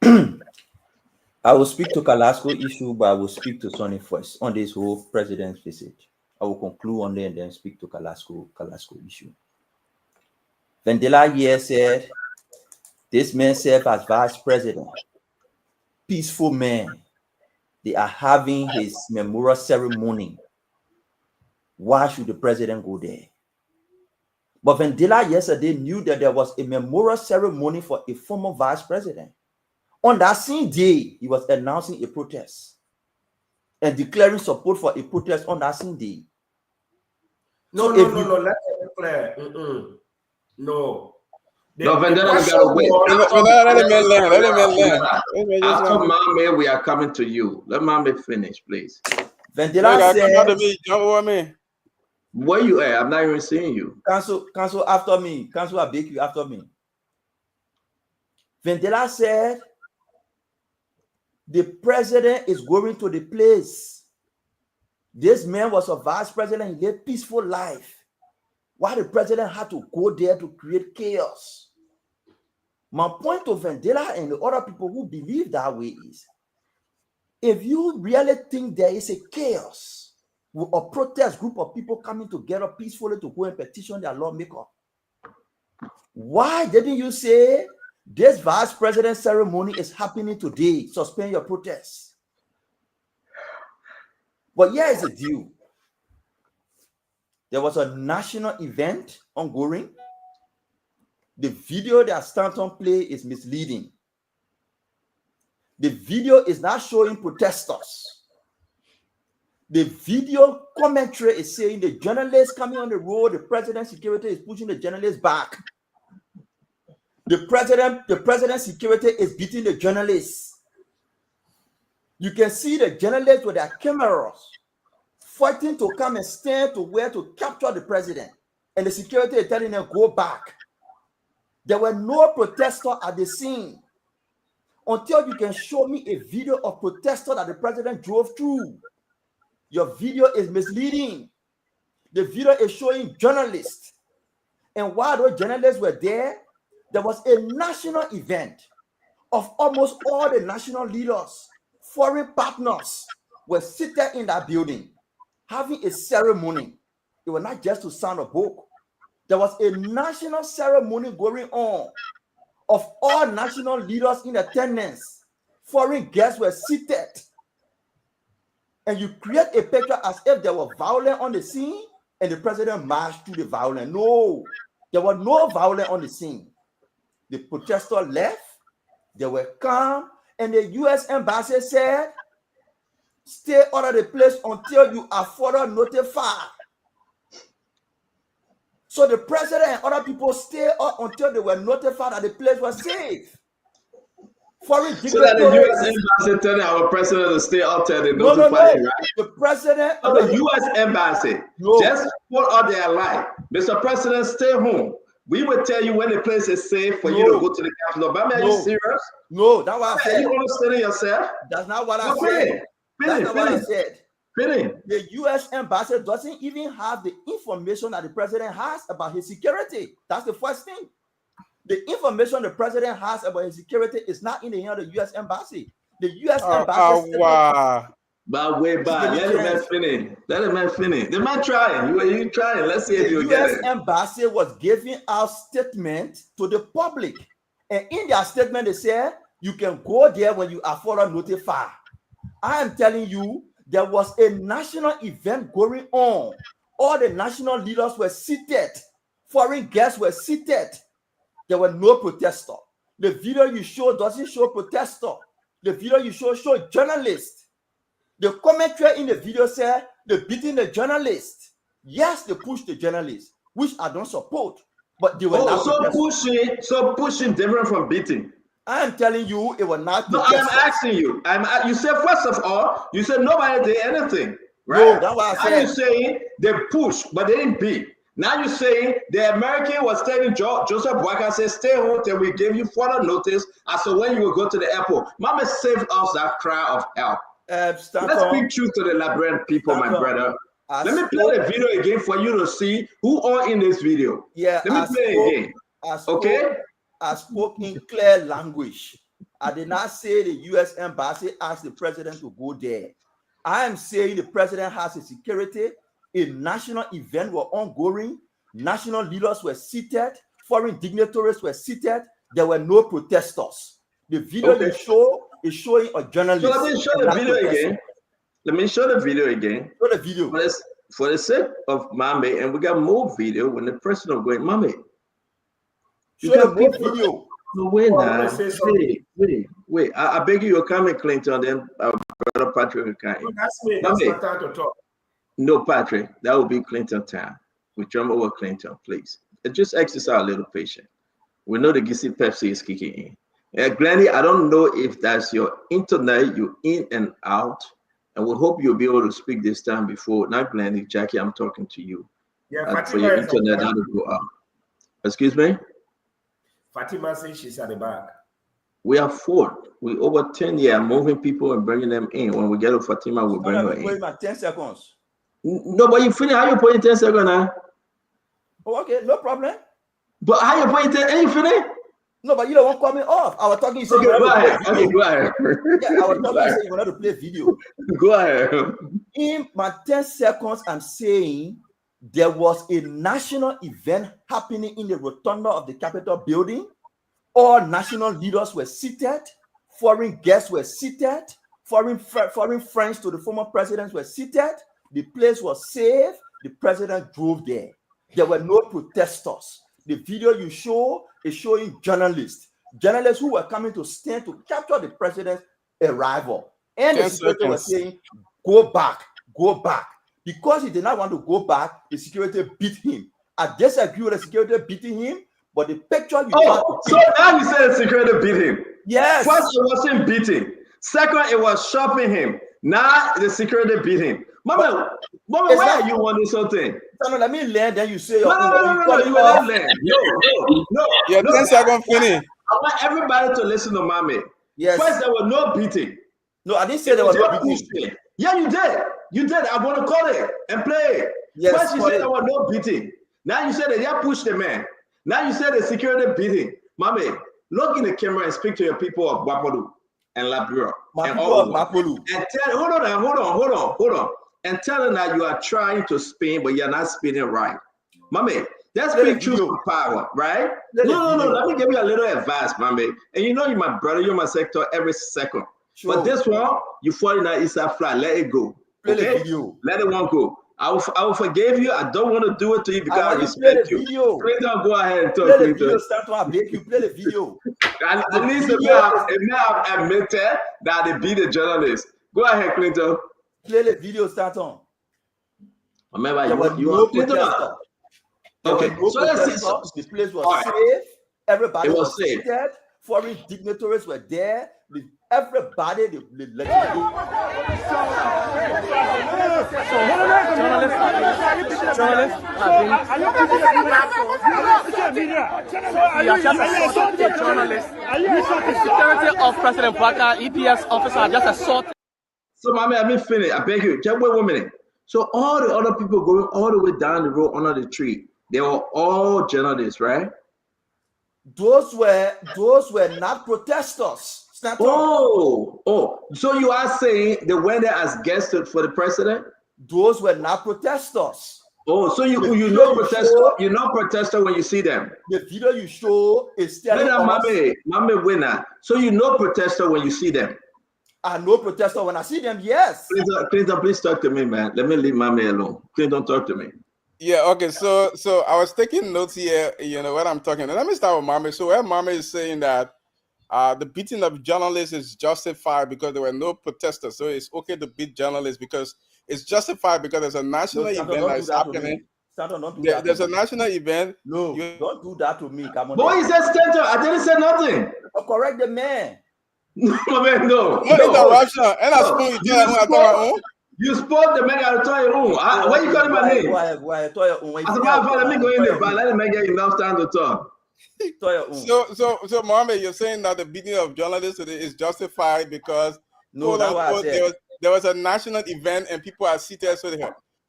S16: I will speak to Kalasco issue, but I will speak to Sonny first on this whole president's visit. I will conclude on there and then speak to Kalasco issue. Vendela here said, this man served as vice president. Peaceful man. They are having his memorial ceremony. Why should the president go there? But Vendela yesterday knew that there was a memorial ceremony for a former vice president. On that same day, he was announcing a protest and declaring support for a protest on that same day.
S15: No, let's be clear. No.
S6: No, Vendela, we gotta wait. After Mame, we are coming to you. Let Mame finish, please.
S16: Vendela said,
S6: where you at? I'm not even seeing you.
S16: Cancel after me. Cancel, I beg you after me. Vendela said, the president is going to the place. This man was a vice president. He lived peaceful life. Why the president had to go there to create chaos? My point to Vendela and the other people who believe that way is, if you really think there is a chaos with a protest group of people coming together peacefully to go and petition their lawmaker, why didn't you say this vice president ceremony is happening today? Suspend your protest. But here is the deal. There was a national event ongoing. The video that Stanton played is misleading. The video is not showing protesters. The video commentary is saying the journalists coming on the road, the president's security is pushing the journalists back. The president's security is beating the journalists. You can see the journalists with their cameras fighting to come and stand to where to capture the president. And the security is telling them, go back. There were no protesters at the scene until you can show me a video of protesters that the president drove through. Your video is misleading. The video is showing journalists. And while those journalists were there, there was a national event of almost all the national leaders, foreign partners were seated in that building, having a ceremony. It was not just to sign a book. There was a national ceremony going on of all national leaders in attendance. Foreign guests were seated. And you create a picture as if there was violence on the scene and the president marched through the violence. No, there was no violence on the scene. The protesters left, they were calm, and the U.S. embassy said, stay out of the place until you are further notified. So the president and other people stayed up until they were notified that the place was safe. foreign
S6: So that the U.S.
S16: dignitaries.
S6: embassy telling our president to stay out there, they
S16: No,
S6: notify him,
S16: no.
S6: right?
S16: The president.
S6: So the U.S. embassy just put out their light. Mr. President, stay home. We will tell you when the place is safe for you to go to the Capitol. But are you serious?
S16: No, that's what I said.
S6: Are you understanding yourself?
S16: That's not what I
S6: Well,
S16: said. That's not what I said.
S6: Finish.
S16: The U.S. embassy doesn't even have the information that the president has about his security. That's the first thing. The information the president has about his security is not in the hand of the U.S. embassy. The U.S. embassy.
S6: But wait, let the man finish. Let the man finish. The man trying. You trying. Let's see if you get it.
S16: The U.S. embassy was giving out statements to the public, and in their statement they said you can go there when you are further notified. I am telling you, there was a national event going on. All the national leaders were seated. Foreign guests were seated. There were no protesters. The video you show doesn't show protesters. The video you show journalists. The commentary in the video said they're beating the journalists. Yes, they pushed the journalists, which I don't support. But they were not
S6: pushing different from beating.
S16: I am telling you, it was not.
S6: No, I'm asking you. You said first of all, you said nobody did anything, right?
S16: No, that's what I said.
S6: Now you're saying they pushed, but they didn't beat. Now you're saying the American was telling Joseph Boyka, said, stay home till we give you further notice as to when you will go to the airport. Mama saved us that cry of help. Let's speak truth to the Liberian people, my brother. Let me play the video again for you to see who are in this video.
S16: Yeah,
S6: let me play it again. Okay?
S16: I spoke in clear language. I did not say the U.S. embassy asked the president to go there. I am saying the president has a security. A national event was ongoing. National leaders were seated. Foreign dignitaries were seated. There were no protesters. The video you show is showing a journalist.
S6: So let me show the video again. Let me show the video again.
S16: Show the video.
S6: For the sake of Mame, and we got more video when the president going, Mame. You got more video. No, wait. I beg you, you're coming, Clinton, then Brother Patrick will come.
S15: That's me. That's my time to talk.
S6: No, Patrick, that will be Clinton time. We jump over Clinton, please. Just exercise a little patience. We know the Gissy Pepsi is kicking in. Glenny, I don't know if that's your internet, you're in and out, and we hope you'll be able to speak this time before. Not Glenny, Jackie, I'm talking to you.
S15: Yeah,
S6: for your internet, that will go out. Excuse me?
S15: Fatima says she's at the back.
S6: We are four. We over 10 years moving people and bringing them in. When we get to Fatima, we'll bring her in.
S16: Wait about 10 seconds.
S6: No, but you finish. How you put in 10 seconds now?
S16: Oh, okay, no problem.
S6: But how you put in 10? You finish?
S16: No, but you don't want to cut me off. I was talking. You said
S6: okay, go ahead. Okay, go ahead.
S16: Yeah, I was talking. You said you wanted to play video.
S6: Go ahead.
S16: In my 10 seconds, I'm saying there was a national event happening in the rotunda of the Capitol building. All national leaders were seated. Foreign guests were seated. Foreign friends to the former presidents were seated. The place was safe. The president drove there. There were no protesters. The video you show is showing journalists who were coming to stand to capture the president's arrival. And the security was saying, go back. Because he did not want to go back, the security beat him. I disagree with the security beating him, but the picture you
S6: so now you say the security beat him.
S16: Yes.
S6: First, it wasn't beating. Second, it was shopping him. Now the security beat him. Mama, where are you wanting something?
S16: No, let me learn, then you say
S6: no, you will not learn. No.
S12: Yeah, 10 seconds finish.
S6: I want everybody to listen to Mame.
S16: Yes.
S6: First, there was no beating.
S16: No, I didn't say there was no beating.
S6: Yeah, you did. You did. I'm going to call it and play it.
S16: Yes,
S6: first, you said there was no beating. Now you said that they pushed the man. Now you said the security beating. Mame, look in the camera and speak to your people of Bapolu and Labura.
S16: And people of Bapolu.
S6: And tell, hold on. And tell them that you are trying to spin, but you're not spinning right. Mame, that's big truth to power, right? No. Let me give you a little advice, Mame. And you know you're my brother, you're my sector every second. Sure. But this one, you fall in that Eastside fly, let it go. Okay? Let it one go. I will forgive you. I don't want to do it to you because I respect you. Clinton, go ahead and talk.
S16: Play the video, start to make you play the video.
S6: At least it may have admitted that they beat the journalist. Go ahead, Clinton.
S16: Play the video, start on.
S6: Remember, you are Clinton. Okay,
S16: so let's see. The place was safe. Everybody was seated. Foreign dignitaries were there. Everybody, the legislative.
S20: Security of President Parker, EPS officer just assaulted.
S6: So, mommy, I mean, finish. I beg you, just wait 1 minute. So, all the other people going all the way down the road under the tree, they were all journalists, right?
S16: Those were not protesters.
S6: Oh, so you are saying they went there as guests for the president?
S16: Those were not protesters.
S6: Oh, so you know protester when you see them.
S16: The video you show is telling us.
S6: Mame winner. So you know protester when you see them.
S16: I know protester when I see them. Yes.
S6: Clinton, please talk to me, man. Let me leave Mame alone. Clinton, talk to me.
S12: Yeah, okay. So I was taking notes here, what I'm talking about. Let me start with Mame. So where Mame is saying that the beating of journalists is justified because there were no protesters. So it's okay to beat journalists because it's justified because there's a national event that's happening. There's a national event.
S16: No, don't do that to me. Come on.
S6: Boy, he says Stanton. I didn't say nothing.
S16: Correct the man.
S6: No, man, no.
S12: Interruption. And I spoke
S6: you spoke the man out of your own. Why you calling my name? As a matter of fact, let me go in there, but let him get enough time to talk.
S12: So Mohammed, you're saying that the beating of journalists today is justified because there was a national event and people are seated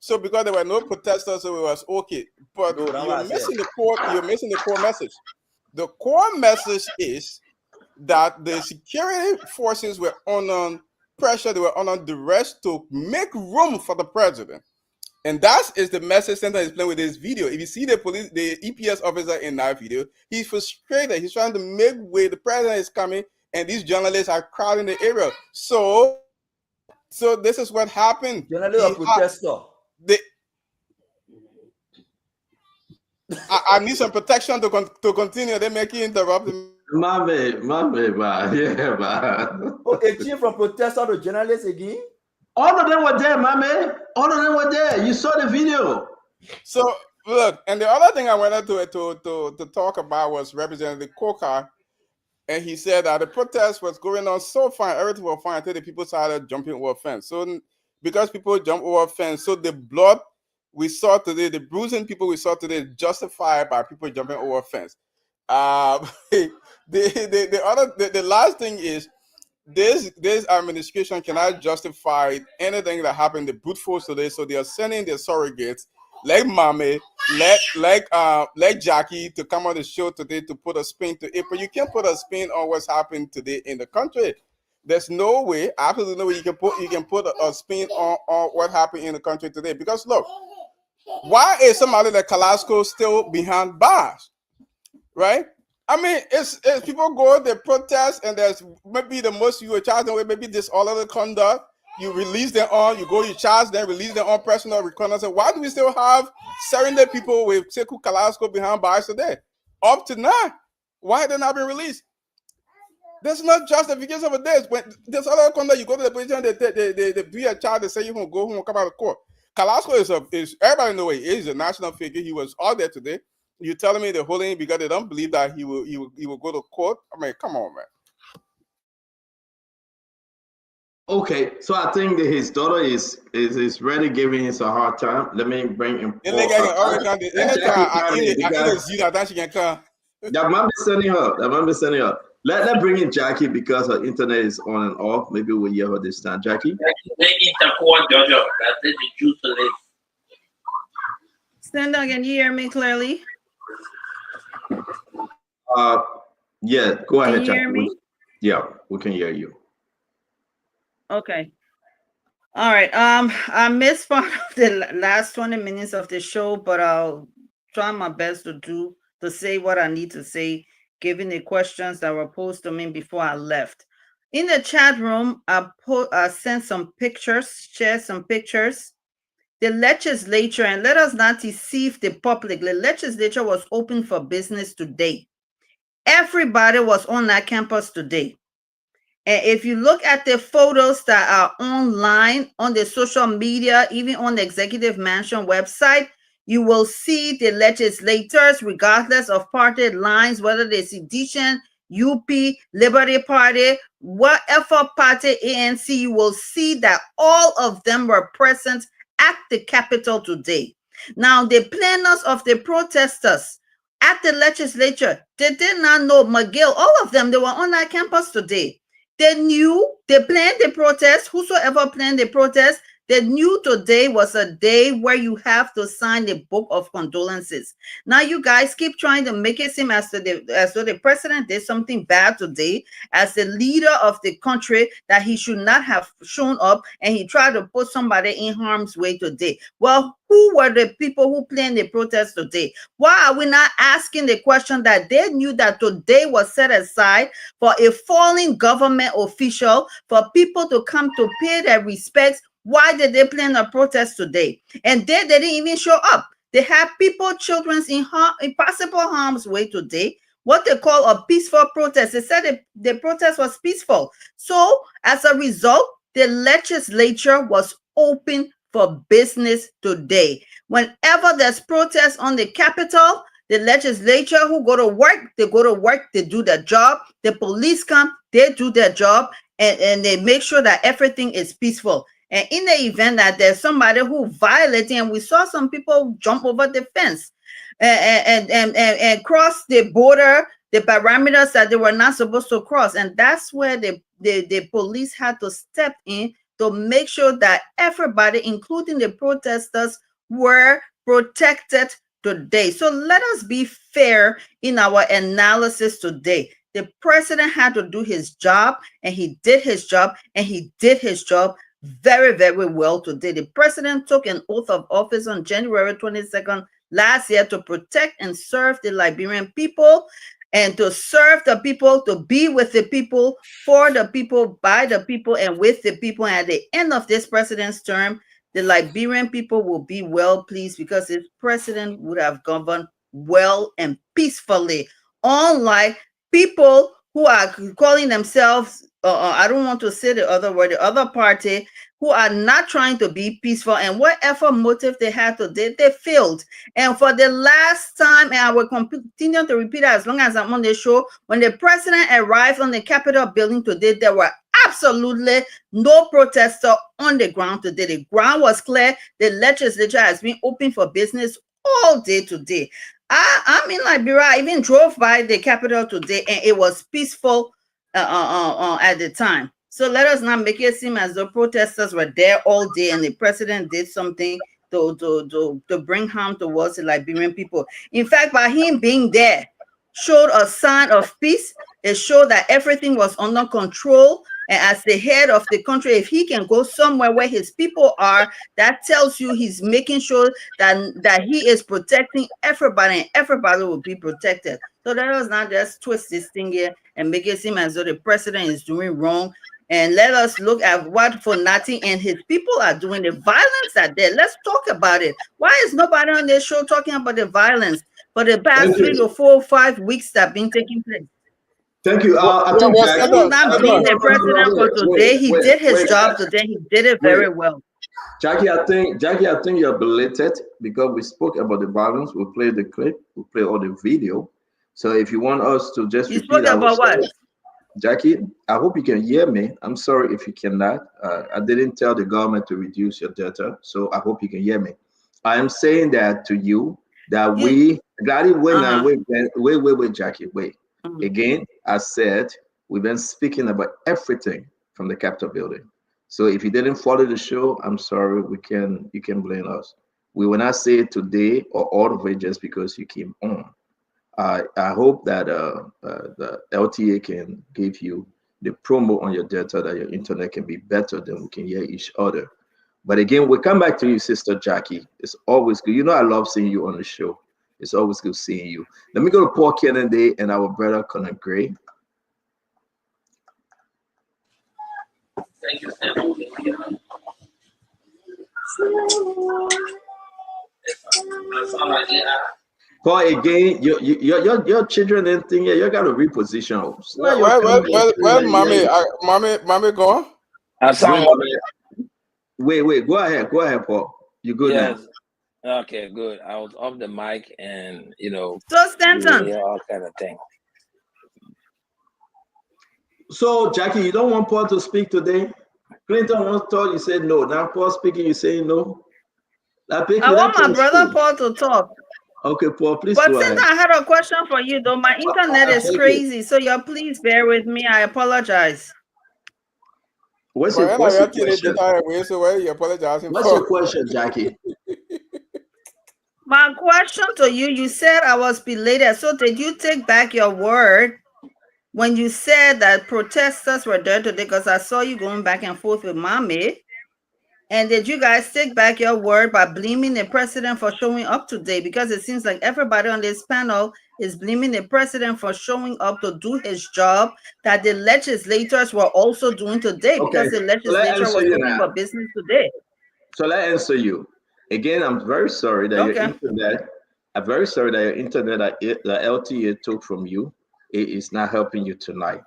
S12: so because there were no protesters, so it was okay. But you're missing the core message. The core message is that the security forces were under pressure, they were under duress to make room for the president. And that is the message Center is playing with this video. If you see the EPS officer in that video, he's frustrated. He's trying to make way. The president is coming, and these journalists are crowding the area. So this is what happened.
S16: Journalists are protester.
S12: I need some protection to continue. They make you interrupt me.
S6: My man, yeah, man.
S16: A chief from protester to journalists again?
S6: All of them were there, my man. All of them were there. You saw the video.
S12: So look, and the other thing I wanted to talk about was Representative Coker, and he said that the protest was going on so fine, everything was fine until the people started jumping over a fence. So because people jump over a fence, so the blood we saw today, the bruising people we saw today, justified by people jumping over a fence. The last thing is this administration cannot justify anything that happened to brute force today. So they are sending their surrogates like Mame, like Jackie to come on the show today to put a spin to it. But you can't put a spin on what's happened today in the country. There's no way, absolutely no way you can put a spin on what happened in the country today. Because look, why is somebody like Kalasco still behind bars? Right? I mean, it's people go, they protest, and there's maybe the most you were charged with, maybe this all other conduct. You release them on, you go, you charge them, release them on personal reconnaissance. Why do we still have surrendered people with Sekou Kalasco behind bars today? Up to now, why they not been released? There's no justification for this. When there's other conduct, you go to the position, they do your charge, they say you can go home and come out of court. Kalasco is everybody know he is a national figure. He was out there today. You're telling me they're holding him because they don't believe that he will go to court? I mean, come on, man.
S6: Okay, so I think that his daughter is really giving us a hard time. Let me bring him. That mom is sending her. Let's bring in Jackie because her internet is on and off. Maybe we'll hear her this time. Jackie?
S13: Stand up, can you hear me clearly?
S6: Yeah, go ahead,
S13: Can you
S6: Jackie.
S13: hear me?
S6: Yeah, we can hear you.
S13: Okay. All right. I missed part of the last 20 minutes of the show, but I'll try my best to say what I need to say, given the questions that were posed to me before I left. In the chat room, I sent some pictures, shared some pictures. The legislature, and let us not deceive the public, the legislature was open for business today. Everybody was on that campus today. And if you look at the photos that are online on the social media, even on the Executive Mansion website, you will see the legislators, regardless of party lines, whether they're sedition,
S9: UP, Liberty Party, whatever party, ANC, you will see that all of them were present at the Capitol today. Now, the planners of the protesters at the legislature, they did not know McGill, all of them, they were on that campus today. They knew, they planned the protest, whosoever planned the protest, they knew today was a day where you have to sign the book of condolences. Now you guys keep trying to make it seem as though the president did something bad today, as the leader of the country, that he should not have shown up, and he tried to put somebody in harm's way today. Well, who were the people who planned the protest today? Why are we not asking the question that they knew that today was set aside for a fallen government official, for people to come to pay their respects? Why did they plan a protest today? And they didn't even show up. They had people, children in possible harm's way today. What they call a peaceful protest. They said the protest was peaceful. So as a result, the legislature was open for business today. Whenever there's protest on the Capitol, the legislature who go to work, they go to work, they do their job. The police come, they do their job, and they make sure that everything is peaceful. And in the event that there's somebody who violating, and we saw some people jump over the fence and cross the border, the parameters that they were not supposed to cross. And that's where the police had to step in to make sure that everybody, including the protesters, were protected today. So let us be fair in our analysis today. The president had to do his job, and he did his job, and he did his job very, very well today. The president took an oath of office on January 22nd last year to protect and serve the Liberian people, and to serve the people, to be with the people, for the people, by the people, and with the people. And at the end of this president's term, the Liberian people will be well pleased, because this president would have governed well and peacefully, unlike people who are calling themselves, I don't want to say the other word, the other party, who are not trying to be peaceful, and whatever motive they had today, they failed. And for the last time, and I will continue to repeat it as long as I'm on the show, when the president arrived on the Capitol building today, there were absolutely no protester on the ground today. The ground was clear. The legislature has been open for business all day today. I'm in Liberia. I even drove by the Capitol today, and it was peaceful at the time. So let us not make it seem as though protesters were there all day and the president did something to bring harm towards the Liberian people. In fact, by him being there, showed a sign of peace. It showed that everything was under control. And as the head of the country, if he can go somewhere where his people are, that tells you he's making sure that he is protecting everybody, and everybody will be protected. So let us not just twist this thing here and make it seem as though the president is doing wrong. And let us look at what Fonati and his people are doing, the violence that there. Let's talk about it. Why is nobody on this show talking about the violence for the past 3 to 4 or 5 weeks that have been taking place?
S6: Thank you. I think
S9: Let us not blame the president for today. He did his job today. He did it very well.
S6: Jackie, I think you're belated, because we spoke about the violence. We played the clip. We played all the video. So if you want us to just
S9: you spoke about what?
S6: Jackie, I hope you can hear me. I'm sorry if you cannot. I didn't tell the government to reduce your data, so I hope you can hear me. I am saying that to you, that we, Gladys, wait, Jackie, wait. Again, I said we've been speaking about everything from the Capitol building. So if you didn't follow the show, I'm sorry. You can blame us. We will not say it today or all of it just because you came on. I hope that the LTA can give you the promo on your data, that your internet can be better, than we can hear each other. But again, we'll come back to you, Sister Jackie. It's always good. You know I love seeing you on the show. It's always good seeing you. Let me go to Paul Kennedy and our brother Conor Gray.
S22: Thank you.
S6: Paul, again, your children and thing, you got to reposition.
S12: Where mommy go?
S6: Wait, go ahead, Paul. You good now?
S17: Okay, good. I was off the mic, and
S9: so Stanton,
S17: all kind of thing.
S6: So, Jackie, you don't want Paul to speak today? Clinton once told you said no. Now Paul speaking, you say no.
S9: I want my brother Paul to talk.
S6: Okay, Paul, please
S9: But
S6: go
S9: since
S6: ahead.
S9: I had a question for you, though, my internet is crazy, so you please bear with me. I apologize.
S6: What's your question?
S12: So you apologizing
S6: What's
S12: for?
S6: your question, Jackie?
S9: My question to you, you said I was belated. So did you take back your word when you said that protesters were there today? Because I saw you going back and forth with Mommy. And did you guys take back your word by blaming the president for showing up today? Because it seems like everybody on this panel is blaming the president for showing up to do his job that the legislators were also doing today,
S6: Okay,
S9: because the
S6: so let
S9: legislature
S6: answer
S9: was
S6: you
S9: open
S6: now.
S9: for business today.
S6: So let answer you. Again, I'm very sorry that your internet, I'm very sorry that your internet that the LTA took from you, it is not helping you tonight.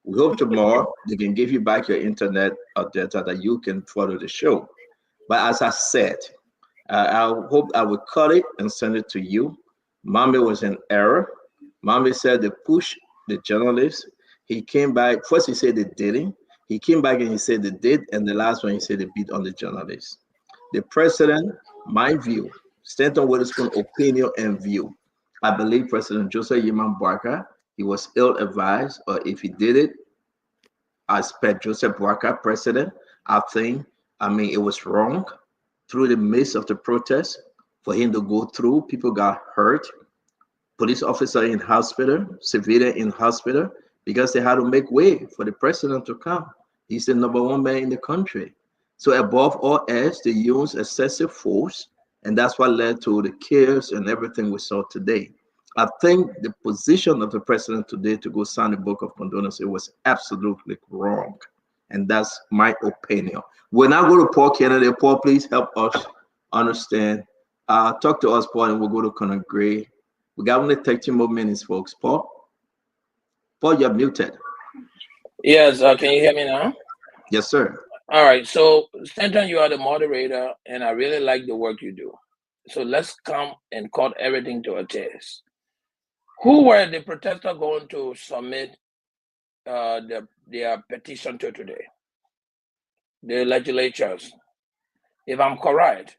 S6: We hope tomorrow they can give you back your internet or data that you can follow the show. But as I said, I hope I will cut it and send it to you. Mommy was in error. Mommy said they pushed the journalists. He came back. First, he said they didn't. He came back and he said they did. And the last one, he said they beat on the journalists. The president, my view, Stanton Witherspoon opinion and view. I believe President Joseph Yeman Barker, he was ill-advised, or if he did it, as per Joseph Barker, president, I mean, it was wrong through the midst of the protest for him to go through. People got hurt, police officer in hospital, civilian in hospital, because they had to make way for the president to come. He's the #1 man in the country. So above all else, they used excessive force, and that's what led to the chaos and everything we saw today. I think the position of the president today to go sign the book of condolence, it was absolutely wrong. And that's my opinion. When I go to Paul Kennedy, Paul, please help us understand. Talk to us, Paul, and we'll go to Conor Gray. We got only 30 more minutes, folks. Paul, you're muted.
S17: Yes, can you hear me now?
S6: Yes, sir.
S17: All right. So, Stanton, you are the moderator, and I really like the work you do. So let's come and cut everything to a chase. Who were the protesters going to submit their petition to today? The legislatures. If I'm correct,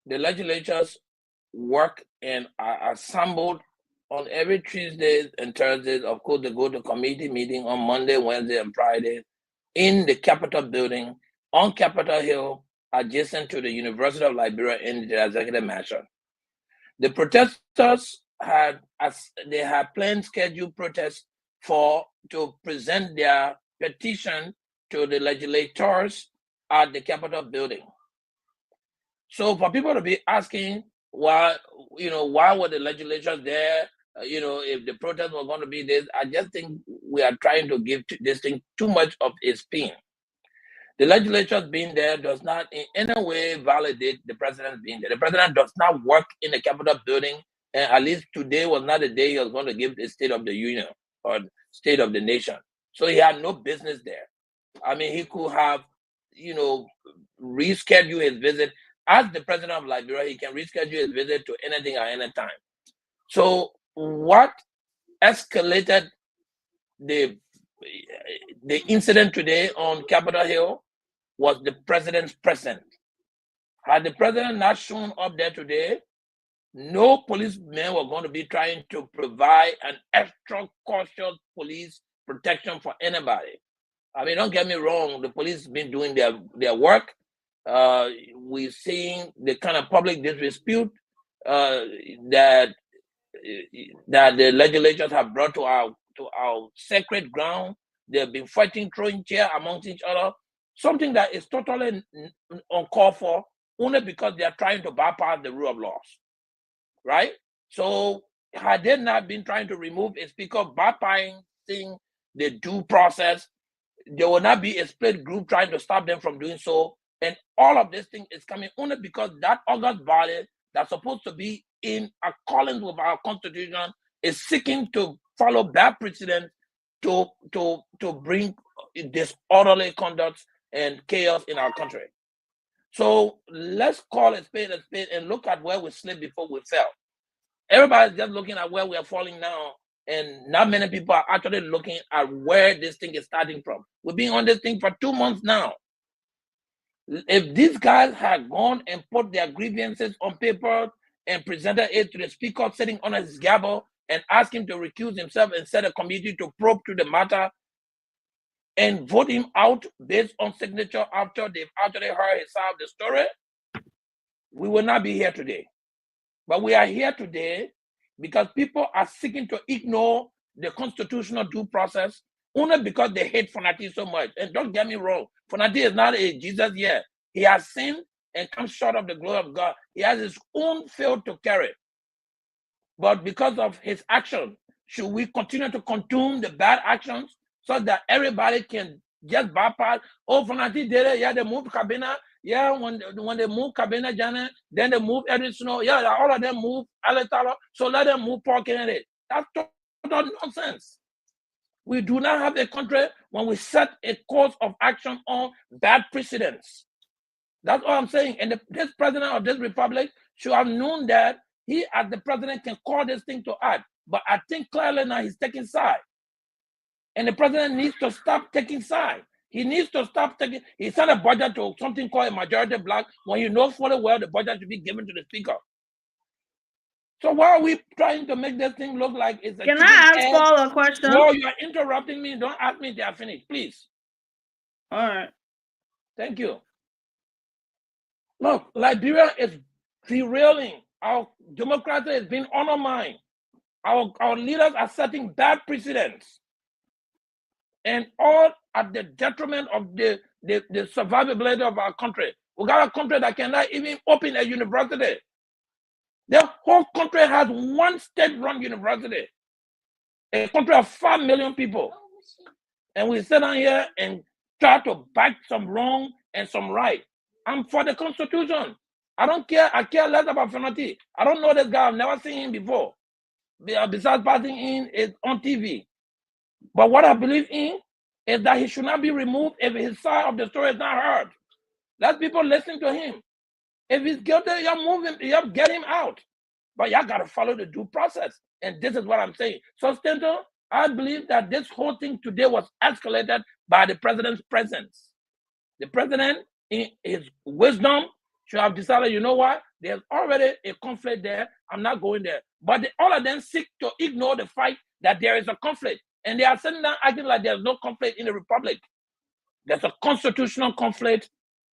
S17: the legislatures work and are assembled on every Tuesdays and Thursdays. Of course, they go to committee meeting on Monday, Wednesday, and Friday in the Capitol building on Capitol Hill, adjacent to the University of Liberia in the executive mansion. The protesters had planned scheduled protests to present their petition to the legislators at the Capitol building. So for people to be asking why were the legislatures there? If the protest was going to be this, I just think we are trying to give this thing too much of a spin. The legislatures being there does not in any way validate the president being there. The president does not work in the Capitol building, and at least today was not the day he was going to give the State of the Union or State of the Nation. So he had no business there. I mean, he could have, rescheduled his visit. As the president of Liberia, he can reschedule his visit to anything at any time. So what escalated the incident today on Capitol Hill was the president's presence. Had the president not shown up there today, no policemen were going to be trying to provide an extra cautious police protection for anybody. I mean, don't get me wrong, the police have been doing their work. We're seeing the kind of public disrepute that the legislatures have brought to our sacred ground. They've been fighting, throwing chairs amongst each other, something that is totally uncalled for, only because they are trying to bypass the rule of laws, right? So had they not been trying to remove a speaker, bypassing the due process, there will not be a split group trying to stop them from doing so. And all of this thing is coming only because that August ballot that's supposed to be in accordance with our constitution is seeking to follow that precedent to bring disorderly conduct and chaos in our country. So let's call a spade and look at where we slipped before we fell. Everybody's just looking at where we are falling now and not many people are actually looking at where this thing is starting from. We've been on this thing for 2 months now. If these guys had gone and put their grievances on paper and presented it to the speaker sitting on his gavel and asked him to recuse himself and set a committee to probe to the matter and vote him out based on signature after they've actually heard his side of the story, we will not be here today. But we are here today because people are seeking to ignore the constitutional due process only because they hate Fonati so much. And don't get me wrong, Fonati is not a Jesus yet. He has sinned and come short of the glory of God. He has his own field to carry. But because of his action, should we continue to condone the bad actions so that everybody can just bypass? Oh, Fonati did it. Yeah, they moved Cabina. Yeah, when they move Cabina Janet, then they move Edwin Snow. Yeah, all of them move Aletalo. So let them move Paul Kennedy. That's total nonsense. We do not have a country when we set a course of action on bad precedents. That's all I'm saying. And this president of this republic should have known that he, as the president, can call this thing to act. But I think clearly now he's taking side. And the president needs to stop taking side. He needs to stop taking. He sent a budget to something called a majority black when you know fully well the budget should be given to the speaker. So why are we trying to make this thing look like it's a
S9: Can I ask Paul a question?
S17: No, you are interrupting me. Don't ask me until I finish, please.
S9: All right.
S17: Thank you. Look, Liberia is derailing. Our democracy is being undermined. Our leaders are setting bad precedents. And all at the detriment of the survivability of our country. We got a country that cannot even open a university. The whole country has one state-run university. A country of 5 million people. And we sit down here and try to back some wrong and some right. I'm for the Constitution. I don't care. I care less about Fonati. I don't know this guy. I've never seen him before. Besides passing in it on TV. But what I believe in is that he should not be removed if his side of the story is not heard. Let people listen to him. If he's guilty, you move him, you get him out. But you got to follow the due process. And this is what I'm saying. So, Stento, I believe that this whole thing today was escalated by the president's presence. The president, in his wisdom, should have decided, you know what? There's already a conflict there. I'm not going there. But all of them seek to ignore the fact that there is a conflict. And they are sitting down acting like there's no conflict in the republic. There's a constitutional conflict.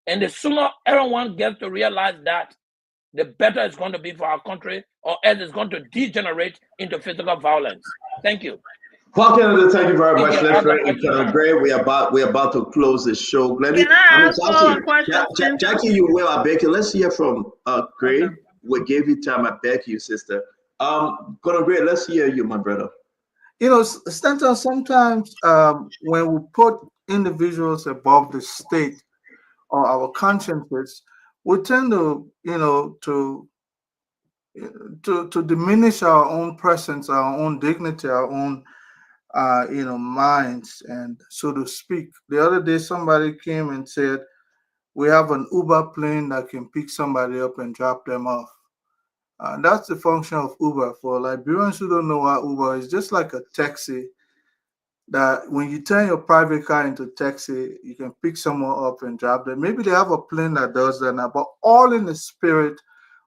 S17: And the sooner everyone gets to realize that, the better it's going to be for our country, or else it's going to degenerate into physical violence. Thank you.
S6: Paul Kennedy, thank you very much. Let's Gray. We're about to close the show.
S9: Can I ask Paul a question?
S6: Jackie, you will. I beg you. Let's hear from Gray. Okay. We gave you time. I beg you, sister. Colonel Gray, let's hear you, my brother.
S21: You know, Stanton, sometimes when we put individuals above the state or our consciences, we tend to, you know, to diminish our own presence, our own dignity, our own, you know, minds, and so to speak. The other day, somebody came and said, we have an Uber plane that can pick somebody up and drop them off. That's the function of Uber. For Liberians who don't know what Uber is, just like a taxi, that when you turn your private car into a taxi, you can pick someone up and drop them. Maybe they have a plane that does that now, but all in the spirit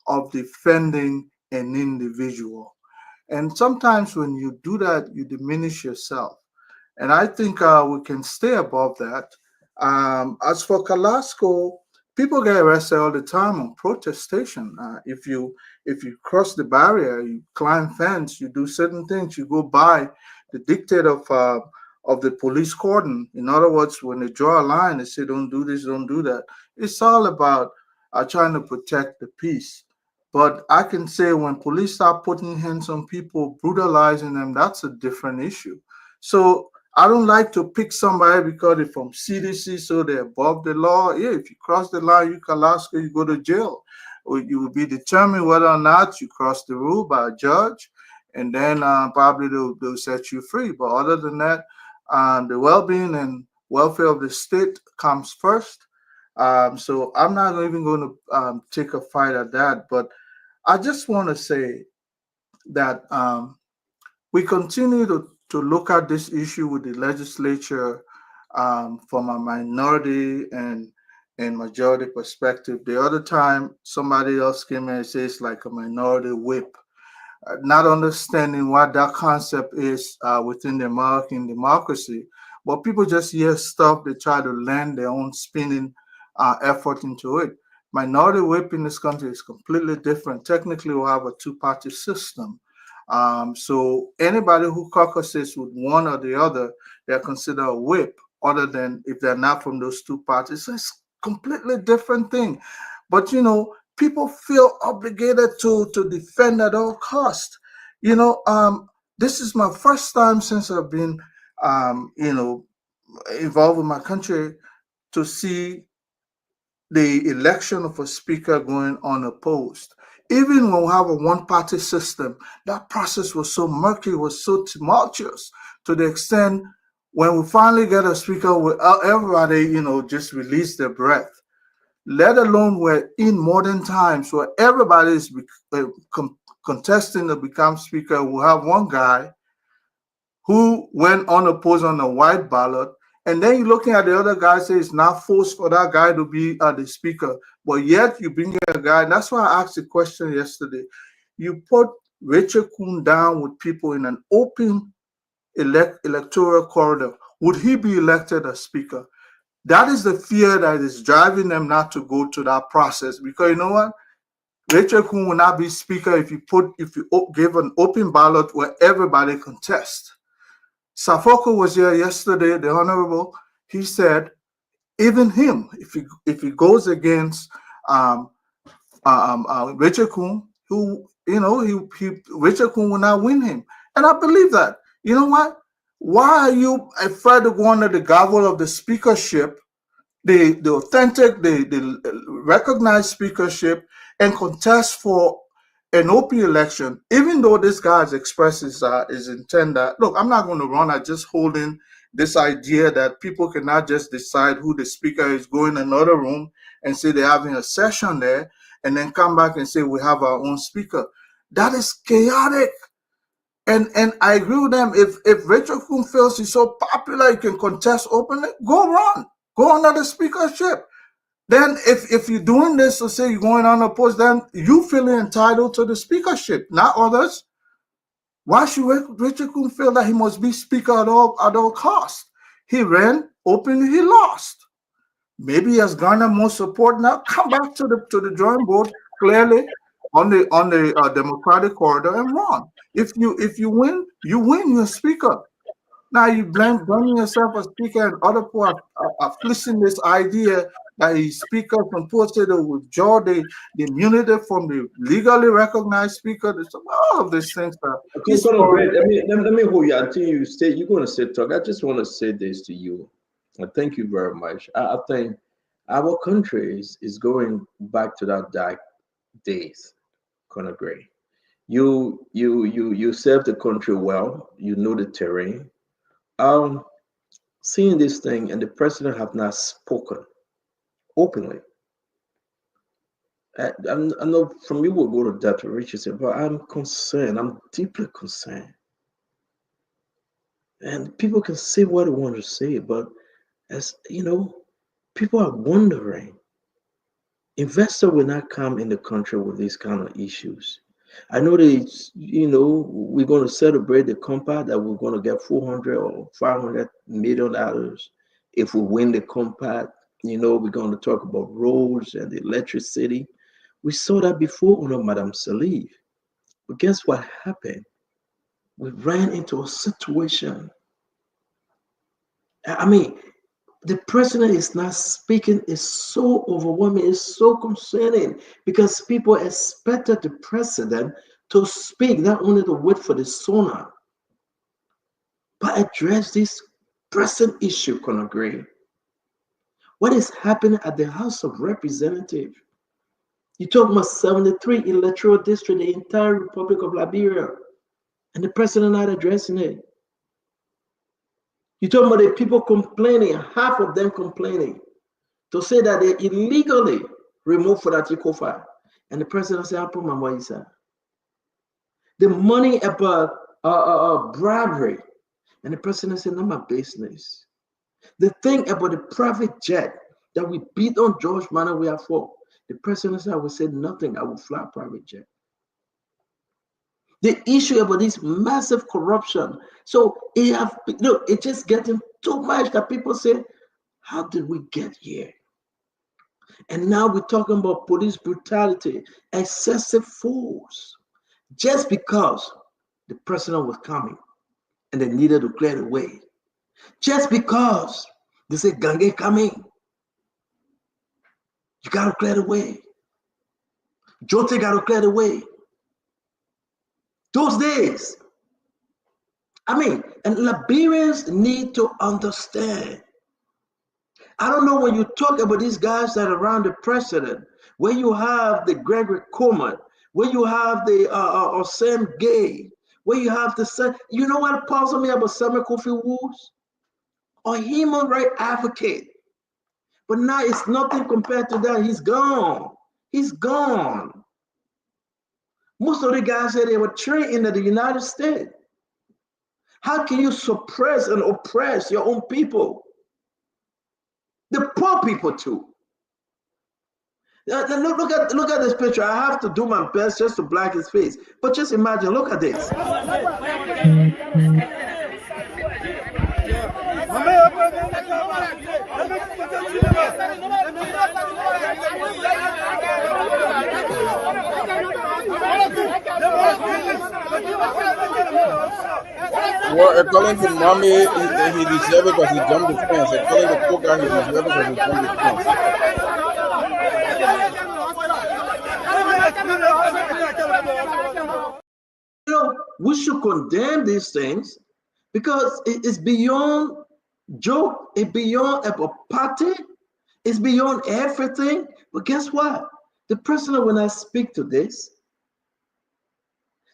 S21: of defending an individual. And sometimes when you do that, you diminish yourself. And I think we can stay above that. As for Kalasco, people get arrested all the time on protestation. If you cross the barrier, you climb fence, you do certain things, you go by the dictate of the police cordon. In other words, when they draw a line, they say, don't do this, don't do that. It's all about trying to protect the peace. But I can say when police start putting hands on people, brutalizing them, that's a different issue. So I don't like to pick somebody because they're from CDC, so they're above the law. Yeah, if you cross the line, you Alaska, you go to jail. Or you will be determined whether or not you cross the rule by a judge, and then probably they'll set you free. But other than that, the well-being and welfare of the state comes first. So I'm not even going to take a fight at that. But I just want to say that we continue to look at this issue with the legislature from a minority and majority perspective. The other time, somebody else came and says like a minority whip, not understanding what that concept is within the American democracy. But people just hear stuff, they try to land their own spinning effort into it. Minority whip in this country is completely different. Technically, we have a two-party system. So anybody who caucuses with one or the other, they're considered a whip, other than if they're not from those two parties. So it's completely different thing. But people feel obligated to defend at all cost. This is my first time since I've been involved with my country to see the election of a speaker going unopposed. Even when we have a one-party system, that process was so murky, was so tumultuous, to the extent when we finally get a speaker, everybody, just release their breath. Let alone we're in modern times where everybody is contesting to become speaker. We have one guy who went unopposed on a white ballot, and then you're looking at the other guy, say it's not forced for that guy to be the speaker, but yet you bring a guy. And that's why I asked the question yesterday. You put Richard Kuhn down with people in an open electoral corridor. Would he be elected as speaker? That is the fear that is driving them not to go to that process, because you know what? Richard Kuhn will not be speaker if you give an open ballot where everybody contests. Safoko was here yesterday, the honorable. He said, even him, if he goes against Richard Kuhn, Richard Kuhn will not win him, and I believe that. You know what? Why are you afraid to go under the gavel of the speakership, the authentic, the recognized speakership, and contest for an open election, even though this guy has expressed his intent that, look, I'm not going to run. I'm just holding this idea that people cannot just decide who the speaker is, go in another room and say they're having a session there, and then come back and say we have our own speaker. That is chaotic. And I agree with them. If Richard Kuhn feels he's so popular, he can contest openly, go run. Go under the speakership. Then if you're doing this to say you're going unopposed, then you feel entitled to the speakership, not others. Why should Richard Kuhn feel that he must be speaker at all costs? He ran openly, he lost. Maybe he has garnered more support now. Come back to the drawing board clearly on the democratic corridor and run. If you win, you're speaker. Now you blaming yourself as speaker, and other people are fleecing this idea that he's speaker from posted to withdraw the immunity from the legally recognized speaker. All of these things are.
S6: Let me hold you until you say you're going to say talk. I just want to say this to you. Thank you very much. I think our country is going back to that dark days. Conor Gray, you serve the country well. You know the terrain. Seeing this thing, and the president have not spoken openly. I know from you will go to Dr. Richardson, but I'm concerned. I'm deeply concerned. And people can say what they want to say, but as you know, people are wondering. Investor will not come in the country with these kind of issues. I know that, we're going to celebrate the compact that we're going to get $400 or $500 million if we win the compact. We're going to talk about roads and electricity. We saw that before under Madame Salif. But guess what happened? We ran into a situation. I mean, the president is not speaking. Is so overwhelming. It's so concerning because people expected the president to speak, not only to wait for the sonar, but address this pressing issue. Conor Gray, what is happening at the House of Representatives? You talk about 73 electoral districts, the entire Republic of Liberia, and the president not addressing it. You talk about the people complaining, half of them complaining, to say that they illegally removed for Article 5. And the president said, I put my money aside. The money about bribery. And the president said, not my business. The thing about the private jet that we beat on George Manawia for, the president said, I will say nothing, I will fly private jet. The issue about this massive corruption. So it's just getting too much that people say, how did we get here? And now we're talking about police brutality, excessive force, just because the president was coming and they needed to clear the way. Just because they said, Gange coming, you got to clear the way. Jote got to clear the way. Those days. And Liberians need to understand. I don't know when you talk about these guys that are around the president, where you have the Gregory Coleman, where you have the Sam Gay, where you have the, you know what puzzles me about Samuel Kofi Woods? A human rights advocate. But now it's nothing compared to that. He's gone. He's gone. Most of the guys said they were trained in the United States. How can you suppress and oppress your own people? The poor people too. Look at this picture. I have to do my best just to black his face. But just imagine, look at this.
S12: Well, according to Mommy, he deserves it because he jumped the fence. According to Coca, he deserves it because he jumped the fence.
S6: We should condemn these things because it's beyond joke, it's beyond a party, it's beyond everything. But guess what? The president, when I speak to this,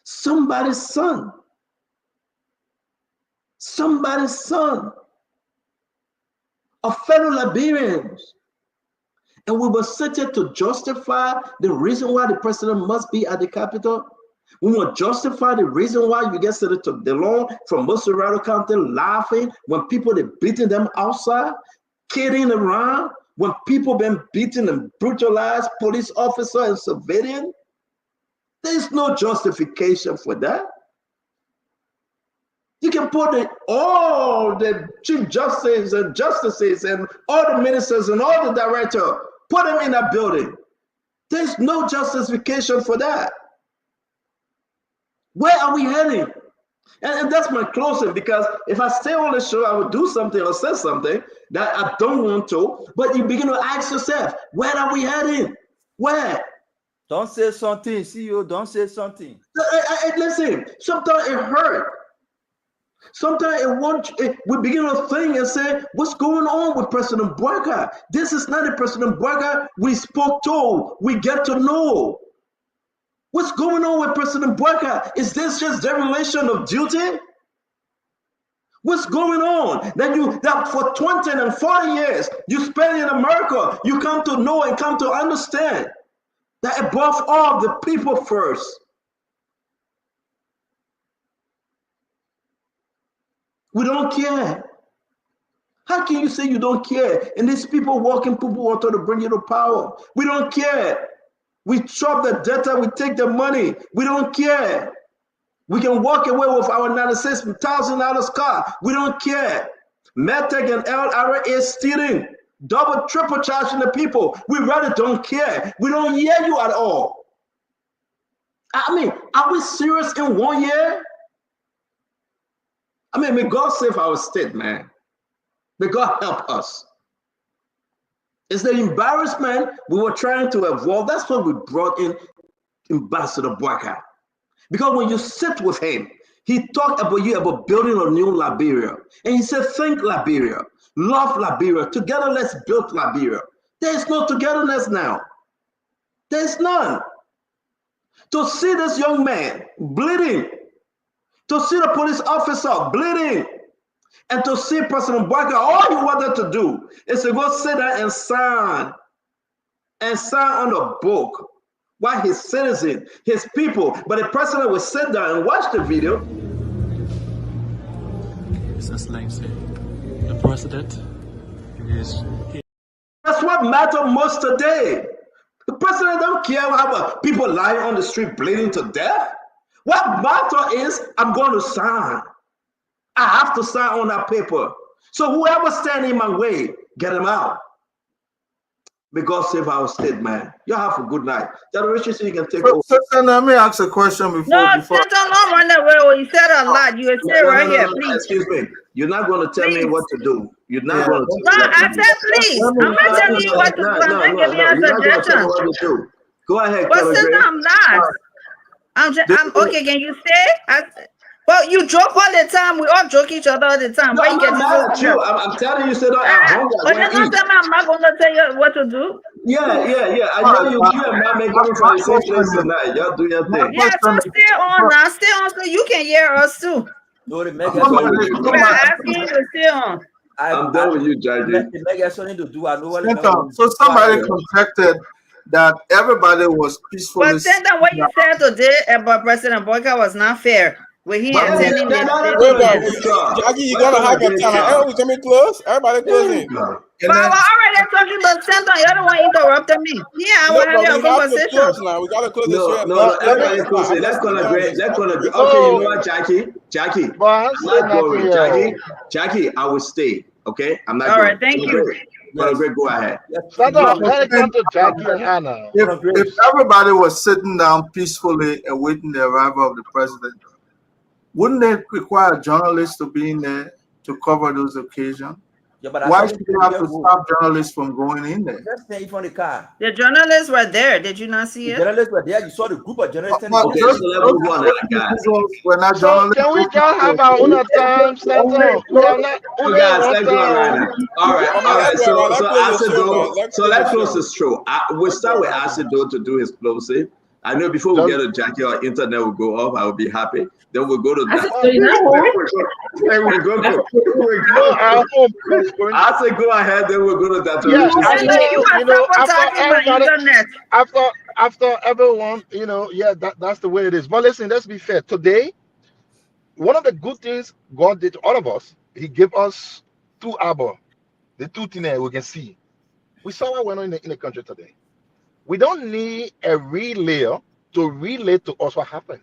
S6: somebody's son, of fellow Liberians. And we were set to justify the reason why the president must be at the Capitol. We will justify the reason why you get Senator DeLong from Muscarado County laughing when people are beating them outside, kidding around, when people been beaten and brutalized, police officer and civilian. There's no justification for that. You can put all the chief justices and all the ministers and all the directors, put them in that building. There's no justification for that. Where are we heading? And that's my closing, because if I stay on the show, I would do something or say something that I don't want to. But you begin to ask yourself, where are we heading? Where?
S16: Don't say something, CEO. Don't say something.
S6: Listen, sometimes it hurts. Sometimes we begin to think and say, what's going on with President Boyka? This is not the President Boyka we spoke to, we get to know. What's going on with President Boyka? Is this just dereliction of duty? What's going on? That for 20 and 40 years you spend in America, you come to know and come to understand that above all, the people first. We don't care. How can you say you don't care? And these people walking, people want to bring you to power. We don't care. We chop the data, we take the money. We don't care. We can walk away with our $96,000 car. We don't care. Medtech and LRA stealing, double, triple charging the people. We really don't care. We don't hear you at all. I mean, are we serious in 1 year? I mean, may God save our state, man. May God help us. It's the embarrassment we were trying to avoid. That's why we brought in Ambassador Boyka. Because when you sit with him, he talked about building a new Liberia. And he said, think Liberia, love Liberia. Together, let's build Liberia. There's no togetherness now. There's none. To see this young man bleeding, to see the police officer bleeding, and to see President Boyka, all he wanted to do is to go sit there and sign on the book while his citizen, his people, but the president would sit there and watch the video
S18: His Excellency, the President is here.
S6: That's what matters most today. The president don't care about people lying on the street bleeding to death. What matters is I'm going to sign. I have to sign on that paper. So whoever standing in my way, get him out. May God save our state, man. You have a good night. Dr. Richardson, you can take over.
S21: So, let me ask a question before.
S9: No, Senator, don't run away. Oh, you said a lot. You stay right here, please.
S6: Excuse me. You're not going to tell me what to do. You're not going to
S9: No, I said please. I'm not telling you what to do. I'm not giving you a suggestion.
S6: Go ahead,
S9: But since I'm not, I'm okay. Can you stay? Well, you joke all the time. We all joke each other all the time.
S6: No, I'm not mad at you. I'm telling you, so I'm hungry.
S9: But you're not telling me I'm not going to tell you what to do.
S6: Yeah. I know you and Mama coming from the same place tonight. Y'all do your thing.
S9: Yeah, so stay on now. Stay on so you can hear us too.
S16: No, the
S9: We're asking you to stay on.
S6: I'm done with you, Judge.
S21: So somebody contacted that everybody was peacefully.
S9: But send them what you said today about President Boyka was not fair. When he attending
S12: Jackie, you gotta have your time. Everybody coming close. Everybody closing.
S9: But I was already talking about Santa. You're the one interrupting me. Yeah, I will have your conversation.
S12: Now. We gotta close
S6: no, everybody close it. Let's gonna agree. Okay, you know what, Jackie? I'm not going. Jackie, I will stay. Okay, I'm not going.
S9: All right, thank you.
S6: Go ahead.
S21: If everybody was sitting down peacefully and waiting the arrival of the president, wouldn't they require journalists to be in there to cover those occasions?
S16: Yeah, but
S21: why should you have to stop journalists from going in there?
S16: Just stay from the car.
S9: The journalists were there. Did you not see it?
S16: The journalists were there. You saw the group of journalists.
S21: We're not journalists.
S7: Can we just have our own time, Senator? We are not.
S6: Let's go right now. All right. So let's close this show. We'll start with Asido to do his closing. I know before we get to Jackie, our internet will go off. I will be happy. Then we'll go to that. I say go ahead. Then we'll go to that.
S7: After everyone, that's the way it is. But listen, let's be fair. Today, one of the good things God did to all of us, He gave us 2 arbor, the 2 things we can see. We saw what went on in the country today. We don't need a relayer to relay to us what happened.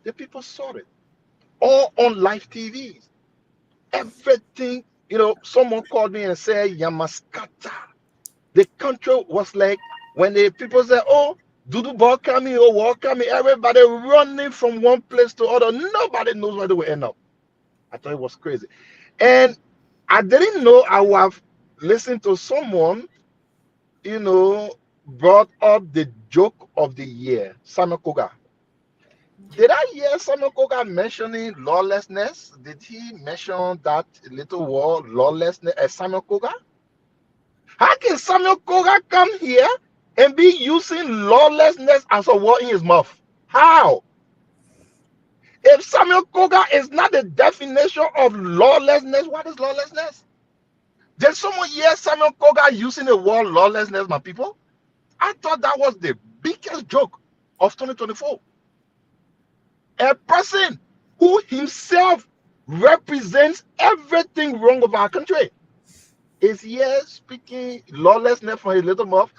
S7: The people saw it all on live TVs. Everything, someone called me and said, Yamaskata. The country was like, when the people said, oh, Dudu ball coming, oh, war coming, everybody running from one place to other. Nobody knows where they will end up. I thought it was crazy. And I didn't know I would have listened to someone, brought up the joke of the year, Samuel Koga. Did I hear Samuel Koga mentioning lawlessness? Did he mention that little word, lawlessness, as Samuel Koga? How can Samuel Koga come here and be using lawlessness as a word in his mouth? How? If Samuel Koga is not the definition of lawlessness, what is lawlessness? Did someone hear Samuel Koga using the word lawlessness, my people? I thought that was the biggest joke of 2024. A person who himself represents everything wrong of our country is here speaking lawlessness from his little mouth.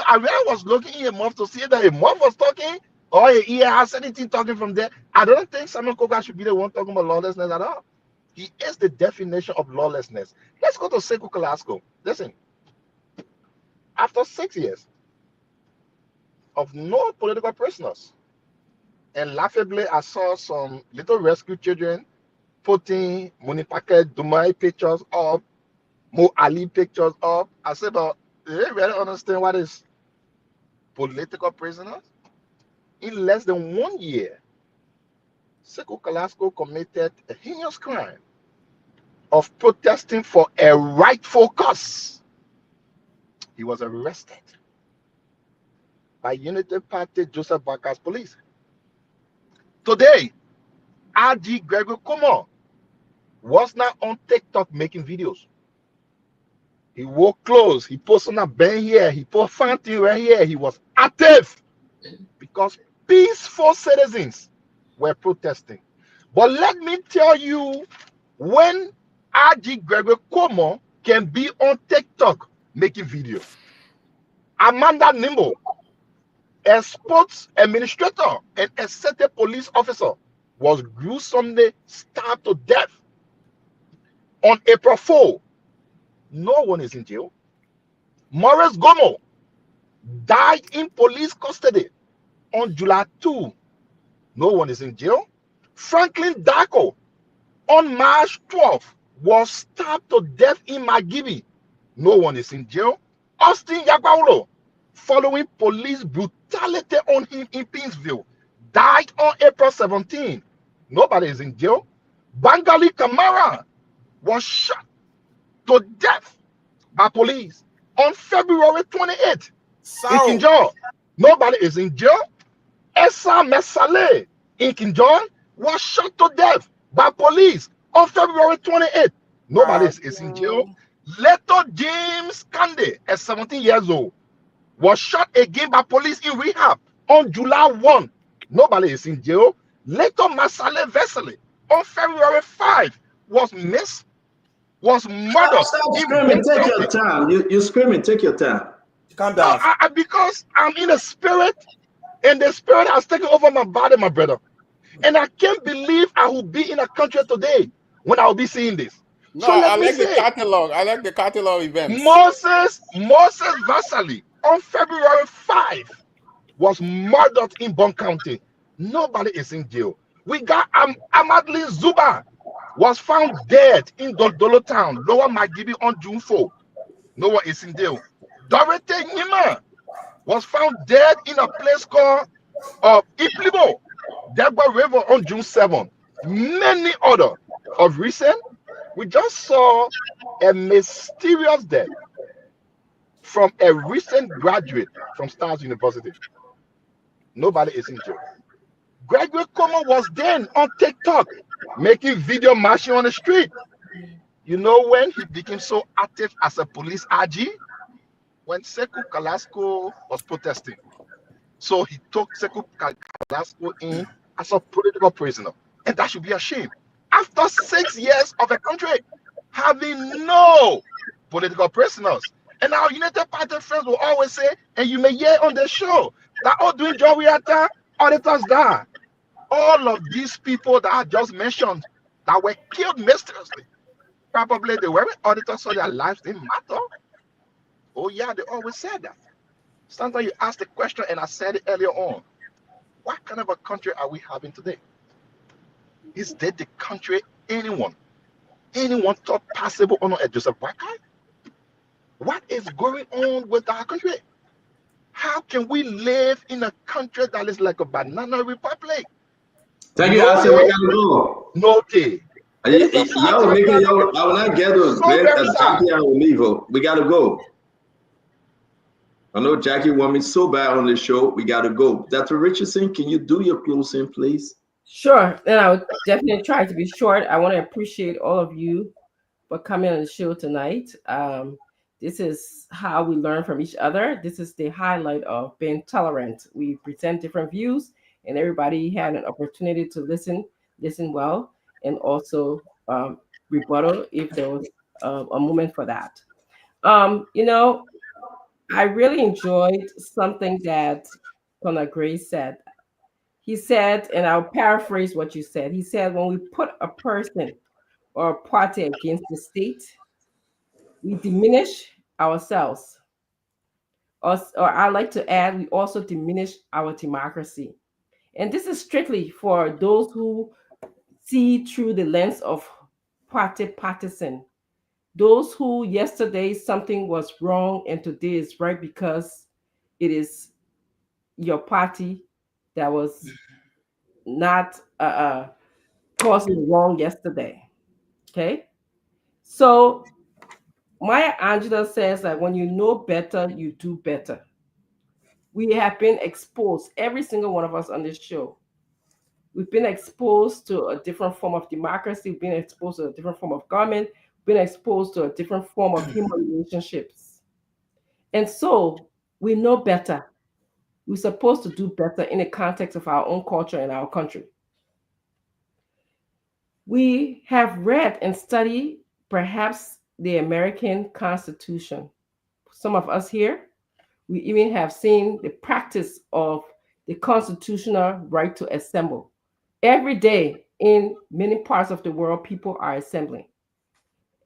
S7: I really was looking in his mouth to see that his mouth was talking or his ear has anything talking from there. I don't think Samuel Koga should be the one talking about lawlessness at all. He is the definition of lawlessness. Let's go to Sekou Kalasko. Listen, after 6 years of no political prisoners, and laughably, I saw some little rescue children putting Munipaket Dumai pictures up, Mo Ali pictures up. I said, but do they really understand what is political prisoners? In less than 1 year, Sekou Kalasko committed a heinous crime of protesting for a rightful cause. He was arrested by Unity Party Joseph Baka's police. Today, RG Gregory Kumo was not on TikTok making videos. He wore clothes. He posted on a band here. He put fountain right here. He was active because peaceful citizens were protesting. But let me tell you when RG Gregory Cuomo can be on TikTok making video. Amanda Nimbo, a sports administrator and a certain police officer, was gruesomely stabbed to death on April 4. No one is in jail. Maurice Gomo died in police custody on July 2. No one is in jail. Franklin Darko on March 12 was stabbed to death in Magibi. No one is in jail. Austin Yagbaulo, following police brutality on him in Pinsville, died on April 17. Nobody is in jail. Bangali Kamara was shot to death by police on February 28 in Kinjal. Nobody is in jail. Esa Mesale in Kinjal was shot to death by police on February 28. Nobody is in jail. Leto James Kande, a 17 years old, was shot again by police in rehab on July 1. Nobody is in jail. Leto Masale Vesely on February 5 was murdered.
S6: Stop screaming. Take your time. You screaming. Take your time.
S7: Calm down. No, because I'm in a spirit, and the spirit has taken over my body, my brother. And I can't believe I will be in a country today when I will be seeing this.
S12: No, I like the catalog. I like the catalog events.
S7: Moses Vasily on February 5 was murdered in Bon County. Nobody is in jail. We got Amadli Zuba was found dead in Dodolo Town, Lower Magibi on June 4. No one is in jail. Dorothy Nima was found dead in a place called Iplibo, Degba River on June 7. Many other of recent. We just saw a mysterious death from a recent graduate from Stars University. Nobody is in jail. Gregory Cuomo was then on TikTok making video marching on the street. You know when he became so active as a police RG? When Sekou Kalasco was protesting. So he took Sekou Kalasco in as a political prisoner. And that should be a shame. After 6 years of a country having no political prisoners. And our United Party friends will always say, and you may hear on the show, that doing Joriata, auditors die. All of these people that I just mentioned that were killed mysteriously, probably they weren't auditors, so their lives didn't matter. Oh yeah, they always said that. Sometimes you ask the question, and I said it earlier on, what kind of a country are we having today? Is that the country anyone thought possible on a Joseph Boakai? What is going on with our country? How can we live in a country that is like a banana republic?
S6: Thank you. I said we gotta go.
S7: No tea.
S6: Y'all making y'all. I will not get to Jackie. I will leave. We gotta go. I know Jackie want me so bad on the show. We gotta go. Dr. Richardson, can you do your closing, please?
S5: Sure. And I would definitely try to be short. I want to appreciate all of you for coming on the show tonight. This is how we learn from each other. This is the highlight of being tolerant. We present different views, and everybody had an opportunity to listen well, and also rebuttal if there was a moment for that. I really enjoyed something that Connor Gray said. He said, and I'll paraphrase what you said. He said, when we put a person or a party against the state, we diminish ourselves. Or I like to add, we also diminish our democracy. And this is strictly for those who see through the lens of partisan. Those who yesterday something was wrong and today is right because it is your party that was not causing wrong yesterday. Okay? So Maya Angelou says that when you know better, you do better. We have been exposed, every single one of us on this show. We've been exposed to a different form of democracy. We've been exposed to a different form of government. We've been exposed to a different form of human relationships. And so we know better. We're supposed to do better in the context of our own culture and our country. We have read and studied perhaps the American Constitution. Some of us here, we even have seen the practice of the constitutional right to assemble. Every day in many parts of the world, people are assembling.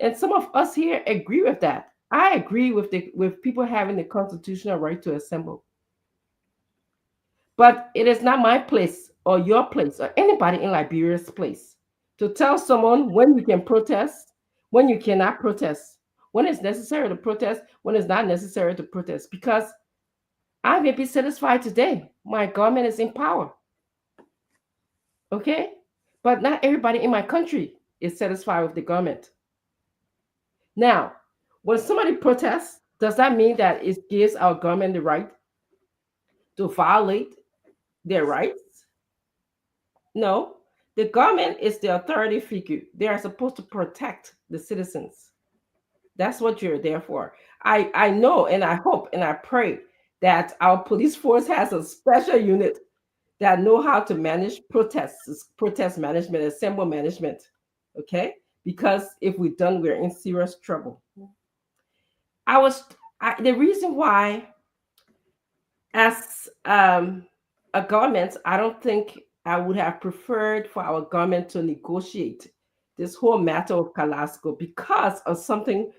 S5: And some of us here agree with that. I agree with people having the constitutional right to assemble. But it is not my place or your place or anybody in Liberia's place to tell someone when you can protest, when you cannot protest, when it's necessary to protest, when it's not necessary to protest. Because I may be satisfied today. My government is in power. Okay? But not everybody in my country is satisfied with the government. Now, when somebody protests, does that mean that it gives our government the right to violate their rights? No. The government is the authority figure. They are supposed to protect the citizens. That's what you're there for. I know and I hope and I pray that our police force has a special unit that know how to manage protests, protest management, assemble management. Okay? Because if we don't, we're in serious trouble. The reason why, as a government, I don't think I would have preferred for our government to negotiate this whole matter of Kalasco because of something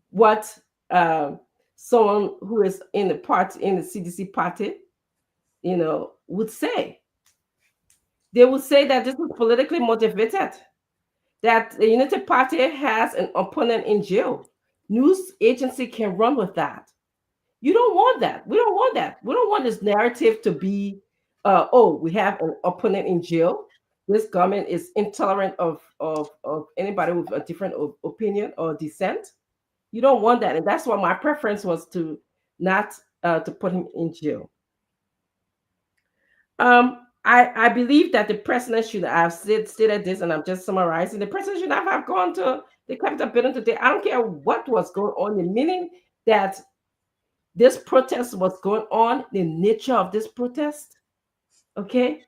S5: what someone who is in the CDC party, would say. They would say that this is politically motivated, that the United Party has an opponent in jail. News agency can run with that. You don't want that. We don't want that. We don't want this narrative to be, we have an opponent in jail. This government is intolerant of anybody with a different opinion or dissent. You don't want that, and that's why my preference was to not to put him in jail. I believe that the president should have stated this, and I'm just summarizing. The president should not have gone to the Capitol building today. I don't care what was going on. The meaning that this protest was going on, the nature of this protest. Okay,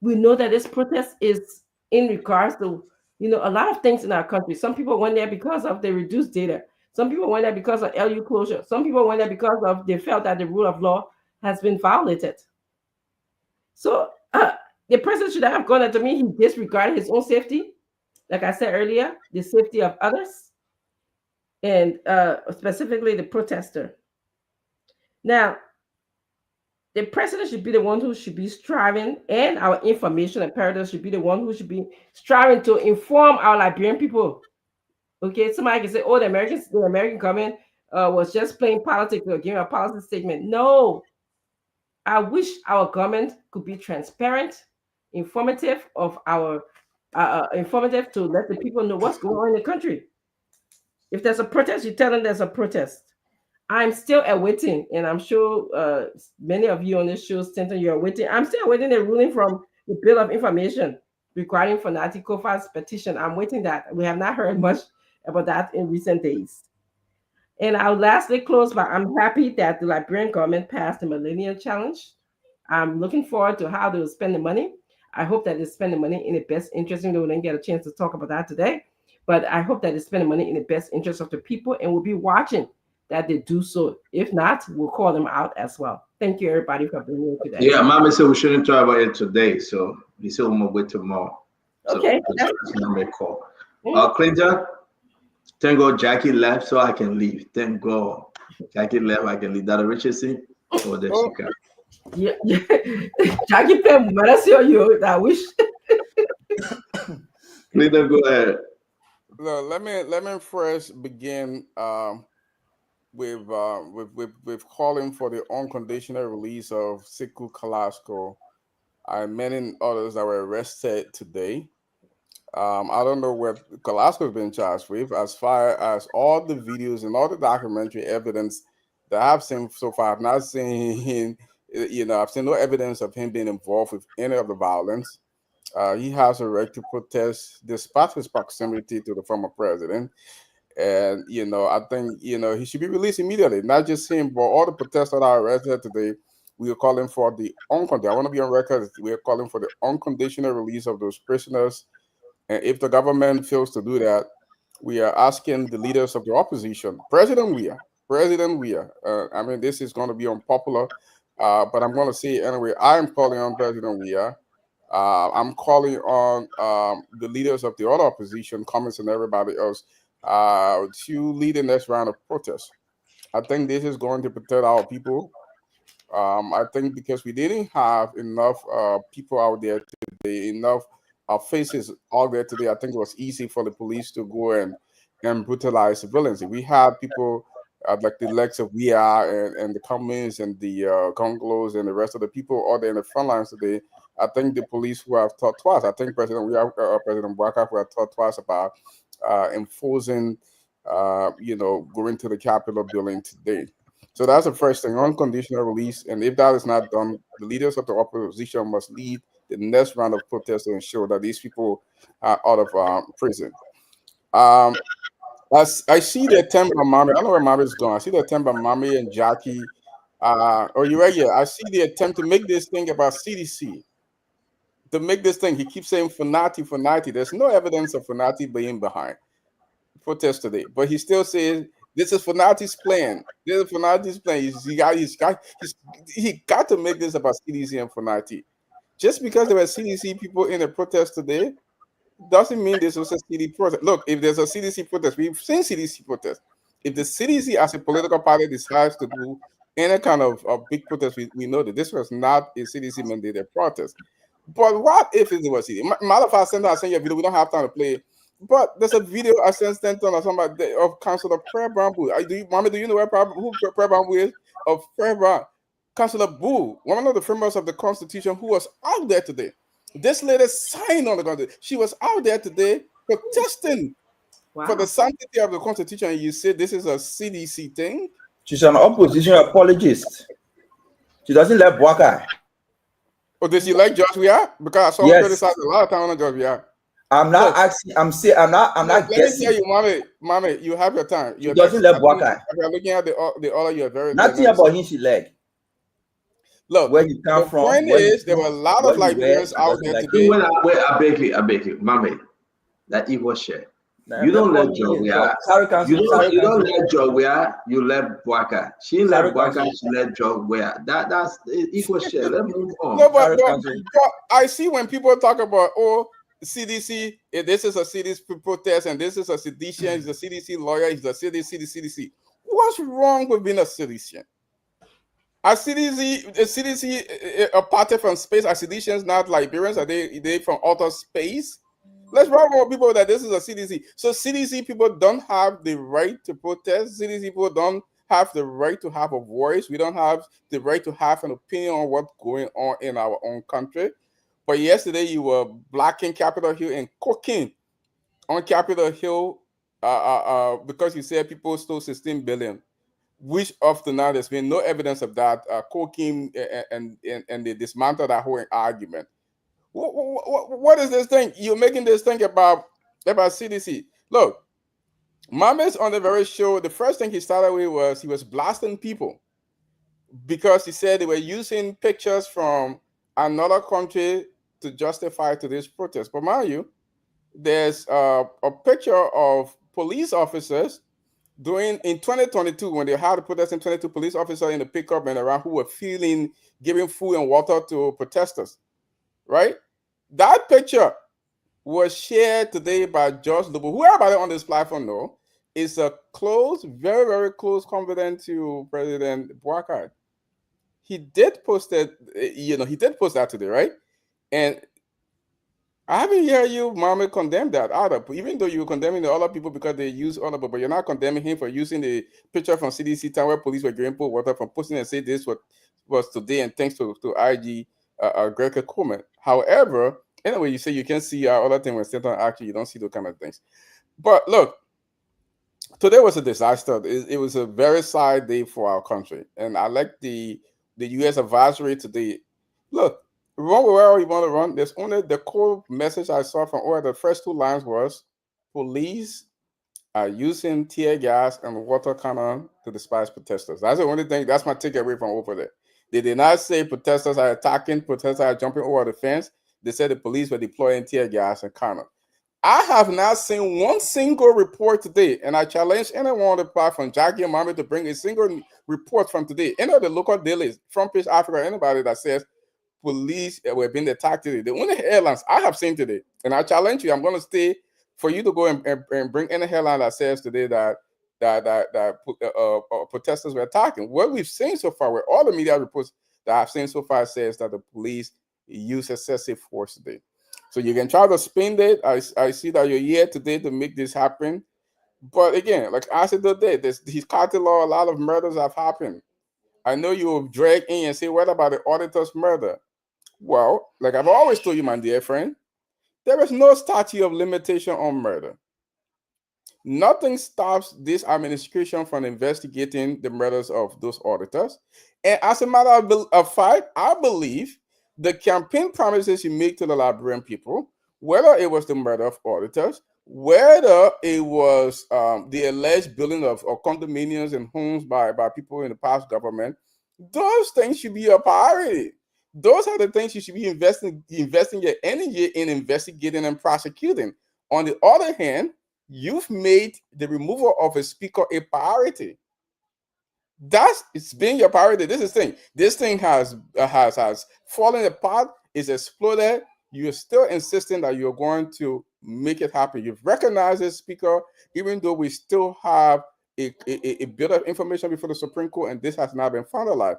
S5: we know that this protest is in regards to a lot of things in our country. Some people went there because of the reduced data. Some people went there because of LU closure. Some people went there because of they felt that the rule of law has been violated. So the president should have gone there. To me, he disregarded his own safety, like I said earlier, the safety of others, and specifically the protester. Now, the president should be the one who should be striving, and our information apparatus should be the one who should be striving to inform our Liberian people. Okay, somebody can say, "Oh, the American government was just playing politics or giving a policy statement." No, I wish our government could be transparent, informative of our informative to let the people know what's going on in the country. If there's a protest, you tell them there's a protest. I'm still awaiting, and I'm sure many of you on this show, Stanton, you're waiting. I'm still awaiting the ruling from the Bill of Information regarding Fanati Kofa's petition. I'm waiting that. We have not heard much about that in recent days. And I'll lastly close by I'm happy that the Liberian government passed the Millennium Challenge. I'm looking forward to how they will spend the money. I hope that they spend the money in the best interest. We didn't get a chance to talk about that today, but I hope that they spend the money in the best interest of the people, and we'll be watching that they do so. If not, we'll call them out as well. Thank you, everybody, for being here today.
S6: Yeah, Mama said we shouldn't talk about it today, so we said we'll wait tomorrow. So
S5: okay,
S6: that's not a call. Clinton, thank God Jackie left so I can leave. Thank God Jackie left, I can leave. That Richardson, or there she comes.
S5: Yeah. Jackie Pem, you. I wish.
S6: Clinton, go ahead.
S12: No, let me first begin with calling for the unconditional release of Siku Kalasco and many others that were arrested today. I don't know what Kalasco has been charged with, as far as all the videos and all the documentary evidence that I've seen so far. I've not seen him, I've seen no evidence of him being involved with any of the violence. He has a right to protest despite his proximity to the former president. And, I think, he should be released immediately, not just him, but all the protesters that are arrested today. We are calling for I want to be on record. We are calling for the unconditional release of those prisoners And if the government fails to do that, we are asking the leaders of the opposition, President Weah. I mean, this is going to be unpopular, but I'm going to say it anyway. I am calling on President Weah. I'm calling on the leaders of the other opposition, Cummins and everybody else, to lead the next round of protests. I think this is going to protect our people. I think because we didn't have enough people out there today, enough faces out there today, I think it was easy for the police to go and brutalize civilians. If we had people like the likes of and the Cummins and the Conglos and the rest of the people out there in the front lines today, I think the police would have thought twice. I think President Bouakai would have thought twice about enforcing, going to the Capitol building today. So that's the first thing, unconditional release. And if that is not done, the leaders of the opposition must lead the next round of protests to ensure that these people are out of prison. As I see the attempt by Mami, I don't know where Mami is going. I see the attempt by Mami and Jackie. You right here? I see the attempt to make this thing about CDC. To make this thing, he keeps saying Funati. There's no evidence of Funati being behind protest today, but he still says this is Funati's plan. This is Funati's plan. He got to make this about CDC and Funati. Just because there were CDC people in the protest today doesn't mean this was a CDC protest. Look, if there's a CDC protest, we've seen CDC protest. If the CDC as a political party decides to do any kind of big protest, we know that this was not a CDC mandated protest. But what if it was CDC? Matter of fact, I sent you a video. We don't have time to play. But there's a video I sent Stanton or somebody of Councilor Prayer Bamboo. Mama, do you know who Prayer Bamboo is? Of Prayer Councilor Boo, one of the framers of the Constitution, who was out there today. This lady signed on the Constitution. She was out there today protesting for the sanctity of the Constitution. And you say this is a CDC thing?
S16: She's an opposition apologist. She doesn't like Bouakai.
S12: Oh, does she like George Weah? Because I saw her criticize a lot of time on George Weah.
S16: I'm not asking. I'm not guessing.
S12: Let me tell you, mommy, you have your time.
S16: She doesn't let Bouakai.
S12: You're looking at the order. You're very
S16: nothing about him. She like.
S12: Look,
S16: where he come from.
S12: The point is, there were a lot of Liberians out there today.
S6: I beg you, mommy, that equal share. You don't let George Weah. You don't let George Weah. You let Bouakai. She let Bouakai. She let George Weah. That's equal share. Let's move on.
S12: No, but I see when people talk about CDC, this is a CDC protest, and this is a seditious. He's a CDC lawyer. He's a CDC. What's wrong with being a seditious? A CDC, a party from space. Are seditious not Liberians? Are they from outer space? Let's remind more people that this is a CDC. So CDC people don't have the right to protest. CDC people don't have the right to have a voice. We don't have the right to have an opinion on what's going on in our own country. But yesterday you were blocking Capitol Hill and cooking on Capitol Hill because you said people stole 16 billion, which up to now there's been no evidence of that. Cooking and they dismantled that whole argument. What is this thing? You're making this thing about CDC. Look, Mame's on the very show. The first thing he started with was he was blasting people because he said they were using pictures from another country to justify today's protest. But mind you, there's a picture of police officers doing in 2022 when they had a protest in 22 police officers in the pickup and around who were giving food and water to protesters, right? That picture was shared today by George Lobo, who everybody on this platform know is a close, very, very close confidant to President Bouakai. He did post that, he did post that today, right? And I haven't heard you, Mama, condemn that either, even though you're condemning the other people because they use other people, but you're not condemning him for using the picture from CDC town where police were giving people water from posting and say this was today and thanks to IG Greg Coleman. However, anyway, you say you can see our other thing when Stanton actually you don't see those kind of things. But look, today was a disaster. It was a very sad day for our country. And I like the U.S. advisory today. Look, run wherever you want to run. There's only the core message I saw from the first two lines was police are using tear gas and water cannon to disperse protesters. That's the only thing. That's my takeaway from over there. They did not say protesters are attacking, protesters are jumping over the fence. They said the police were deploying tear gas and cannon. I have not seen one single report today, and I challenge anyone on the platform, Jackie and Mohammed, to bring a single report from today. Any of the local dailies, Front Page Africa, anybody that says police were being attacked today. The only headlines I have seen today, and I challenge you, I'm going to stay for you to go and bring any headline that says today that protesters were attacking. What we've seen so far, where all the media reports that I've seen so far says that the police use excessive force today. So you can try to spin it. I see that you're here today to make this happen. But again, like I said today, these cartel law, a lot of murders have happened. I know you will drag in and say, what about the auditor's murder? Well, like I've always told you, my dear friend, there is no statute of limitation on murder. Nothing stops this administration from investigating the murders of those auditors. And as a matter of fact, I believe the campaign promises you make to the Liberian people, whether it was the murder of auditors, whether it was the alleged building of condominiums and homes by people in the past government, those things should be a priority. Those are the things you should be investing your energy in investigating and prosecuting. On the other hand, you've made the removal of a speaker a priority. It's been your priority. This thing has fallen apart. It's exploded. You're still insisting that you're going to make it happen. You've recognized the speaker, even though we still have a bit of information before the Supreme Court, and this has not been finalized.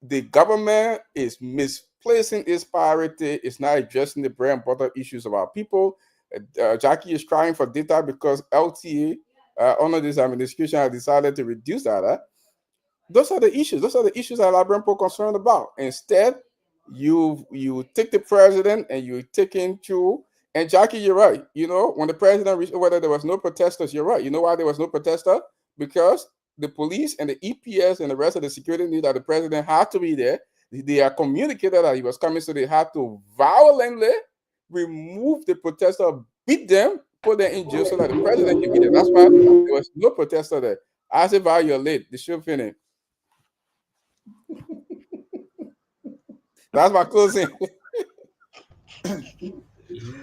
S12: The government is misplacing its priority. It's not addressing the bread and butter issues of our people. Jackie is crying for data because LTA, under this administration, has decided to reduce that. Those are the issues. Those are the issues that Liberian people are concerned about. Instead, you take the president and you take him through. And Jackie, you're right. You know, when the president reached whether there was no protesters, you're right. You know why there was no protester? Because the police and the EPS and the rest of the security knew that the president had to be there. They are communicated that he was coming, so they had to violently remove the protester, beat them, put them in jail so that the president can be there. That's why there was no protester there. As if you're late, the show finished. That's my closing.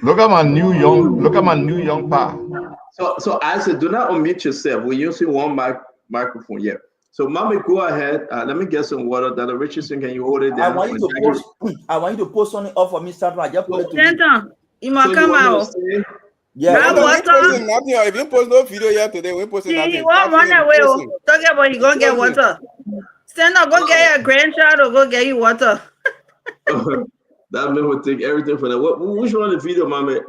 S19: Look at my new young pa.
S6: So I said, do not unmute yourself. We're using one microphone. Yeah. So, mommy, go ahead. Let me get some water. Dr. Richardson, can you hold it down?
S16: I want you to post something up for me, Sandra. I just put it to
S9: you might come out.
S16: Yeah.
S12: If you post no video here today, we posting nothing.
S9: He won't run away. Talk about you go get water. Stand up, go get your grandchild or go get you water.
S6: That man would take everything for that. Which one of the video, mommy?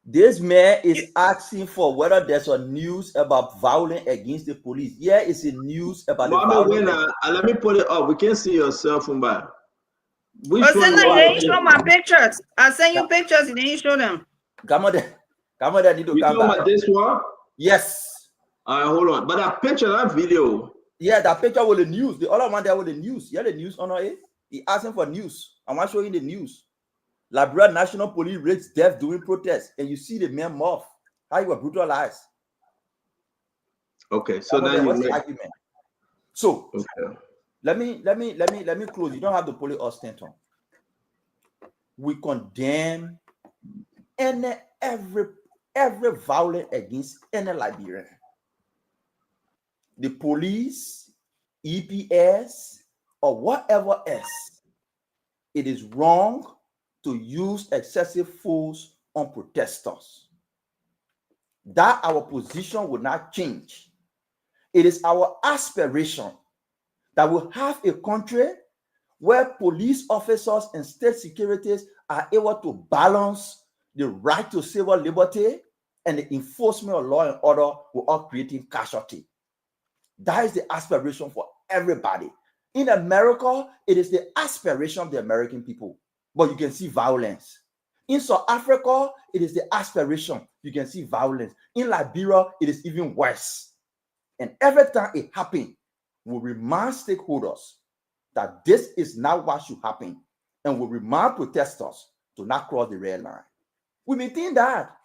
S16: This man is asking for whether there's a news about violence against the police. Yeah, it's a news about the violence.
S6: Let me put it up. We can't see your cell phone back.
S9: You didn't show my pictures. I sent you pictures. You didn't show them.
S16: Come on there. Need to come back.
S6: About this one?
S16: Yes.
S6: All right, hold on. But that picture, that video.
S16: Yeah, that picture with the news. The other one there with the news. Yeah, the news on it. He asking for news. I'm not showing the news. Liberia National Police rates death during protests, and you see the men morph. How you were brutalized.
S6: Okay, so now
S16: what's the argument? So okay. Let me close. You don't have to pull it off, Stanton. We condemn every violence against any Liberian. The police, EPS, or whatever else. It is wrong to use excessive force on protesters. That our position will not change. It is our aspiration that we'll have a country where police officers and state securities are able to balance the right to civil liberty and the enforcement of law and order without creating casualty. That is the aspiration for everybody. In America, it is the aspiration of the American people, but you can see violence. In South Africa, it is the aspiration. You can see violence. In Liberia, it is even worse. And every time it happens, we remind stakeholders that this is not what should happen, and we remind protesters to not cross the red line. We maintain that.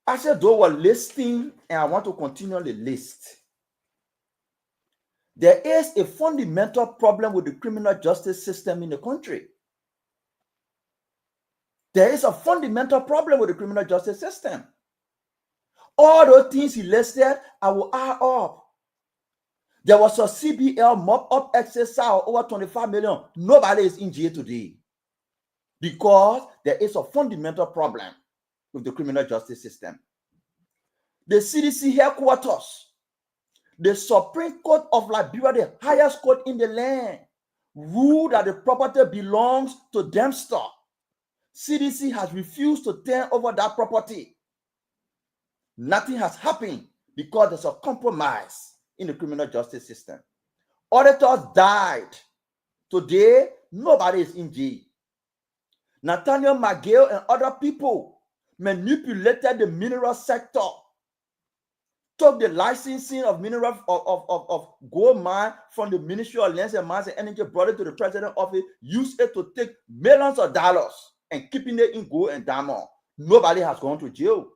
S16: I said, though we're listing, and I want to continue the list. There is a fundamental problem with the criminal justice system in the country. There is a fundamental problem with the criminal justice system. All those things he listed, I will add up. There was a CBL mop-up exercise over 25 million. Nobody is in jail today because there is a fundamental problem with the criminal justice system. The CDC headquarters, the Supreme Court of Liberia, the highest court in the land, ruled that the property belongs to Dempster. CDC has refused to turn over that property. Nothing has happened because there's a compromise in the criminal justice system. Auditors died. Today, nobody is in jail. Nathaniel McGill and other people manipulated the mineral sector, took the licensing of mineral of gold mine from the Ministry of Lands and Mines and Energy, brought it to the president's office, used it to take millions of dollars and keeping it in gold and diamond. Nobody has gone to jail.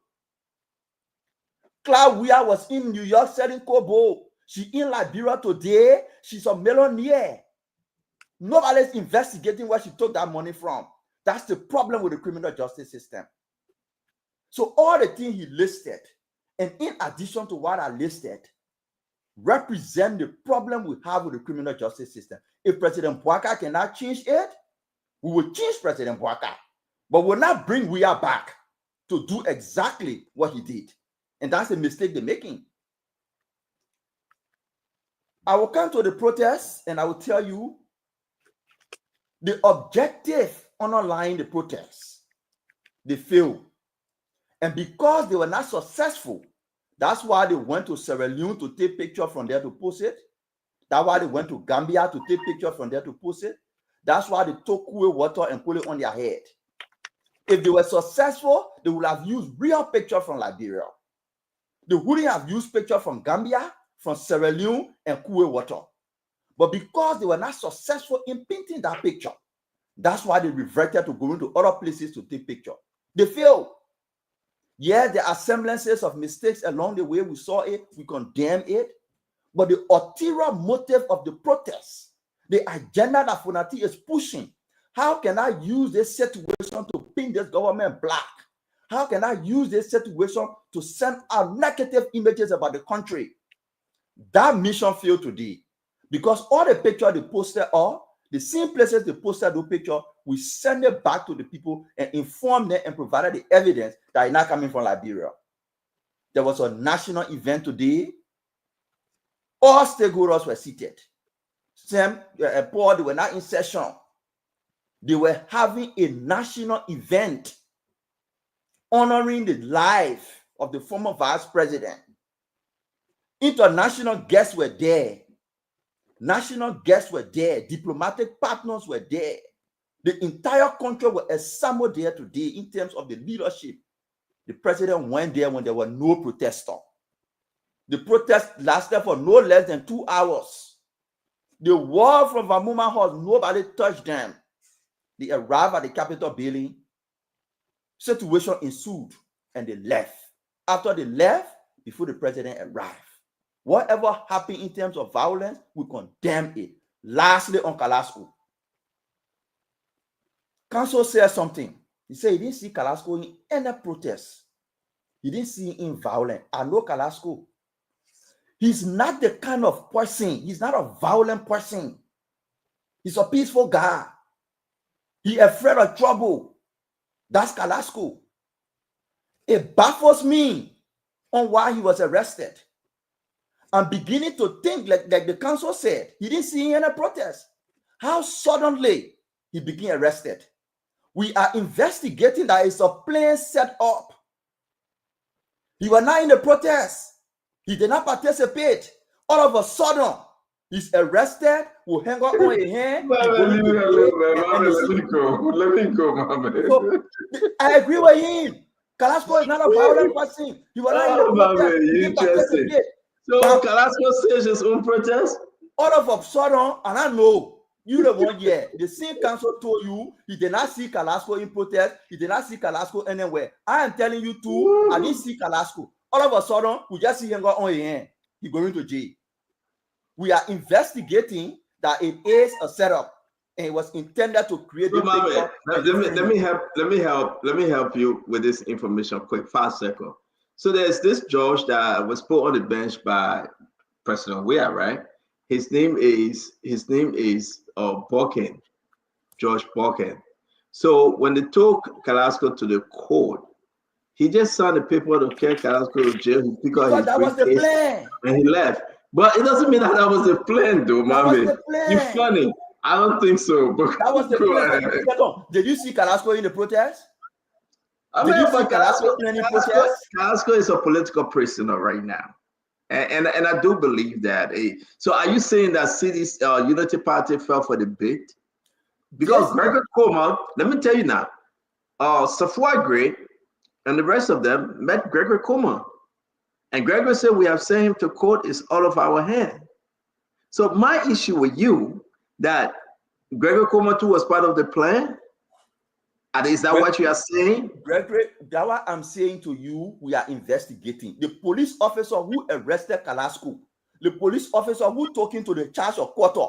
S16: Claude Weir was in New York selling cobalt. She in Liberia today. She's a millionaire. Nobody's investigating where she took that money from. That's the problem with the criminal justice system. So all the things he listed, and in addition to what I listed, represent the problem we have with the criminal justice system. If President Bouaka cannot change it, we will change President Bouaka, but we'll not bring Weir back to do exactly what he did. And that's a mistake they're making. I will come to the protests and I will tell you the objective underlying the protests. They failed. And because they were not successful, that's why they went to Sierra Leone to take pictures from there to post it. That's why they went to Gambia to take pictures from there to post it. That's why they took cool water and put it on their head. If they were successful, they would have used real pictures from Liberia. They wouldn't have used pictures from Gambia, from Sierra Leone, and cool water. But because they were not successful in painting that picture, that's why they reverted to going to other places to take pictures. They failed. Yeah, there are semblances of mistakes along the way. We saw it, we condemn it. But the ulterior motive of the protest, the agenda that Funati is pushing, how can I use this situation to paint this government black? How can I use this situation to send out negative images about the country? That mission failed today because all the pictures they posted are the same places they posted those pictures. We send it back to the people and inform them and provided the evidence that is not coming from Liberia. There was a national event today. All stakeholders were seated. Paul, they were not in session. They were having a national event honoring the life of the former vice president. International guests were there. National guests were there. Diplomatic partners were there. The entire country was assembled there today in terms of the leadership. The president went there when there were no protesters. The protest lasted for no less than 2 hours. The wall from Vamuma House, nobody touched them. They arrived at the Capitol building. Situation ensued and they left. After they left, before the president arrived. Whatever happened in terms of violence, we condemn it. Lastly, on Kalasco. Council said something. He said he didn't see Kalasco in any protest. He didn't see him in violence. I know Kalasco. He's not the kind of person. He's not a violent person. He's a peaceful guy. He's afraid of trouble. That's Kalasco. It baffles me on why he was arrested. I'm beginning to think, like the council said, he didn't see any protest. How suddenly he became arrested. We are investigating that it's a plan set up. He was not in the protest. He did not participate. All of a sudden, he's arrested, will hang out on a hand.
S8: Let me go, Mama.
S16: So, I agree with him. Kalasco is not a violent person. He was not in the protest. He didn't participate.
S6: So Kalasco says his own protest?
S16: All of a sudden, and I know, you the one here, the same council told you he did not see Kalasco in protest. He did not see Kalasco anywhere. I am telling you too, I didn't see Kalasco. All of a sudden, we just see him go on your hand. He's going to jail. We are investigating that it is a setup. and it was intended to create
S6: So,
S16: the picture.
S6: let me help you with this information quick, 5 seconds. So there's this judge that was put on the bench by President Weah, right? His name is Borkin, George Borkin. So when they took Carrasco to the court, he just signed the paper to carry Carrasco to jail. He picked up his
S16: That was the
S6: briefcase
S16: plan.
S6: and he left. But it doesn't mean that was the plan, though,
S16: That was
S6: man.
S16: the plan.
S6: You're funny. I don't think so. But
S16: That was the plan. Did you see Carrasco in the protest? Did you see Carrasco in any protest?
S6: Carrasco is a political prisoner right now. And I do believe that. So are you saying that city's Unity Party fell for the bait? Because
S16: Yes.
S6: Gregory Coleman, let me tell you now, Safwa Gray and the rest of them met Gregory Coleman. And Gregory said, we have sent him to court, it's all of our hand. So my issue with you, that Gregory Coleman too was part of the plan? And is that what you are saying?
S16: Gregory, that's what I'm saying to you. We are investigating. The police officer who arrested Carrasco, the police officer who took him to the charge of quarter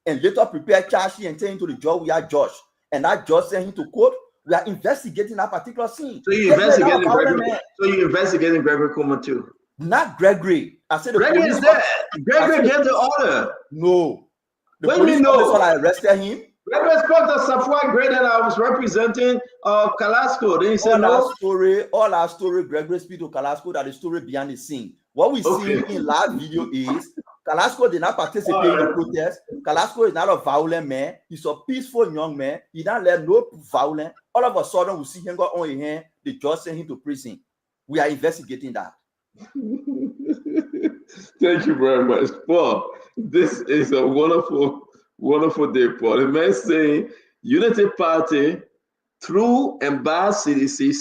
S16: and later prepared charge sheet and saying to the judge, we are judge. And that judge sent him to court. We are investigating that particular scene.
S6: So you're investigating Gregory. So you're investigating Gregory Coleman too?
S16: Not Gregory. I said the
S6: Gregory is there. Gregory gave the order.
S16: No. The
S6: What do
S16: police
S6: you mean no?
S16: officer that arrested him.
S6: Gregory spoke to Safwa Gray that I was representing Carrasco. Then he said no.
S16: All our story, Gregory speak to Carrasco, that the story behind the scene. What we see in last video is Carrasco did not participate in the protest. Carrasco is not a violent man. He's a peaceful young man. He don't let no violence. All of a sudden, we see him go on his hand. The judge sent him to prison. We are investigating that.
S6: Thank you very much, Paul. This is a wonderful, wonderful day, Paul. The man saying Unity Party through and by CDC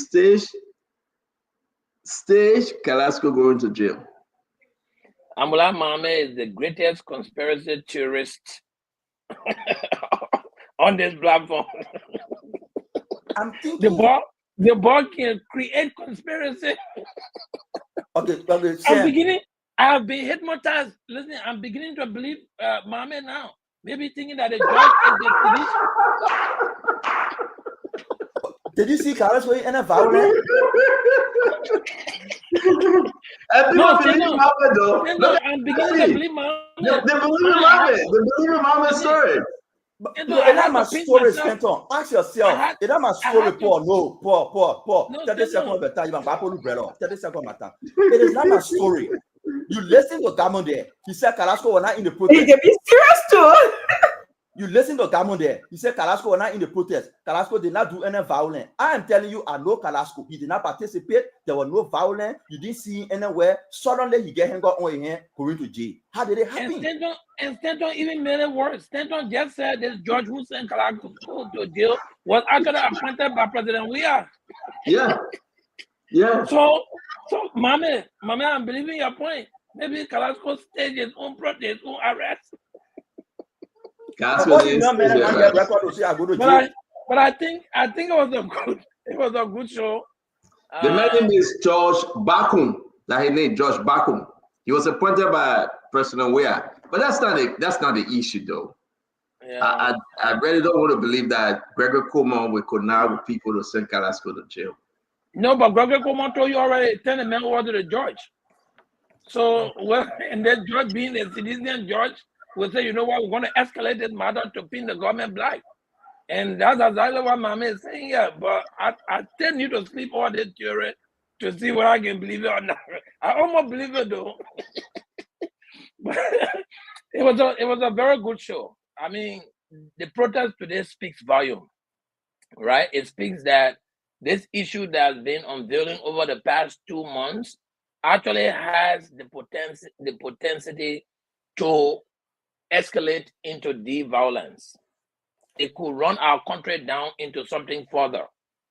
S6: stage Carrasco going to jail.
S17: Amula Mame is the greatest conspiracy theorist on this platform.
S16: I'm thinking
S17: the boy can create conspiracy.
S16: Okay.
S17: I have been hypnotized. Listen, I'm beginning to believe Mame now. Maybe thinking that the judge is the police.
S16: Did you see Carrasco in a violent?
S6: I'm beginning to believe
S17: Mame.
S6: They believe in Mama's story.
S16: Is that my story, Stanton? Ask yourself. Is that my story, Paul? No, Paul. 30 seconds of the time. 30 seconds of my time. It is not my story. You listen to Gamon there. He said Carrasco was not in the protest.
S5: You can be serious too.
S16: You listen to Gamon there. He said Carrasco was not in the protest. Carrasco did not do any violence. I am telling you, I know Carrasco. He did not participate. There was no violence. You didn't see him anywhere. Suddenly, he get hung on his hand, going to jail. How did it happen?
S17: And Stanton even made it worse. Stanton just said this George who sent Carrasco to jail was actually appointed by President Weah.
S6: Yeah.
S17: So Mame, I'm believing your point. Maybe Carrasco staged his own protest, his own arrest.
S6: But
S17: I think it was a good show.
S6: The man's name is George Bakum. That his name, George Bakum. He was appointed by President Weah. But that's not the issue, though. Yeah. I really don't want to believe that Gregory Coleman will connive with people to send Carrasco to jail.
S17: No, but Gregory Coleman told you already, turn the man over to the judge. So, and then judge being a citizen judge will say, you know what, we're going to escalate this matter to pin the government black. And that's exactly what Mame is saying here. But I tell you to sleep all this theory to see whether I can believe it or not. I almost believe it though. But it was a very good show. I mean, the protest today speaks volume, right? It speaks that this issue that has been unveiling over the past 2 months actually has the potentiality to escalate into deep violence. It could run our country down into something further.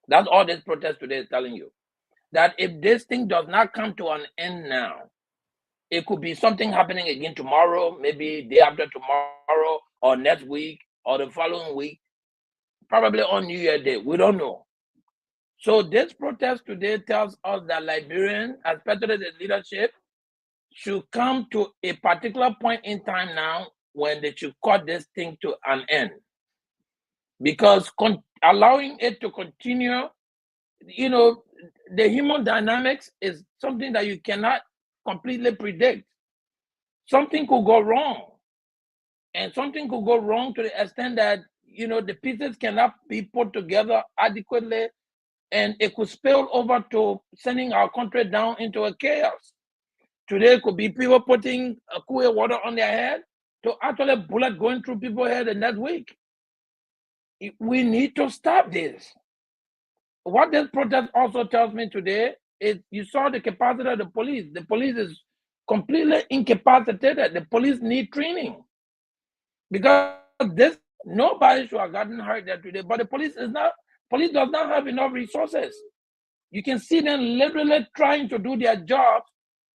S17: That's all this protest today is telling you. That if this thing does not come to an end now, it could be something happening again tomorrow, maybe day after tomorrow, or next week, or the following week, probably on New Year's Day. We don't know. So this protest today tells us that Liberians, especially the leadership, should come to a particular point in time now when they should cut this thing to an end. because allowing it to continue, you know, the human dynamics is something that you cannot completely predict. Something could go wrong, and something could go wrong to the extent that, you know, the pieces cannot be put together adequately, and it could spill over to sending our country down into a chaos. Today could be people putting a cool water on their head to actually bullet going through people's head the next week. We need to stop this. What this protest also tells me today is you saw the capacity of the police. The police is completely incapacitated. The police need training. Because this, nobody should have gotten hurt there today, but the police does not have enough resources. You can see them literally trying to do their job,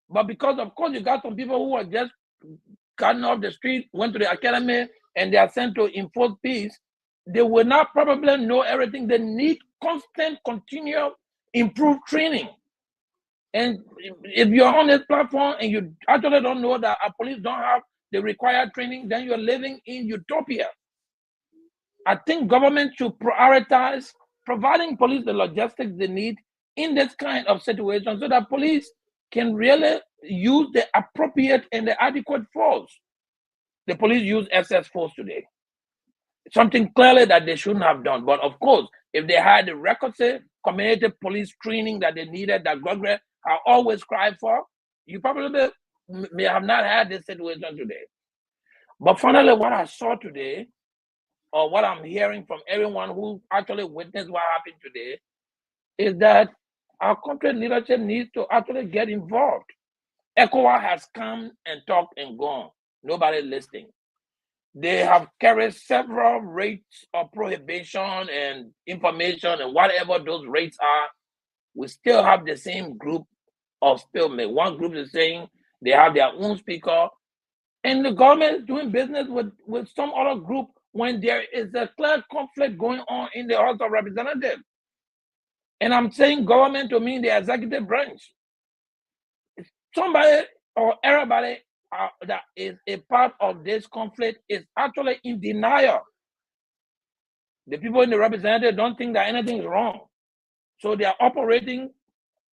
S17: but because of course you got some people who are just gotten off the street, went to the academy, and they are sent to enforce peace, they will not probably know everything. They need constant, continual, improved training. And if you're on this platform and you actually don't know that our police don't have the required training, then you're living in utopia. I think government should prioritize providing police the logistics they need in this kind of situation so that police can really use the appropriate and the adequate force. The police use excess force today. Something clearly that they shouldn't have done. But of course, if they had the requisite community police training that they needed, that Gregory have always cried for, you probably may have not had this situation today. But finally, what I saw today, or what I'm hearing from everyone who actually witnessed what happened today, is that our country leadership needs to actually get involved. ECOWAS has come and talked and gone. Nobody listening. They have carried several rates of prohibition and information and whatever those rates are. We still have the same group of stalemate. One group is saying they have their own speaker, and the government is doing business with some other group when there is a clear conflict going on in the House of Representatives. And I'm saying government to mean the executive branch. Somebody or everybody that is a part of this conflict is actually in denial. The people in the representative don't think that anything is wrong. So they are operating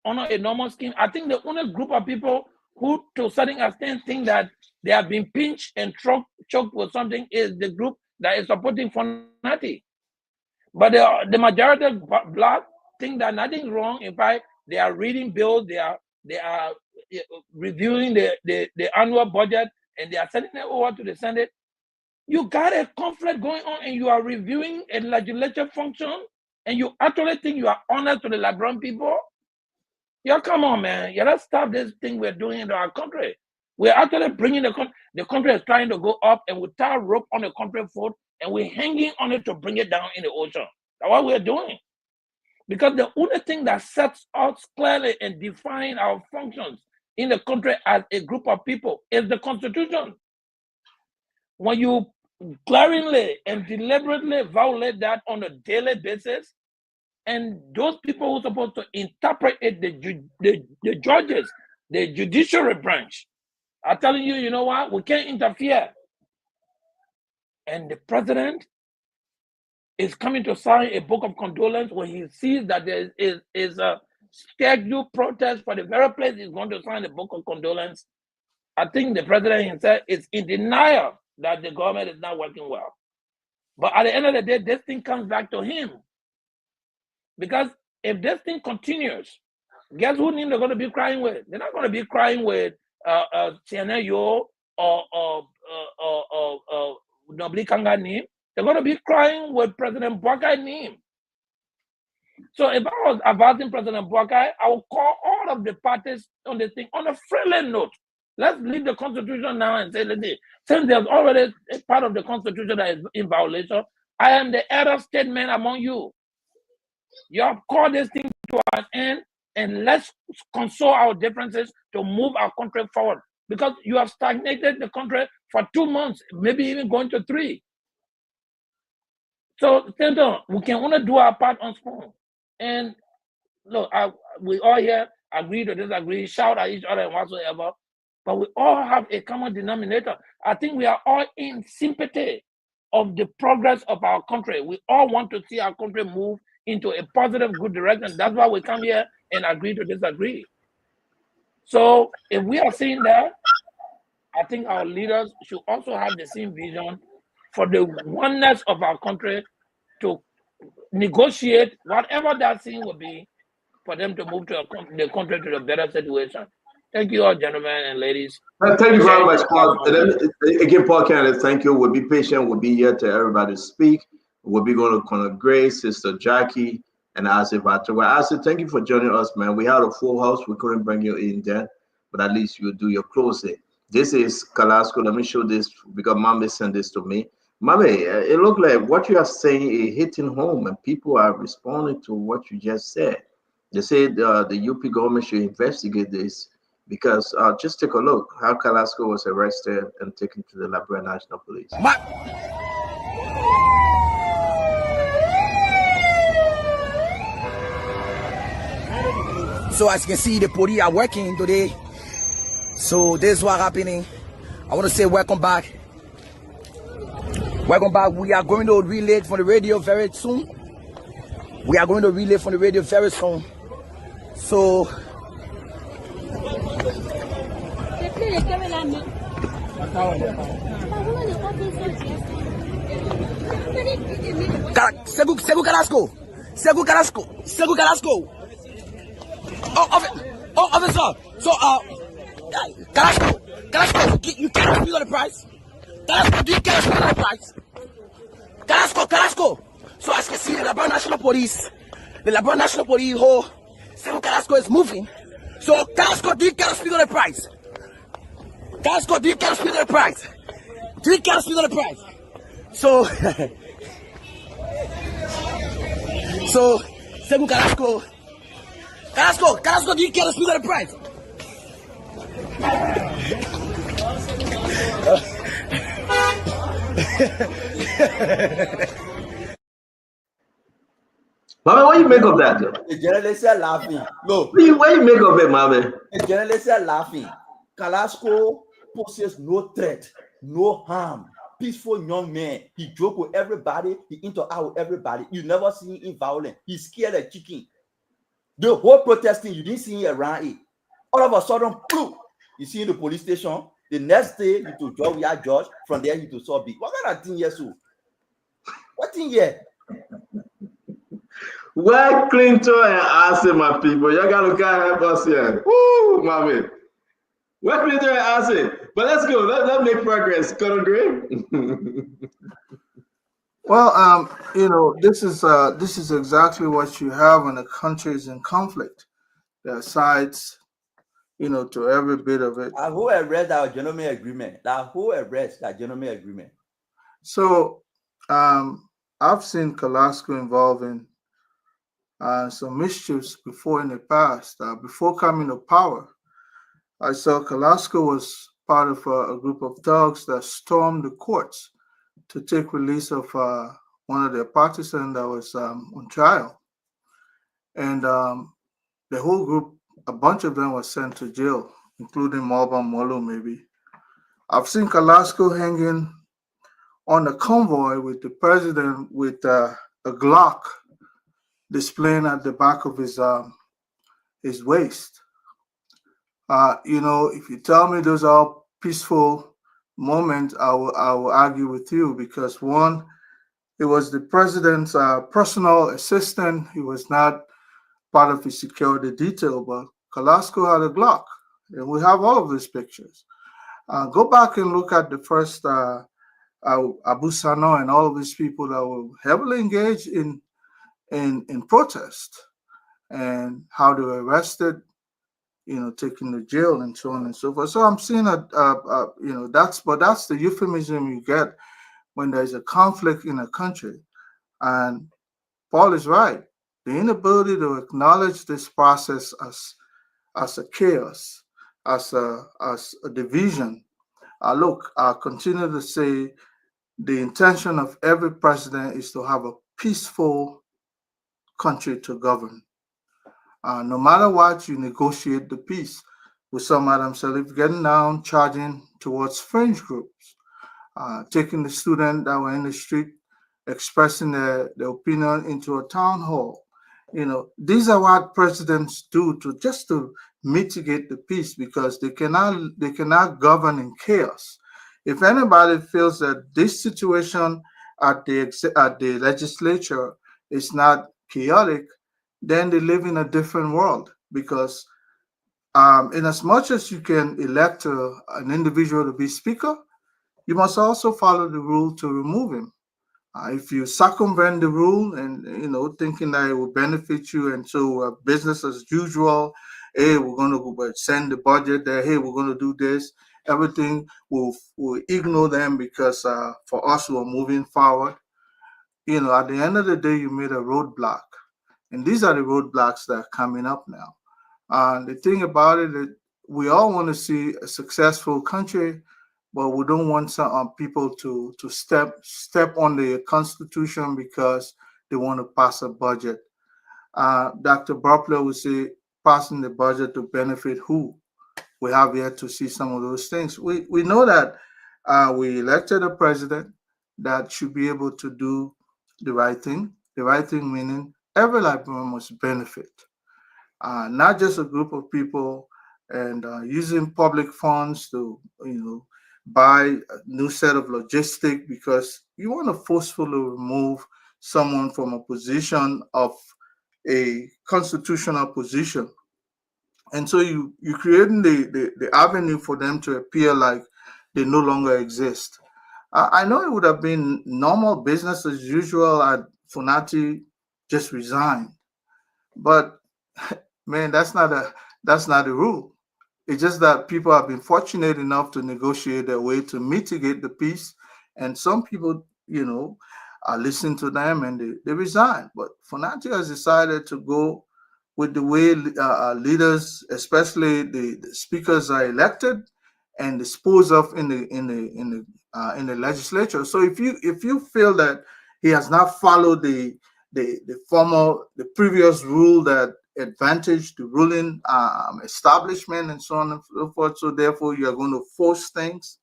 S17: on a normal scheme. I think the only group of people who, to a certain extent, think that they have been pinched and choked with something is the group that is supporting Fonati. But the majority of Black think that nothing wrong. In fact, they are reading bills, they are reviewing the annual budget, and they are sending it over to the Senate. You got a conflict going on, and you are reviewing a legislative function, and you actually think you are honest to the Liberian people? Yeah, come on, man. Yeah, let's stop this thing we're doing in our country. We're actually bringing the country is trying to go up, and we tie a rope on the country foot, and we're hanging on it to bring it down in the ocean. That's what we're doing. Because the only thing that sets us clearly and defines our functions in the country as a group of people is the Constitution. When you glaringly and deliberately violate that on a daily basis, and those people who are supposed to interpret it, the judges, the judiciary branch, are telling you, you know what, we can't interfere. And the president is coming to sign a book of condolence when he sees that there is a scheduled protest for the very place he's going to sign the book of condolence. I think the president himself is in denial that the government is not working well. But at the end of the day, this thing comes back to him. Because if this thing continues, guess who name they're going to be crying with? They're not going to be crying with Tianayo or Nobli Kanga name. They're going to be crying with President Boakai's name. So if I was advising President Boakai, I would call all of the parties on this thing on a friendly note. Let's leave the Constitution now and say, since there's already a part of the Constitution that is in violation, I am the elder statesman among you. You have called this thing to an end, and let's console our differences to move our country forward. Because you have stagnated the country for 2 months, maybe even going to 3. So, we can only do our part on spoon. And look, we all here agree to disagree, shout at each other and whatsoever, but we all have a common denominator. I think we are all in sympathy of the progress of our country. We all want to see our country move into a positive, good direction. That's why we come here and agree to disagree. So if we are seeing that, I think our leaders should also have the same vision for the oneness of our country, to negotiate whatever that thing will be for them to move to the country to a better situation. Thank you all, gentlemen and ladies.
S6: Thank you very much, Paul. Again, Paul Kennedy, thank you. We'll be patient. We'll be here to everybody speak. We'll be going to Colonel Grace, Sister Jackie, and Asif Atuwa. Asif, thank you for joining us, man. We had a full house. We couldn't bring you in then, but at least you'll do your closing. This is Kalasco. Let me show this because Mame sent this to me. Mame, it looked like what you are saying is hitting home, and people are responding to what you just said. They said the UP government should investigate this, because just take a look how Kalasco was arrested and taken to the Liberia National Police.
S10: So as you can see, the police are working today. So this is what's happening. I want to say welcome back. Welcome back. We are going to relay from the radio very soon. We are going to relay from the radio very soon. So Segu Carrasco. Oh, officer. So Carrasco, you can't speak on the price. Carrasco, do you can't speak on the price? Carrasco. So as you can see, the Liberia National Police, oh, Segu Carrasco is moving. So Carrasco, do you can't speak on the price? Carrasco, do you can't speak on the price? Do you can't speak on the price? So, Segu Carrasco, do you can't speak on the price?
S6: Mame, what do you make of that?
S16: The journalists are laughing. No.
S6: What do you make of it, Mame?
S16: The journalists are laughing. Kalasco poses no threat, no harm. Peaceful young man. He joke with everybody. He interact with everybody. You never see him violent. He's scared of chicken. The whole protesting, you didn't see him around it. All of a sudden, poof, you see in the police station. The next day, you to George, we are George. From there, you to saw big. What kind of thing here, so? What thing here?
S6: Why Clinton and Arce, my people? You gotta help us here. Woo, Mame. Why Clinton and Arce? But let's go. Let's make progress. Colonel Gray.
S21: Well, this is exactly what you have when a country is in conflict. There are sides, to every bit of it.
S16: Who arrest our gentleman agreement?
S21: So, I've seen Kalasco involved in some mischiefs before in the past. Before coming to power, I saw Kalasco was part of a group of thugs that stormed the courts to take release of one of their partisans that was on trial. And the whole group, a bunch of them were sent to jail, including Malba Molo maybe. I've seen Kalasco hanging on a convoy with the president with a Glock displaying at the back of his waist. If you tell me those are peaceful moments, I will argue with you, because one, it was the president's personal assistant. He was not part of his security detail, but Kalasco had a Glock, and we have all of these pictures. Go back and look at the first Abu Sano and all of these people that were heavily engaged in protest, and how they were arrested, taken to jail and so on and so forth. So I'm seeing that's the euphemism you get when there's a conflict in a country. And Paul is right. The inability to acknowledge this process as a chaos, as a division. Look, I continue to say the intention of every president is to have a peaceful country to govern. No matter what, you negotiate the peace with some Adam Salif getting down, charging towards fringe groups. taking the students that were in the street, expressing their opinion into a town hall. These are what presidents do to mitigate the peace, because they cannot govern in chaos. If anybody feels that this situation at the legislature is not chaotic, then they live in a different world. Because in as much as you can elect an individual to be speaker, you must also follow the rule to remove him. If you circumvent the rule and thinking that it will benefit you, and so business as usual, hey, we're going to send the budget there, hey, we're going to do this, everything will ignore them, because for us who are moving forward, at the end of the day, you made a roadblock, and these are the roadblocks that are coming up now. The thing about it is, we all want to see a successful country, but we don't want some people to step on the Constitution because they want to pass a budget. Dr. Butler would say, passing the budget to benefit who? We have yet to see some of those things. We know that we elected a president that should be able to do the right thing. The right thing meaning every Liberian must benefit. Not just a group of people, and using public funds to buy a new set of logistic, because you want to forcefully remove someone from a position of a constitutional position, and so you creating the avenue for them to appear like they no longer exist. I know it would have been normal business as usual and Funati just resigned, but man, that's not the rule. It's just that people have been fortunate enough to negotiate their way to mitigate the peace, and some people, listen to them and they resign. But Fonati has decided to go with the way leaders, especially the speakers, are elected and disposed of in the legislature. So if you feel that he has not followed the previous rule that advantage the ruling establishment and so on and so forth, so therefore you are going to force things,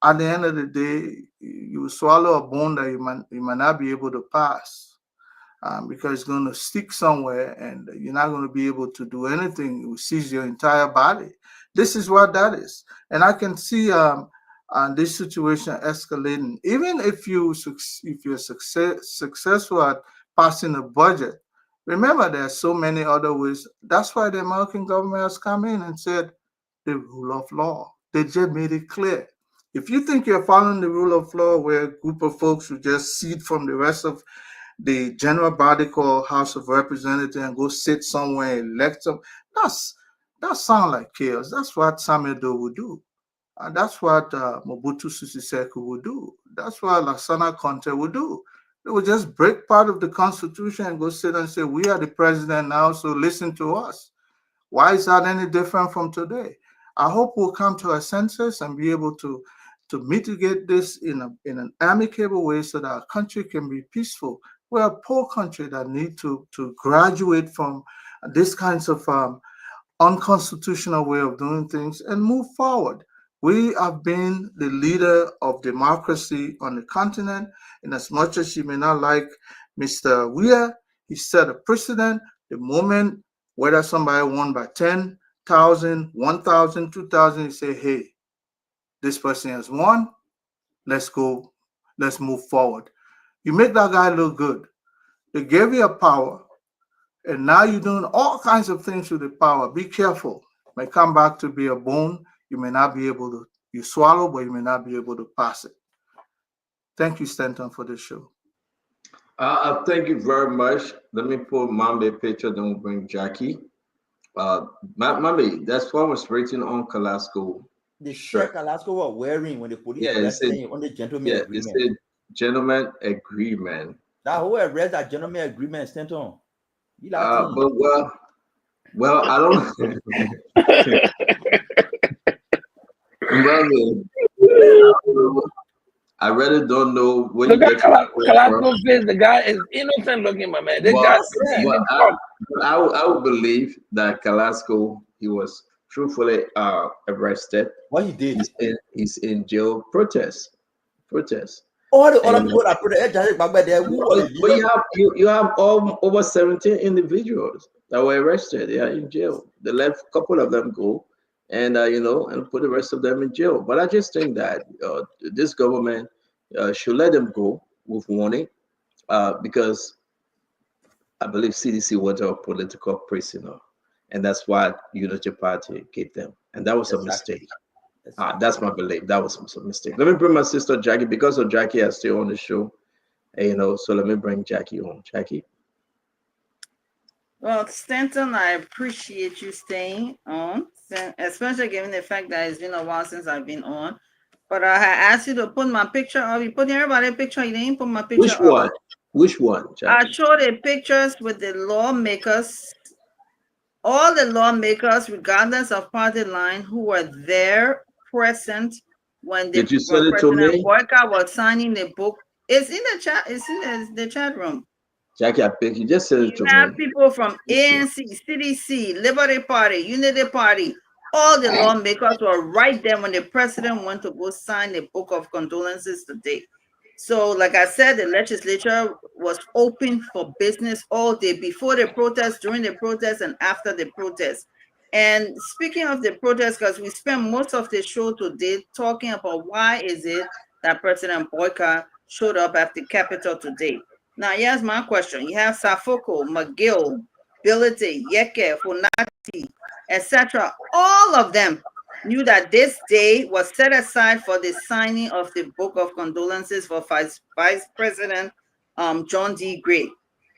S21: at the end of the day, you swallow a bone that you might not be able to pass, because it's going to stick somewhere and you're not going to be able to do anything. It will seize your entire body. This is what that is. And I can see this situation escalating. Even if you're successful at passing a budget, remember there are so many other ways. That's why the American government has come in and said the rule of law. They just made it clear. If you think you're following the rule of law, where a group of folks who just cede from the rest of the general body called House of Representatives and go sit somewhere and elect them, that sounds like chaos. That's what Samuel Doe would do. And that's what Mobutu Sese Seko would do. That's what Lassana Conte would do. They would just break part of the Constitution and go sit and say, we are the president now, so listen to us. Why is that any different from today? I hope we'll come to a senses and be able to mitigate this in an amicable way so that our country can be peaceful. We're a poor country that need to graduate from this kinds of unconstitutional way of doing things and move forward. We have been the leader of democracy on the continent, and as much as you may not like Mr. Weir, he set a precedent. The moment, whether somebody won by 10,000, 1,000, 2,000, you say, hey, this person has won, let's go, let's move forward. You make that guy look good. They gave you a power, and now you're doing all kinds of things with the power. Be careful. It may come back to be a bone. You may not be able to, you swallow, but you may not be able to pass it. Thank you, Stanton, for this show.
S6: Thank you very much. Let me put Mambe picture, then we'll bring Jackie. Mambe, that's what was written on Kalasco.
S16: The shirt Kalasco were wearing when the police arrested him on the gentleman agreement.
S6: It's a gentleman agreement.
S16: That who arrest that gentleman agreement, Stanton?
S6: But well, I don't. I really don't know when
S17: Look
S6: you
S17: at Kalasco face. The guy is innocent looking, my man.
S6: I would believe that Kalasco, he was truthfully arrested.
S16: What he did?
S6: He's in jail protest. protest.
S16: All the other people that protest,
S6: but you have over 17 individuals that were arrested. They are in jail. They let a couple of them go, and and put the rest of them in jail. But I just think that this government should let them go with warning, because I believe CDC was a political prisoner, and that's why Unity Party gave them, and that was a mistake. That's my belief. That was a mistake. Let me bring my sister Jackie, because of Jackie, I still on the show. So let me bring Jackie on. Jackie.
S13: Well, Stanton, I appreciate you staying on, especially given the fact that it's been a while since I've been on. But I had asked you to put my picture up. You put everybody's picture. You didn't put my picture
S6: Which one?
S13: up.
S6: Which one, Jackie?
S13: I showed the pictures with the lawmakers, all the lawmakers, regardless of party line, who were there present when the
S6: Did you send it to
S13: President
S6: me?
S13: Boyka was signing the book. It's in the chat. It's in the chat room.
S6: Jackie, I beg you, just send it to
S13: You have
S6: me.
S13: people from ANC, CDC, Liberty Party, Unity Party. All the lawmakers were right there when the president went to go sign the book of condolences today. So, like I said, the legislature was open for business all day, before the protest, during the protest, and after the protest. And speaking of the protest, because we spent most of the show today talking about why is it that President Boyka showed up at the Capitol today. Now, here's my question. You have Safoko, McGill, Billite, Yeke, Funati, etc. All of them knew that this day was set aside for the signing of the book of condolences for Vice President John D. Gray.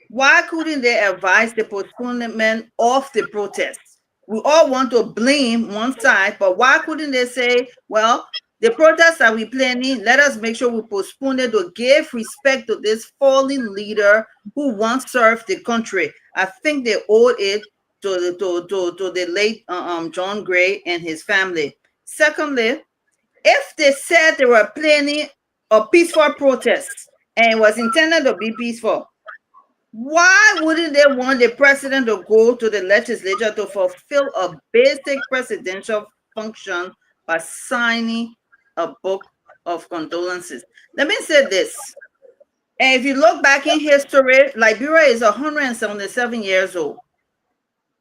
S13: Why couldn't they advise the postponement of the protest? We all want to blame one side, but why couldn't they say, well, the protests that we planning, let us make sure we postpone it to give respect to this fallen leader who once served the country. I think they owed it to the late John Gray and his family. Secondly, if they said they were planning a peaceful protest and it was intended to be peaceful, why wouldn't they want the president to go to the legislature to fulfill a basic presidential function by signing a book of condolences? Let me say this. And if you look back in history, Liberia is 177 years old.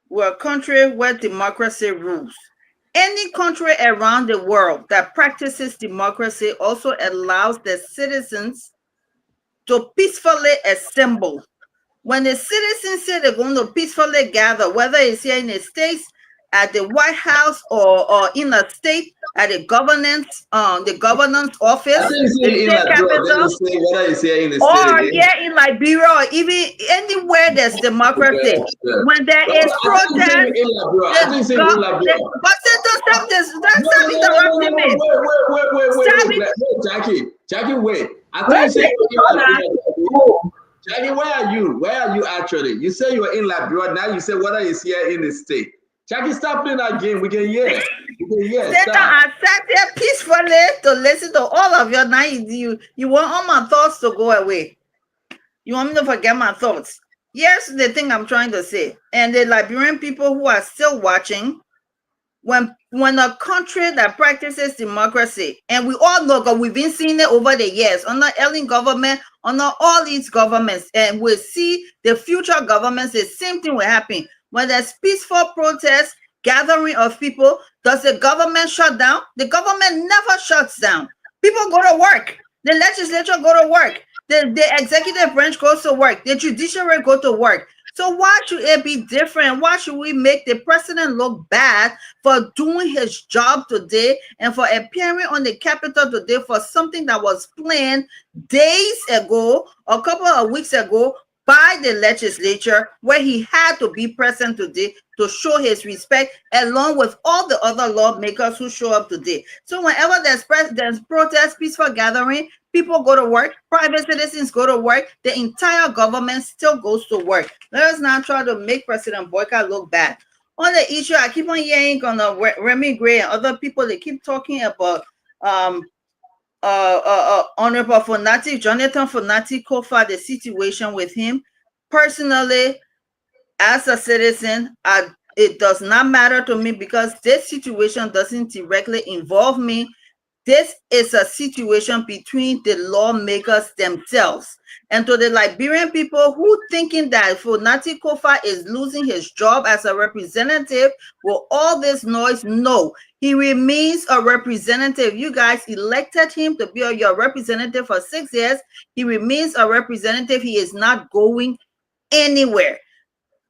S13: We're a country where democracy rules. Any country around the world that practices democracy also allows the citizens to peacefully assemble. When the citizens say they're going to peacefully gather, whether it's here in the States, at the White House, or in a state, at the governance office, the state capital, or here in Liberia, or even anywhere there's democracy. When there is protest, stop interrupting me.
S6: Jackie, wait. I think you Jackie, where are you? Where are you actually? You say you were in Liberia. Now you say whether it's here in the state. Jackie, stop playing that game. We can hear.
S13: I sat there peacefully to listen to all of you. Now you want all my thoughts to go away. You want me to forget my thoughts. Here's the thing I'm trying to say. And the Liberian people who are still watching, when a country that practices democracy, and we all know, because we've been seeing it over the years, under Ellen government, under all these governments, and we'll see the future governments, the same thing will happen. When there's peaceful protest, gathering of people, does the government shut down? The government never shuts down. People go to work. The legislature go to work. The executive branch goes to work. The judiciary go to work. So why should it be different? Why should we make the president look bad for doing his job today and for appearing on the Capitol today for something that was planned days ago, a couple of weeks ago, by the legislature, where he had to be present today to show his respect, along with all the other lawmakers who show up today. So whenever there's protest, peaceful gathering, people go to work, private citizens go to work, the entire government still goes to work. Let us not try to make President Boyka look bad. On the issue, I keep on hearing on Remy Gray and other people, they keep talking about Honorable Funati, Jonathan Funati, co-filed the situation with him. Personally, as a citizen, it does not matter to me, because this situation doesn't directly involve me.
S9: This is a situation between the lawmakers themselves. And to the Liberian people who thinking that Fonati Kofa is losing his job as a representative with all this noise, no, he remains a representative. You guys elected him to be your representative for 6 years. He remains a representative. He is not going anywhere.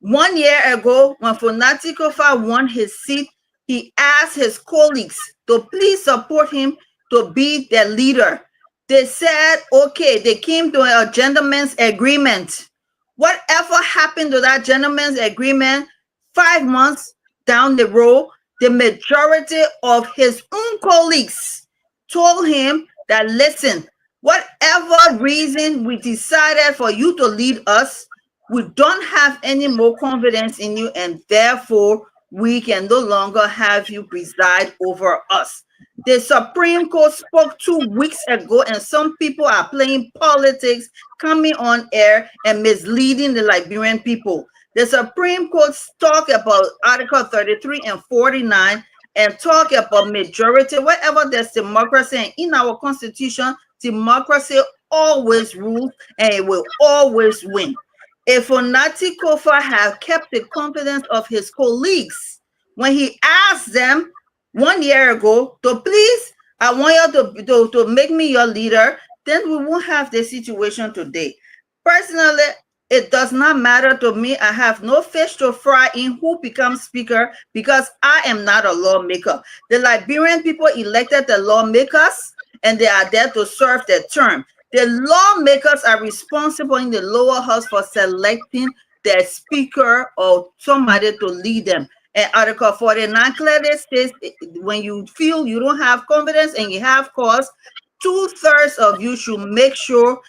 S9: 1 year ago, when Fonati Kofa won his seat, he asked his colleagues to please support him to be their leader. They said, okay, they came to a gentleman's agreement. Whatever happened to that gentleman's agreement, 5 months down the road, the majority of his own colleagues told him that, listen, whatever reason we decided for you to lead us, we don't have any more confidence in you, and therefore we can no longer have you preside over us. The Supreme Court spoke 2 weeks ago, and some people are playing politics, coming on air and misleading the Liberian people. The Supreme Court talk about Article 33 and 49 and talk about majority. Whatever there's democracy, and in our Constitution, democracy always rules and it will always win. If Fonati Kofa had kept the confidence of his colleagues when he asked them 1 year ago to please, I want you to make me your leader, then we won't have the situation today. Personally, it does not matter to me. I have no fish to fry in who becomes speaker because I am not a lawmaker. The Liberian people elected the lawmakers and they are there to serve their term. The lawmakers are responsible in the lower house for selecting their speaker or somebody to lead them. And Article 49 clearly states when you feel you don't have confidence and you have cause, 2/3 of you should make sure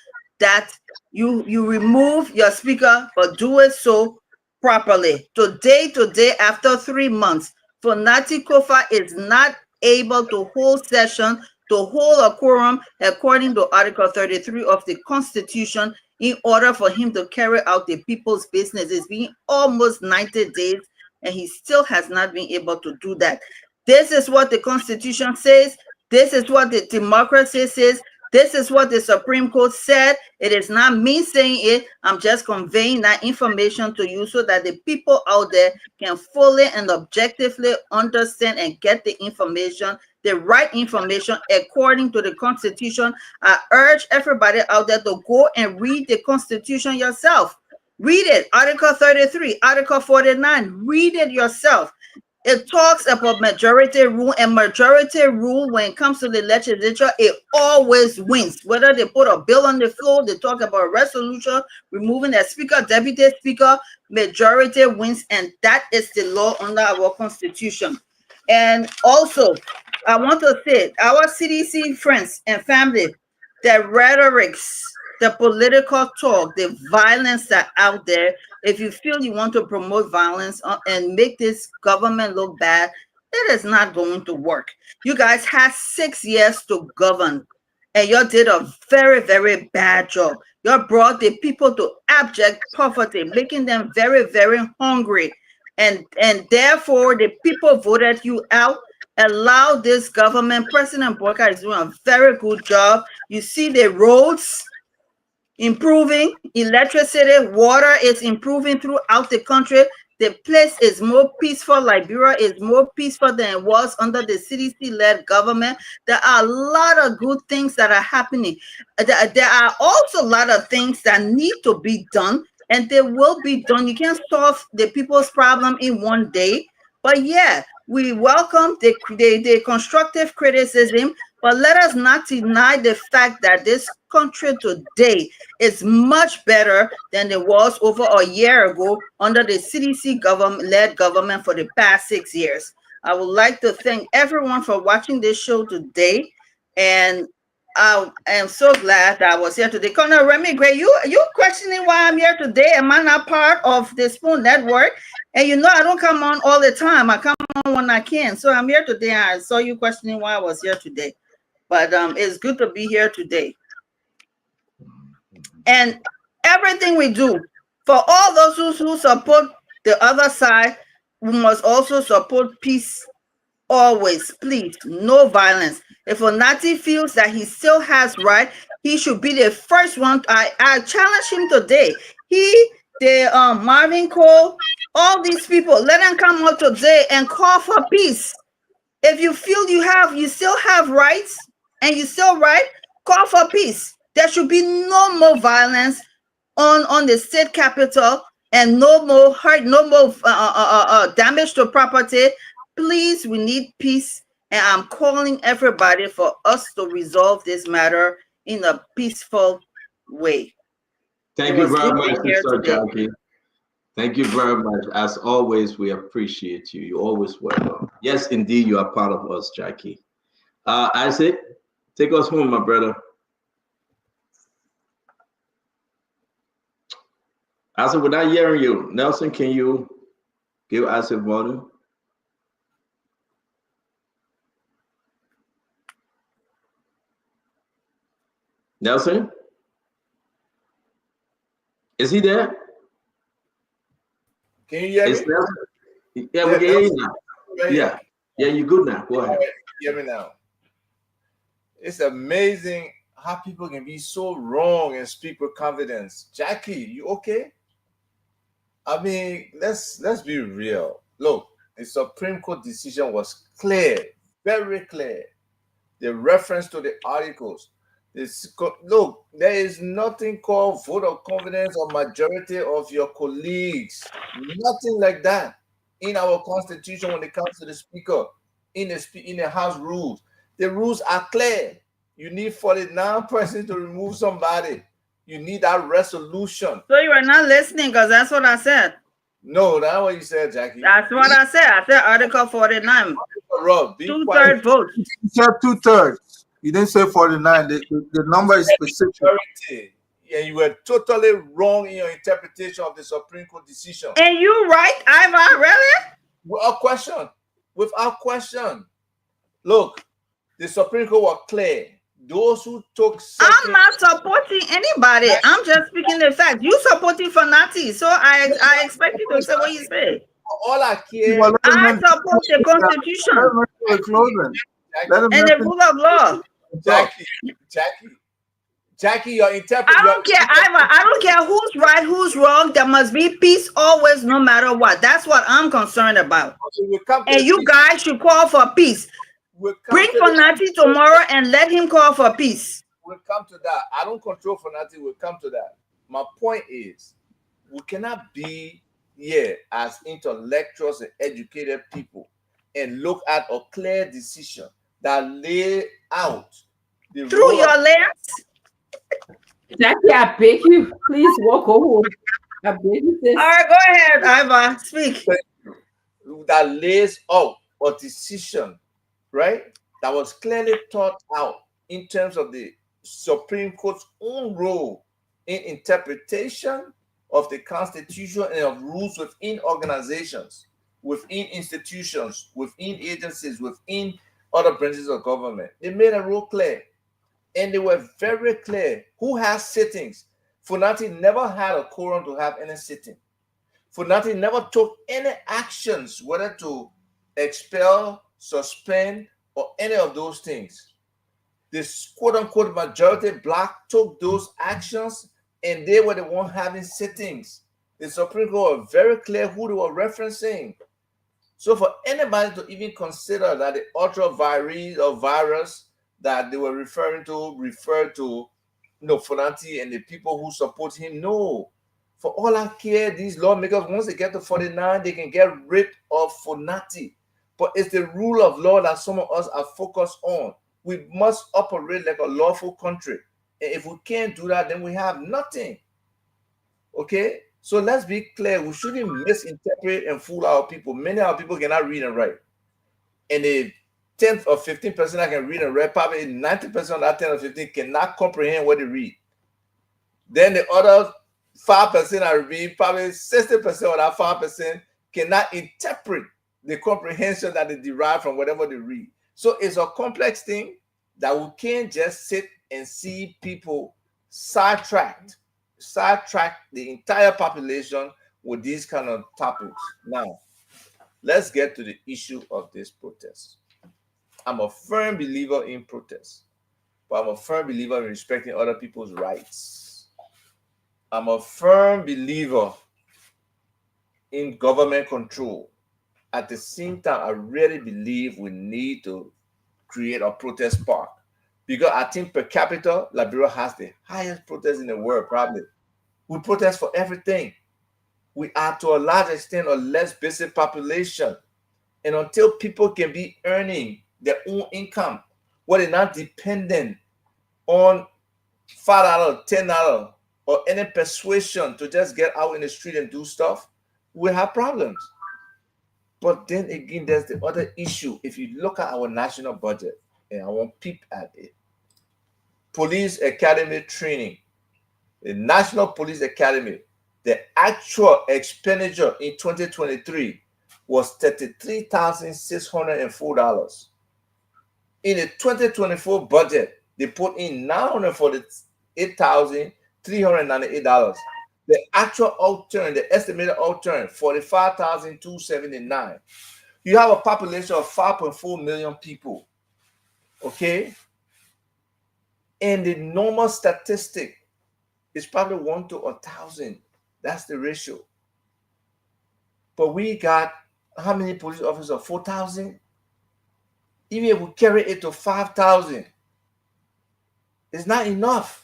S9: that you remove your speaker, but do it so properly. Today, after 3 months, Fonati Kofa is not able to hold session, to hold a quorum according to Article 33 of the Constitution in order for him to carry out the people's business. It's been almost 90 days and he still has not been able to do that. This is what the Constitution says. This is what the democracy says. This is what the Supreme Court said. It is not me saying it. I'm just conveying that information to you so that the people out there can fully and objectively understand and get the information, the right information according to the Constitution. I urge everybody out there to go and read the Constitution yourself. Read it. Article 33, Article 49. Read it yourself. It talks about majority rule, and majority rule, when it comes to the legislature, it always wins. Whether they put a bill on the floor, they talk about a resolution, removing the speaker, deputy speaker, majority wins, and that is the law under our Constitution. And also, I want to say, our CDC friends and family, the rhetorics, the political talk, the violence that out there, if you feel you want to promote violence and make this government look bad, it is not going to work. You guys had 6 years to govern, and you did a very, very bad job. You brought the people to abject poverty, making them very, very hungry. And therefore, the people voted you out. Allow this government. President Boyka is doing a very good job. You see the roads improving, electricity, water is improving throughout the country. The place is more peaceful. Liberia is more peaceful than it was under the CDC-led government. There are a lot of good things that are happening. There are also a lot of things that need to be done, and they will be done. You can't solve the people's problem in one day. But yeah, we welcome the constructive criticism, but let us not deny the fact that this country today is much better than it was over a year ago under the CDC led government for the past 6 years. I would like to thank everyone for watching this show today, and I am so glad that I was here today. Colonel Remy Gray, you questioning why I'm here today? Am I not part of the Spoon Network? And you know I don't come on all the time. I come on when I can. So I'm here today. I saw you questioning why I was here today. But it's good to be here today. And everything we do, for all those who support the other side, we must also support peace always, please, no violence. If Onati feels that he still has right, he should be the first one. I challenge him today. Marvin Cole, all these people, let them come out today and call for peace. If you feel you still have rights and you still right, call for peace. There should be no more violence on the state capital, and no more hurt, no more damage to property. Please, we need peace, and I'm calling everybody for us to resolve this matter in a peaceful way.
S6: Thank you very much, Sister Jackie. Thank you very much. As always, we appreciate you. You're always welcome. Yes, indeed, you are part of us, Jackie. Isaac, take us home, my brother. Isaac, we're not hearing you. Nelson, can you give Isaac volume? Nelson? Is he there?
S11: Can you hear me?
S6: Nelson? Yeah, we can hear you now. Yeah. Yeah, you're good now. Go ahead.
S11: Hear me now. It's amazing how people can be so wrong and speak with confidence. Jackie, you okay? I mean, let's be real. Look, the Supreme Court decision was clear, very clear. The reference to the articles. Look, there is nothing called vote of confidence or majority of your colleagues. Nothing like that in our constitution when it comes to the speaker, in the House rules. The rules are clear. You need 49% to remove somebody. You need that resolution.
S9: So you are not listening, because that's what I said.
S11: No, that's what you said, Jackie.
S9: That's what I said. I said Article 49.
S11: Rob,
S9: 2/3 vote.
S21: You said 2/3. You didn't say 49. The number is specific.
S11: Yeah, you were totally wrong in your interpretation of the Supreme Court decision.
S9: And you right, Ivan, really?
S11: Without question. Look, the Supreme Court was clear. Those who took
S9: I'm not supporting anybody. I'm just speaking the fact. You supporting Fanati, so I expect you to say what you say.
S11: All I care.
S9: I support the Constitution and the rule of law.
S11: Jackie, your interpretation.
S9: I don't care, Ivan. I don't care who's right, who's wrong. There must be peace always, no matter what. That's what I'm concerned about. And you guys should call for peace. Bring Fanati tomorrow and let him call for peace.
S11: We'll come to that. I don't control Fanati. We'll come to that. My point is, we cannot be here as intellectuals and educated people and look at a clear decision that lay out the
S9: through your lens.
S5: Jackie, I beg you, please walk over. I beg you, sis.
S9: All right, go ahead, Ivan. Speak.
S11: That lays out a decision, right? That was clearly thought out in terms of the Supreme Court's own role in interpretation of the Constitution and of rules within organizations, within institutions, within agencies, within other branches of government. They made a rule clear. And they were very clear who has sittings. Funati never had a quorum to have any sitting. Funati never took any actions, whether to expel, suspend, or any of those things. This quote-unquote majority bloc took those actions, and they were the one having sittings. The Supreme Court were very clear who they were referencing. So for anybody to even consider that the ultra-virus or virus that they were referred to, Fonanti and the people who support him. No. For all I care, these lawmakers, once they get to 49, they can get rid of Fonanti. But it's the rule of law that some of us are focused on. We must operate like a lawful country. And if we can't do that, then we have nothing. Okay? So let's be clear. We shouldn't misinterpret and fool our people. Many of our people cannot read and write. And the 10th or 15% that can read and write, probably 90% of that 10 or 15 cannot comprehend what they read. Then the other 5% are reading, probably 60% of that 5% cannot interpret the comprehension that they derive from whatever they read. So it's a complex thing that we can't just sit and see people sidetrack the entire population with these kind of topics. Now, let's get to the issue of this protest. I'm a firm believer in protest, but I'm a firm believer in respecting other people's rights. I'm a firm believer in government control. At the same time, I really believe we need to create a protest park, because I think per capita, Liberia has the highest protest in the world, probably. We protest for everything. We are, to a large extent, a less basic population. And until people can be earning their own income, where they're not dependent on $5, $10, or any persuasion to just get out in the street and do stuff, we have problems. But then again, there's the other issue. If you look at our national budget, and I won't peep at it, police academy training, the National Police Academy, the actual expenditure in 2023 was $33,604. In the 2024 budget, they put in $948,398. The actual outturn, the estimated outturn, $45,279. You have a population of 5.4 million people, okay? And the normal statistic is probably 1 to 1,000. That's the ratio. But we got how many police officers? 4,000? Even if we carry it to 5,000, it's not enough.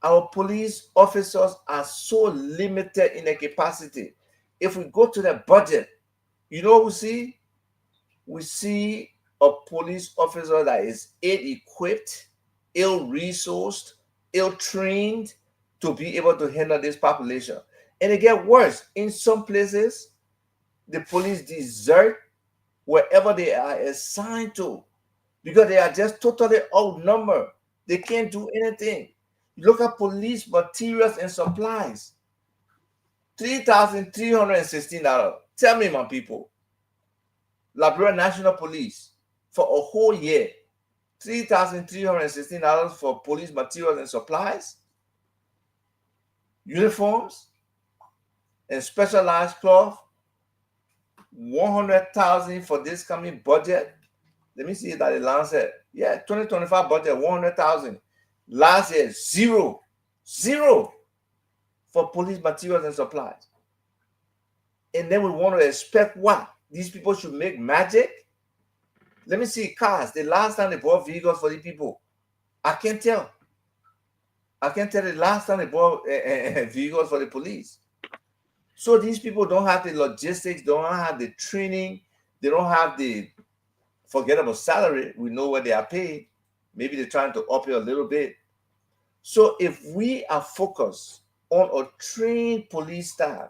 S11: Our police officers are so limited in their capacity. If we go to the budget, you know what we see? We see a police officer that is ill-equipped, ill-resourced, ill-trained to be able to handle this population. And it gets worse. In some places, the police desert wherever they are assigned to because they are just totally outnumbered. They can't do anything. Look at police materials and supplies. $3,316. Tell me, my people. Liberia National Police for a whole year, $3,316 for police materials and supplies, uniforms, and specialized cloth. $100,000 for this coming budget. Let me see that it landed. Yeah, 2025 budget, $100,000. Last year, zero for police materials and supplies. And then we want to expect what? These people should make magic? Let me see cars. The last time they bought vehicles for the people, I can't tell. I can't tell the last time they bought vehicles for the police. So these people don't have the logistics, don't have the training, they don't have the, forget about salary. We know what they are paid. Maybe they're trying to up it a little bit. So if we are focused on a trained police staff,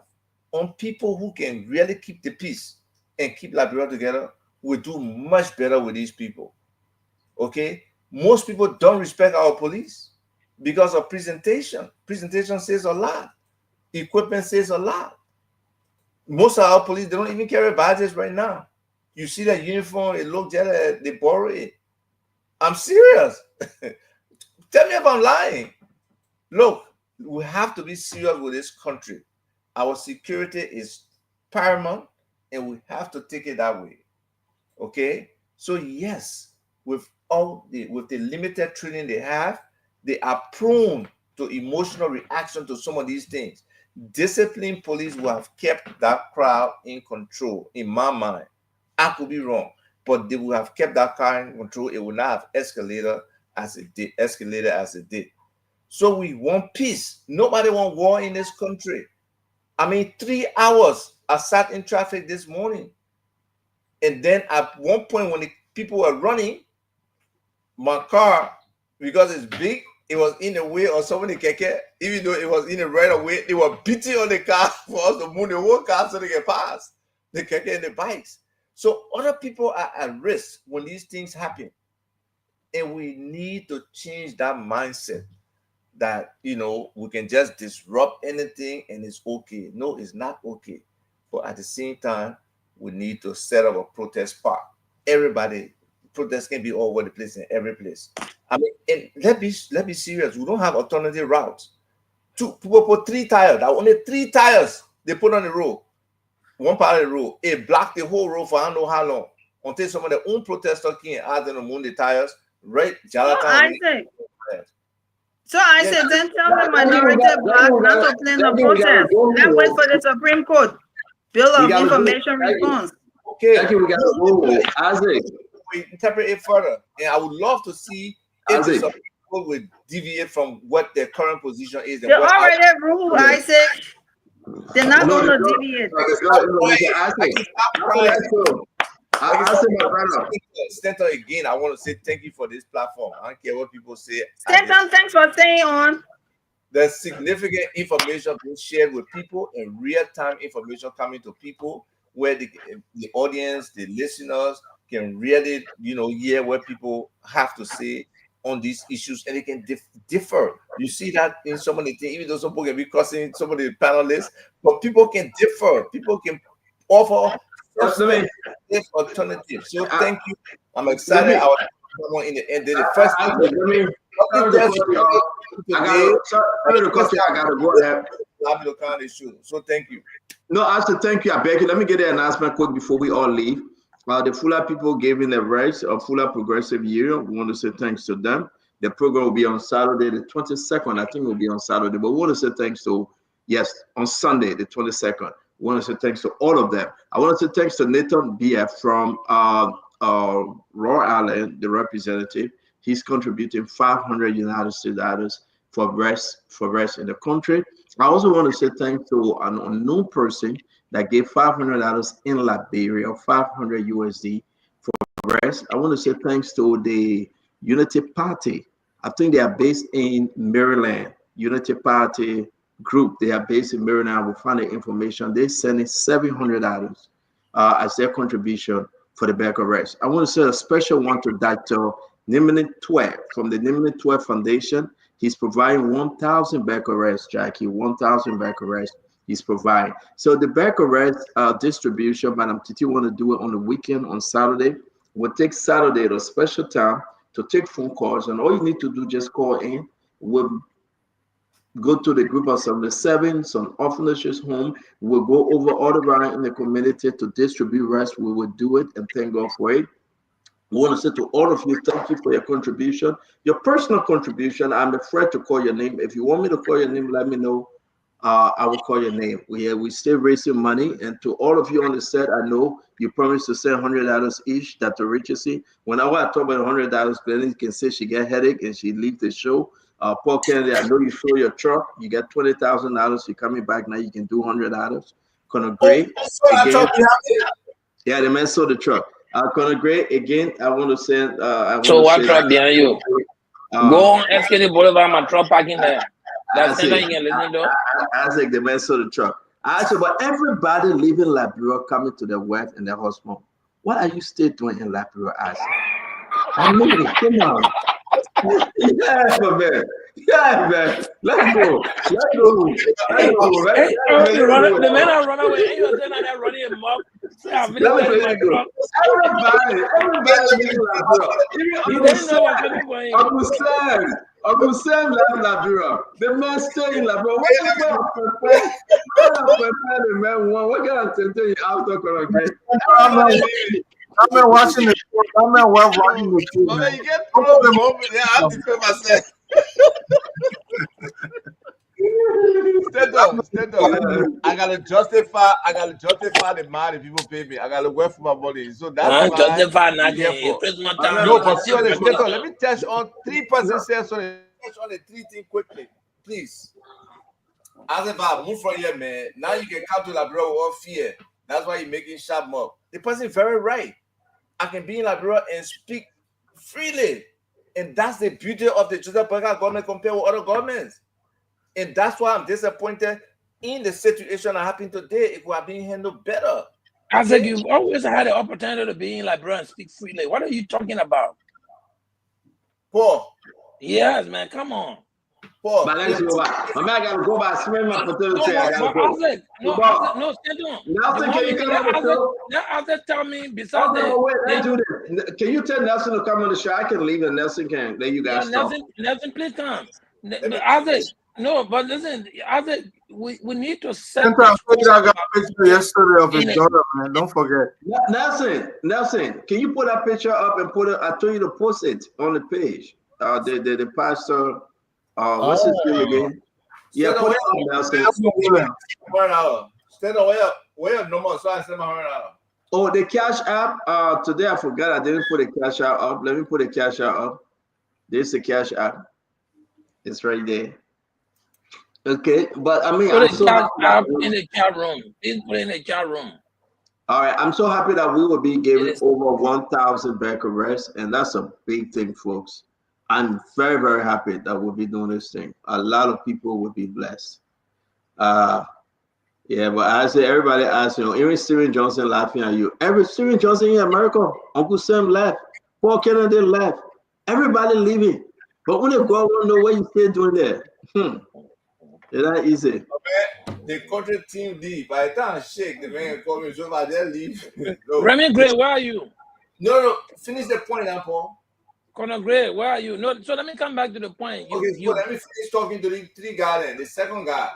S11: on people who can really keep the peace and keep Liberia together, we'll do much better with these people. Okay? Most people don't respect our police because of presentation. Presentation says a lot. Equipment says a lot. Most of our police, they don't even carry badges right now. You see that uniform, it looks just they borrow it. I'm serious. Tell me if I'm lying. Look, we have to be serious with this country. Our security is paramount, and we have to take it that way. Okay? So yes, with the limited training they have, they are prone to emotional reaction to some of these things. Disciplined police will have kept that crowd in control, in my mind. I could be wrong, but they will have kept that crowd in control. It will not have escalated as it did. So we want peace. Nobody wants war in this country. I mean, 3 hours I sat in traffic this morning. And then at one point when the people were running, my car, because it's big, it was in the way of somebody keke. Even though it was in the right of way, they were beating on the car for us to move the whole car so they can pass the keke and the bikes. So other people are at risk when these things happen. And we need to change that mindset that, we can just disrupt anything and it's okay. No, it's not okay. But at the same time, we need to set up a protest park. Everybody, protests can be all over the place in every place. I mean, and let's be serious. We don't have alternative routes. People put 3 tires. Only 3 tires they put on the road. one part of the road. It blocked the whole road for I don't know how long. Until some of their own protesters came out and moon the tires, right?
S9: So I said, then tell the minority black not to plan the protest. Let's wait for the Supreme Court Bill of Information response.
S11: Okay,
S6: we got to go. Isaac,
S11: we interpret it further, and I would love to see if the Supreme Court would deviate from what their current position is.
S9: They already ruled, Isaac. They're not going to deviate.
S11: Stanton, again, I want to say thank you for this platform. I don't care what people say.
S9: Stanton, thanks for staying on.
S11: There's significant information being shared with people and real-time information coming to people where the audience, the listeners can really, hear what people have to say on these issues, and it can differ. You see that in some of the things, even though some people can be crossing some of the panelists, but people can differ. People can offer alternatives. So thank you. I'm excited. I was in the end. The first
S6: I gotta go ahead.
S11: So thank you.
S6: No, I said thank you. I beg you. Let me get the announcement quick before we all leave. The Fuller people gave in the rights of Fuller Progressive Year. We want to say thanks to them. The program will be on Saturday, the 22nd. I think it will be on Saturday, but we want to say thanks to, on Sunday, the 22nd. We want to say thanks to all of them. I want to say thanks to Nathan BF from Rhode Island, the representative. He's contributing 500 United States dollars for rest in the country. I also want to say thanks to an unknown person that gave $500 in Liberia, 500 USD for rest. I want to say thanks to the Unity Party. I think they are based in Maryland. Unity Party group. They are based in Maryland. We'll find the information. They're sending $700 as their contribution for the back arrest. I want to say a special one to Dr. Nimini Twe from the Nimini Twe Foundation. He's providing 1,000 back arrests, Jackie, 1,000 back arrests he's providing. So the back arrest distribution, Madam Titi want to do it on the weekend on Saturday. We'll take Saturday at a special time to take phone calls, and all you need to do, just call in. We'll go to the group of 77, some orphanages home. We'll go over all around in the community to distribute rest. We will do it, and thank God for it. We want to say to all of you, thank you for your contribution, your personal contribution. I'm afraid to call your name. If you want me to call your name, let me know. I will call your name. We still raising money, and to all of you on the set, I know you promised to send $100 each. Dr. Richardson. When I talk about $100, Glenn can say she get headache and she leave the show. Paul Kennedy, I know you show your truck. You got $20,000. You're coming back now. You can do $100. Connor Gray. Yeah, the man sold the truck. Connor Gray, again, I want to send.
S17: So what truck behind you? Go on SKD Boulevard, my truck parking there. That's the thing you're listening to.
S6: I think the man sold the truck. I said, but everybody leaving Liberia coming to their wife and their husband. What are you still doing in Liberia? I said, I mean, come on. Yeah, man. Yeah, man. Let's go. Let's go.
S17: The man I run away. He was saying that running him up.
S6: Everybody leaving Liberia. Uncle Sam left Liberia. The man stay in Liberia. What kind of temptation after Connor?
S21: I've been watching the show. I'm not watching the show.
S11: Oh, you get problem over there. I have to pay myself. Stand up. I gotta justify the money people pay me. I gotta work for my money. So that's why
S17: justify nothing.
S11: No, but seriously, let me touch on 3% sales on the 3 things quickly, please. As if I move from here, man, now you can come to Liberia without fear. That's why you're making sharp mob. The person is very right. I can be in Liberia and speak freely. And that's the beauty of the Joseph Boyka government compared with other governments. And that's why I'm disappointed in the situation that happened today. If we are being handled better.
S17: I said, you've always had the opportunity to be in Liberia and speak freely. What are you talking about?
S11: Paul.
S17: Yes, man, come on.
S11: Paul.
S6: But let's go back. I gotta go back. Swim my potato.
S17: No, stand on.
S6: Nelson, can you come on the show?
S17: Now, tell me, besides
S6: let's do this. Can you tell Nelson to come on the show? I can leave and Nelson can let you guys talk.
S17: Nelson, please come. No, but listen, we need to set
S21: Center,
S17: the
S21: I
S17: scope
S21: got
S17: of
S21: a picture yesterday of his
S17: in a,
S21: daughter, man. Don't forget.
S6: Nelson, can you put that picture up and put it? I told you to post it on the page. The pastor, what's his name again? Yeah, put it up, Nelson.
S11: Stand on way up no more. So I send my $100.
S6: Oh, the cash app. Today I forgot I didn't put the cash app up. Let me put the cash app up. There's the cash app. It's right there. Okay, but I mean,
S17: put
S6: I'm
S17: a
S6: so
S17: chat
S6: happy
S17: app
S6: that
S17: in the chat room. Please put it in the chat room.
S6: all right, I'm so happy that we will be giving over 1,000 back arrests, and that's a big thing, folks. I'm very, very happy that we'll be doing this thing. A lot of people will be blessed. Yeah, but I say everybody asks, even Steven Johnson laughing at you. Every Steven Johnson in America, Uncle Sam laughed, Paul Kennedy laughed, everybody leaving. But when they go, I want to know what you still doing there. It's not easy.
S11: The country team leave. By the time I shake, the man call me, so they leave. No.
S17: Remy Gray, where are you?
S11: No, finish the point now, Paul.
S17: Conor Gray, where are you? No, so let me come back to the point.
S11: So let me finish talking to the three guy then. The second guy,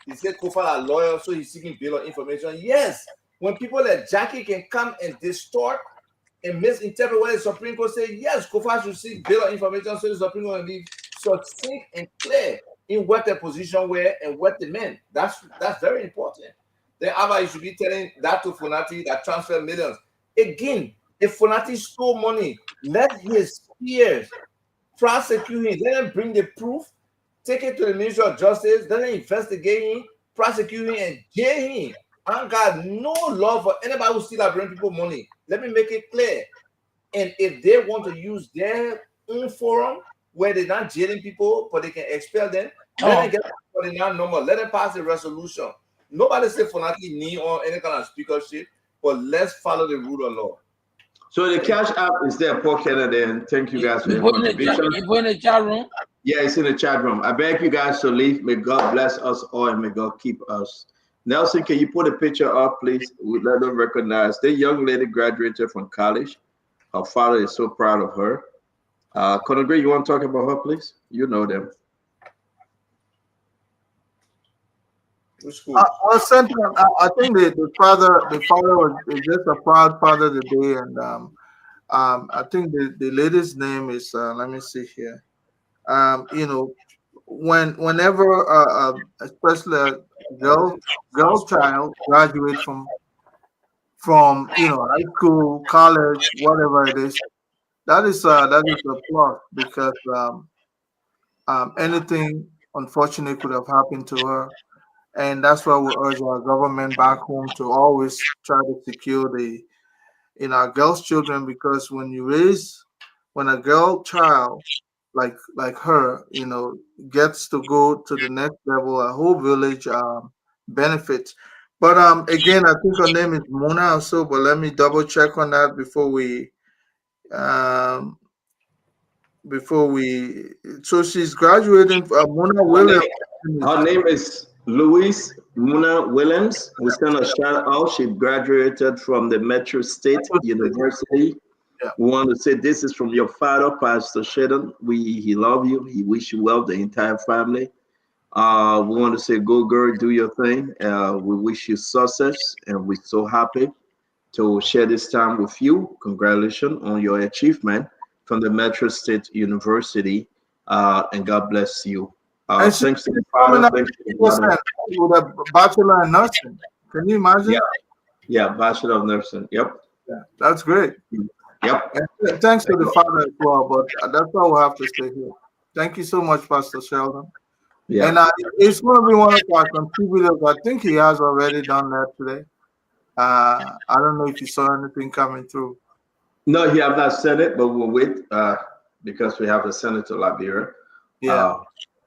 S11: he said Kofa a lawyer, so he's seeking bail of information. Yes, when people like Jackie can come and distort and misinterpret what the Supreme Court say, yes, Kofa should seek bail of information so the Supreme Court will be succinct and clear in what their position were and what they meant. That's very important. Then Abba, you should be telling that to Funati that transfer millions. Again, if Funati stole money, let his peers prosecute him. Let them bring the proof, take it to the Ministry of Justice, let them investigate him, prosecute him, and jail him. I got no love for anybody who steal bring people money. Let me make it clear. And if they want to use their own forum where they're not jailing people, but they can expel them, let them get for the non-normal. Let them pass a resolution. Nobody say Funati need or any kind of speakership, but let's follow the rule of law.
S6: So the cash app is there, Paul Kennedy, and thank you guys for your contribution.
S17: You put in the chat room?
S6: Yeah, it's in the chat room. I beg you guys to leave. May God bless us all and may God keep us. Nelson, can you put a picture up, please? We let them recognize. The young lady graduated from college. Her father is so proud of her. Conor Gray, you want to talk about her, please? You know them.
S21: I think the father was just a proud father today, and I think the lady's name is let me see here. Whenever especially a girl child graduate from high school, college, whatever it is, that is a plus because anything unfortunate could have happened to her. And that's why we urge our government back home to always try to secure our girls' children, because when a girl child like her, gets to go to the next level, a whole village benefits. But again, I think her name is Mona or so, but let me double check on that before we so she's graduating Mona Williams.
S6: Her name is Louise Muna Williams. We send a shout out. She graduated from the Metro State University.
S21: Yeah.
S6: We want to say this is from your father, Pastor Shedden. He love you. He wish you well, the entire family. We want to say, go girl, do your thing. We wish you success, and we're so happy to share this time with you. Congratulations on your achievement from the Metro State University, and God bless you. Thanks to the father. Thanks to the mother.
S21: With a bachelor in nursing. Can you imagine?
S6: Yeah, Bachelor of Nursing. Yep.
S21: Yeah, that's great.
S6: Yep.
S21: And thanks to the father as well, but that's all we have to say here. Thank you so much, Pastor Sheldon.
S6: Yeah.
S21: And it's going to be one of our contributors. I think he has already done that today. I don't know if you saw anything coming through.
S6: No, he have not said it, but we'll wait because we have to send it to Liberia.
S21: Yeah.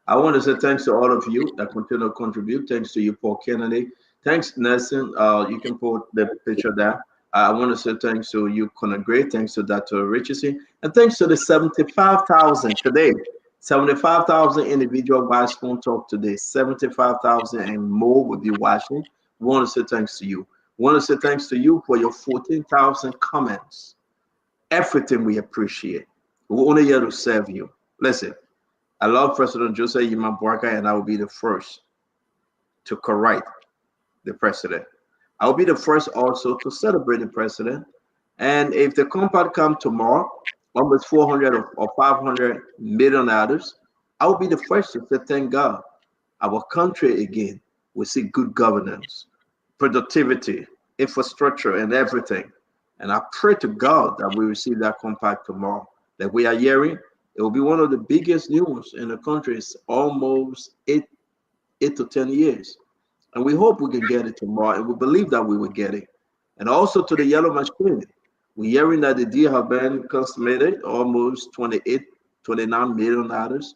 S6: I want to say thanks to all of you that continue to contribute. Thanks to you, Paul Kennedy. Thanks, Nelson. You can put the picture there. I want to say thanks to you, Conor Gray. Thanks to Dr. Richardson. And thanks to the 75,000 today. 75,000 individual watch Phone Talk today. 75,000 and more will be watching. We want to say thanks to you. We want to say thanks to you for your 14,000 comments. Everything we appreciate. We're only here to serve you. Listen, I love President Joseph Yima Boakai, and I will be the first to correct the president. I will be the first also to celebrate the president. And if the compact come tomorrow, almost 400 or 500 million others, I will be the first to say thank God. Our country again will see good governance, productivity, infrastructure, and everything. And I pray to God that we receive that compact tomorrow. That we are hearing, it will be one of the biggest news in the country. It's almost 8 to 10 years. And we hope we can get it tomorrow, and we believe that we will get it. And also to the yellow machine, we're hearing that the deal have been consummated, almost 28, 29 million dollars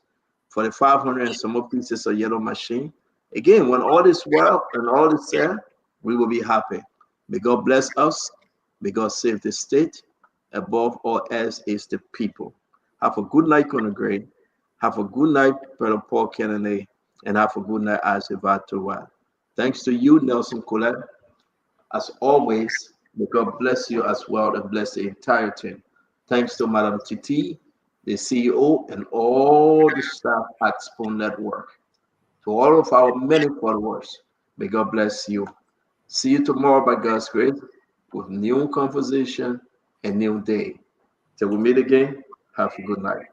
S6: for the 500 and some more pieces of yellow machine. Again, when all is well and all is there, we will be happy. May God bless us. May God save the state. Above all else is the people. Have a good night, Conor Gray. Have a good night, Brother Paul Kennedy. And have a good night, Isaac Vatuwa. Thanks to you, Nelson Colette. As always, may God bless you as well and bless the entire team. Thanks to Madam Titi, the CEO, and all the staff at Spoon Network. To all of our many followers, may God bless you. See you tomorrow by God's grace with new conversation and new day. Till we meet again, have a good night.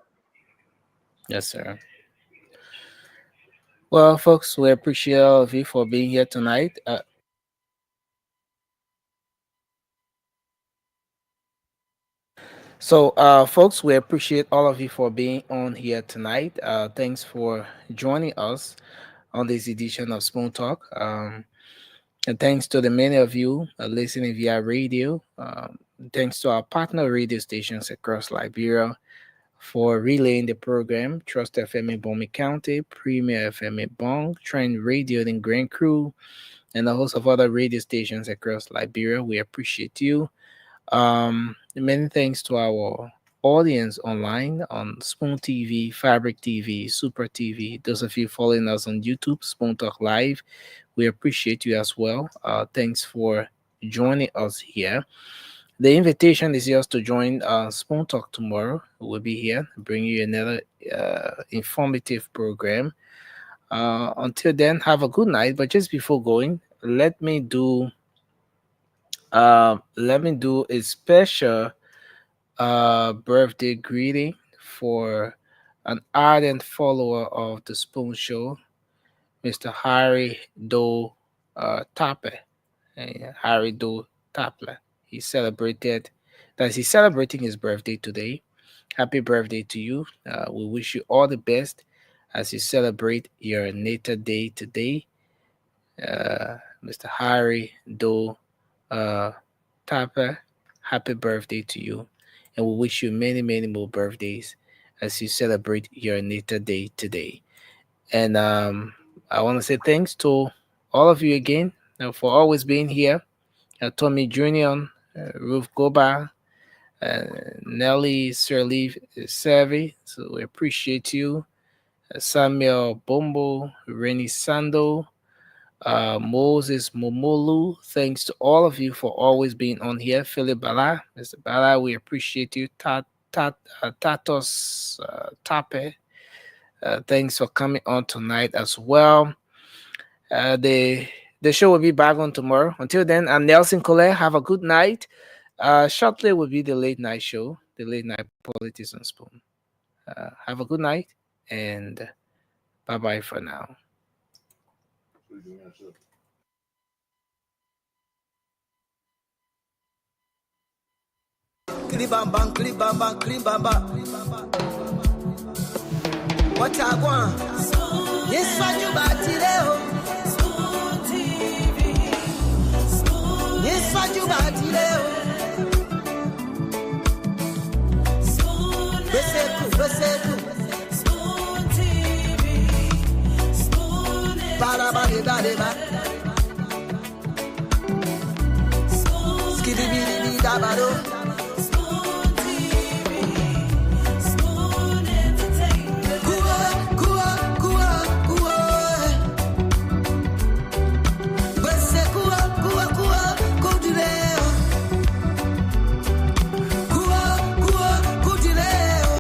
S4: Yes, sir. Well, folks, we appreciate all of you for being here tonight. Folks, we appreciate all of you for being on here tonight. Thanks for joining us on this edition of Spoon Talk. And thanks to the many of you listening via radio. Thanks to our partner radio stations across Liberia for relaying the program. Trust FM in Bomi County, Premier FM in Bong, Trend Radio in Grand Crew, and a host of other radio stations across Liberia. We appreciate you. Many thanks to our audience online on Spoon TV, Fabric TV, Super TV. Those of you following us on YouTube, Spoon Talk Live, we appreciate you as well. Thanks for joining us here. The invitation is yours to join Spoon Talk tomorrow. We'll be here, bring you another informative program. Until then, have a good night. But just before going, let me do a special birthday greeting for an ardent follower of the Spoon Show, Mr. Harry Doe Tappe. Harry Doe Tappe. He's celebrating his birthday today. Happy birthday to you. We wish you all the best as you celebrate your natal day today. Mr. Harry Doe Tappe, happy birthday to you. And we wish you many, many more birthdays as you celebrate your natal day today. And I want to say thanks to all of you again for always being here. Tommy Jr., Ruth Goba, Nelly Sirleaf Savvy, so we appreciate you. Samuel Bombo, Rennie Sando, Moses Momolu, thanks to all of you for always being on here. Philip Bala, Mr. Bala, we appreciate you. Tatos Tape, thanks for coming on tonight as well. The show will be back on tomorrow. Until then, I'm Nelson Colette. Have a good night. Shortly will be the late night show, the late night politics on Spoon. Have a good night and bye-bye for now.
S10: What I want? Yes, what you got today? Yes, what you got today? Skiddy